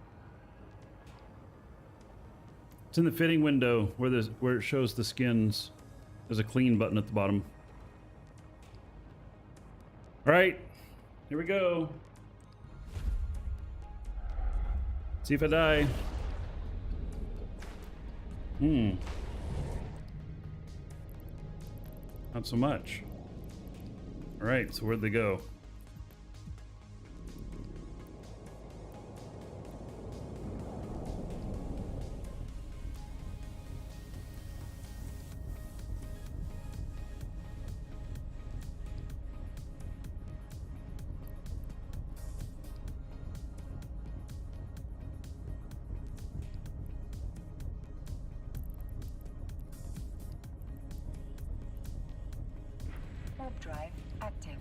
It's in the fitting window where it shows the skins. There's a clean button at the bottom. All right, here we go. See if I die. Not so much. All right, so where'd they go? Warp drive active.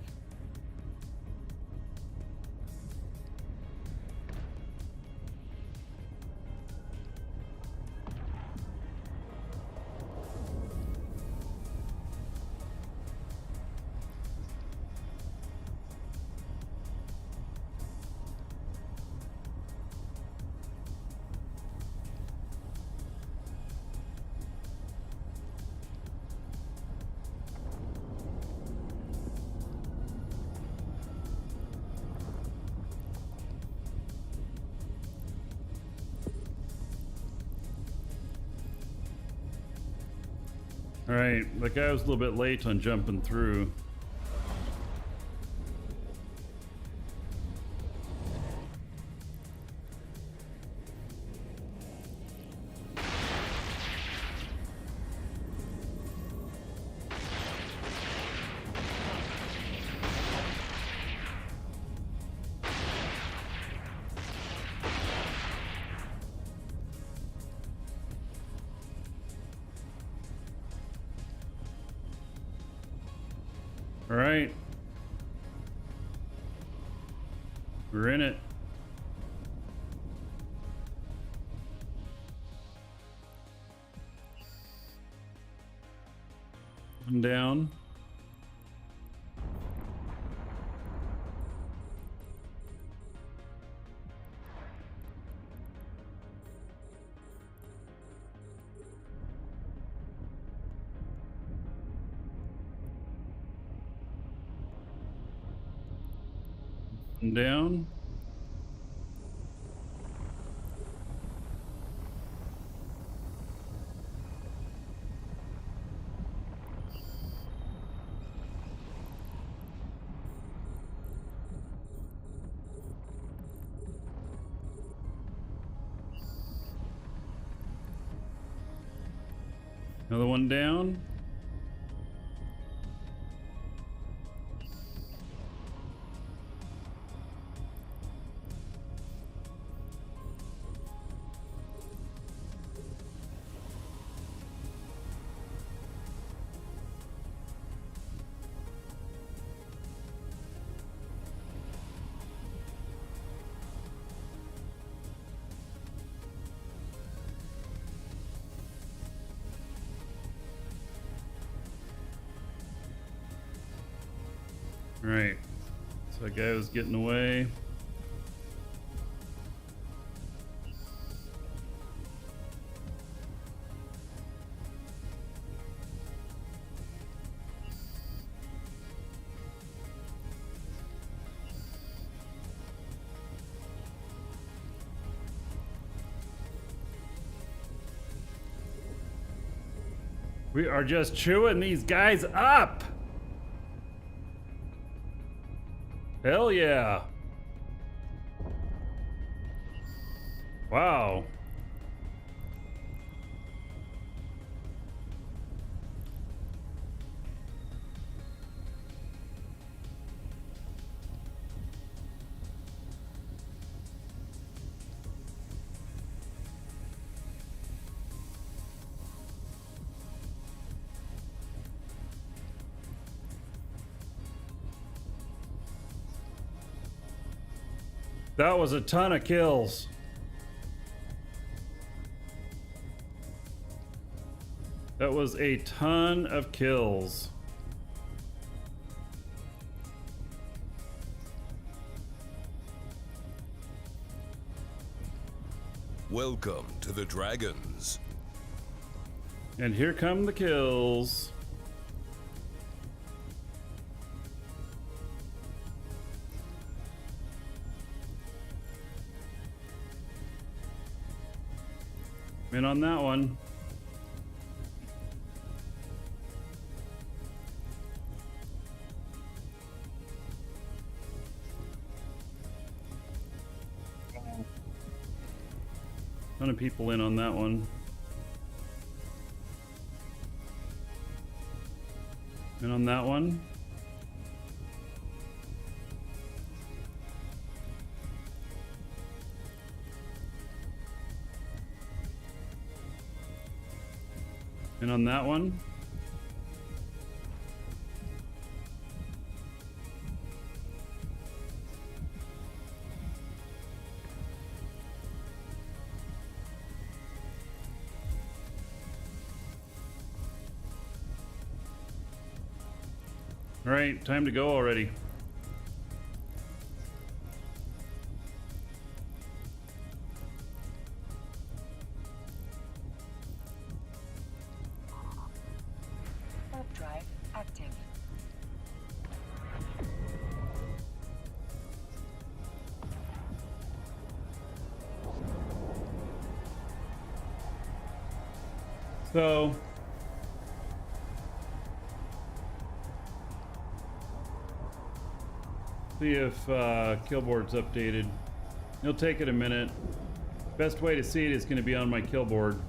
All right, that guy was a little bit late on jumping through. All right. We're in it. One down. One down. Another one down. All right, so that guy was getting away. We are just chewing these guys up. Hell yeah. Wow. That was a ton of kills. That was a ton of kills. Welcome to the Dragons. And here come the kills. In on that one. Ton of people in on that one. And on that one. And on that one. All right, time to go already. Warp drive active. So see if Killboard's updated. It'll take it a minute. Best way to see it is going to be on my Killboard.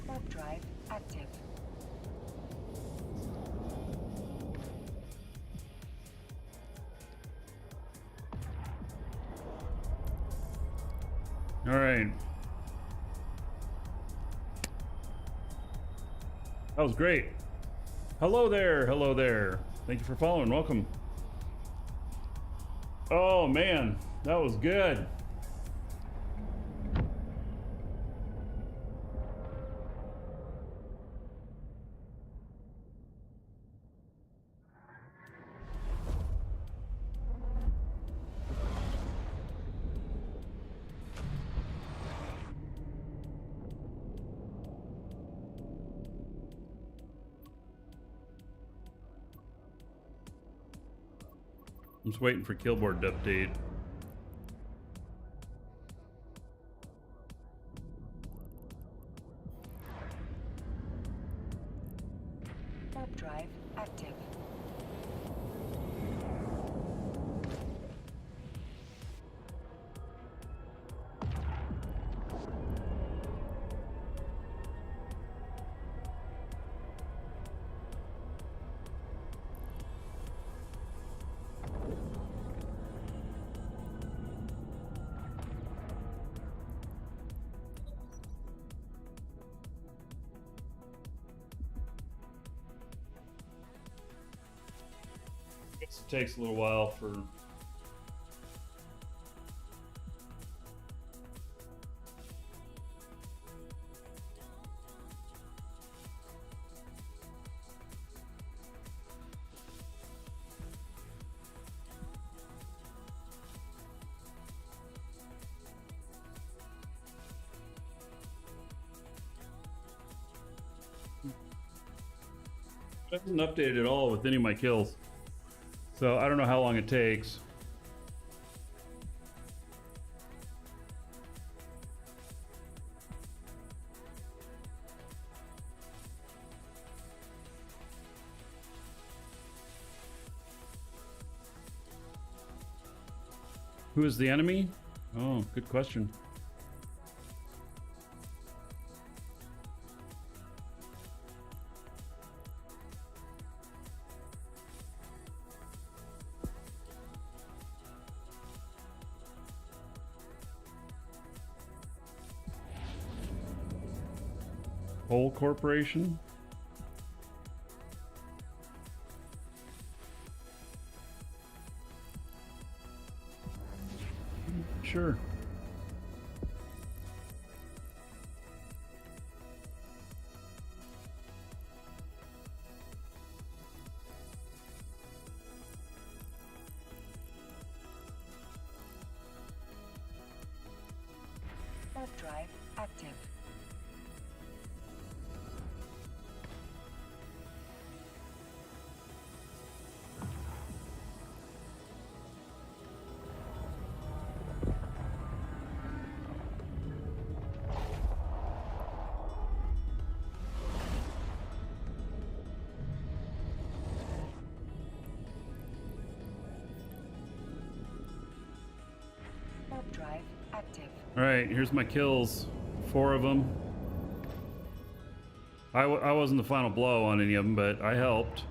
Warp drive active. All right. That was great. Hello there. Hello there. Thank you for following. Welcome. Oh, man. That was good. I'm just waiting for Killboard to update. Warp drive active. It takes a little while for it hasn't updated at all with any of my kills. So I don't know how long it takes. Who is the enemy? Oh, good question. Whole corporation? Sure. active. Warp drive active. All right, here's my kills. 4 of them. I wasn't the final blow on any of them, but I helped.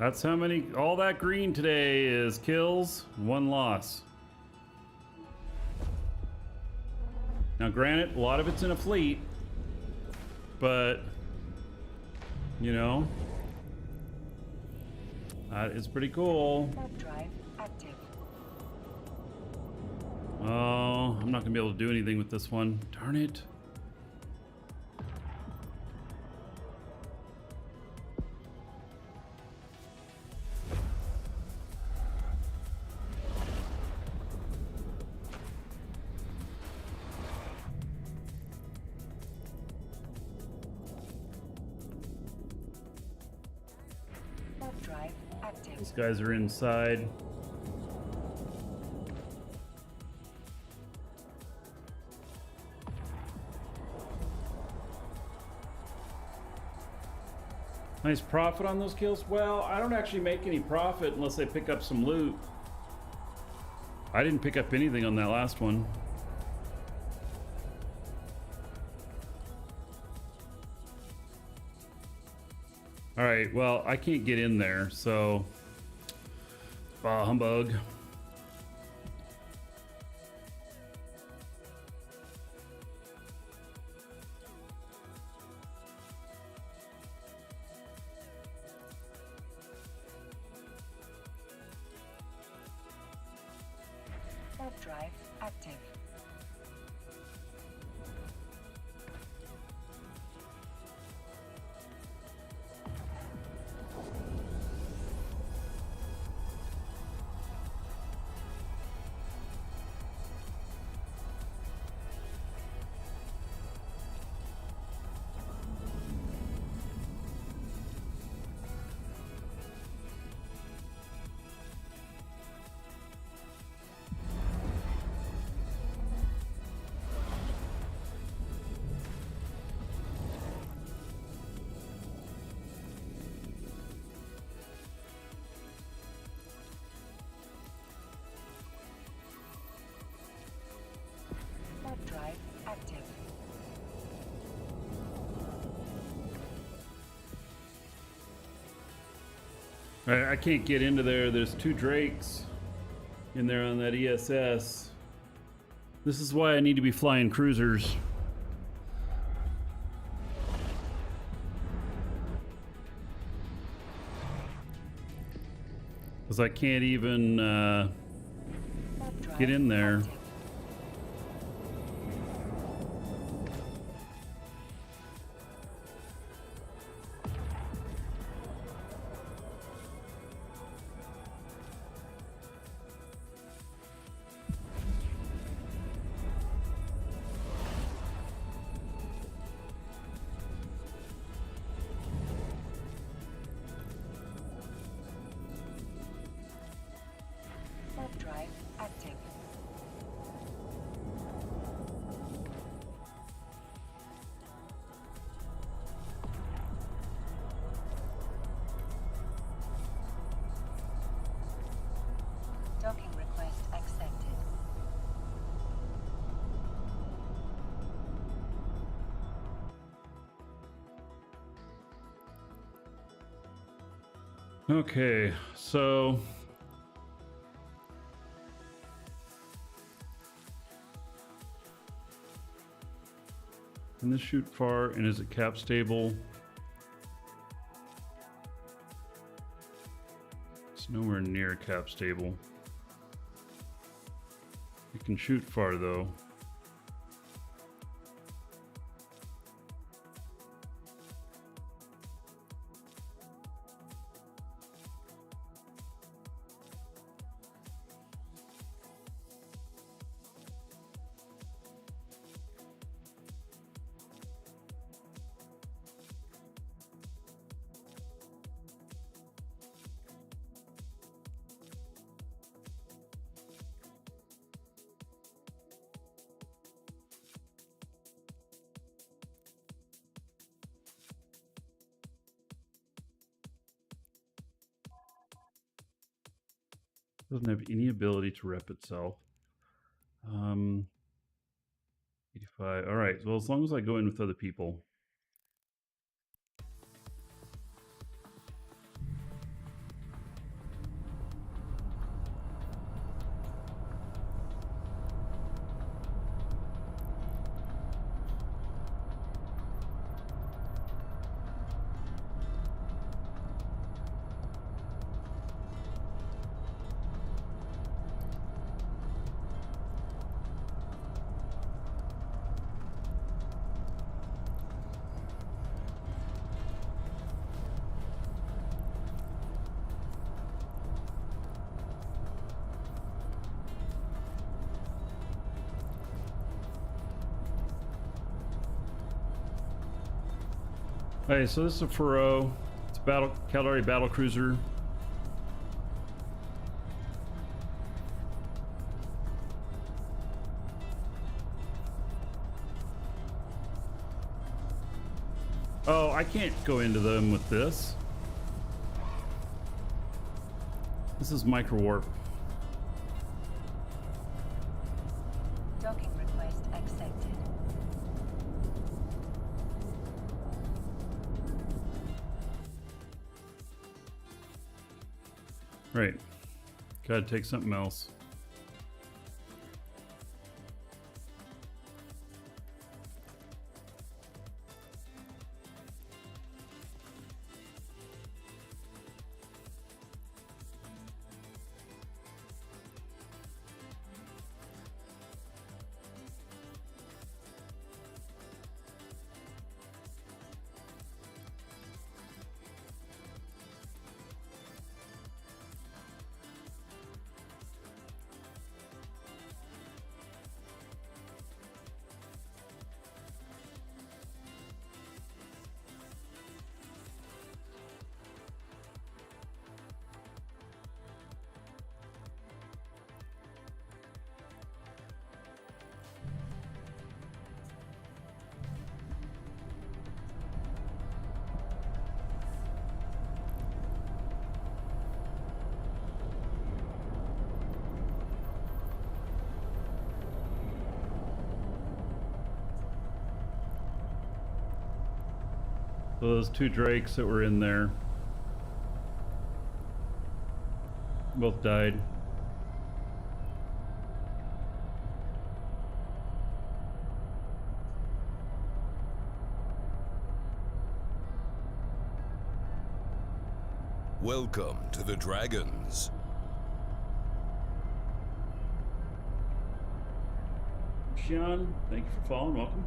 That's how many. All that green today is kills, 1 loss. Now, granted, a lot of it's in a fleet, but you know, it's pretty cool. Warp drive active. Oh, I'm not gonna be able to do anything with this one. Darn it. Warp drive active. These guys are inside. Nice profit on those kills. Well, I don't actually make any profit unless I pick up some loot. I didn't pick up anything on that last one. All right, well, I can't get in there, so humbug. Warp drive active. Warp drive active. All right, I can't get into there. There's 2 Drakes in there on that ESS. This is why I need to be flying cruisers. Because I can't even Warp drive get in there. active. Warp drive active. Docking request accepted. Okay, so can this shoot far, and is it cap stable? It's nowhere near cap stable. It can shoot far though. Doesn't have any ability to rep itself. 85. All right. Well, as long as I go in with other people. Okay, so this is a Furrow. It's a Caldari battle cruiser. Oh, I can't go into them with this. This is micro warp. Docking request accepted. Right. Gotta take something else. So those two Drakes that were in there both died. Welcome to the Dragons. Sean, thank you for following. Welcome.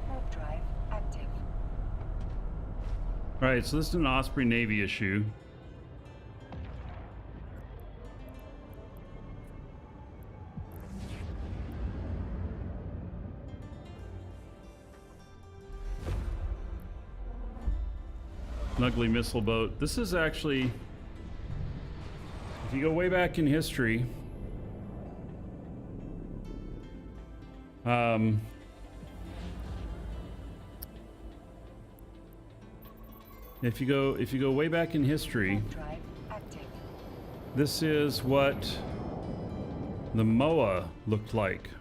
Warp drive active. All right, so this is an Osprey Navy issue. An ugly missile boat. This is actually, if you go way back in history, if you go way back in history, Warp drive active. this is what the MOA looked like.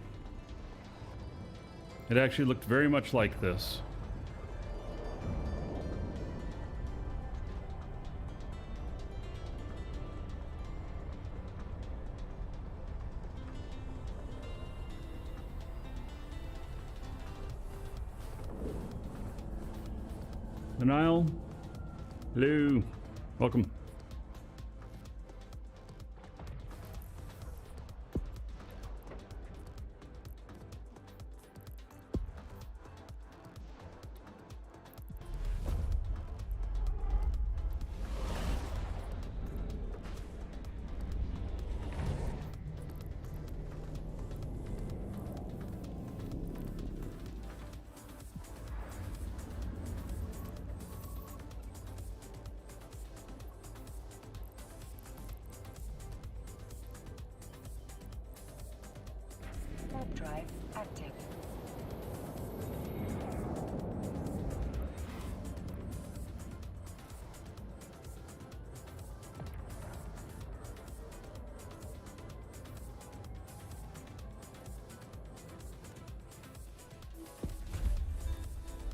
It actually looked very much like this. Denial. Hello. Welcome. drive active.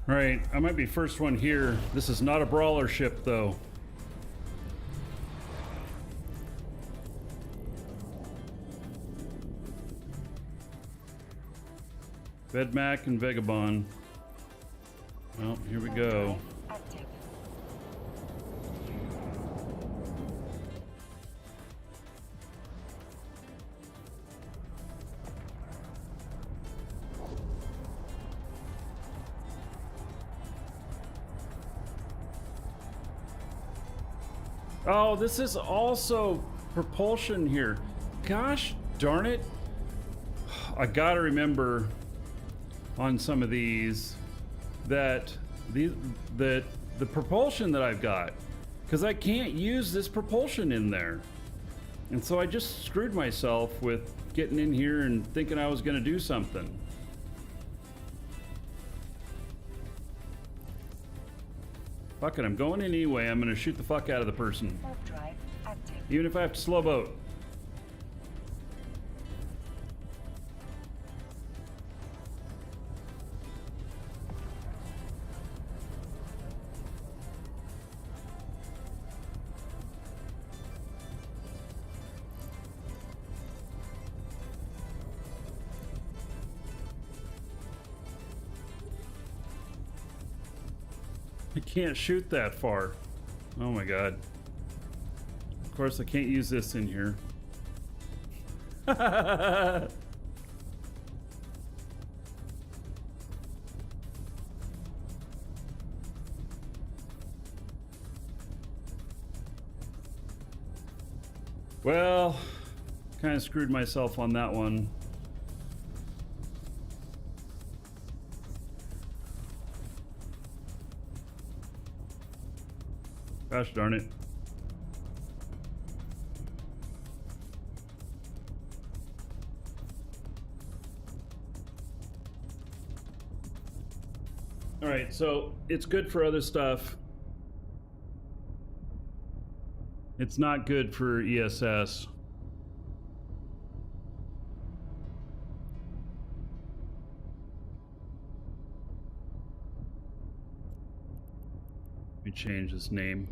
All right, I might be first one here. This is not a brawler ship, though. Vedmak and Vagabond. Well, here we go. Active. Oh, this is also propulsion here. Gosh darn it. I gotta remember on some of these that the propulsion that I've got, because I can't use this propulsion in there. And so I just screwed myself with getting in here and thinking I was gonna do something. Fuck it, I'm going in anyway. I'm gonna shoot the fuck out of the person. Warp drive active. Even if I have to slow boat. I can't shoot that far. Oh my god. Of course I can't use this in here. Well, kind of screwed myself on that one. Gosh darn it. All right, so it's good for other stuff. It's not good for ESS. Let me change this name.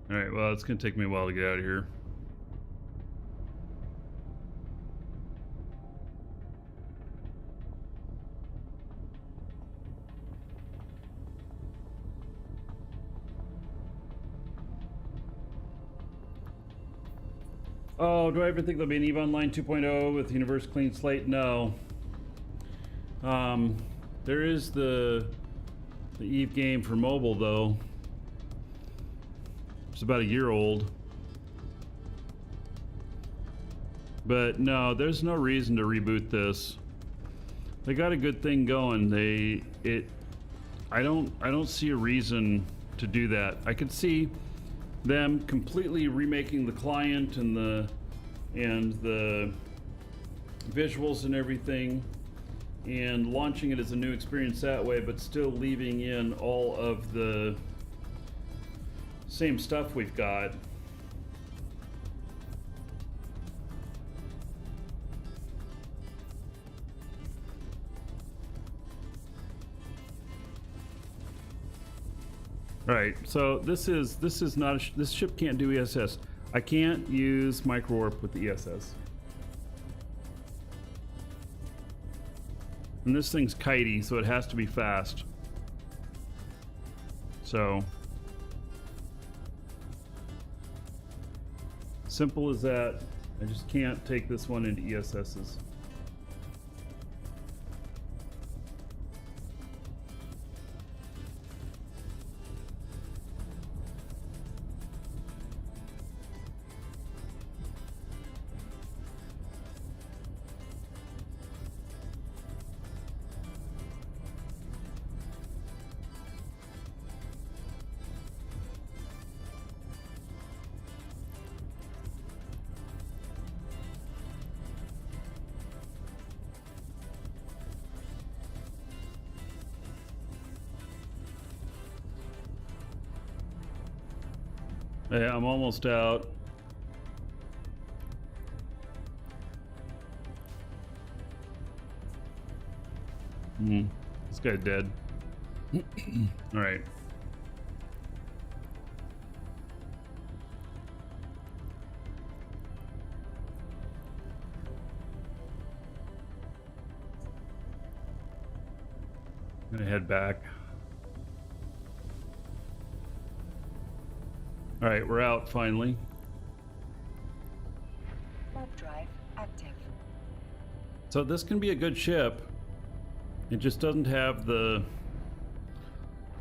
All right, well, it's gonna take me a while to get out of here. Oh, do I ever think there'll be an EVE Online 2.0 with Universe Clean Slate? No. There is the EVE game for mobile, though. It's about a year old. But no, there's no reason to reboot this. They got a good thing going. I don't see a reason to do that. I could see them completely remaking the client and the visuals and everything and launching it as a new experience that way, but still leaving in all of the same stuff we've got. Right, so this is not this ship can't do ESS. I can't use micro warp with the ESS. And this thing's kitey, so it has to be fast. So Simple as that. I just can't take this one into ESS's. Yeah, I'm almost out. This guy's dead. All right. I'm gonna head back. All right, we're out finally. Warp drive active. So this can be a good ship. It just doesn't have the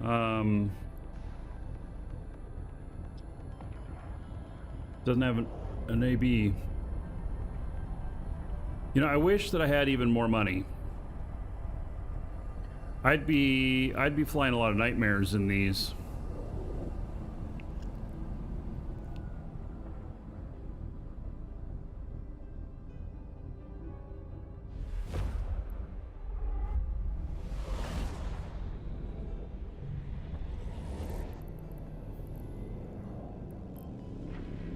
doesn't have an AB. You know, I wish that I had even more money. I'd be flying a lot of nightmares in these.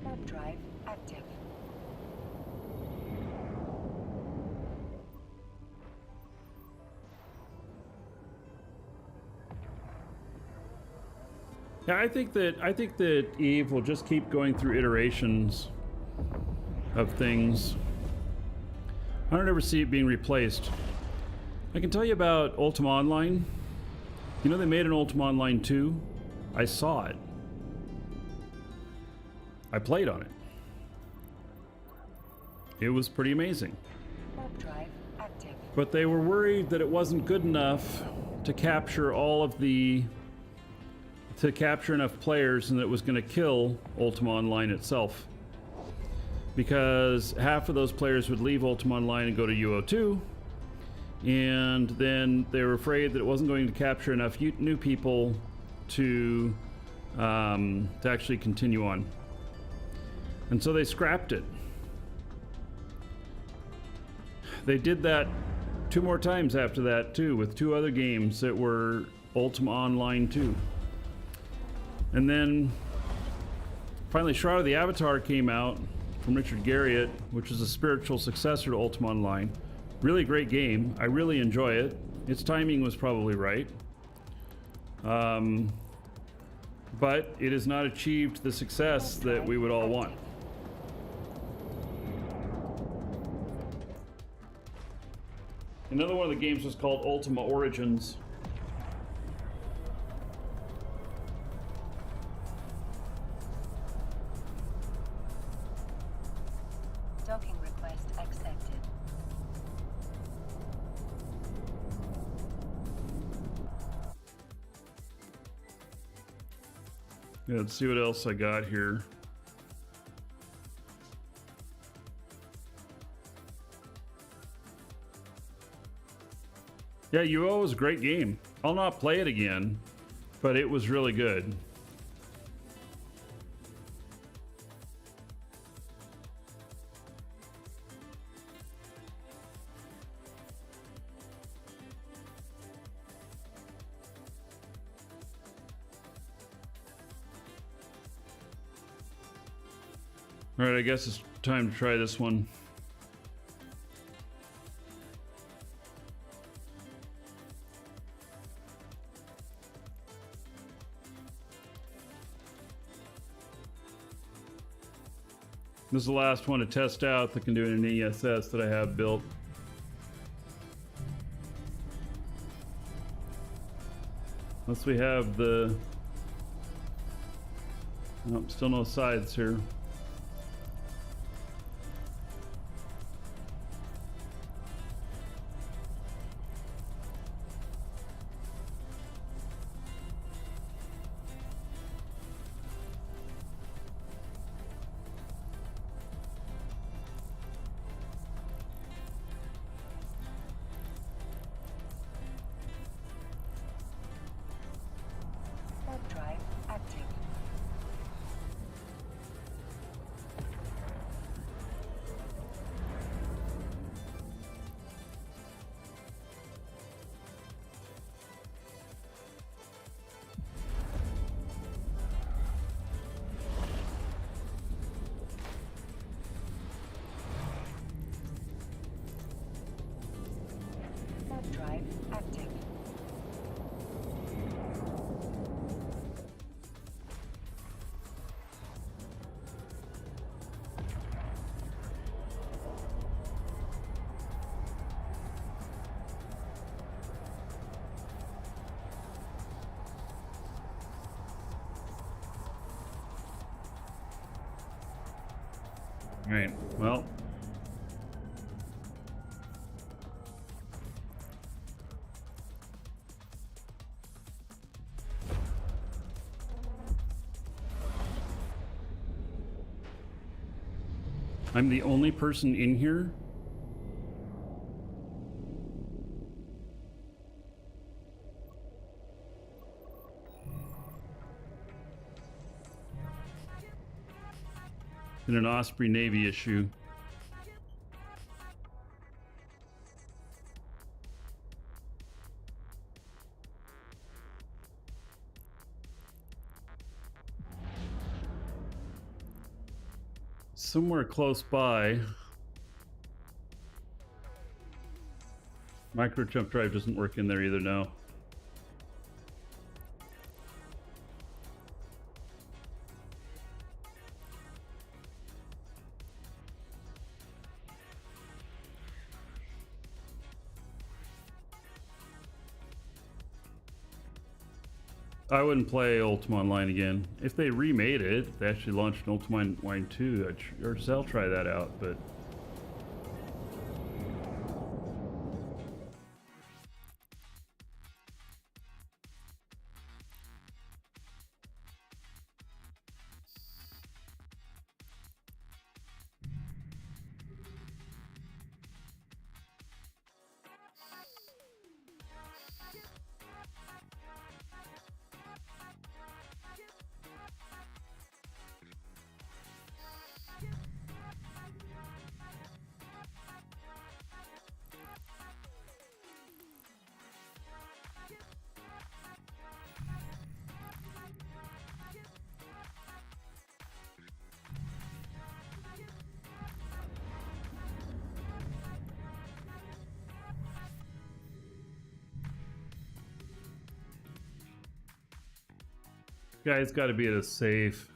Warp drive active. Yeah, I think that Eve will just keep going through iterations of things. I don't ever see it being replaced. I can tell you about Ultima Online. You know they made an Ultima Online 2? I saw it. I played on it. It was pretty amazing. Warp drive active. But they were worried that it wasn't good enough to capture all of the... to capture enough players, and that it was going to kill Ultima Online itself. Because half of those players would leave Ultima Online and go to UO2, and then they were afraid that it wasn't going to capture enough new people to actually continue on. And so they scrapped it. They did that 2 more times after that too, with 2 other games that were Ultima Online 2. And then finally Shroud of the Avatar came out from Richard Garriott, which is a spiritual successor to Ultima Online. Really great game. I really enjoy it. Its timing was probably right. But it has not achieved the success that we would all want. Another one of the games was called Ultima Origins. Docking request accepted. Yeah, let's see what else I got here. Yeah, UO was a great game. I'll not play it again, but it was really good. All right, I guess it's time to try this one. This is the last one to test out that can do it in ESS that I have built. Unless we have the... Nope, still no sides here. Right. Well. I'm the only person in here. In an Osprey Navy issue. Somewhere close by. Micro jump drive doesn't work in there either now. I wouldn't play Ultima Online again. If they remade it, if they actually launched an Ultima Online 2, I'll try that out, but... Guy's got to be at a safe.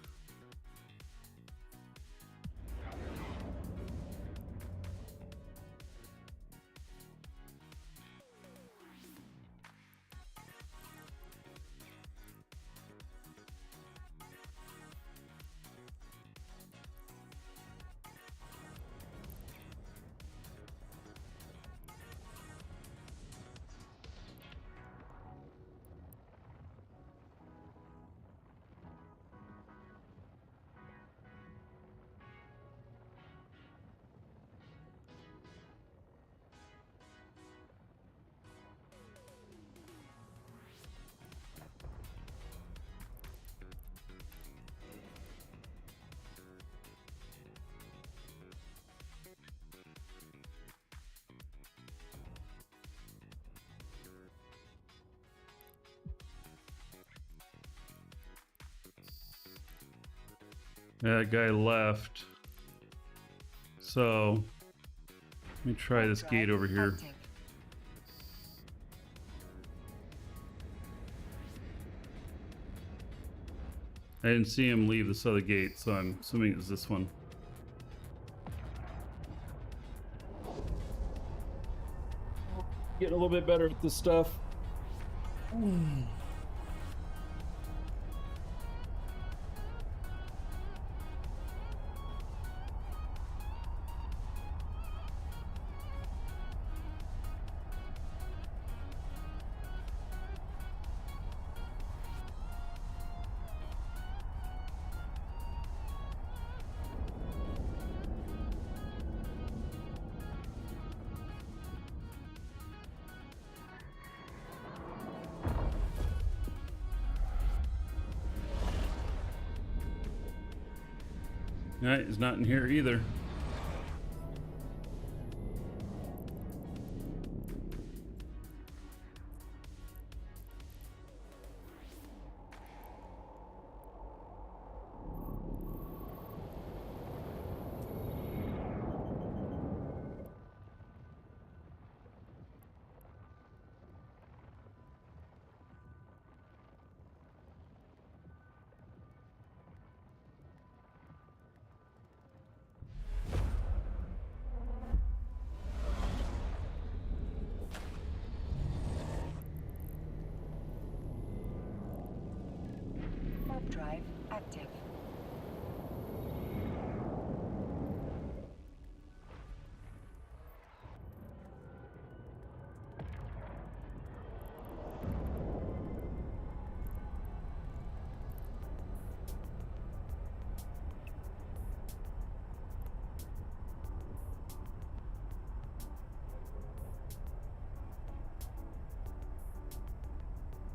That guy left. So, let me try this gate over here. I didn't see him leave this other gate, so I'm assuming it's this one. Getting a little bit better at this stuff. Alright, he's not in here either. Drive active.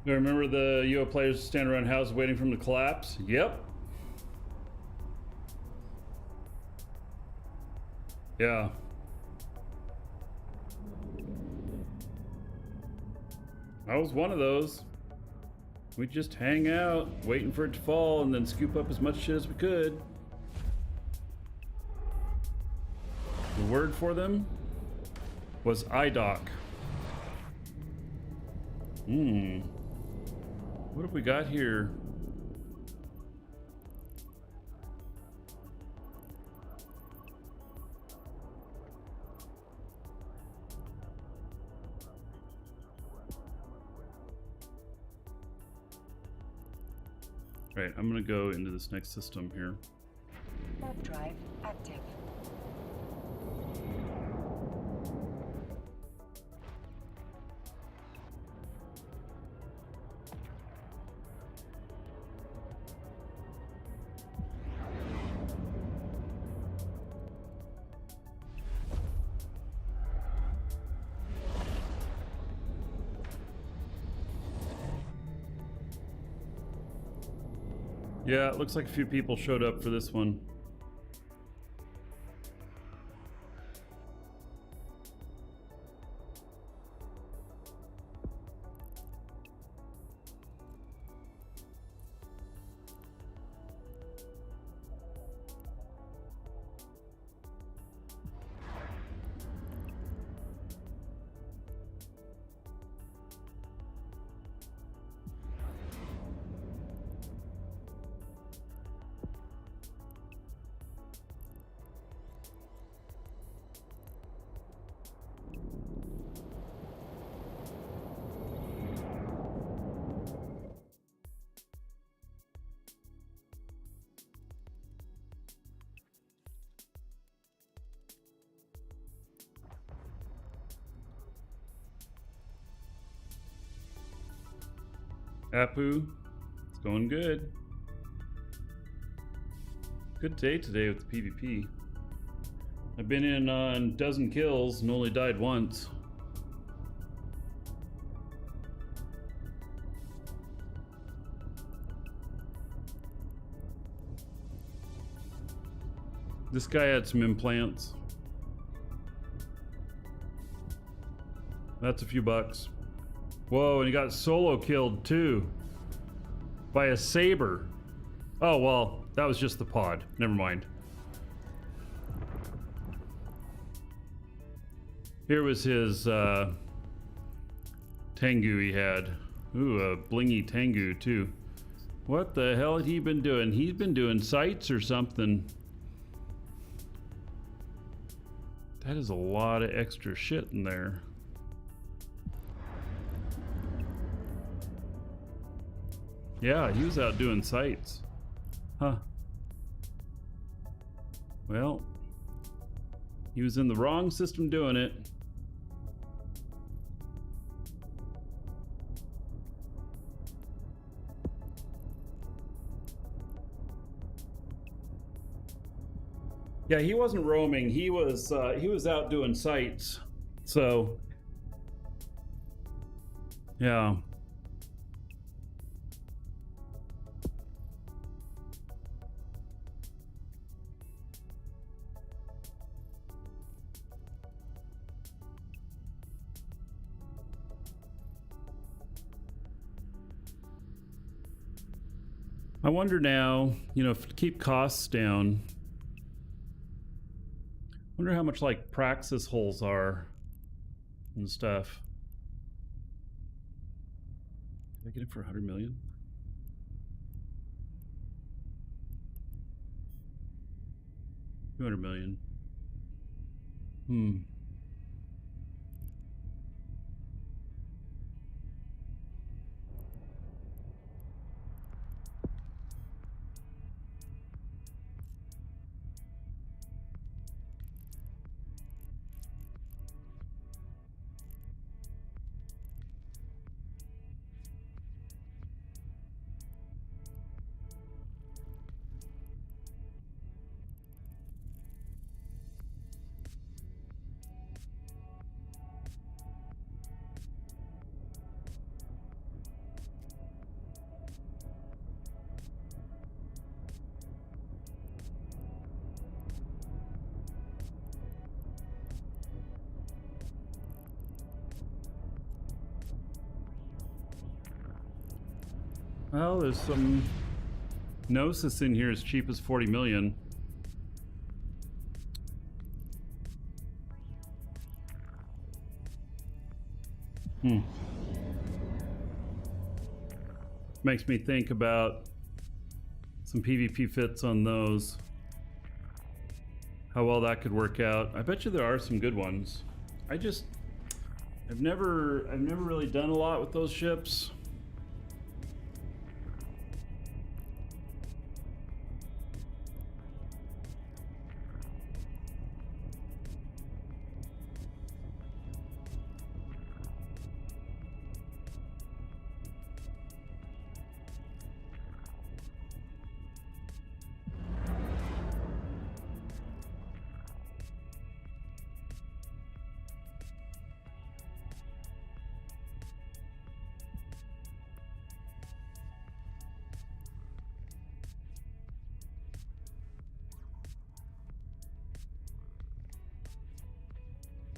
Do I remember the UO players stand around houses waiting for them to collapse? Yep. Yeah. I was one of those. We'd just hang out, waiting for it to fall, and then scoop up as much shit as we could. The word for them was IDOC. What have we got here? Right, I'm gonna go into this next system here. Warp drive active. Yeah, it looks like a few people showed up for this one. Apu, it's going good. Good day today with the PvP. I've been in on a dozen kills and only died once. This guy had some implants. That's a few bucks. Whoa, and he got solo killed too. By a saber. Oh, well, that was just the pod. Never mind. Here was his Tengu he had. Ooh, a blingy Tengu too. What the hell had he been doing? He's been doing sights or something. That is a lot of extra shit in there. Yeah, he was out doing sights. Huh. Well, he was in the wrong system doing it. Yeah, he wasn't roaming. He was out doing sights. So, yeah. I wonder now, you know, to keep costs down, I wonder how much like praxis holes are and stuff. Did I get it for 100 million? $200 million. Well, there's some Gnosis in here as cheap as 40 million. Makes me think about some PvP fits on those. How well that could work out. I bet you there are some good ones. I've never really done a lot with those ships.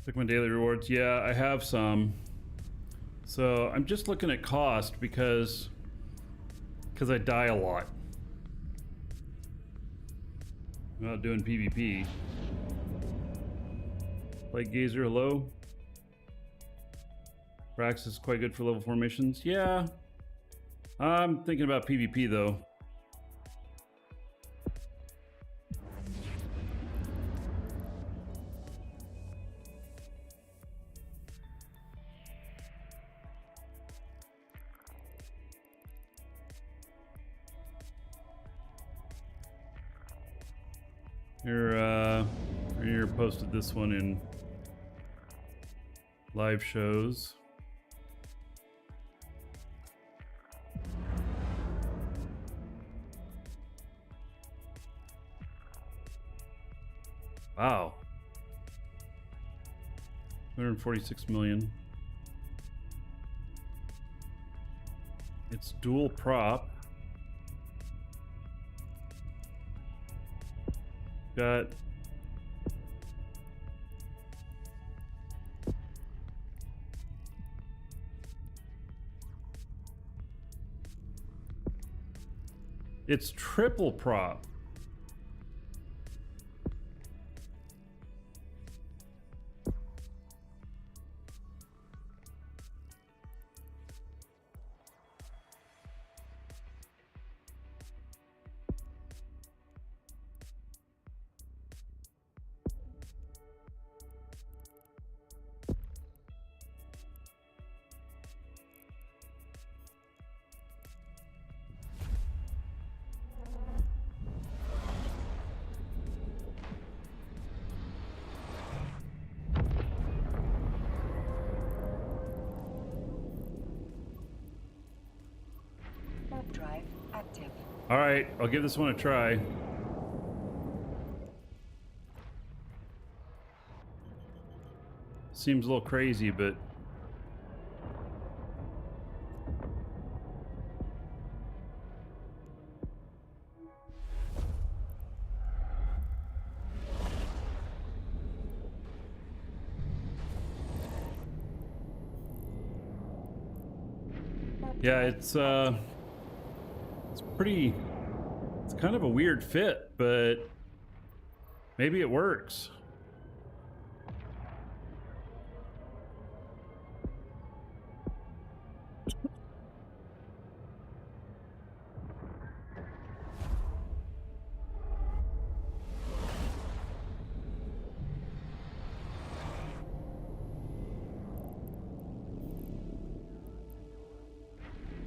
Click my daily rewards. Yeah, I have some. So I'm just looking at cost because I die a lot. I'm not doing PvP. Light Gazer, hello. Rax is quite good for level 4 missions. Yeah. I'm thinking about PvP though. Here posted this one in live shows. Wow. 246 million. It's dual prop. Got it's triple prop. Warp drive active. All right, I'll give this one a try. Seems a little crazy, but yeah, it's pretty, it's kind of a weird fit, but maybe it works.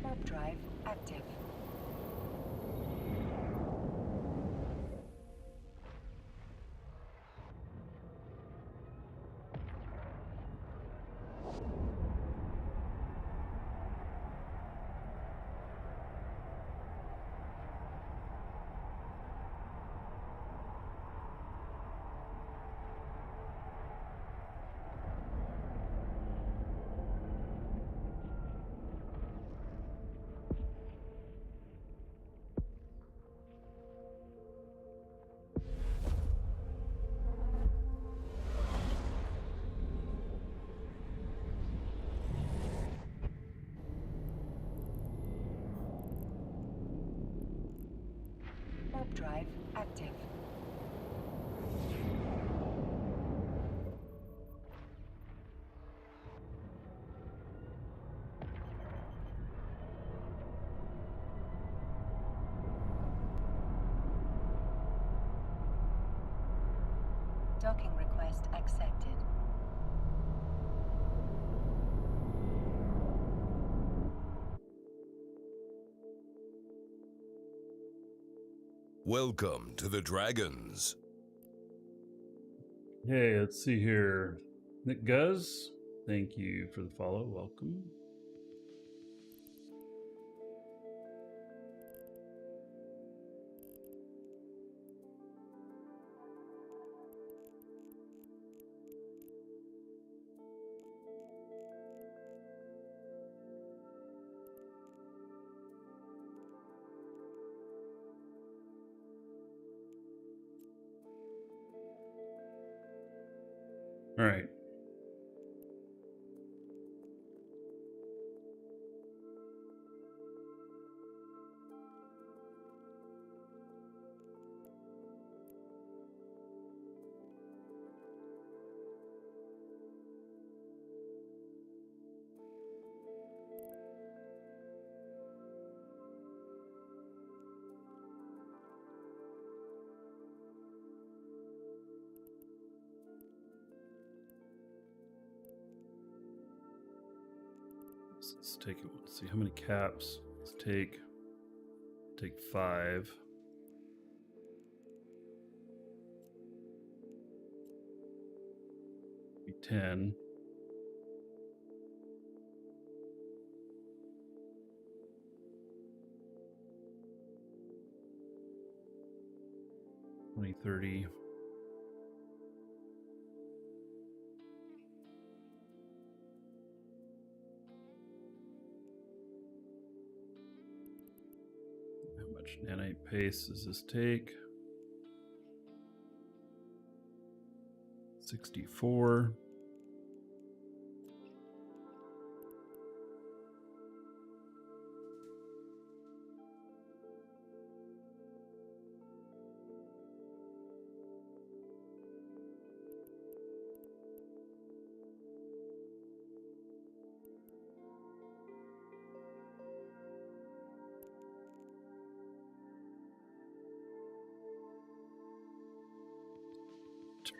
Warp drive active. warp drive active. Docking request accepted. Welcome to the Dragons. Hey, let's see here. Nick Guz, thank you for the follow. Welcome. All right. Let's take it. Let's see how many caps. Let's take 5. Be 10. $20, $30. How much nanite paste does this take? 64.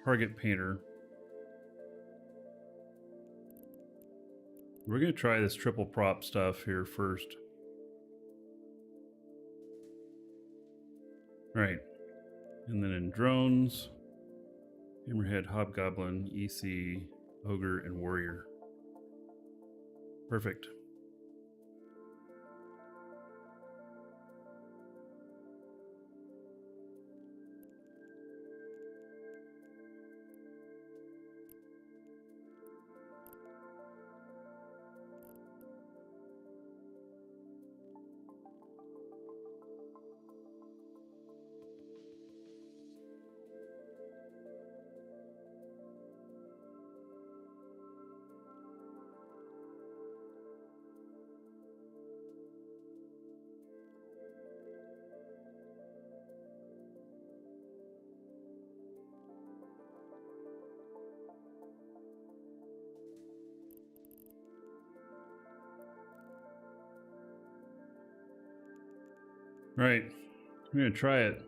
Target painter. We're going to try this triple prop stuff here first. Right. And then in drones, Hammerhead, Hobgoblin, EC, Ogre, and Warrior. Perfect. Right. I'm going to try it.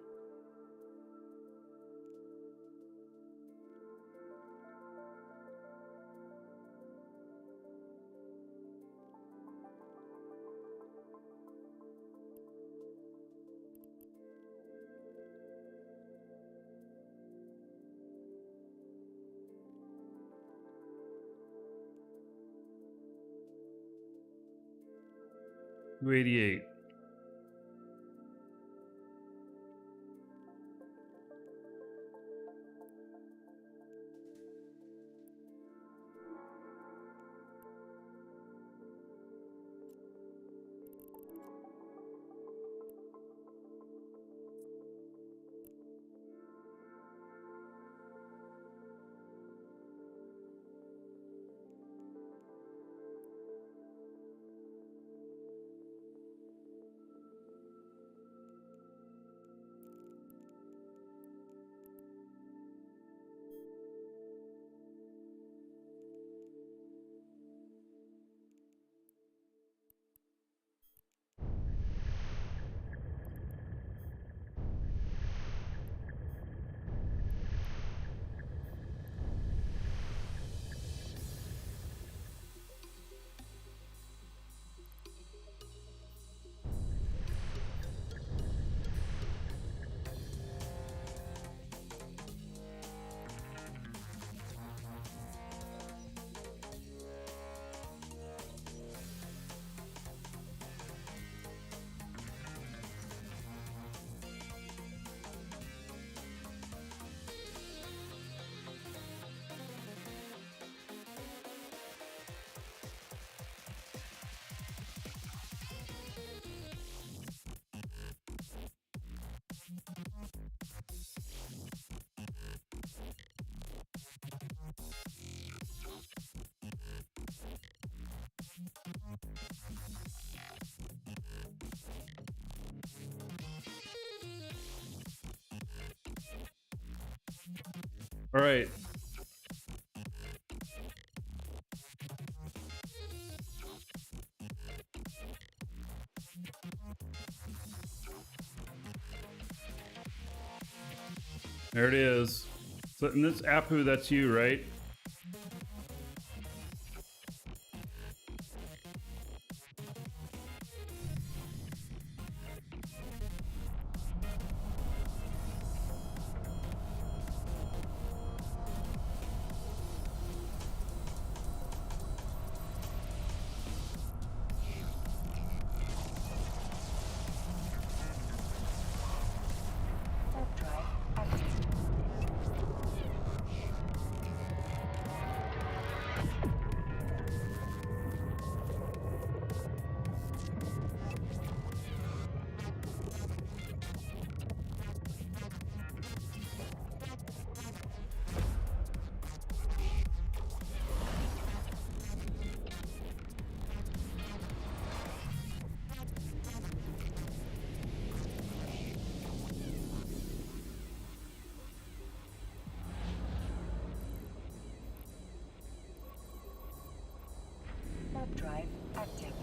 $288. All right. There it is. So, and this Apu, that's you, right? Warp drive active. Warp drive active.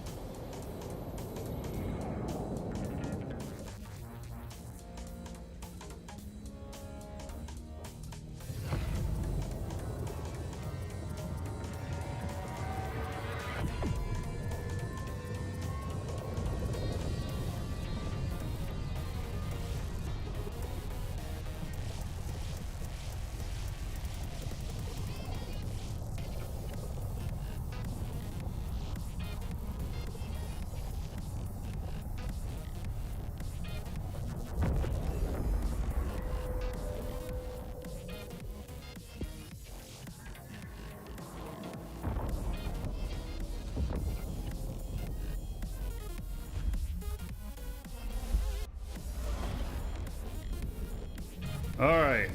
All right.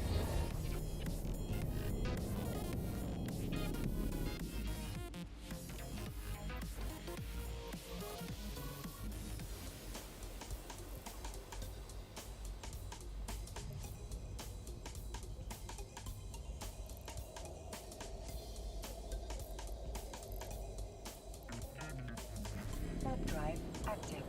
Warp drive active.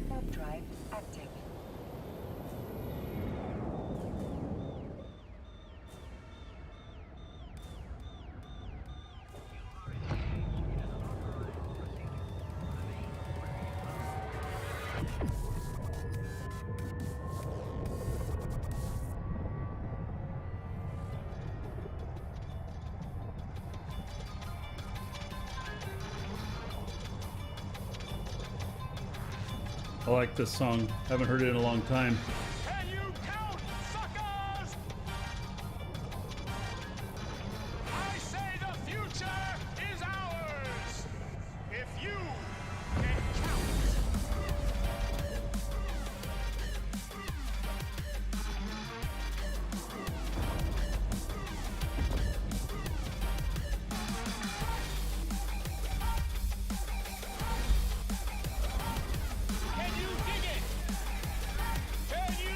Warp drive active. I like this song. Haven't heard it in a long time. Can you count, suckers? I say the future is ours. If you can count. Can you dig it? Can you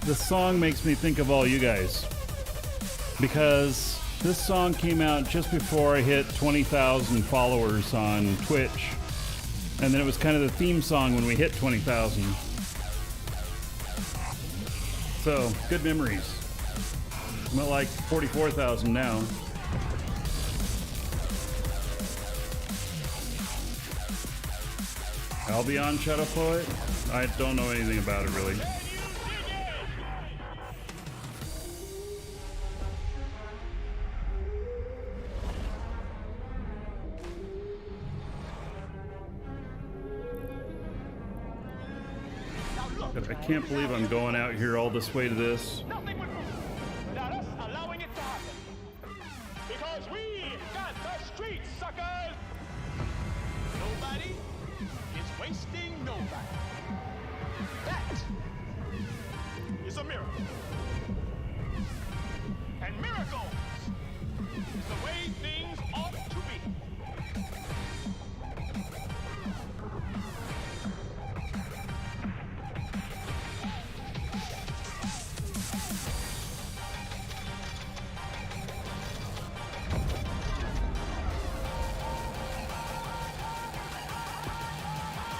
this song makes me think of all you guys. Because this song came out just before I hit 20,000 followers on Twitch. And then it was kind of the theme song when we hit 20,000. So, good memories. I'm at like 44,000 now. I'll be on Shadow Poet. I don't know anything about it really. But I can't believe I'm going out here all this way to this. Nothing would move without us allowing it to happen. Because we got the streets, suckers! Nobody is wasting nobody. That is a miracle. And miracles is the way things ought to be.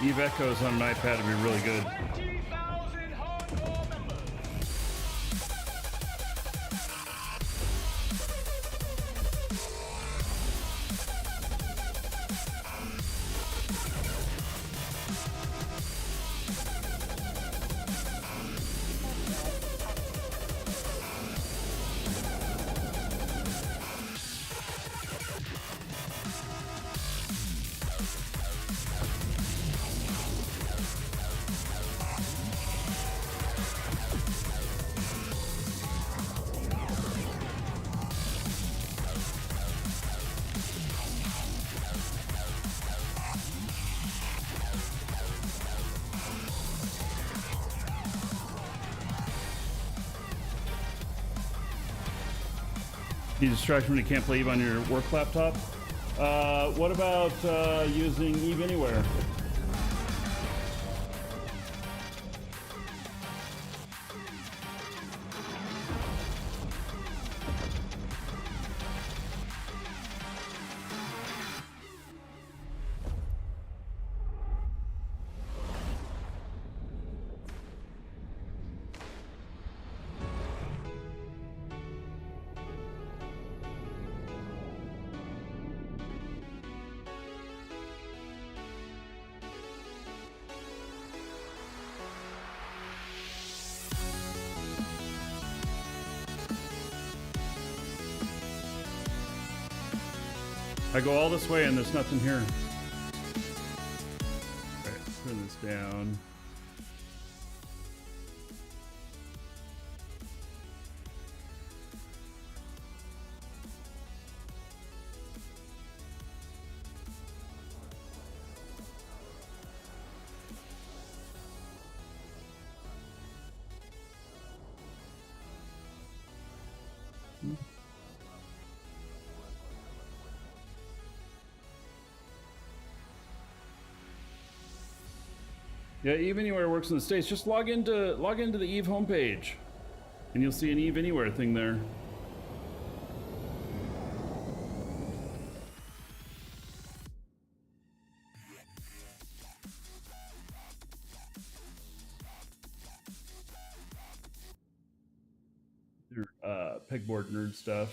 Eve Echoes on an iPad would be really good. 20,000 hardcore members. You distraction when you can't play Eve on your work laptop. What about using Eve Anywhere? I go all this way and there's nothing here. Alright, turn this down. Yeah, Eve Anywhere works in the States. Just log into the Eve homepage, and you'll see an Eve Anywhere thing there. Pegboard nerd stuff.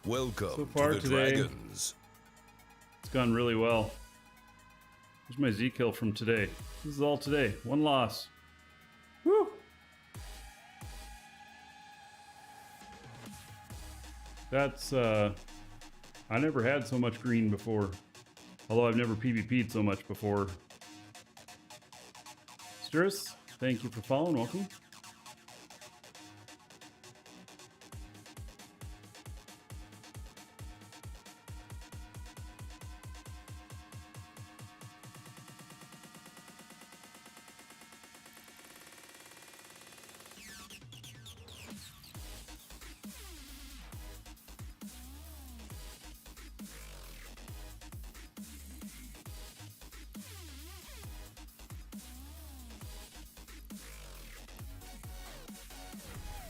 Welcome So far to the today, Dragons. It's gone really well. Here's my Z kill from today. This is all today. One loss. Woo! That's, I never had so much green before. Although I've never PvP'd so much before. Sturus, thank you for following. Welcome.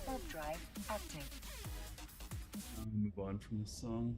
Warp drive active. I'll move on from this song.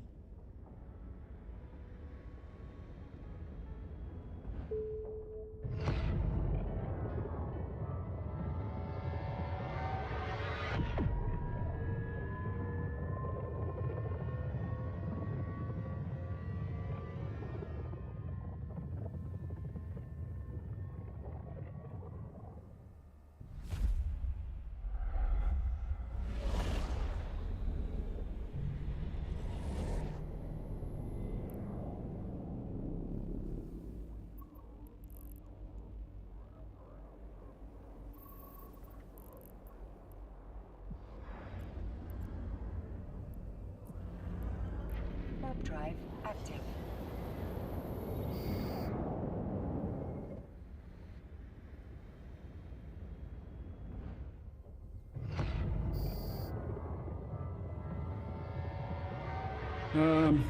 Warp drive active. Um,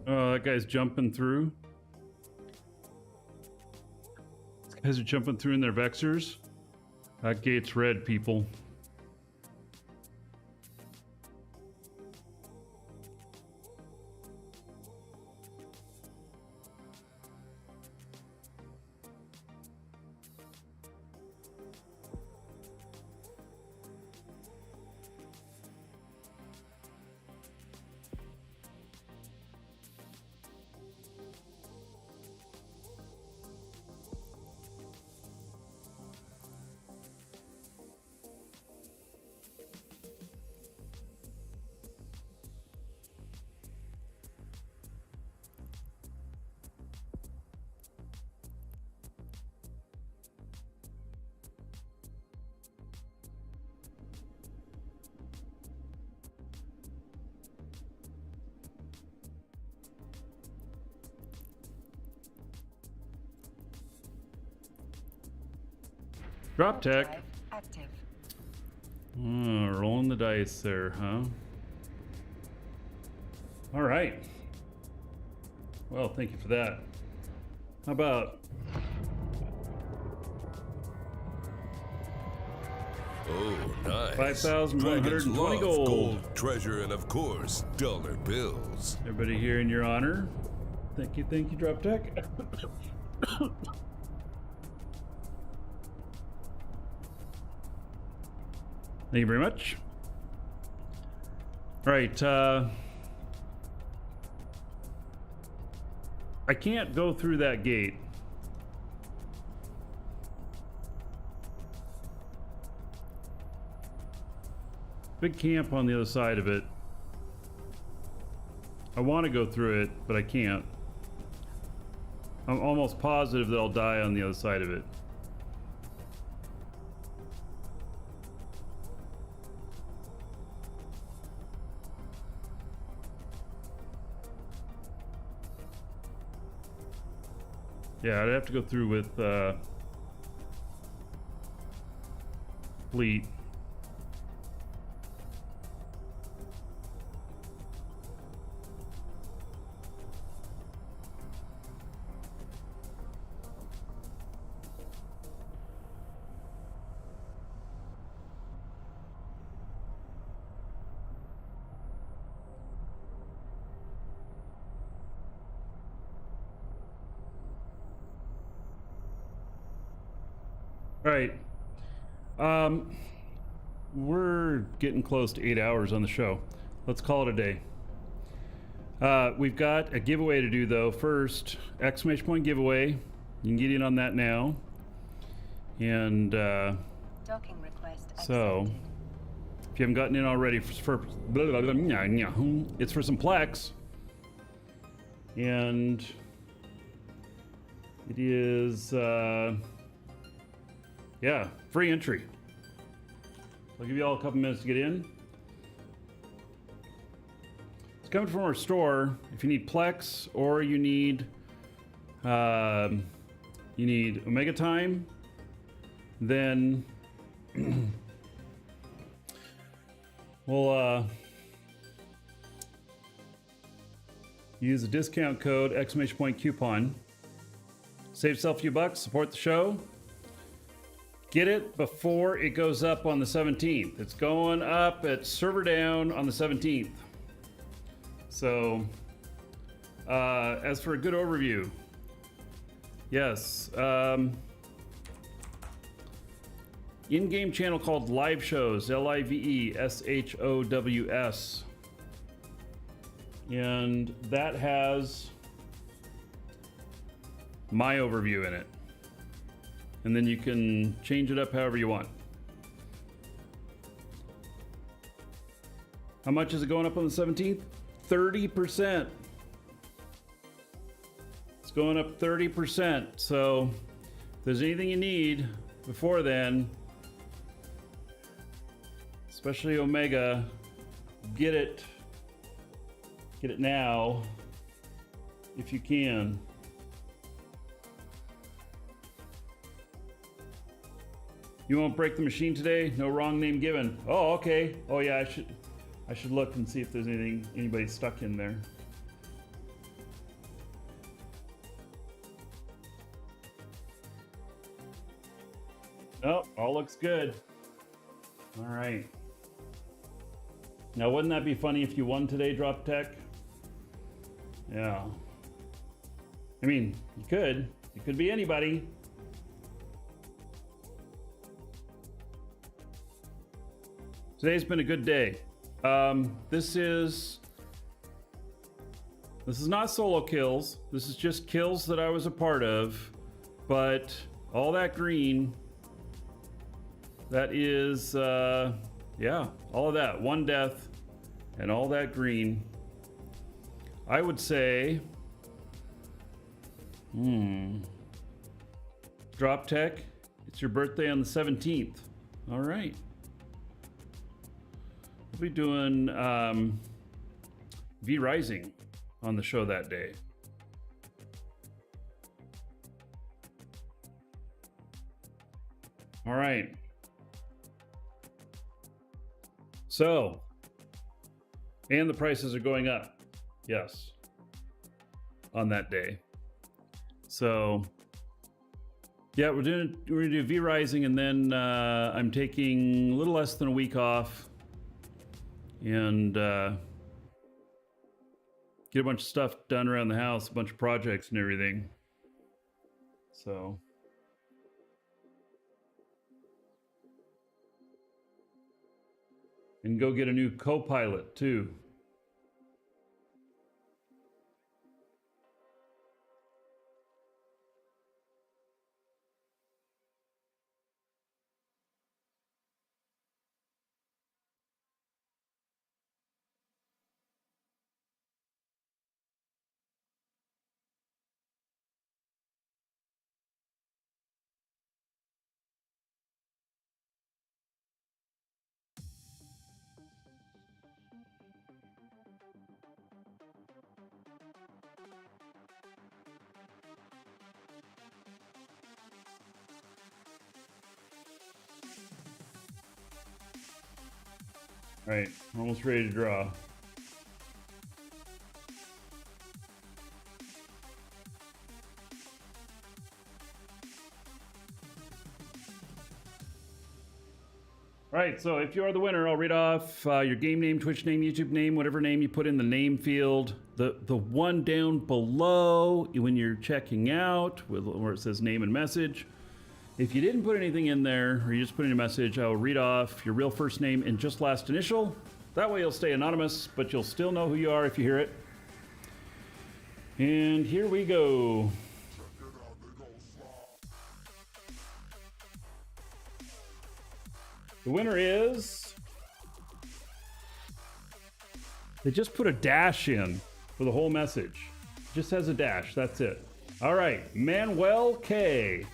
oh, that guy's jumping through. These guys are jumping through in their Vexers. That gate's red, people. Drop tech. Drive active. Rolling the dice there, huh? All right. Well, thank you for that. How about... Oh, nice. 5,120 Dragons love gold. treasure, and of course, dollar bills. Everybody here in your honor. Thank you, Drop Tech. Thank you very much. All right, I can't go through that gate. Big camp on the other side of it. I want to go through it, but I can't. I'm almost positive that I'll die on the other side of it. Yeah, I'd have to go through with fleet. All right. We're getting close to 8 hours on the show. Let's call it a day. We've got a giveaway to do though. First, exclamation point giveaway. You can get in on that now. And Docking request accepted. so, if you haven't gotten in already, it's for some Plex. And it is, yeah, free entry. I'll give you all a couple minutes to get in. It's coming from our store. If you need Plex or you need Omega Time, then we'll use the discount code exclamation point coupon. Save yourself a few bucks, support the show. Get it before it goes up on the 17th. It's going up at server down on the 17th. So, as for a good overview, yes, in-game channel called Live Shows, LIVESHOWS, and that has my overview in it. And then you can change it up however you want. How much is it going up on the 17th? 30%. It's going up 30%. So if there's anything you need before then, especially Omega, get it now if you can. You won't break the machine today? No wrong name given. Oh, okay. Oh yeah, I should look and see if there's anybody stuck in there. Nope, all looks good. All right. Now, wouldn't that be funny if you won today, Drop Tech? Yeah. I mean, you could. It could be anybody. Today's been a good day. This is not solo kills. This is just kills that I was a part of. But all that green, that is, yeah, all of that. One death and all that green. I would say, Drop Tech, it's your birthday on the 17th. All right. We'll be doing V Rising on the show that day. All right. So, and the prices are going up. Yes. On that day. So, yeah, we're gonna do V Rising, and then I'm taking a little less than a week off. And get a bunch of stuff done around the house, a bunch of projects and everything. So, and go get a new co-pilot too. All right, almost ready to draw. All right, so if you are the winner, I'll read off your game name, Twitch name, YouTube name, whatever name you put in the name field. The one down below when you're checking out, where it says name and message. If you didn't put anything in there, or you just put in a message, I will read off your real first name and just last initial. That way you'll stay anonymous, but you'll still know who you are if you hear it. And here we go. The winner is... They just put a dash in for the whole message. Just has a dash, that's it. All right, Manuel K.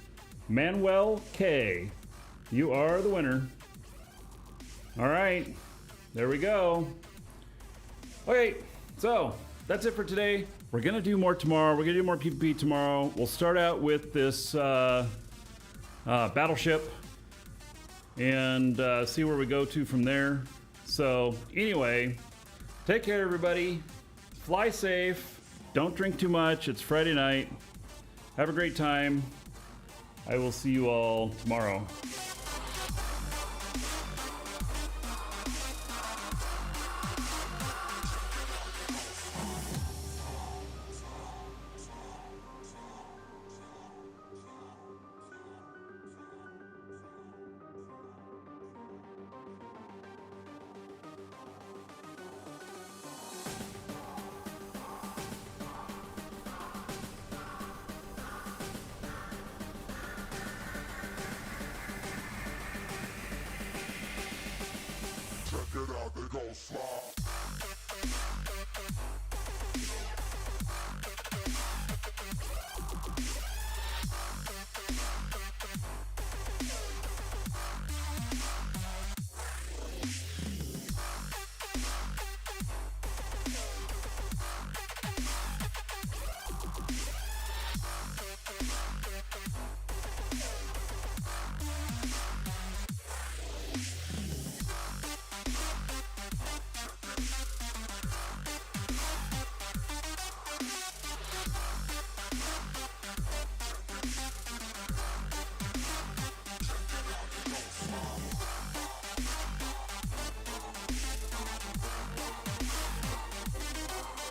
Manuel K. You are the winner. All right, there we go. Okay, so that's it for today. We're gonna do more tomorrow. We're gonna do more PvP tomorrow. We'll start out with this battleship and see where we go to from there. So anyway, take care everybody. Fly safe. Don't drink too much. It's Friday night. Have a great time. I will see you all tomorrow.